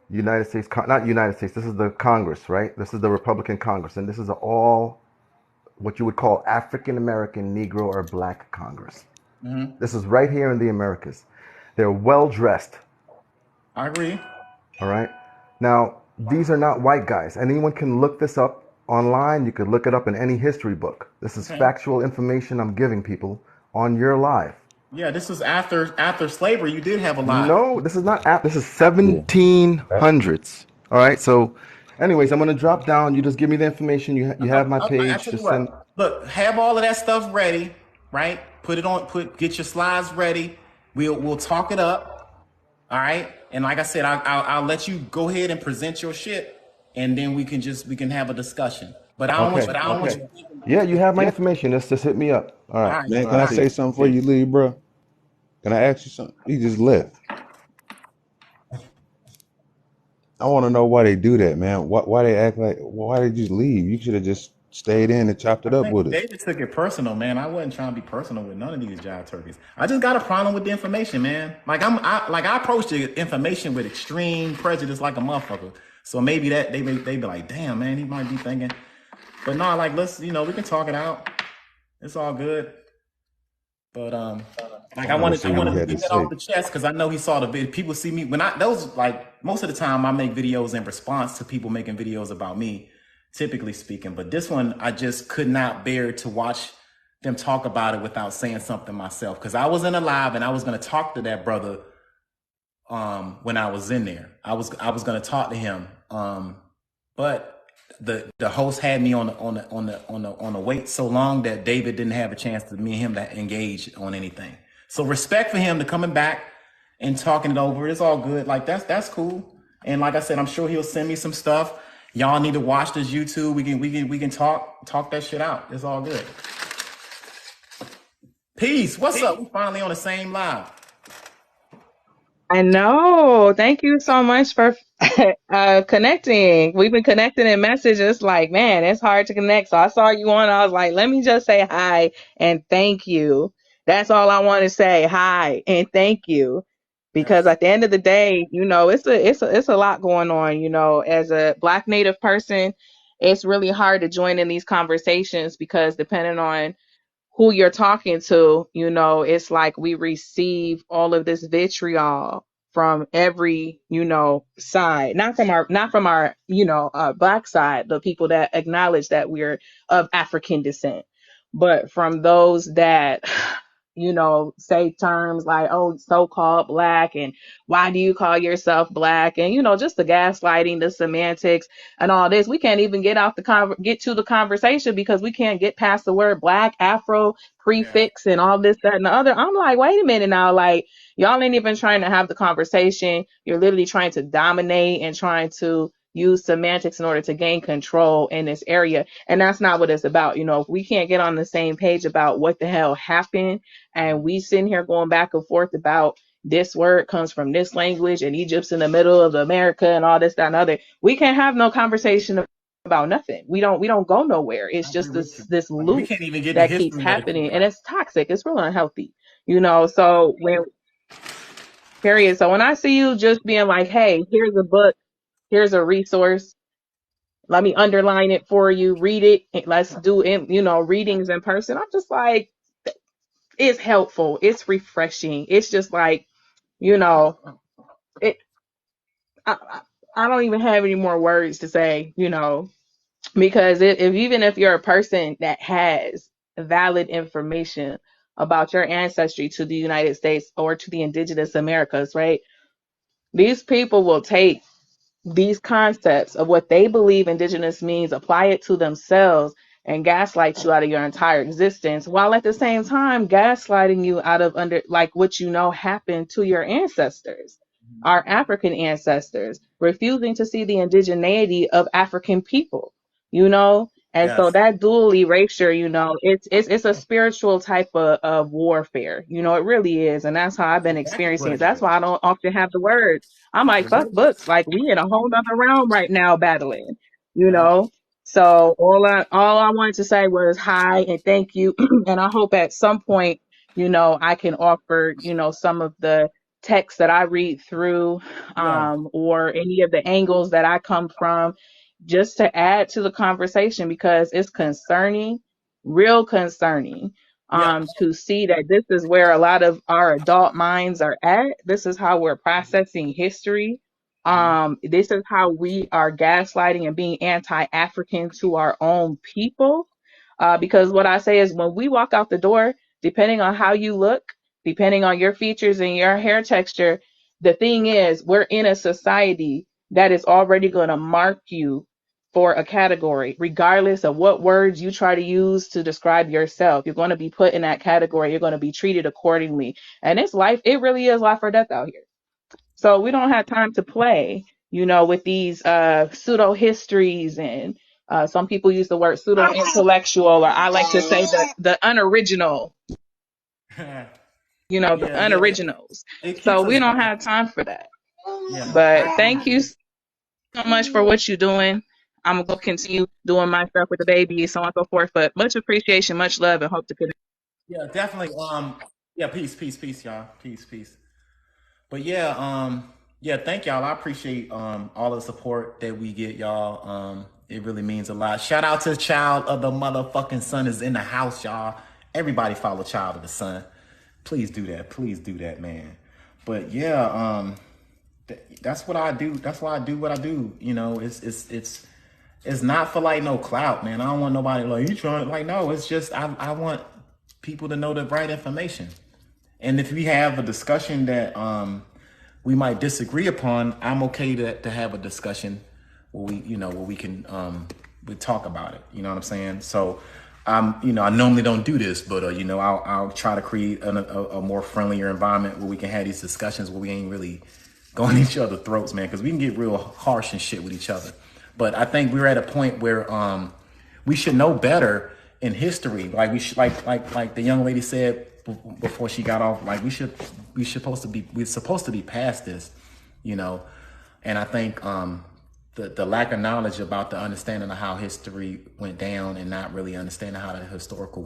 United States, not United States. This is the Congress, right? This is the Republican Congress. And this is all what you would call African American, Negro, or Black Congress. Mm-hmm. This is right here in the Americas. They're well dressed. I agree. All right. Now, these are not white guys. Anyone can look this up online. You could look it up in any history book. This is Okay. factual information I'm giving people on your live. Yeah, this is after slavery. You did have a lot. No, this is not app. This is Yeah. 1700s. All right. So, anyways, I'm gonna drop down. You just give me the information. You have my I page. tell you Just send. what. Look, have all of that stuff ready, right? Put it on. Get your slides ready. We'll talk it up. All right. And like I said, I'll let you go ahead and present your shit, and then we can have a discussion. But I don't want Okay. you. I don't want Okay. you thinking. Yeah, you have my information. Just hit me up. All All right. right. Man, All can I right. say Peace. something before you leave, bro? Can I ask you something? He just left. I want to know why they do that, man. Why they act like? Why did you leave? You should have just stayed in and chopped I it up think with us. David took it personal, man. I wasn't trying to be personal with none of these jive turkeys. I just got a problem with the information, man. I approach the information with extreme prejudice, like a motherfucker. So maybe that they be like, damn, man, he might be thinking. But no, like let's we can talk it out. It's all good. But like I I want to wanted see what he to had to get that off say. the chest because I know he saw the video. People see me when I those like most of the time I make videos in response to people making videos about me, typically speaking. But this one I just could not bear to watch them talk about it without saying something myself. Because I was in a live and I was gonna talk to that brother when I was in there. I was gonna talk to him. But the host had me on the wait so long that David didn't have a chance to me and him to engage on anything. So respect for him to coming back and talking it over. It's all good. Like that's cool. And like I said, I'm sure he'll send me some stuff. Y'all need to watch this YouTube. We can talk that shit out. It's all good. Peace. What's up? We finally on the same live. I know. Thank you so much for connecting. We've been connecting in messages. Like, man, it's hard to connect. So I saw you on. I was like, let me just say hi and thank you. That's all I want to say. Hi and thank you. Because Yes. at the end of the day, it's a lot going on. As a Black Native person, it's really hard to join in these conversations because depending on who you're talking to, it's like we receive all of this vitriol from every, side, not from our, Black side, the people that acknowledge that we're of African descent, but from those that, say terms like, oh, so-called Black, and why do you call yourself Black? And, just the gaslighting, the semantics and all this. We can't even get to the conversation because we can't get past the word Black, Afro, Yeah. prefix, and all this, that, and the other. I'm like, wait a minute now. Like, y'all ain't even trying to have the conversation. You're literally trying to dominate and trying to use semantics in order to gain control in this area. And that's not what it's about. If we can't get on the same page about what the hell happened, and we sitting here going back and forth about this word comes from this language and Egypt's in the middle of America and all this, that, and other. We can't have no conversation about nothing. We don't go nowhere. It's I agree just with you. this Like we loop can't even get the that keeps history of the happening, and people. it's toxic. It's real unhealthy. So when period. So when I see you just being like, hey, here's a book, here's a resource, let me underline it for you, read it, and let's do readings in person. I'm just like, it's helpful, it's refreshing. It's just like, you know, it. I, I don't even have any more words to say, because if you're a person that has valid information about your ancestry to the United States or to the Indigenous Americas, right? These people will take these concepts of what they believe indigenous means, apply it to themselves, and gaslight you out of your entire existence, while at the same time gaslighting you out of under like what happened to your ancestors, our African ancestors, refusing to see the indigeneity of African people, and so Yes. that dual erasure, it's a spiritual type of warfare, it really is. And that's how I've been Exactly what experiencing it. it That's is. why I don't often have the words. I'm like, It fuck is. books. Like, we in a whole other realm right now battling, you Yeah. know? So all I wanted to say was hi and thank you. And I hope at some point, I can offer, some of the text that I read through, Yeah. or any of the angles that I come from, just to add to the conversation, because it's concerning, real concerning, Yeah. to see that this is where a lot of our adult minds are at. This is how we're processing history. This is how we are gaslighting and being anti-African to our own people. Because what I say is when we walk out the door, depending on how you look, depending on your features and your hair texture, the thing is, we're in a society that is already going to mark you for a category, regardless of what words you try to use to describe yourself. You're going to be put in that category. You're going to be treated accordingly. And it's life. It really is life or death out here. So we don't have time to play, with these pseudo histories and some people use the word pseudo intellectual, or I like to say the unoriginal, the Yeah, unoriginals. it So keeps we us don't back. have time for that. Yeah, But I thank you so much for what you're doing. I'm gonna go continue doing my stuff with the baby, so on and so forth. But much appreciation, much love, and hope to connect. yeah, definitely. Yeah, peace, y'all. Peace. But yeah, yeah, thank y'all. I appreciate all the support that we get, y'all. It really means a lot. Shout out to the child of the motherfucking sun is in the house, y'all. Everybody follow child of the sun. Please do that. Please do that, man. But yeah, that's what I do. That's why I do what I do. It's not for like no clout, man. I don't want nobody like you trying like no. It's just I want people to know the right information. And if we have a discussion that we might disagree upon, I'm okay to have a discussion where we can we talk about it. You know what I'm saying? So I normally don't do this, but I'll try to create a more friendlier environment where we can have these discussions where we ain't really going each other's throats, man, because we can get real harsh and shit with each other. But I think we're at a point where we should know better in history. Like we should, like the young lady said before she got off. Like we're supposed to be past this, And I think the lack of knowledge about the understanding of how history went down and not really understanding how the historical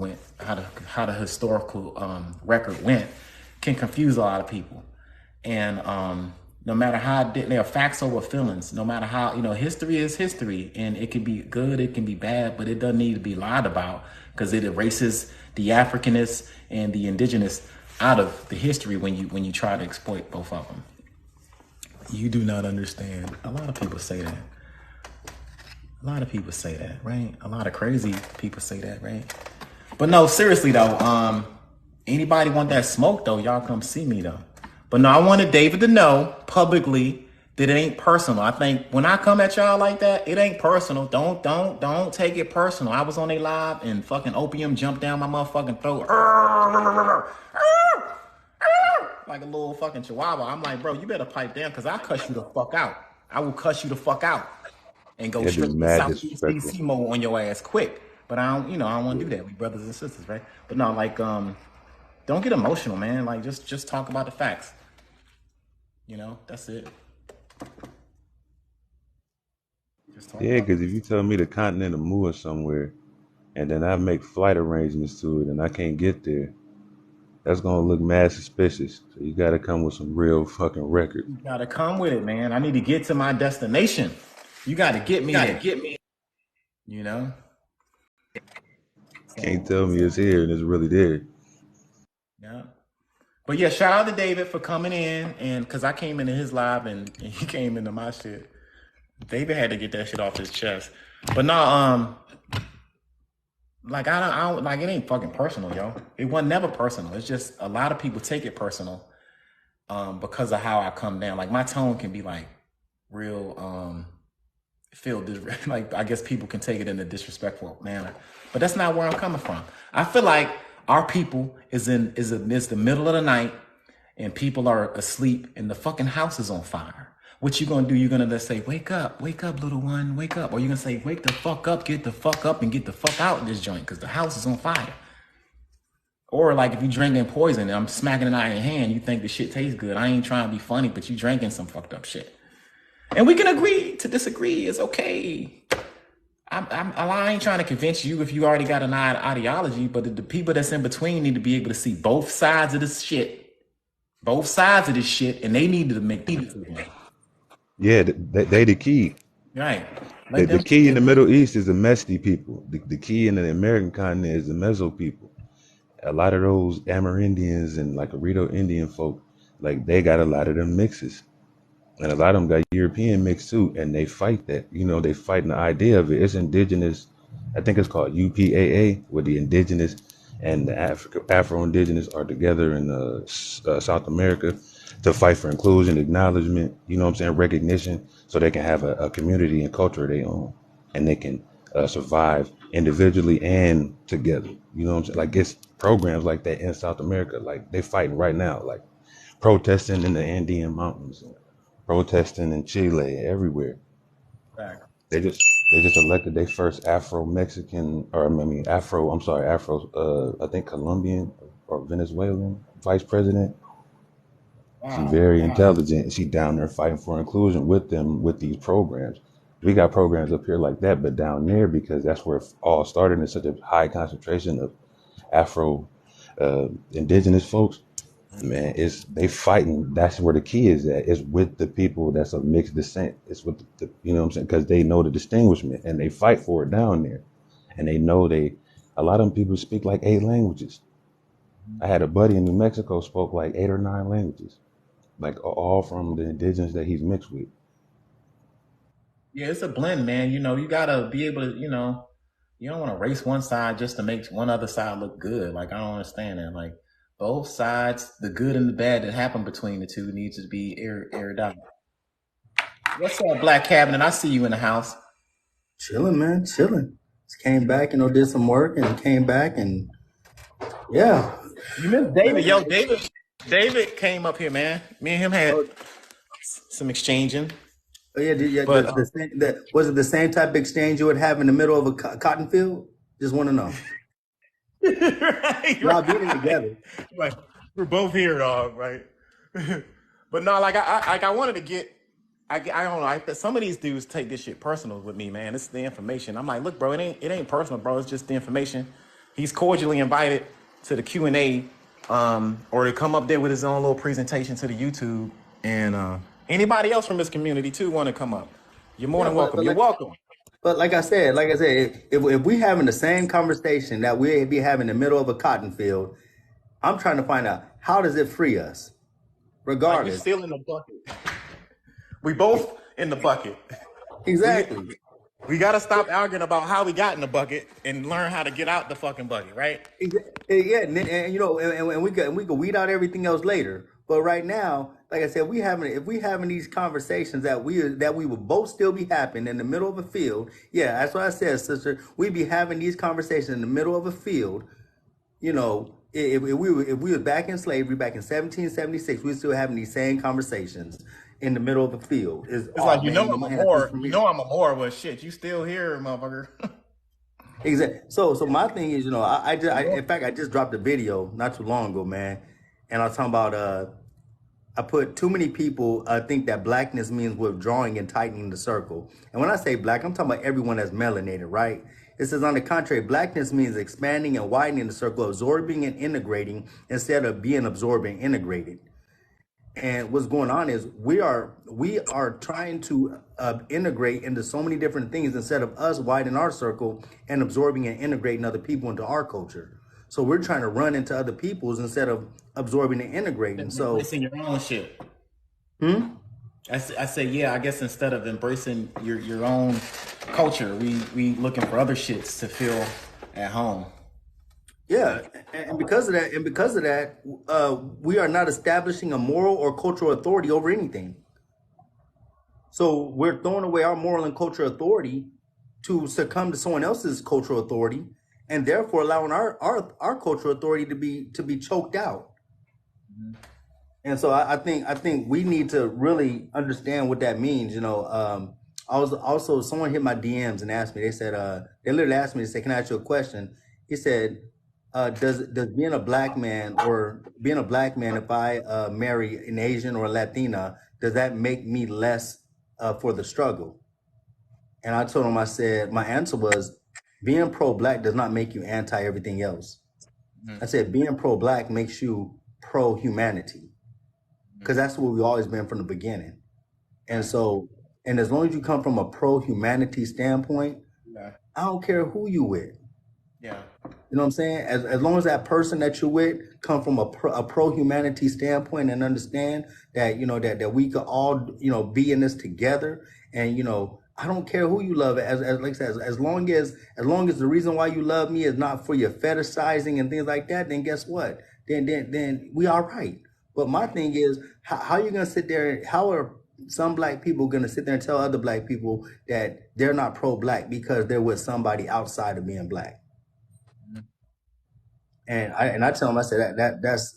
record went can confuse a lot of people. And no matter how there are facts over feelings, no matter how, history is history, and it can be good, it can be bad, but it doesn't need to be lied about because it erases the Africanists and the Indigenous out of the history when you try to exploit both of them. You do not understand. A lot of people say that. Right? A lot of crazy people say that, right? But no, seriously though, anybody want that smoke though, y'all come see me though. But no, I wanted David to know publicly that it ain't personal. I think when I come at y'all like that, it ain't personal. Don't take it personal. I was on a live and fucking opium jumped down my motherfucking throat. Like a little fucking chihuahua. I'm like, bro, you better pipe down because I'll cuss you the fuck out. I will cuss you the fuck out and go It'd be straight to mad Southeast disrespectful. DC mode on your ass quick. But I don't want to Yeah. do that. We brothers and sisters, right? But no, like, don't get emotional, man. Like, just talk about the facts. That's it. Just talk Yeah, about because if you tell me the continent of Mu is somewhere, and then I make flight arrangements to it, and I can't get there, that's gonna look mad suspicious. So you gotta come with some real fucking record. You gotta come with it, man. I need to get to my destination. You gotta get me there. You know? Can't So, tell me it's here and it's really there. yeah. But yeah, shout out to David for coming in, and because I came into his live and he came into my shit. David had to get that shit off his chest. But no, like I don't like it ain't fucking personal, yo. It wasn't never personal. It's just a lot of people take it personal because of how I come down. Like my tone can be like real feel like I guess people can take it in a disrespectful manner. But that's not where I'm coming from. I feel like our people is the middle of the night and people are asleep and the fucking house is on fire. What you gonna do? You're gonna just say, wake up, little one, wake up. Or you're gonna say, wake the fuck up, get the fuck up and get the fuck out of this joint because the house is on fire. Or like if you drinking poison and I'm smacking it out of your hand, you think the shit tastes good. I ain't trying to be funny, but you drinking some fucked up shit. And we can agree to disagree. It's okay. I ain't trying to convince you if you already got an ideology, but the people that's in between need to be able to see both sides of this shit. Both sides of this shit, and they need to make these. Yeah, they the key. Right. The, Let the them key in keep the it. Middle East is the Mesty people. The key in the American continent is the Meso people. A lot of those Amerindians and like Arito Indian folk, like they got a lot of them mixes. And a lot of them got European mixed too, and they fight that. You know, they fighting the idea of it. It's indigenous. I think it's called UPAA, where the indigenous and the Afro-Indigenous are together in South America to fight for inclusion, acknowledgement, you know what I'm saying, recognition, so they can have a community and culture of their own, and they can survive individually and together. You know what I'm saying? Like, it's programs like that in South America. Like, they fighting right now, like protesting in the Andean mountains, protesting in Chile, everywhere. Fact. They just elected their first Afro-Mexican, or I mean Afro, I think Colombian or Venezuelan vice president. She's Wow. very intelligent. She down there fighting for inclusion with them with these programs. We got programs up here like that, but down there, because that's where it all started in such a high concentration of Afro indigenous folks, man, they fighting. That's where the key is at. It's with the people that's of mixed descent. It's with the you know what I'm saying? Because they know the distinguishment and they fight for it down there. And they know a lot of them people speak like 8 languages. I had a buddy in New Mexico spoke like 8 or 9 languages, like all from the indigenous that he's mixed with. Yeah, it's a blend, man. You know, you gotta be able to, you know, you don't want to race one side just to make one other side look good. Like, I don't understand that. Like, both sides, the good and the bad that happen between the two needs to be aired out. What's up, Black Cabinet? I see you in the house. Chilling, man, chilling. Just came back, you know, did some work and came back, and yeah. You missed David. Yo, David came up here, man. Me and him had some exchanging. Oh yeah, But was it the same type of exchange you would have in the middle of a cotton field? Just want to know. Y'all did it together. Like, we're both here, dog, right? But no, like I wanted to get, I don't know. Some of these dudes take this shit personal with me, man. It's the information. I'm like, look, bro, it ain't personal, bro. It's just the information. He's cordially invited to the Q&A, or to come up there with his own little presentation to the YouTube. And anybody else from this community too want to come up, you're more than welcome. You're welcome. But like I said, if we having the same conversation that we be having in the middle of a cotton field, I'm trying to find out, how does it free us? Regardless. Like, you're still in the bucket. We both in the bucket. Exactly. We got to stop arguing about how we got in the bucket and learn how to get out the fucking bucket, right? Yeah, and you know, and we can weed out everything else later. But right now, like I said, if we having these conversations that we would both still be happening in the middle of a field. Yeah, that's what I said, sister. We be having these conversations in the middle of a field. You know, if we were back in slavery back in 1776, we still having these same conversations in the middle of a field. It's like, I'm a Moor. Well, shit, you still here, motherfucker. Exactly. So my thing is, you know, in fact, I just dropped a video not too long ago, man, and I was talking about I put too many people think that blackness means withdrawing and tightening the circle. And when I say black, I'm talking about everyone that's melanated, right? It says, on the contrary, blackness means expanding and widening the circle, absorbing and integrating instead of being absorbed and integrated. And what's going on is we are trying to integrate into so many different things instead of us widening our circle and absorbing and integrating other people into our culture. So we're trying to run into other people's instead of absorbing and integrating. So embracing your own shit. I say, yeah, I guess instead of embracing your own culture, we looking for other shits to feel at home. Yeah, and because of that, we are not establishing a moral or cultural authority over anything. So we're throwing away our moral and cultural authority to succumb to someone else's cultural authority, and therefore allowing our cultural authority to be choked out. Mm-hmm. And so I think we need to really understand what that means. You know, I was also, someone hit my DMs and asked me. They said they literally asked me, they said, "Can I ask you a question?" He said, does being a black man, if I marry an Asian or a Latina, does that make me less for the struggle? And I told him, I said, my answer was, being pro-black does not make you anti everything else. Mm-hmm. I said, being pro-black makes you pro-humanity, because that's what we've always been from the beginning. And so, and as long as you come from a pro-humanity standpoint, I don't care who you with. Yeah. You know what I'm saying? As long as that person that you're with come from a pro humanity standpoint and understand that, you know, that we could all, you know, be in this together. And, you know, I don't care who you love, as like I said, as long as the reason why you love me is not for your fetishizing and things like that, then guess what? Then we all right. But my thing is, how you gonna sit there? How are some black people gonna sit there and tell other black people that they're not pro-black because they're with somebody outside of being black? And I tell them, I said that's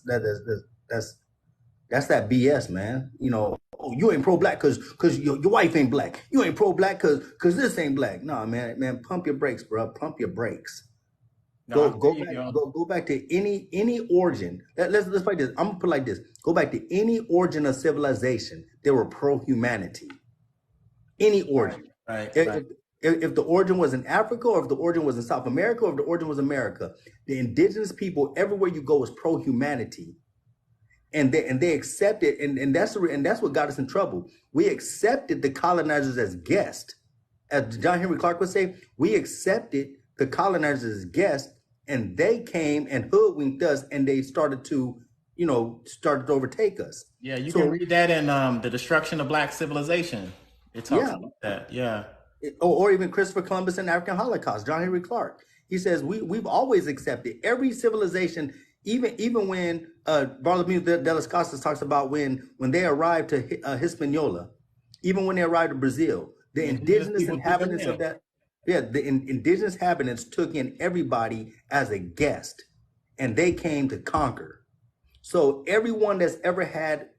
that BS, man. You know, oh, you ain't pro black because your wife ain't black. You ain't pro black because this ain't black. No, man, pump your brakes, bro. Pump your brakes. No, I feel you, Back, yo. go back to any origin. Let's fight this. I'm gonna put it like this. Go back to any origin of civilization. They were pro humanity. Any origin. Right. If the origin was in Africa, or if the origin was in South America, or if the origin was America, the indigenous people everywhere you go is pro humanity, and they accept it, and that's what got us in trouble. We accepted the colonizers as guests, as John Henry Clark would say. We accepted the colonizers as guests, and they came and hoodwinked us, and they started to overtake us. Yeah, you can read that in The Destruction of Black Civilization. It talks about that. Yeah. Or even Christopher Columbus and the African Holocaust, John Henry Clark. He says we've always accepted every civilization, even when Bartholomew de las Casas talks about when they arrived to Hispaniola, even when they arrived to Brazil, the indigenous inhabitants of that, indigenous inhabitants took in everybody as a guest, and they came to conquer. So everyone that's ever had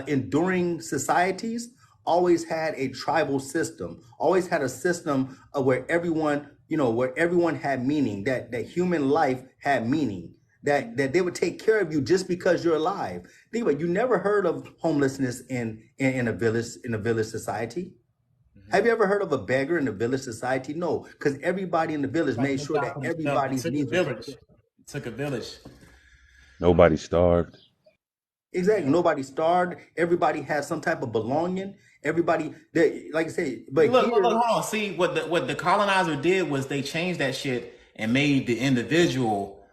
enduring societies always had a tribal system, always had a system where everyone had meaning, that human life had meaning, that they would take care of you just because you're alive. Think about it, you never heard of homelessness in a village society. Mm-hmm. Have you ever heard of a beggar in a village society? No, because everybody in the village made sure that everybody's needs were taken care of. It took a village. Nobody starved. Exactly. Nobody starved. Everybody had some type of belonging. Everybody, like I say, but look, hold on. See, what the colonizer did was they changed that shit and made the individual.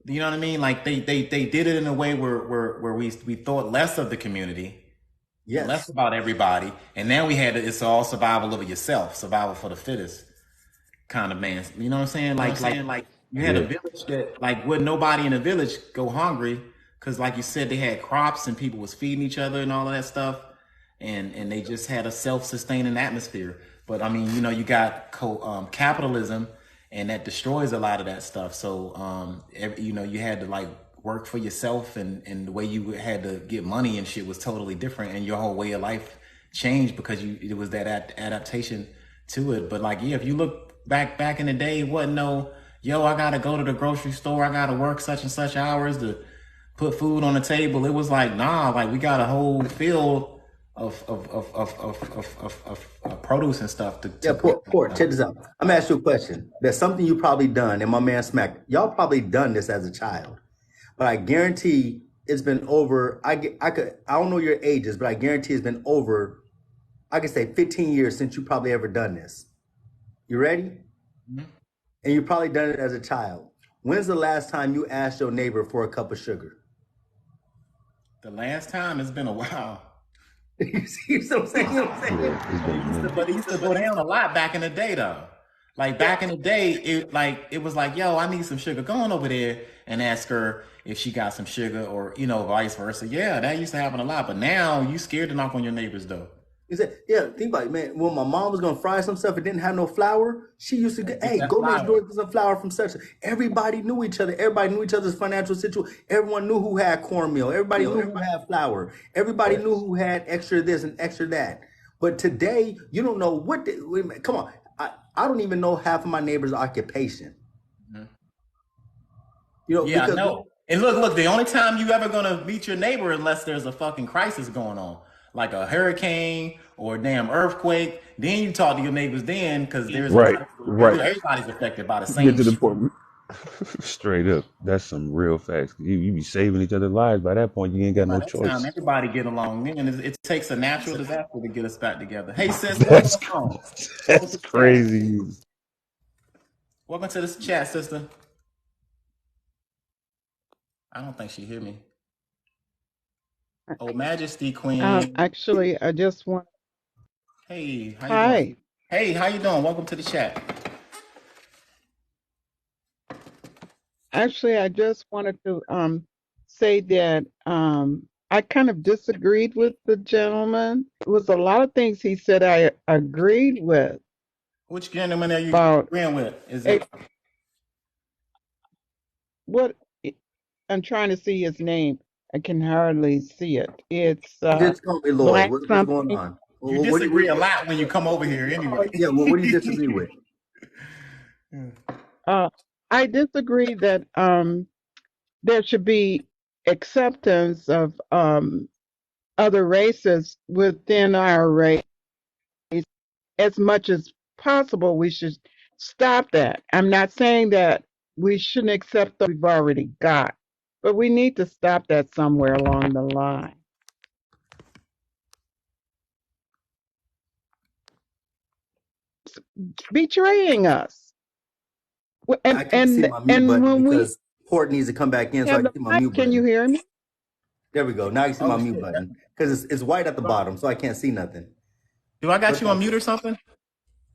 You know what I mean? Like they did it in a way where we thought less of the community, yes, less about everybody, and now we had it's all survival of yourself, survival for the fittest kind of man. You know what I'm saying? Like you had a village that like would nobody in the village go hungry because, like you said, they had crops and people was feeding each other and all of that stuff. And they just had a self-sustaining atmosphere. But I mean, you know, you got capitalism, and that destroys a lot of that stuff. So, you know, you had to like work for yourself, and the way you had to get money and shit was totally different, and your whole way of life changed because it was that adaptation to it. But like, yeah, if you look back in the day, it wasn't no, yo, I gotta go to the grocery store, I gotta work such and such hours to put food on the table. It was like, nah, like we got a whole field of produce and stuff to check this out. I'm gonna ask you a question. There's something you probably done, and my man Smack, y'all probably done this as a child, but I guarantee it's been over. I don't know your ages, but I guarantee it's been over, I could say 15 years since you probably ever done this. You ready? Mm-hmm. And you probably done it as a child. When's the last time you asked your neighbor for a cup of sugar? The last time, it's been a while. You see what I'm saying? But it used to go down a lot back in the day, though. Like back in the day, it was like, yo, I need some sugar. Go on over there and ask her if she got some sugar, or you know, vice versa. Yeah, that used to happen a lot. But now you scared to knock on your neighbor's door. He said, yeah, think about it, man. When my mom was gonna fry some stuff and didn't have no flour, she used to go next door and get some flour from such. Everybody knew each other. Everybody knew each other's financial situation. Everyone knew who had cornmeal. Everybody knew who had flour. Everybody knew who had extra this and extra that. But today, you don't know what. Come on, I don't even know half of my neighbor's occupation. Mm-hmm. You know, yeah, I know. And look, the only time you ever gonna meet your neighbor unless there's a fucking crisis going on, like a hurricane or a damn earthquake, then you talk to your neighbors then, because there's right. Everybody's affected by the same Get to the point. Straight up, that's some real facts. You be saving each other's lives. By that point, you ain't got no choice. Time, everybody get along, and it takes a natural disaster to get us back together. Hey, sis, that's crazy. Welcome to this chat, sister. I don't think she hear me. Oh, Majesty Queen. Actually, I just want. Hey, how you doing? Hi. Hey, how you doing? Welcome to the chat. Actually, I just wanted to say that I kind of disagreed with the gentleman. It was a lot of things he said I agreed with Which gentleman are you about agreeing with? Is it, it what I'm trying to see his name. I can hardly see it. It's Just call me Lloyd. Black What's going something. on? you What do disagree a lot when you come over here anyway? yeah, what do you disagree with? I disagree that there should be acceptance of other races within our race. As much as possible, we should stop that. I'm not saying that we shouldn't accept what we've already got, but we need to stop that somewhere along the line. It's betraying us. And I can't see my mute and button when we because Port needs to come back in so I have can the see my mic, mute can you button. hear me? There we go. Now I can see my Oh mute shit. button because it's white at the bottom, so I can't see nothing. Do I got What's you on up? mute or something?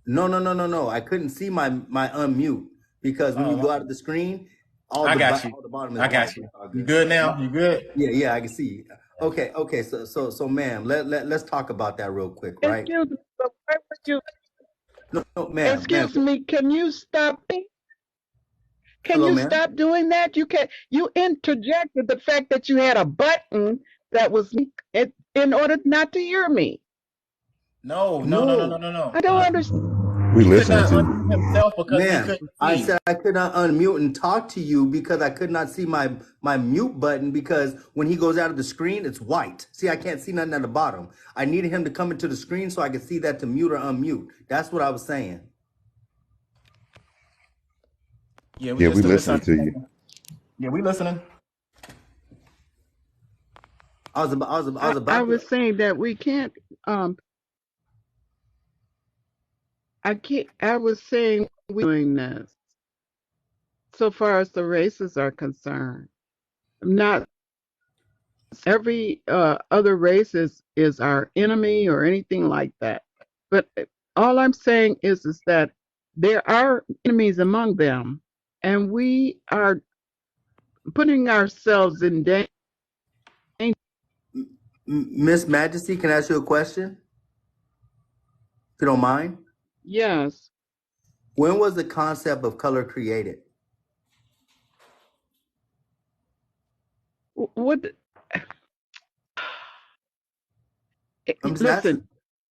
No. I couldn't see my unmute because when you Oh, go out of the screen, I got you. all the bottom is I white. got you. All You good. good now? You good? Yeah, I can see. Okay. So, ma'am, let's talk about that real quick, right? Excuse me, but why would you? No, ma'am. Excuse me, can you stop me? Can Hello, you ma'am. stop doing that? You interjected the fact that you had a button that was in order not to hear me. No. No, I don't understand. We He could listening not to you. unmute himself because he ma'am. couldn't I see. said I could not unmute and talk to you because I could not see my mute button because when he goes out of the screen, it's white. See, I can't see nothing at the bottom. I needed him to come into the screen so I could see that to mute or unmute. That's what I was saying. Yeah, we Yeah, we just a listening to you. misunderstanding. Yeah, we listening. I was I about to. was saying that we can't. I can't. I was saying we're doing this so far as the races are concerned. Not every other race is our enemy or anything like that. But all I'm saying is that there are enemies among them, and we are putting ourselves in danger. Miss Majesty, can I ask you a question? If you don't mind. Yes. When was the concept of color created? What? I'm just asking.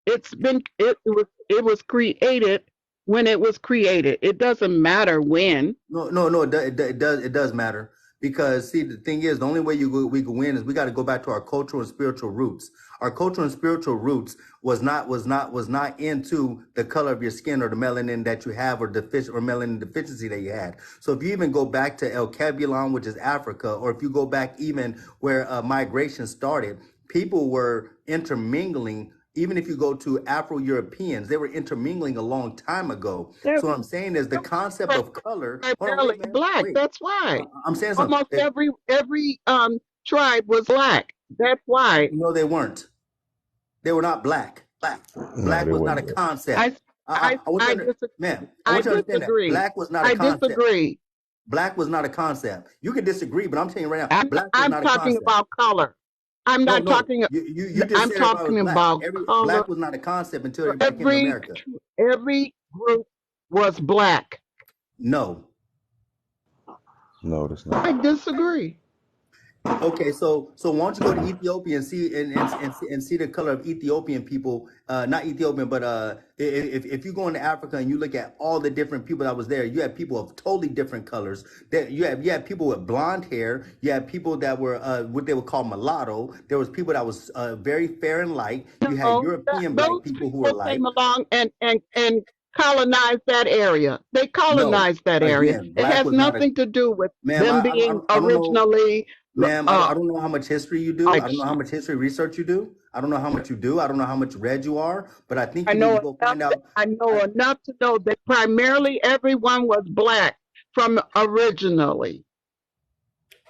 Listen, it was created when it was created. It doesn't matter when. No. It does matter because see, the thing is, the only way we can win is we got to go back to our cultural and spiritual roots. Our cultural and spiritual roots was not into the color of your skin or the melanin that you have or melanin deficiency that you had. So if you even go back to El Cabulon, which is Africa, or if you go back even where migration started, people were intermingling. Even if you go to Afro-Europeans, they were intermingling a long time ago. They're So what I'm saying is the concept of color. Hold on, primarily wait, man, black. wait. That's why. I'm saying something. Almost every tribe was black. That's why. No, they weren't. They were not black. No, Black they was not a wasn't black. concept. I want you to, ma'am, I I want you to understand that disagree. black was not a I concept. disagree. Black was not a concept. You can disagree, but I'm telling you right now, black was I'm not a talking concept. about color. I'm not No. talking. You just I'm said everybody was talking black. about color. Black was not a concept until everybody came to America. Every group was black. No. No, that's I not. disagree. Okay, so why don't you go to Ethiopia and see and see the color of Ethiopian people? Not Ethiopian, but if you go into Africa and you look at all the different people that was there, you had people of totally different colors. That you had people with blonde hair. You had people that were what they would call mulatto. There was people that was very fair and light. You had No, European black those people who were people light. came along and colonized that area. They No, colonized that area. again, It black has was not a nothing to do with ma'am. them being I don't know. originally Ma'am, I don't know how much history you do. I like. don't know how much history research you do. I don't know how much you do. I don't know how much read you are, but I think I you need to know go enough. find out. I know enough to know that primarily everyone was black from originally.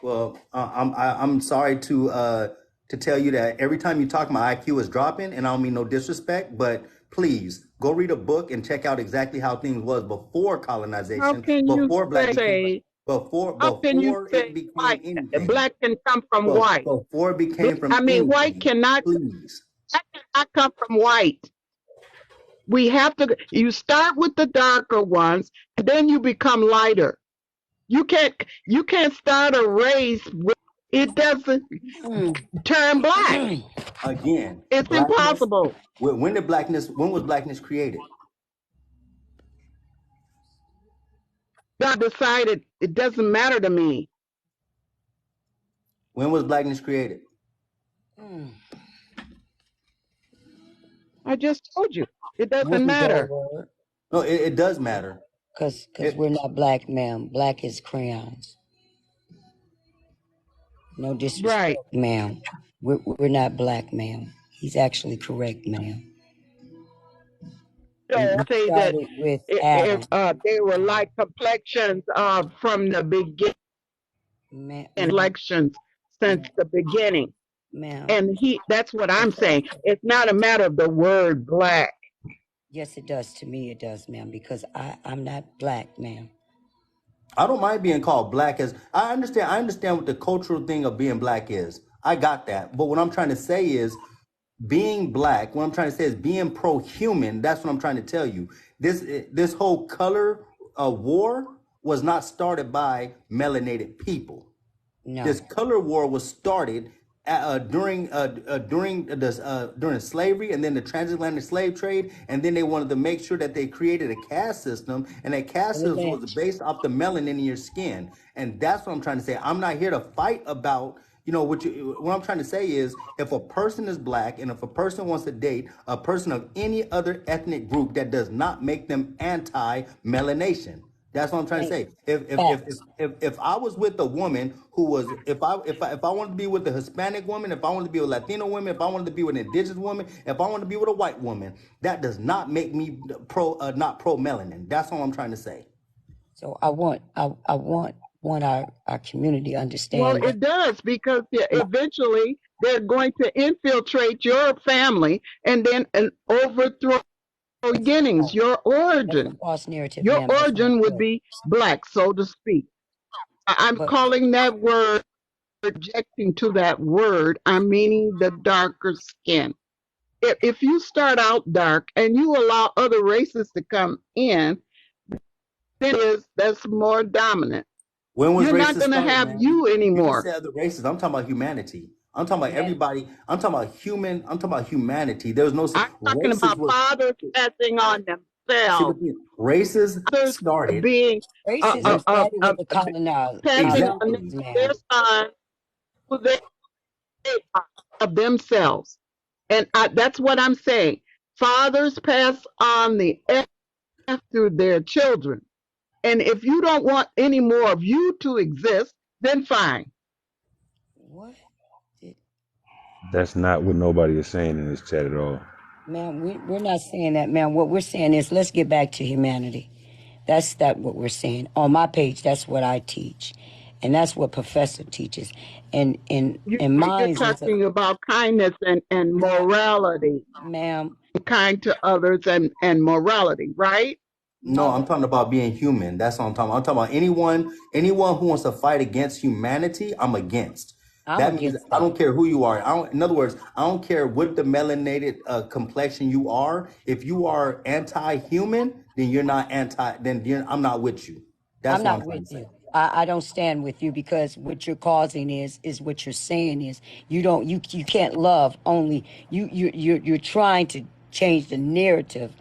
Well, I'm sorry to tell you that every time you talk, my IQ is dropping, and I don't mean no disrespect, but please go read a book and check out exactly how things was before How colonization, can you before black became say, how can you before say it became white, anything, black can come from white? before it became from I mean, white anything. cannot, Please, black cannot come from white. We have to, you start with the darker ones, and then you become lighter. You can't start a race with, it doesn't turn black. again, It's blackness. impossible. When was blackness created? God decided it doesn't matter to me. When was blackness created? I just told you. It doesn't Wouldn't go matter. word. No, it does matter. Cause It, we're not black, ma'am. Black is crayons. No Right. disrespect, ma'am. We're not black, ma'am. He's actually correct, ma'am. We So say that started with if Adam. they were like complexions from the beginning, Ma'am, elections since the beginning. ma'am. And that's what I'm saying. It's not a matter of the word black. Yes, it does. To me, it does, ma'am, because I'm not black, ma'am. I don't mind being called black as I understand. I understand what the cultural thing of being black is. I got that. But what I'm trying to say is being black. What I'm trying to say is being pro-human. That's what I'm trying to tell you. This whole color war was not started by melanated people. No. This color war was started during slavery and then the transatlantic slave trade, and then they wanted to make sure that they created a caste system, and that caste And the system was lynch. based off the melanin in your skin. And that's what I'm trying to say. I'm not here to fight about what I'm trying to say is if a person is black and if a person wants to date a person of any other ethnic group, that does not make them anti-melanation. That's what I'm trying to say. Facts. If I was with a woman who was if I wanted to be with a Hispanic woman, if I wanted to be with a Latino woman, if I wanted to be with an indigenous woman, if I wanted to be with a white woman, that does not make me not pro melanin. That's all I'm trying to say. So I want our community to Well, understand that. it does because eventually they're going to infiltrate your family and then overthrow beginnings, your That's a origin. false narrative, Your ma'am. That's not origin would true. be black, so to speak. I'm But calling that word, projecting to that word, I'm meaning the darker skin. If you start out dark and you allow other races to come in, then that's more dominant. When was You're not races going to started, have man? you You just anymore. said other races. I'm talking about humanity. I'm talking about man, everybody. I'm talking about human. I'm talking about humanity. There's no I'm talking races about was fathers passing on see themselves, but races fathers started being racism started with the passing on exactly. colonizers, their ma'am. sons who they are of themselves. And that's what I'm saying. Fathers pass on the F through their children. And if you don't want any more of you to exist, then fine. What? That's not what nobody is saying in this chat at all. Ma'am, we're not saying that, ma'am. What we're saying is let's get back to humanity. That's what we're saying. On my page, that's what I teach. And that's what Professor teaches. And You're mine is, talking about kindness and no, morality, ma'am, kind to others and morality, right? No, I'm mother, talking about being human. That's what I'm talking about. I'm talking about anyone who wants to fight against humanity, I'm against. I'm That means against I that. don't care who you are. In other words, I don't care what the melanated complexion you are. If you are anti-human, then you're not anti. I'm not with you. That's I'm what I'm not trying with to say. you. I don't stand with you because what you're causing is what you're saying is you can't love only you're trying to change the narrative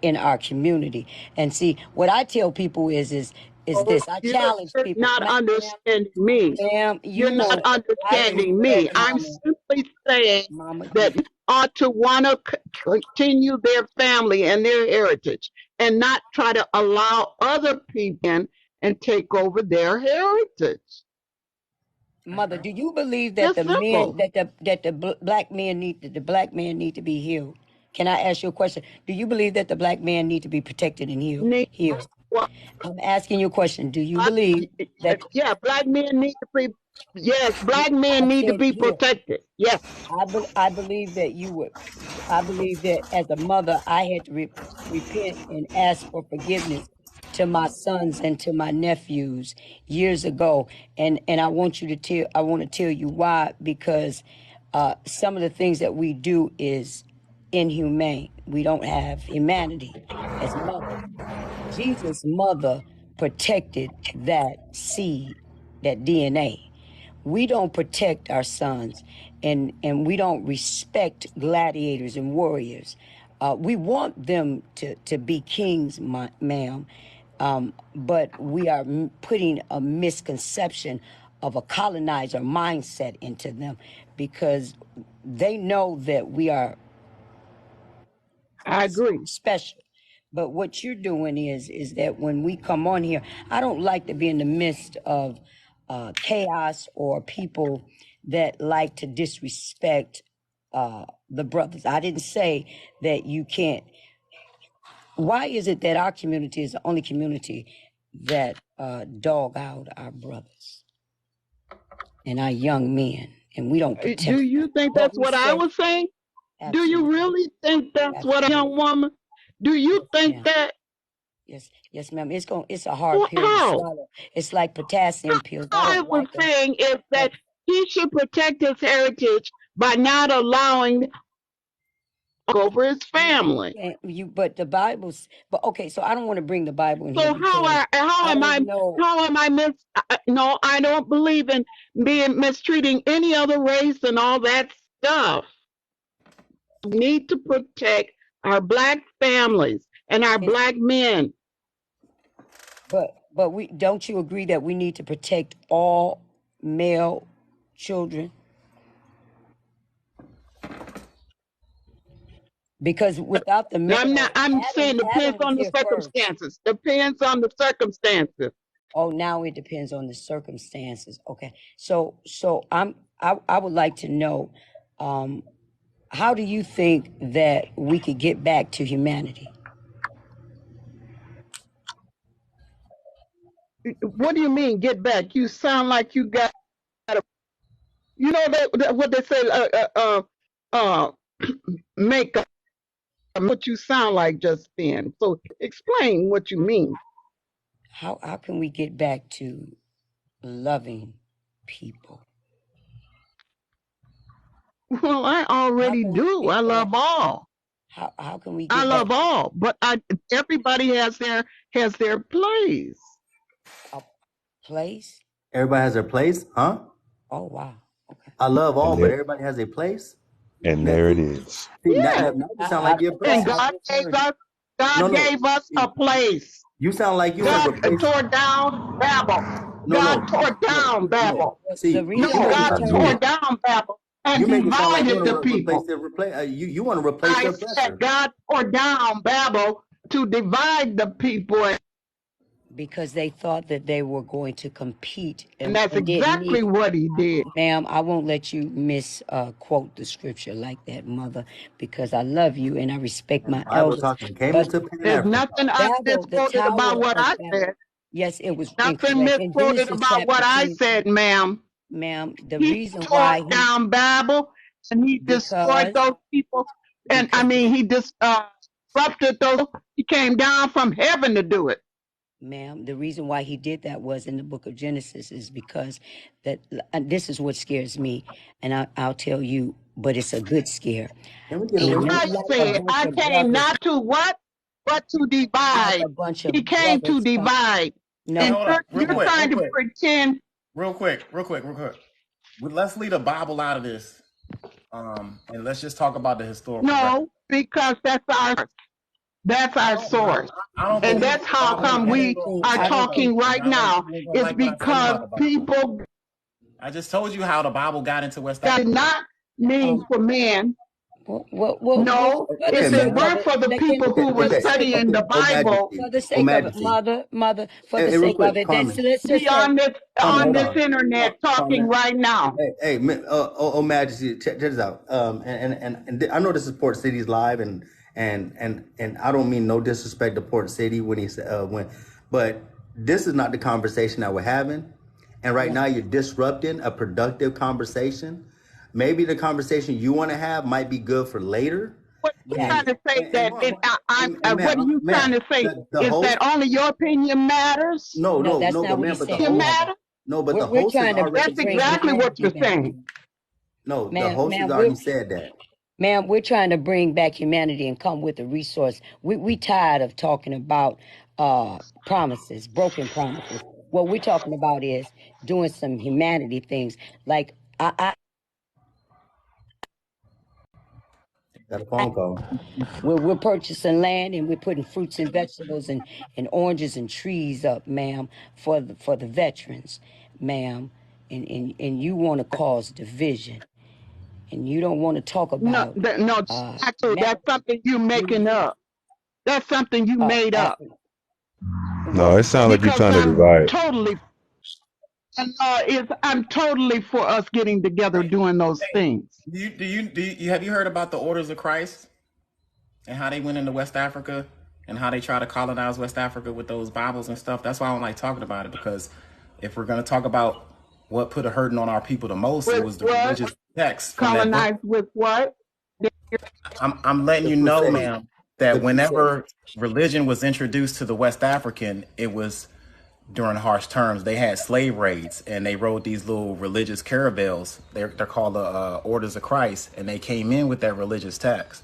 in our community. And see, what I tell people is Oh, this. I you're challenge people, not ma'am, understanding me. ma'am, You're you not know I understanding me. respect I'm mama, simply saying mama, that you ought to want to continue their family and their heritage and not try to allow other people in and take over their heritage. mother, do you believe that Just the men simple. the black man need to be healed? Can I ask you a question? Do you believe that the black man need to be protected and healed? Need Healed. Well, I'm asking you a question. Do you believe that yeah, black men need to be. Yes, black I men need to said be here? protected. Yes. I believe that you would. I believe that as a mother, I had to repent and ask for forgiveness to my sons and to my nephews years ago. And I want you to tell. I want to tell you why, because some of the things that we do is inhumane. We don't have humanity as mothers. Jesus' mother protected that seed, that DNA. We don't protect our sons, and we don't respect gladiators and warriors. We want them to be kings, ma'am, but we are putting a misconception of a colonizer mindset into them because they know that we are I agree. special. But what you're doing is that when we come on here, I don't like to be in the midst of chaos or people that like to disrespect the brothers. I didn't say that you can't. Why is it that our community is the only community that dog out our brothers and our young men, and we don't Do protect you think what that's we what I say? was saying? Do you Absolutely, really think that's what a young absolutely, woman? Do you yes, think ma'am. that? Yes, yes, ma'am. It's a hard pill to How? swallow. It's like potassium pills. I I don't was like them. saying is But that he should protect his heritage by not allowing over his you family. can't but the Bible's but okay, so I don't want to bring the Bible in here So because how I am don't know I no, I don't believe in being mistreating any other race and all that stuff. We need to protect our black families and our it, black men. but we don't you agree that we need to protect all male children? Because without the male, I'm saying Adam depends was on the here first. circumstances. Depends on the circumstances. Oh, now it depends on the circumstances. Okay. So I would like to know um how do you think that we could get back to humanity? What do you mean get back? You sound like you got a, you know that what they say uh make up what you sound like just then. So explain what you mean. How can we get back to loving people? Well, I How already can we do. get I back? love all. How can we I get back love all, but everybody has their place. a place? Everybody has their place, huh? Oh wow. Okay. I love all, And but there everybody has a place. and Now, there it see, is. see now, Yeah, now you sound like you're and oppressing. I God just gave heard us No, God no. gave us a place. You sound like you want to God replace. tore down Babel. No, God no, tore no, down no. Babel. the See, reason you No, why make it. he God turned tore Agree. it. down Babel You and make it sound like you divided want the to replace people. the replace. You want to replace the I said oppressor. God tore down Babel to divide the people, Because they thought that they were going to compete and and, that's and didn't exactly need. what he did. Ma'am, I won't let you misquote the scripture like that, mother, because I love you and I respect And my Bible elders. talking came But into Pan There's African nothing thought. Babel, the misquoted about Tower what of I Babel, said. yes, it was Nothing incorrect. In misquoted Genesis about what chapter I 10, said, ma'am. ma'am, the He reason tore why he, down Babel and he destroyed because, those people. And I because, mean, he disrupted those. He came down from heaven to do it. ma'am, the reason why he did that was in the book of Genesis is because that, and this is what scares me, and I'll tell you, but it's a good scare. Can we get And away from you the Christ like a Bible? said, bunch I of came brothers, not to what? But to like divide. a bunch He of came to brothers come. divide. Hey, No, And hold up, real you're quick, real trying to quick, pretend. real quick, real quick, real quick. Let's leave the Bible out of this, and let's just talk about the historical record. No, because that's I our don't, source. I don't And believe that's the how Bible is come I we don't historical. think, are I don't think, talking right now. You ain't gonna It's like what I tell you because about the Bible. people I just told you how the Bible got into West got Africa. not mean um, for men. well, No, for the Okay, if it sake man. of weren't it, for the people Okay, who for were the okay, sake of studying it, okay. the Oh Bible, for Majesty, the oh sake of it, Majesty. mother, for the Hey, real sake of quick, it, that's Carmen. be sister, Carmen, on hold this on. internet talking Carmen. right now. Hey, oh Majesty, check this out. And I know this is Port City's live, and I don't mean no disrespect to Port City when he said when, But this is not the conversation that we're having. And right now you're disrupting a productive conversation. Maybe the conversation you want to have might be good for later. What are you And trying to say that what are you trying ma'am, to say the is host. that only your opinion matters? No, that's not But what ma'am, he's but the It saying, host. mother. matters? No, but the We're host has trying to That's already. bring exactly what humanity you're back. saying. No, the Ma'am, host has ma'am, already said that. ma'am, we're trying to bring back humanity and come with a resource. We tired of talking about promises, broken promises. What we're talking about is doing some humanity things. Like Got a phone call. we're purchasing land and we're putting fruits and vegetables and oranges and trees up, ma'am, for the veterans, ma'am. And you want to cause division and you don't want to talk No, about no, actually, that's something you making up. That's something you made up. Africa. No, What? it sounds like you're Because trying to divide. I'm totally for us getting together doing those things. Have you heard about the Orders of Christ and how they went into West Africa and how they try to colonize West Africa with those Bibles and stuff? That's why I don't like talking about it, because if we're going to talk about what put a hurting on our people the most, it With was the what? religious text from that book. Colonized with what? I'm letting The you know, crusade. ma'am, that The crusade. whenever religion was introduced to the West African, it was during harsh terms. They had slave raids and they rode these little religious caravels. They're called the Orders of Christ, and they came in with that religious text.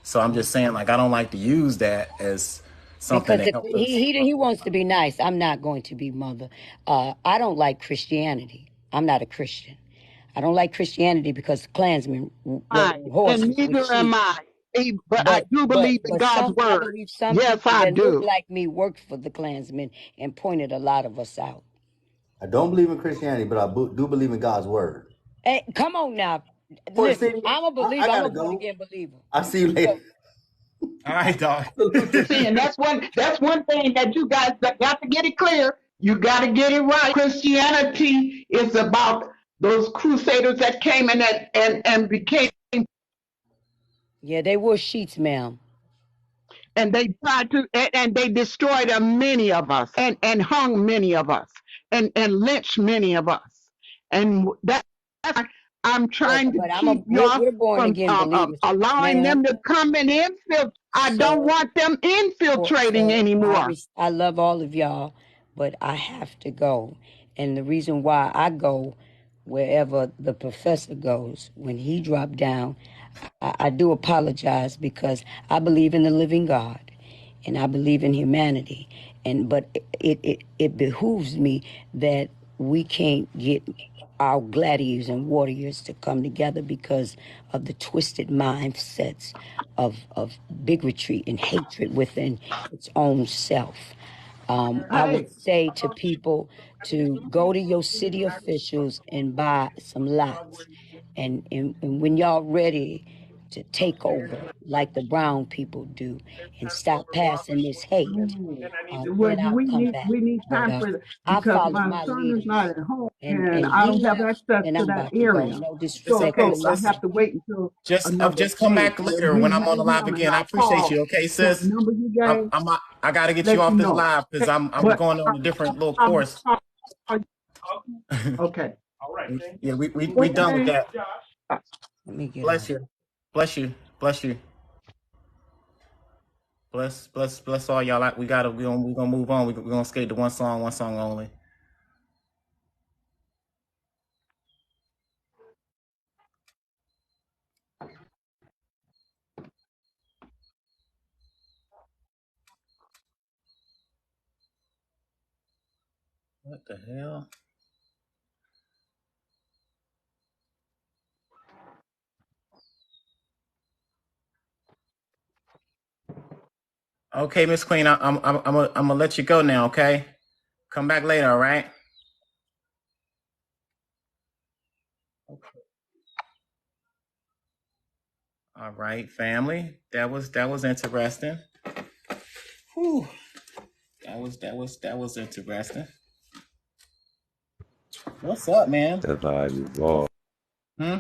So I'm just saying, like, I don't like to use that as something Because to if help us. he wants to be nice, I'm not going to be, mother. I don't like Christianity. I'm not a Christian. I don't like Christianity because the Klansmen rode Fine. And horses with neither am sheep. I. But I do believe in God's I word. believe some Yes, people I that look do. like me worked for the Klansmen and pointed a lot of us out. I don't believe in Christianity, but I do believe in God's word. Hey, come on now. For Listen, city, I'm a I believer. I'm gotta a born go. again believer. I'll see you later. So, All right, dog. See, and that's one thing that you guys got to get it clear. You got to get it right. Christianity is about those crusaders that came in and became, yeah, they wore sheets, ma'am. and they tried to, and they destroyed many of us, and hung many of us, and lynched many of us, and that's why I'm trying to But keep y'all we're born from again believers, allowing them ma'am. to come and infiltrate. I don't So, want them infiltrating I anymore. I love all of y'all, but I have to go. And the reason why I go wherever the professor goes, when he dropped down, I do apologize because I believe in the living God and I believe in humanity. But it behooves me that we can't get our gladiators and warriors to come together because of the twisted mindsets of bigotry and hatred within its own self. I Hey, would say to people to go to your city officials and buy some lots. And when y'all ready to take over like the brown people do and stop passing this hate, well, then I'll come back. we need But time for I because follow my my son is not leaders. at home And and I he don't have left, access and to I'm that about to go. area. No It's So okay, disrespect to so my I sis. have son. to wait until another Just come day. back When later he when I'm on the has live him and again. I I'll appreciate call you, okay, that sis. number you gave, I gotta get you let you off this know. live because I'm But going on a different little I'm course. okay. Yeah, we done with Okay. that. Let me get Bless off. you. Bless you. Bless you. Bless all y'all. We gonna move on. We gonna skate to one song only. What the hell? Okay, Miss Queen, I'm gonna let you go now. Okay, come back later. All right. All right, family. That was interesting. Whew. That was interesting. What's up, man? That's how I evolved. Hmm.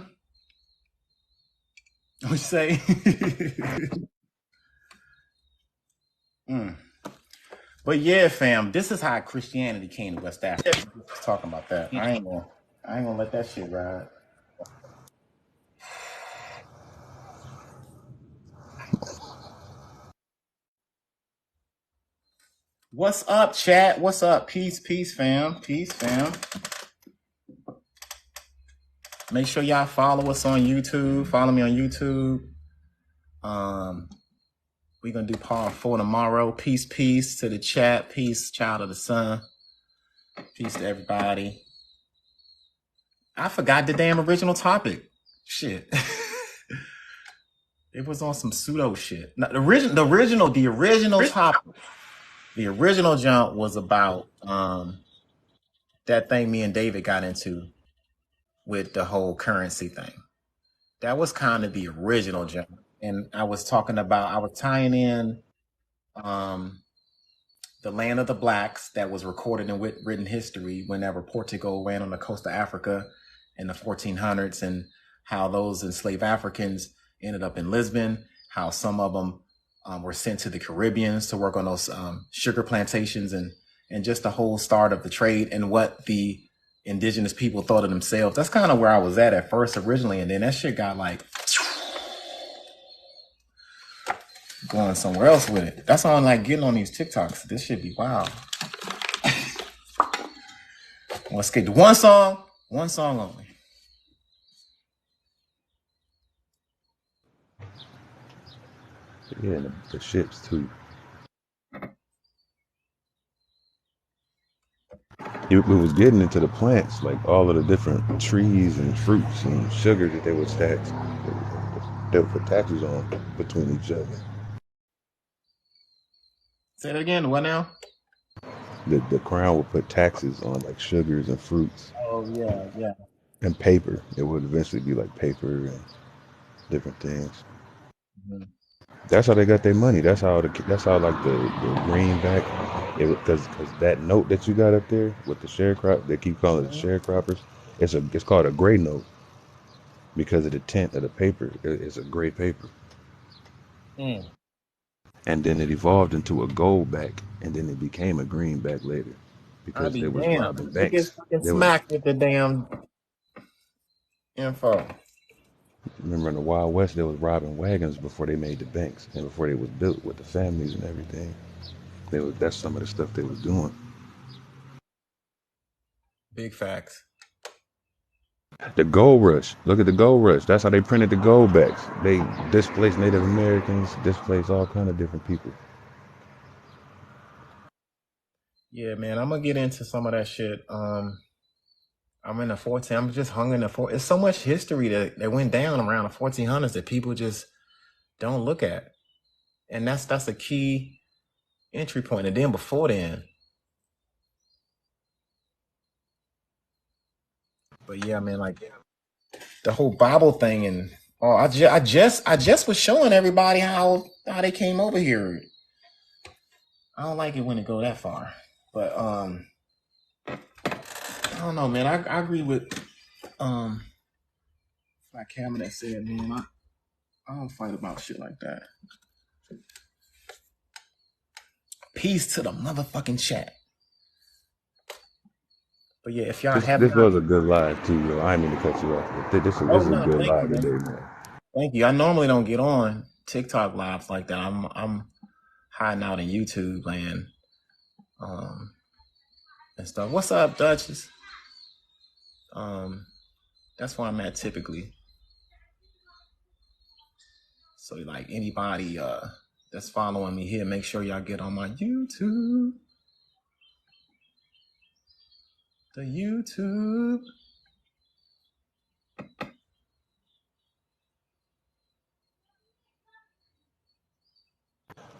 What you say? Mm. But yeah, fam, this is how Christianity came to West Africa. Just talking about that. I ain't gonna let that shit ride. What's up, chat? What's up? Peace, peace, fam. Peace, fam. Make sure y'all follow us on YouTube. Follow me on YouTube. We're gonna do part 4 tomorrow. Peace, peace to the chat. Peace, child of the sun. Peace to everybody. I forgot the damn original topic. Shit. It was on some pseudo shit. No, the original topic. The original jump was about that thing me and David got into with the whole currency thing. That was kind of the original jump. And I was tying in the land of the blacks that was recorded in written history whenever Portugal ran on the coast of Africa in the 1400s, and how those enslaved Africans ended up in Lisbon, how some of them were sent to the Caribbeans to work on those sugar plantations, and just the whole start of the trade and what the indigenous people thought of themselves. That's kind of where I was at first originally, and then that shit got like going somewhere else with it. That's why I'm like getting on these TikToks. This should be wild. Let's get to one song only. Yeah, and the ships too. It was getting into the plants, like all of the different trees and fruits and sugar that they would tax. They would put taxes on between each other. Say that again. What now? The crown would put taxes on like sugars and fruits. Oh yeah. And paper. It would eventually be like paper and different things. Mm-hmm. That's how they got their money. That's how like the greenback. Because that note that you got up there with the sharecrop, they keep calling it the sharecroppers. It's called a gray note because of the tint of the paper. It's a gray paper. Mm. And then it evolved into a gold back, and then it became a greenback later because they was robbing They get banks. fucking smacked with the damn info. Remember in the Wild West, they was robbing wagons before they made the banks and before they was built with the families and everything. That's some of the stuff they was doing. Big facts. The gold rush. Look at the gold rush. That's how they printed the gold backs. They displaced Native Americans, displaced all kind of different people. Yeah, man, I'm gonna get into some of that shit. I'm in the 14. I'm just hung in the 4. It's so much history that went down around the 1400s that people just don't look at, and that's a key entry point. And then before then, but yeah, man, like the whole Bible thing, and I just was showing everybody how they came over here. I don't like it when it go that far, but I don't know, man. I agree with like Cameron that said, man, I don't fight about shit like that. Peace to the motherfucking chat. But yeah, if y'all This was a good live too, yo. I didn't mean to cut you off. But this is a good live today, man. Thank you. I normally don't get on TikTok lives like that. I'm hiding out in YouTube land, and stuff. What's up, Duchess? That's where I'm at typically. So like anybody that's following me here, make sure y'all get on my YouTube. The YouTube.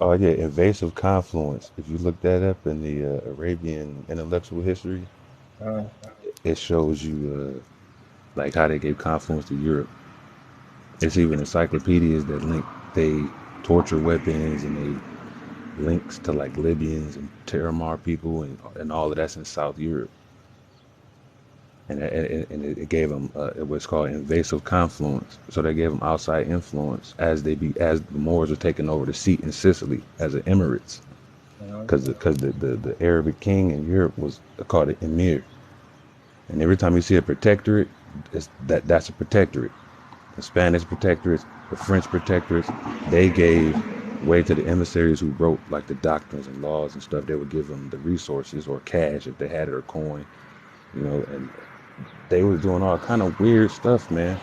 Oh yeah, invasive confluence. If you look that up in the Arabian intellectual history, it shows you like how they gave confluence to Europe. It's even encyclopedias that link they torture weapons and they links to like Libyans and Terramar people and all of that's in South Europe. And it gave them it was called invasive confluence. So they gave them outside influence as the Moors were taking over the seat in Sicily as an emirates. because the Arabic king in Europe was called an emir, and every time you see a protectorate, that's a protectorate. The Spanish protectorates, the French protectorates, they gave way to the emissaries who wrote like the doctrines and laws and stuff. They would give them the resources or cash if they had it or coin, you know, and they was doing all kind of weird stuff, man.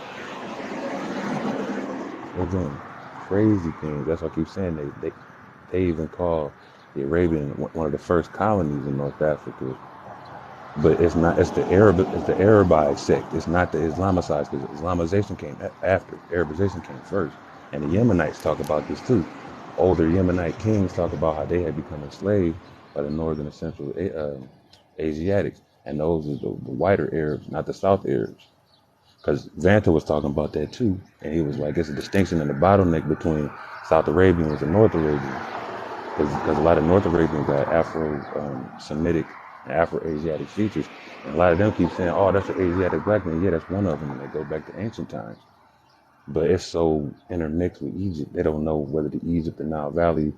They were doing crazy things. That's why I keep saying they even call the Arabian one of the first colonies in North Africa. But it's not. It's the Arabized sect. It's not the Islamicized, because Islamization came after. Arabization came first, and the Yemenites talk about this too. Older Yemenite kings talk about how they had become enslaved by the northern and central Asiatics, and those are the whiter Arabs, not the South Arabs. Because Vanta was talking about that too, and he was like, it's a distinction in the bottleneck between South Arabians and North Arabians, because a lot of North Arabians got Afro-Semitic and Afro-Asiatic features, and a lot of them keep saying, oh, that's an Asiatic black man. Yeah, that's one of them, and they go back to ancient times. But it's so intermixed with Egypt, they don't know whether the Egypt and Nile Valley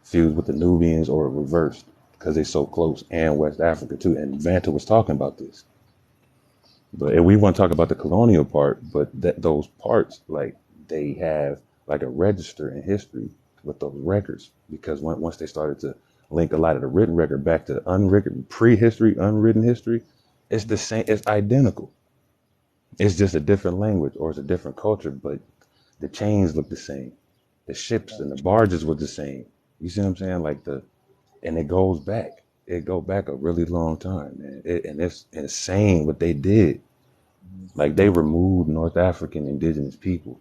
fused with the Nubians or reversed, because they're so close, and West Africa too. And Vanta was talking about this. But and we want to talk about the colonial part, but those parts, like, they have like a register in history with those records, because once they started to link a lot of the written record back to unwritten prehistory, unwritten history, it's the same, it's identical. It's just a different language or it's a different culture, but the chains look the same. The ships and the barges were the same. You see what I'm saying? Like and it goes back. It go back a really long time, man. And it's insane what they did. Like, they removed North African indigenous people.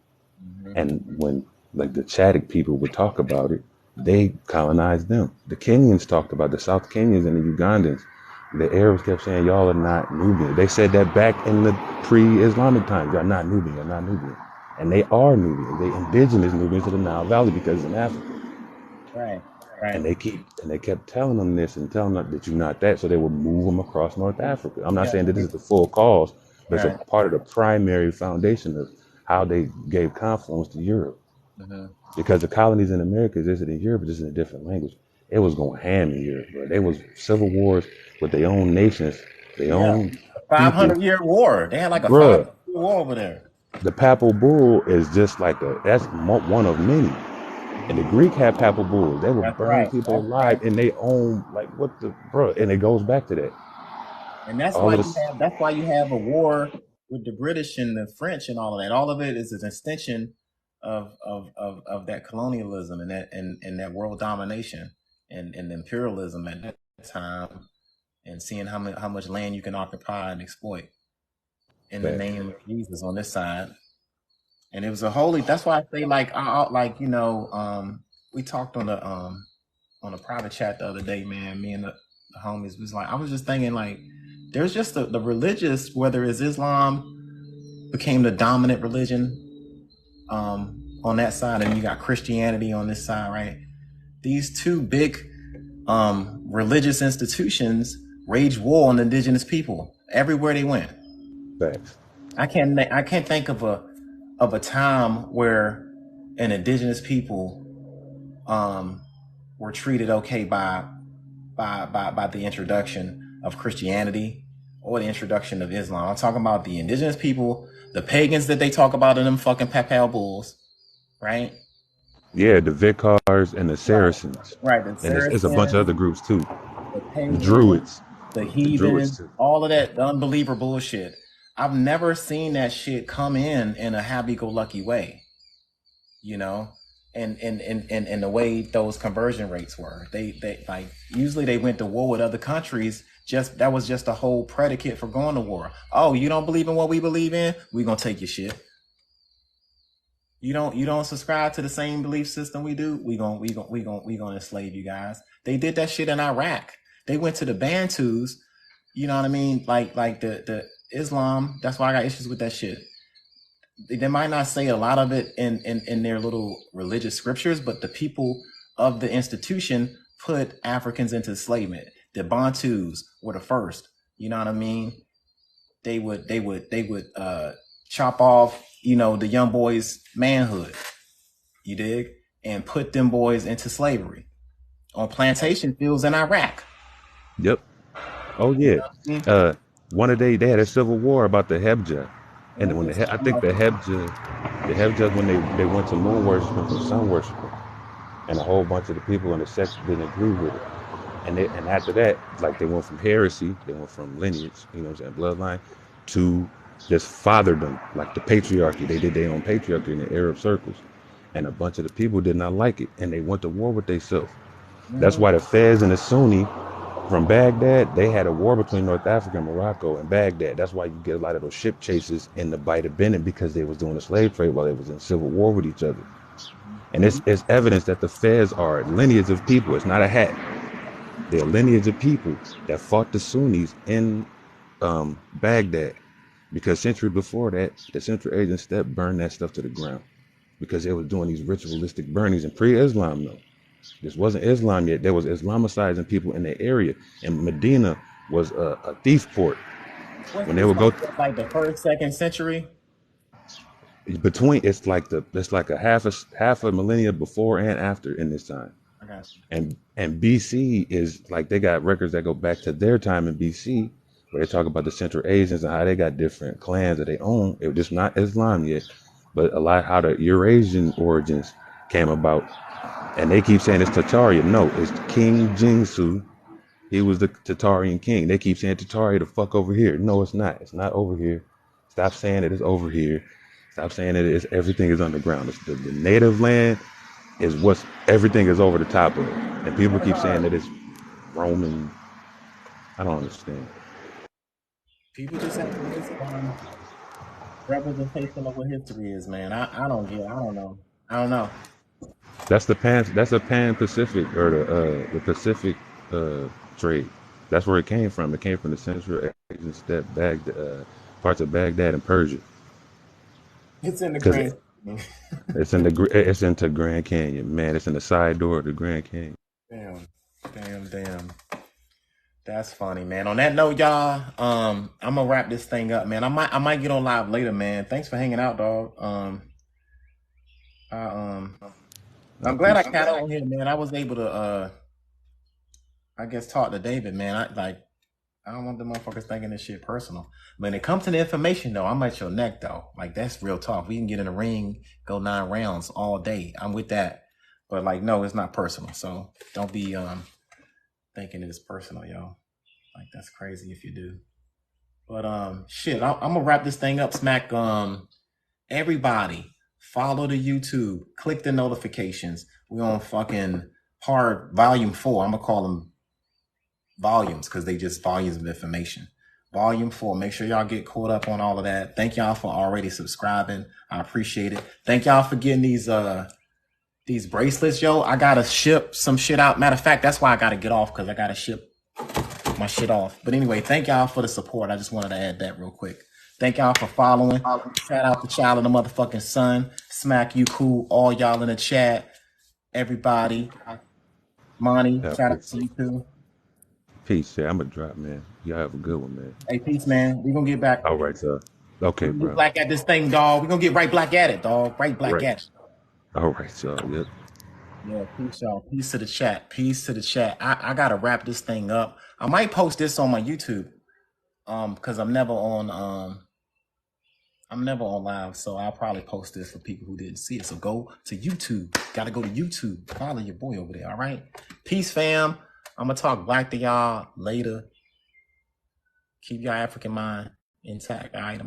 And when, like, the Chadic people would talk about it, they colonized them. The Kenyans talked about the South Kenyans and the Ugandans. The Arabs kept saying, y'all are not Nubian. They said that back in the pre-Islamic times. Y'all not Nubian, you're not Nubian. And they are Nubian. They indigenous Nubians to the Nile Valley, because it's in Africa. Right. And they kept telling them this and telling them that you're not that, so they would move them across North Africa. I'm not saying that this is the full cause, but it's a Right. part of the primary foundation of how they gave confluence to Europe. Because the colonies in America existed in Europe, just in a different language. It was going ham in Europe, bro. They was civil wars with their own nations, their Yeah. own people. 500-year war. They had like a Bruh, 500-year war over there. the papal bull is just like that's one of many. And the Greek had papal bulls. They would That's burn right. people That's right. alive in their own, like, what the, bro? And it goes back to that. And that's All why of you this, have a war with the British and the French and all of that. All of it is an extension of that colonialism and that world domination and imperialism at that time, and seeing how much land you can occupy and exploit in the facts. name of Jesus on this side. And it was a holy. That's why I say, like, we talked on a private chat the other day, man. Me and the homies was like, I was just thinking, like, there's just the religious, whether it's Islam became the dominant religion on that side, and you got Christianity on this side, right? These two big religious institutions waged war on the indigenous people everywhere they went. Facts. I can't think of a time where an indigenous people were treated okay by the introduction of Christianity or the introduction of Islam. I'm talking about the indigenous people, the pagans that they talk about in them fucking papal bulls, right? Yeah, the Vicars and the Right. Saracens. Right. The And it's a bunch of Saracens, other groups too. the The pagans, Druids. the The Druids heathen, too. all of that, the unbeliever bullshit. I've never seen that shit come in a happy-go-lucky way, you know, and the way those conversion rates were. They like, usually they went to war with other countries. Just that was just a whole predicate for going to war. Oh, you don't believe in what we believe in? We gonna take your shit. You don't subscribe to the same belief system we do? We gonna enslave you guys. They did that shit in Iraq. They went to the Bantus. You know what I mean? Like the Islam. That's why I got issues with that shit. They might not say a lot of it in their little religious scriptures, but the people of the institution put Africans into enslavement. The Bantus were the first. You know what I mean? They would chop off, the young boys' manhood. You dig? And put them boys into slavery on plantation fields in Iraq. Yep. Oh yeah. Mm-hmm. One of they had a civil war about the Hebja, and when I think the Hebja when they went to moon worshiping from sun worshiping, and a whole bunch of the people in the sect didn't agree with it, and after that, like they went from heresy, they went from lineage, you know what I'm saying, bloodline, to just fatherdom, like the patriarchy. They did their own patriarchy in the Arab circles, and a bunch of the people did not like it, and they went to war with themselves. That's why the Fez and the Sunni from Baghdad, they had a war between North Africa and Morocco and Baghdad. That's why you get a lot of those ship chases in the Bight of Benin, because they was doing the slave trade while they was in civil war with each other. And it's evidence that the Fez are lineage of people. It's not a hat. They're a lineage of people that fought the Sunnis in Baghdad, because century before that, the Central Asian steppe burned that stuff to the ground because they were doing these ritualistic burnings in pre-Islam though. This wasn't Islam yet. There was Islamicizing people in the area, and Medina was a thief port. What's When they this would go like the first, second century? between, it's like a half a millennia before and after in this time. I got you. And BC is like, they got records that go back to their time in BC, where they talk about the Central Asians and how they got different clans that they own. It was just not Islam yet, but a lot how the Eurasian origins came about. And they keep saying it's Tartarian. No, it's King Jingsu. He was the Tartarian king. They keep saying Tartaria the fuck over here. No, it's not. It's not over here. Stop saying it is over here. Stop saying it is everything is underground. It's the native land is what's everything is over the top of. And people keep saying that it's Roman. I don't understand. People just have to miss representation of what history is, man. I don't get. I don't know. I don't know. That's a pan Pacific, or the Pacific trade. That's where it came from. It came from the Central Asian steppe, parts of Baghdad and Persia. It's in the Because Grand. it's into Grand Canyon, man. It's in the side door of the Grand Canyon. Damn. That's funny, man. On that note, y'all, I'm gonna wrap this thing up, man. I might get on live later, man. Thanks for hanging out, dog. I'm glad I got on here, man. I was able to I guess talk to David, man. I don't want the motherfuckers thinking this shit personal. When it comes to the information though, I'm at your neck though. Like, that's real talk. We can get in the ring, go 9 rounds all day. I'm with that. But like, no, it's not personal. So don't be thinking it is personal, y'all. Like, that's crazy if you do. But shit, I'm gonna wrap this thing up. Smack. Everybody follow the YouTube, click the notifications. We on fucking part volume 4. I'm gonna call them volumes because they just volumes of information. Volume 4. Make sure y'all get caught up on all of that. Thank y'all for already subscribing. I appreciate it. Thank y'all for getting these bracelets, yo. I gotta ship some shit out. Matter of fact, that's why I gotta get off, because I gotta ship my shit off. But anyway, thank y'all for the support. I just wanted to add that real quick. Thank y'all for following. Shout out to Child of the Motherfucking Sun. Smack you cool. All y'all in the chat. Everybody. Monty, shout out to you too. Peace. Yeah, I'm gonna drop, man. Y'all have a good one, man. Hey, peace, man. We gonna get back. All right, sir. Okay, bro. Black at this thing, dog. We gonna get right black at it, dog. Right black at it. All right, so yep. Yeah, peace, y'all. Peace to the chat. Peace to the chat. I gotta wrap this thing up. I might post this on my YouTube. Because I'm never on live, so I'll probably post this for people who didn't see it. So go to YouTube. Gotta go to YouTube. Follow your boy over there. All right. Peace, fam. I'm gonna talk black to y'all later. Keep your African mind intact. All right.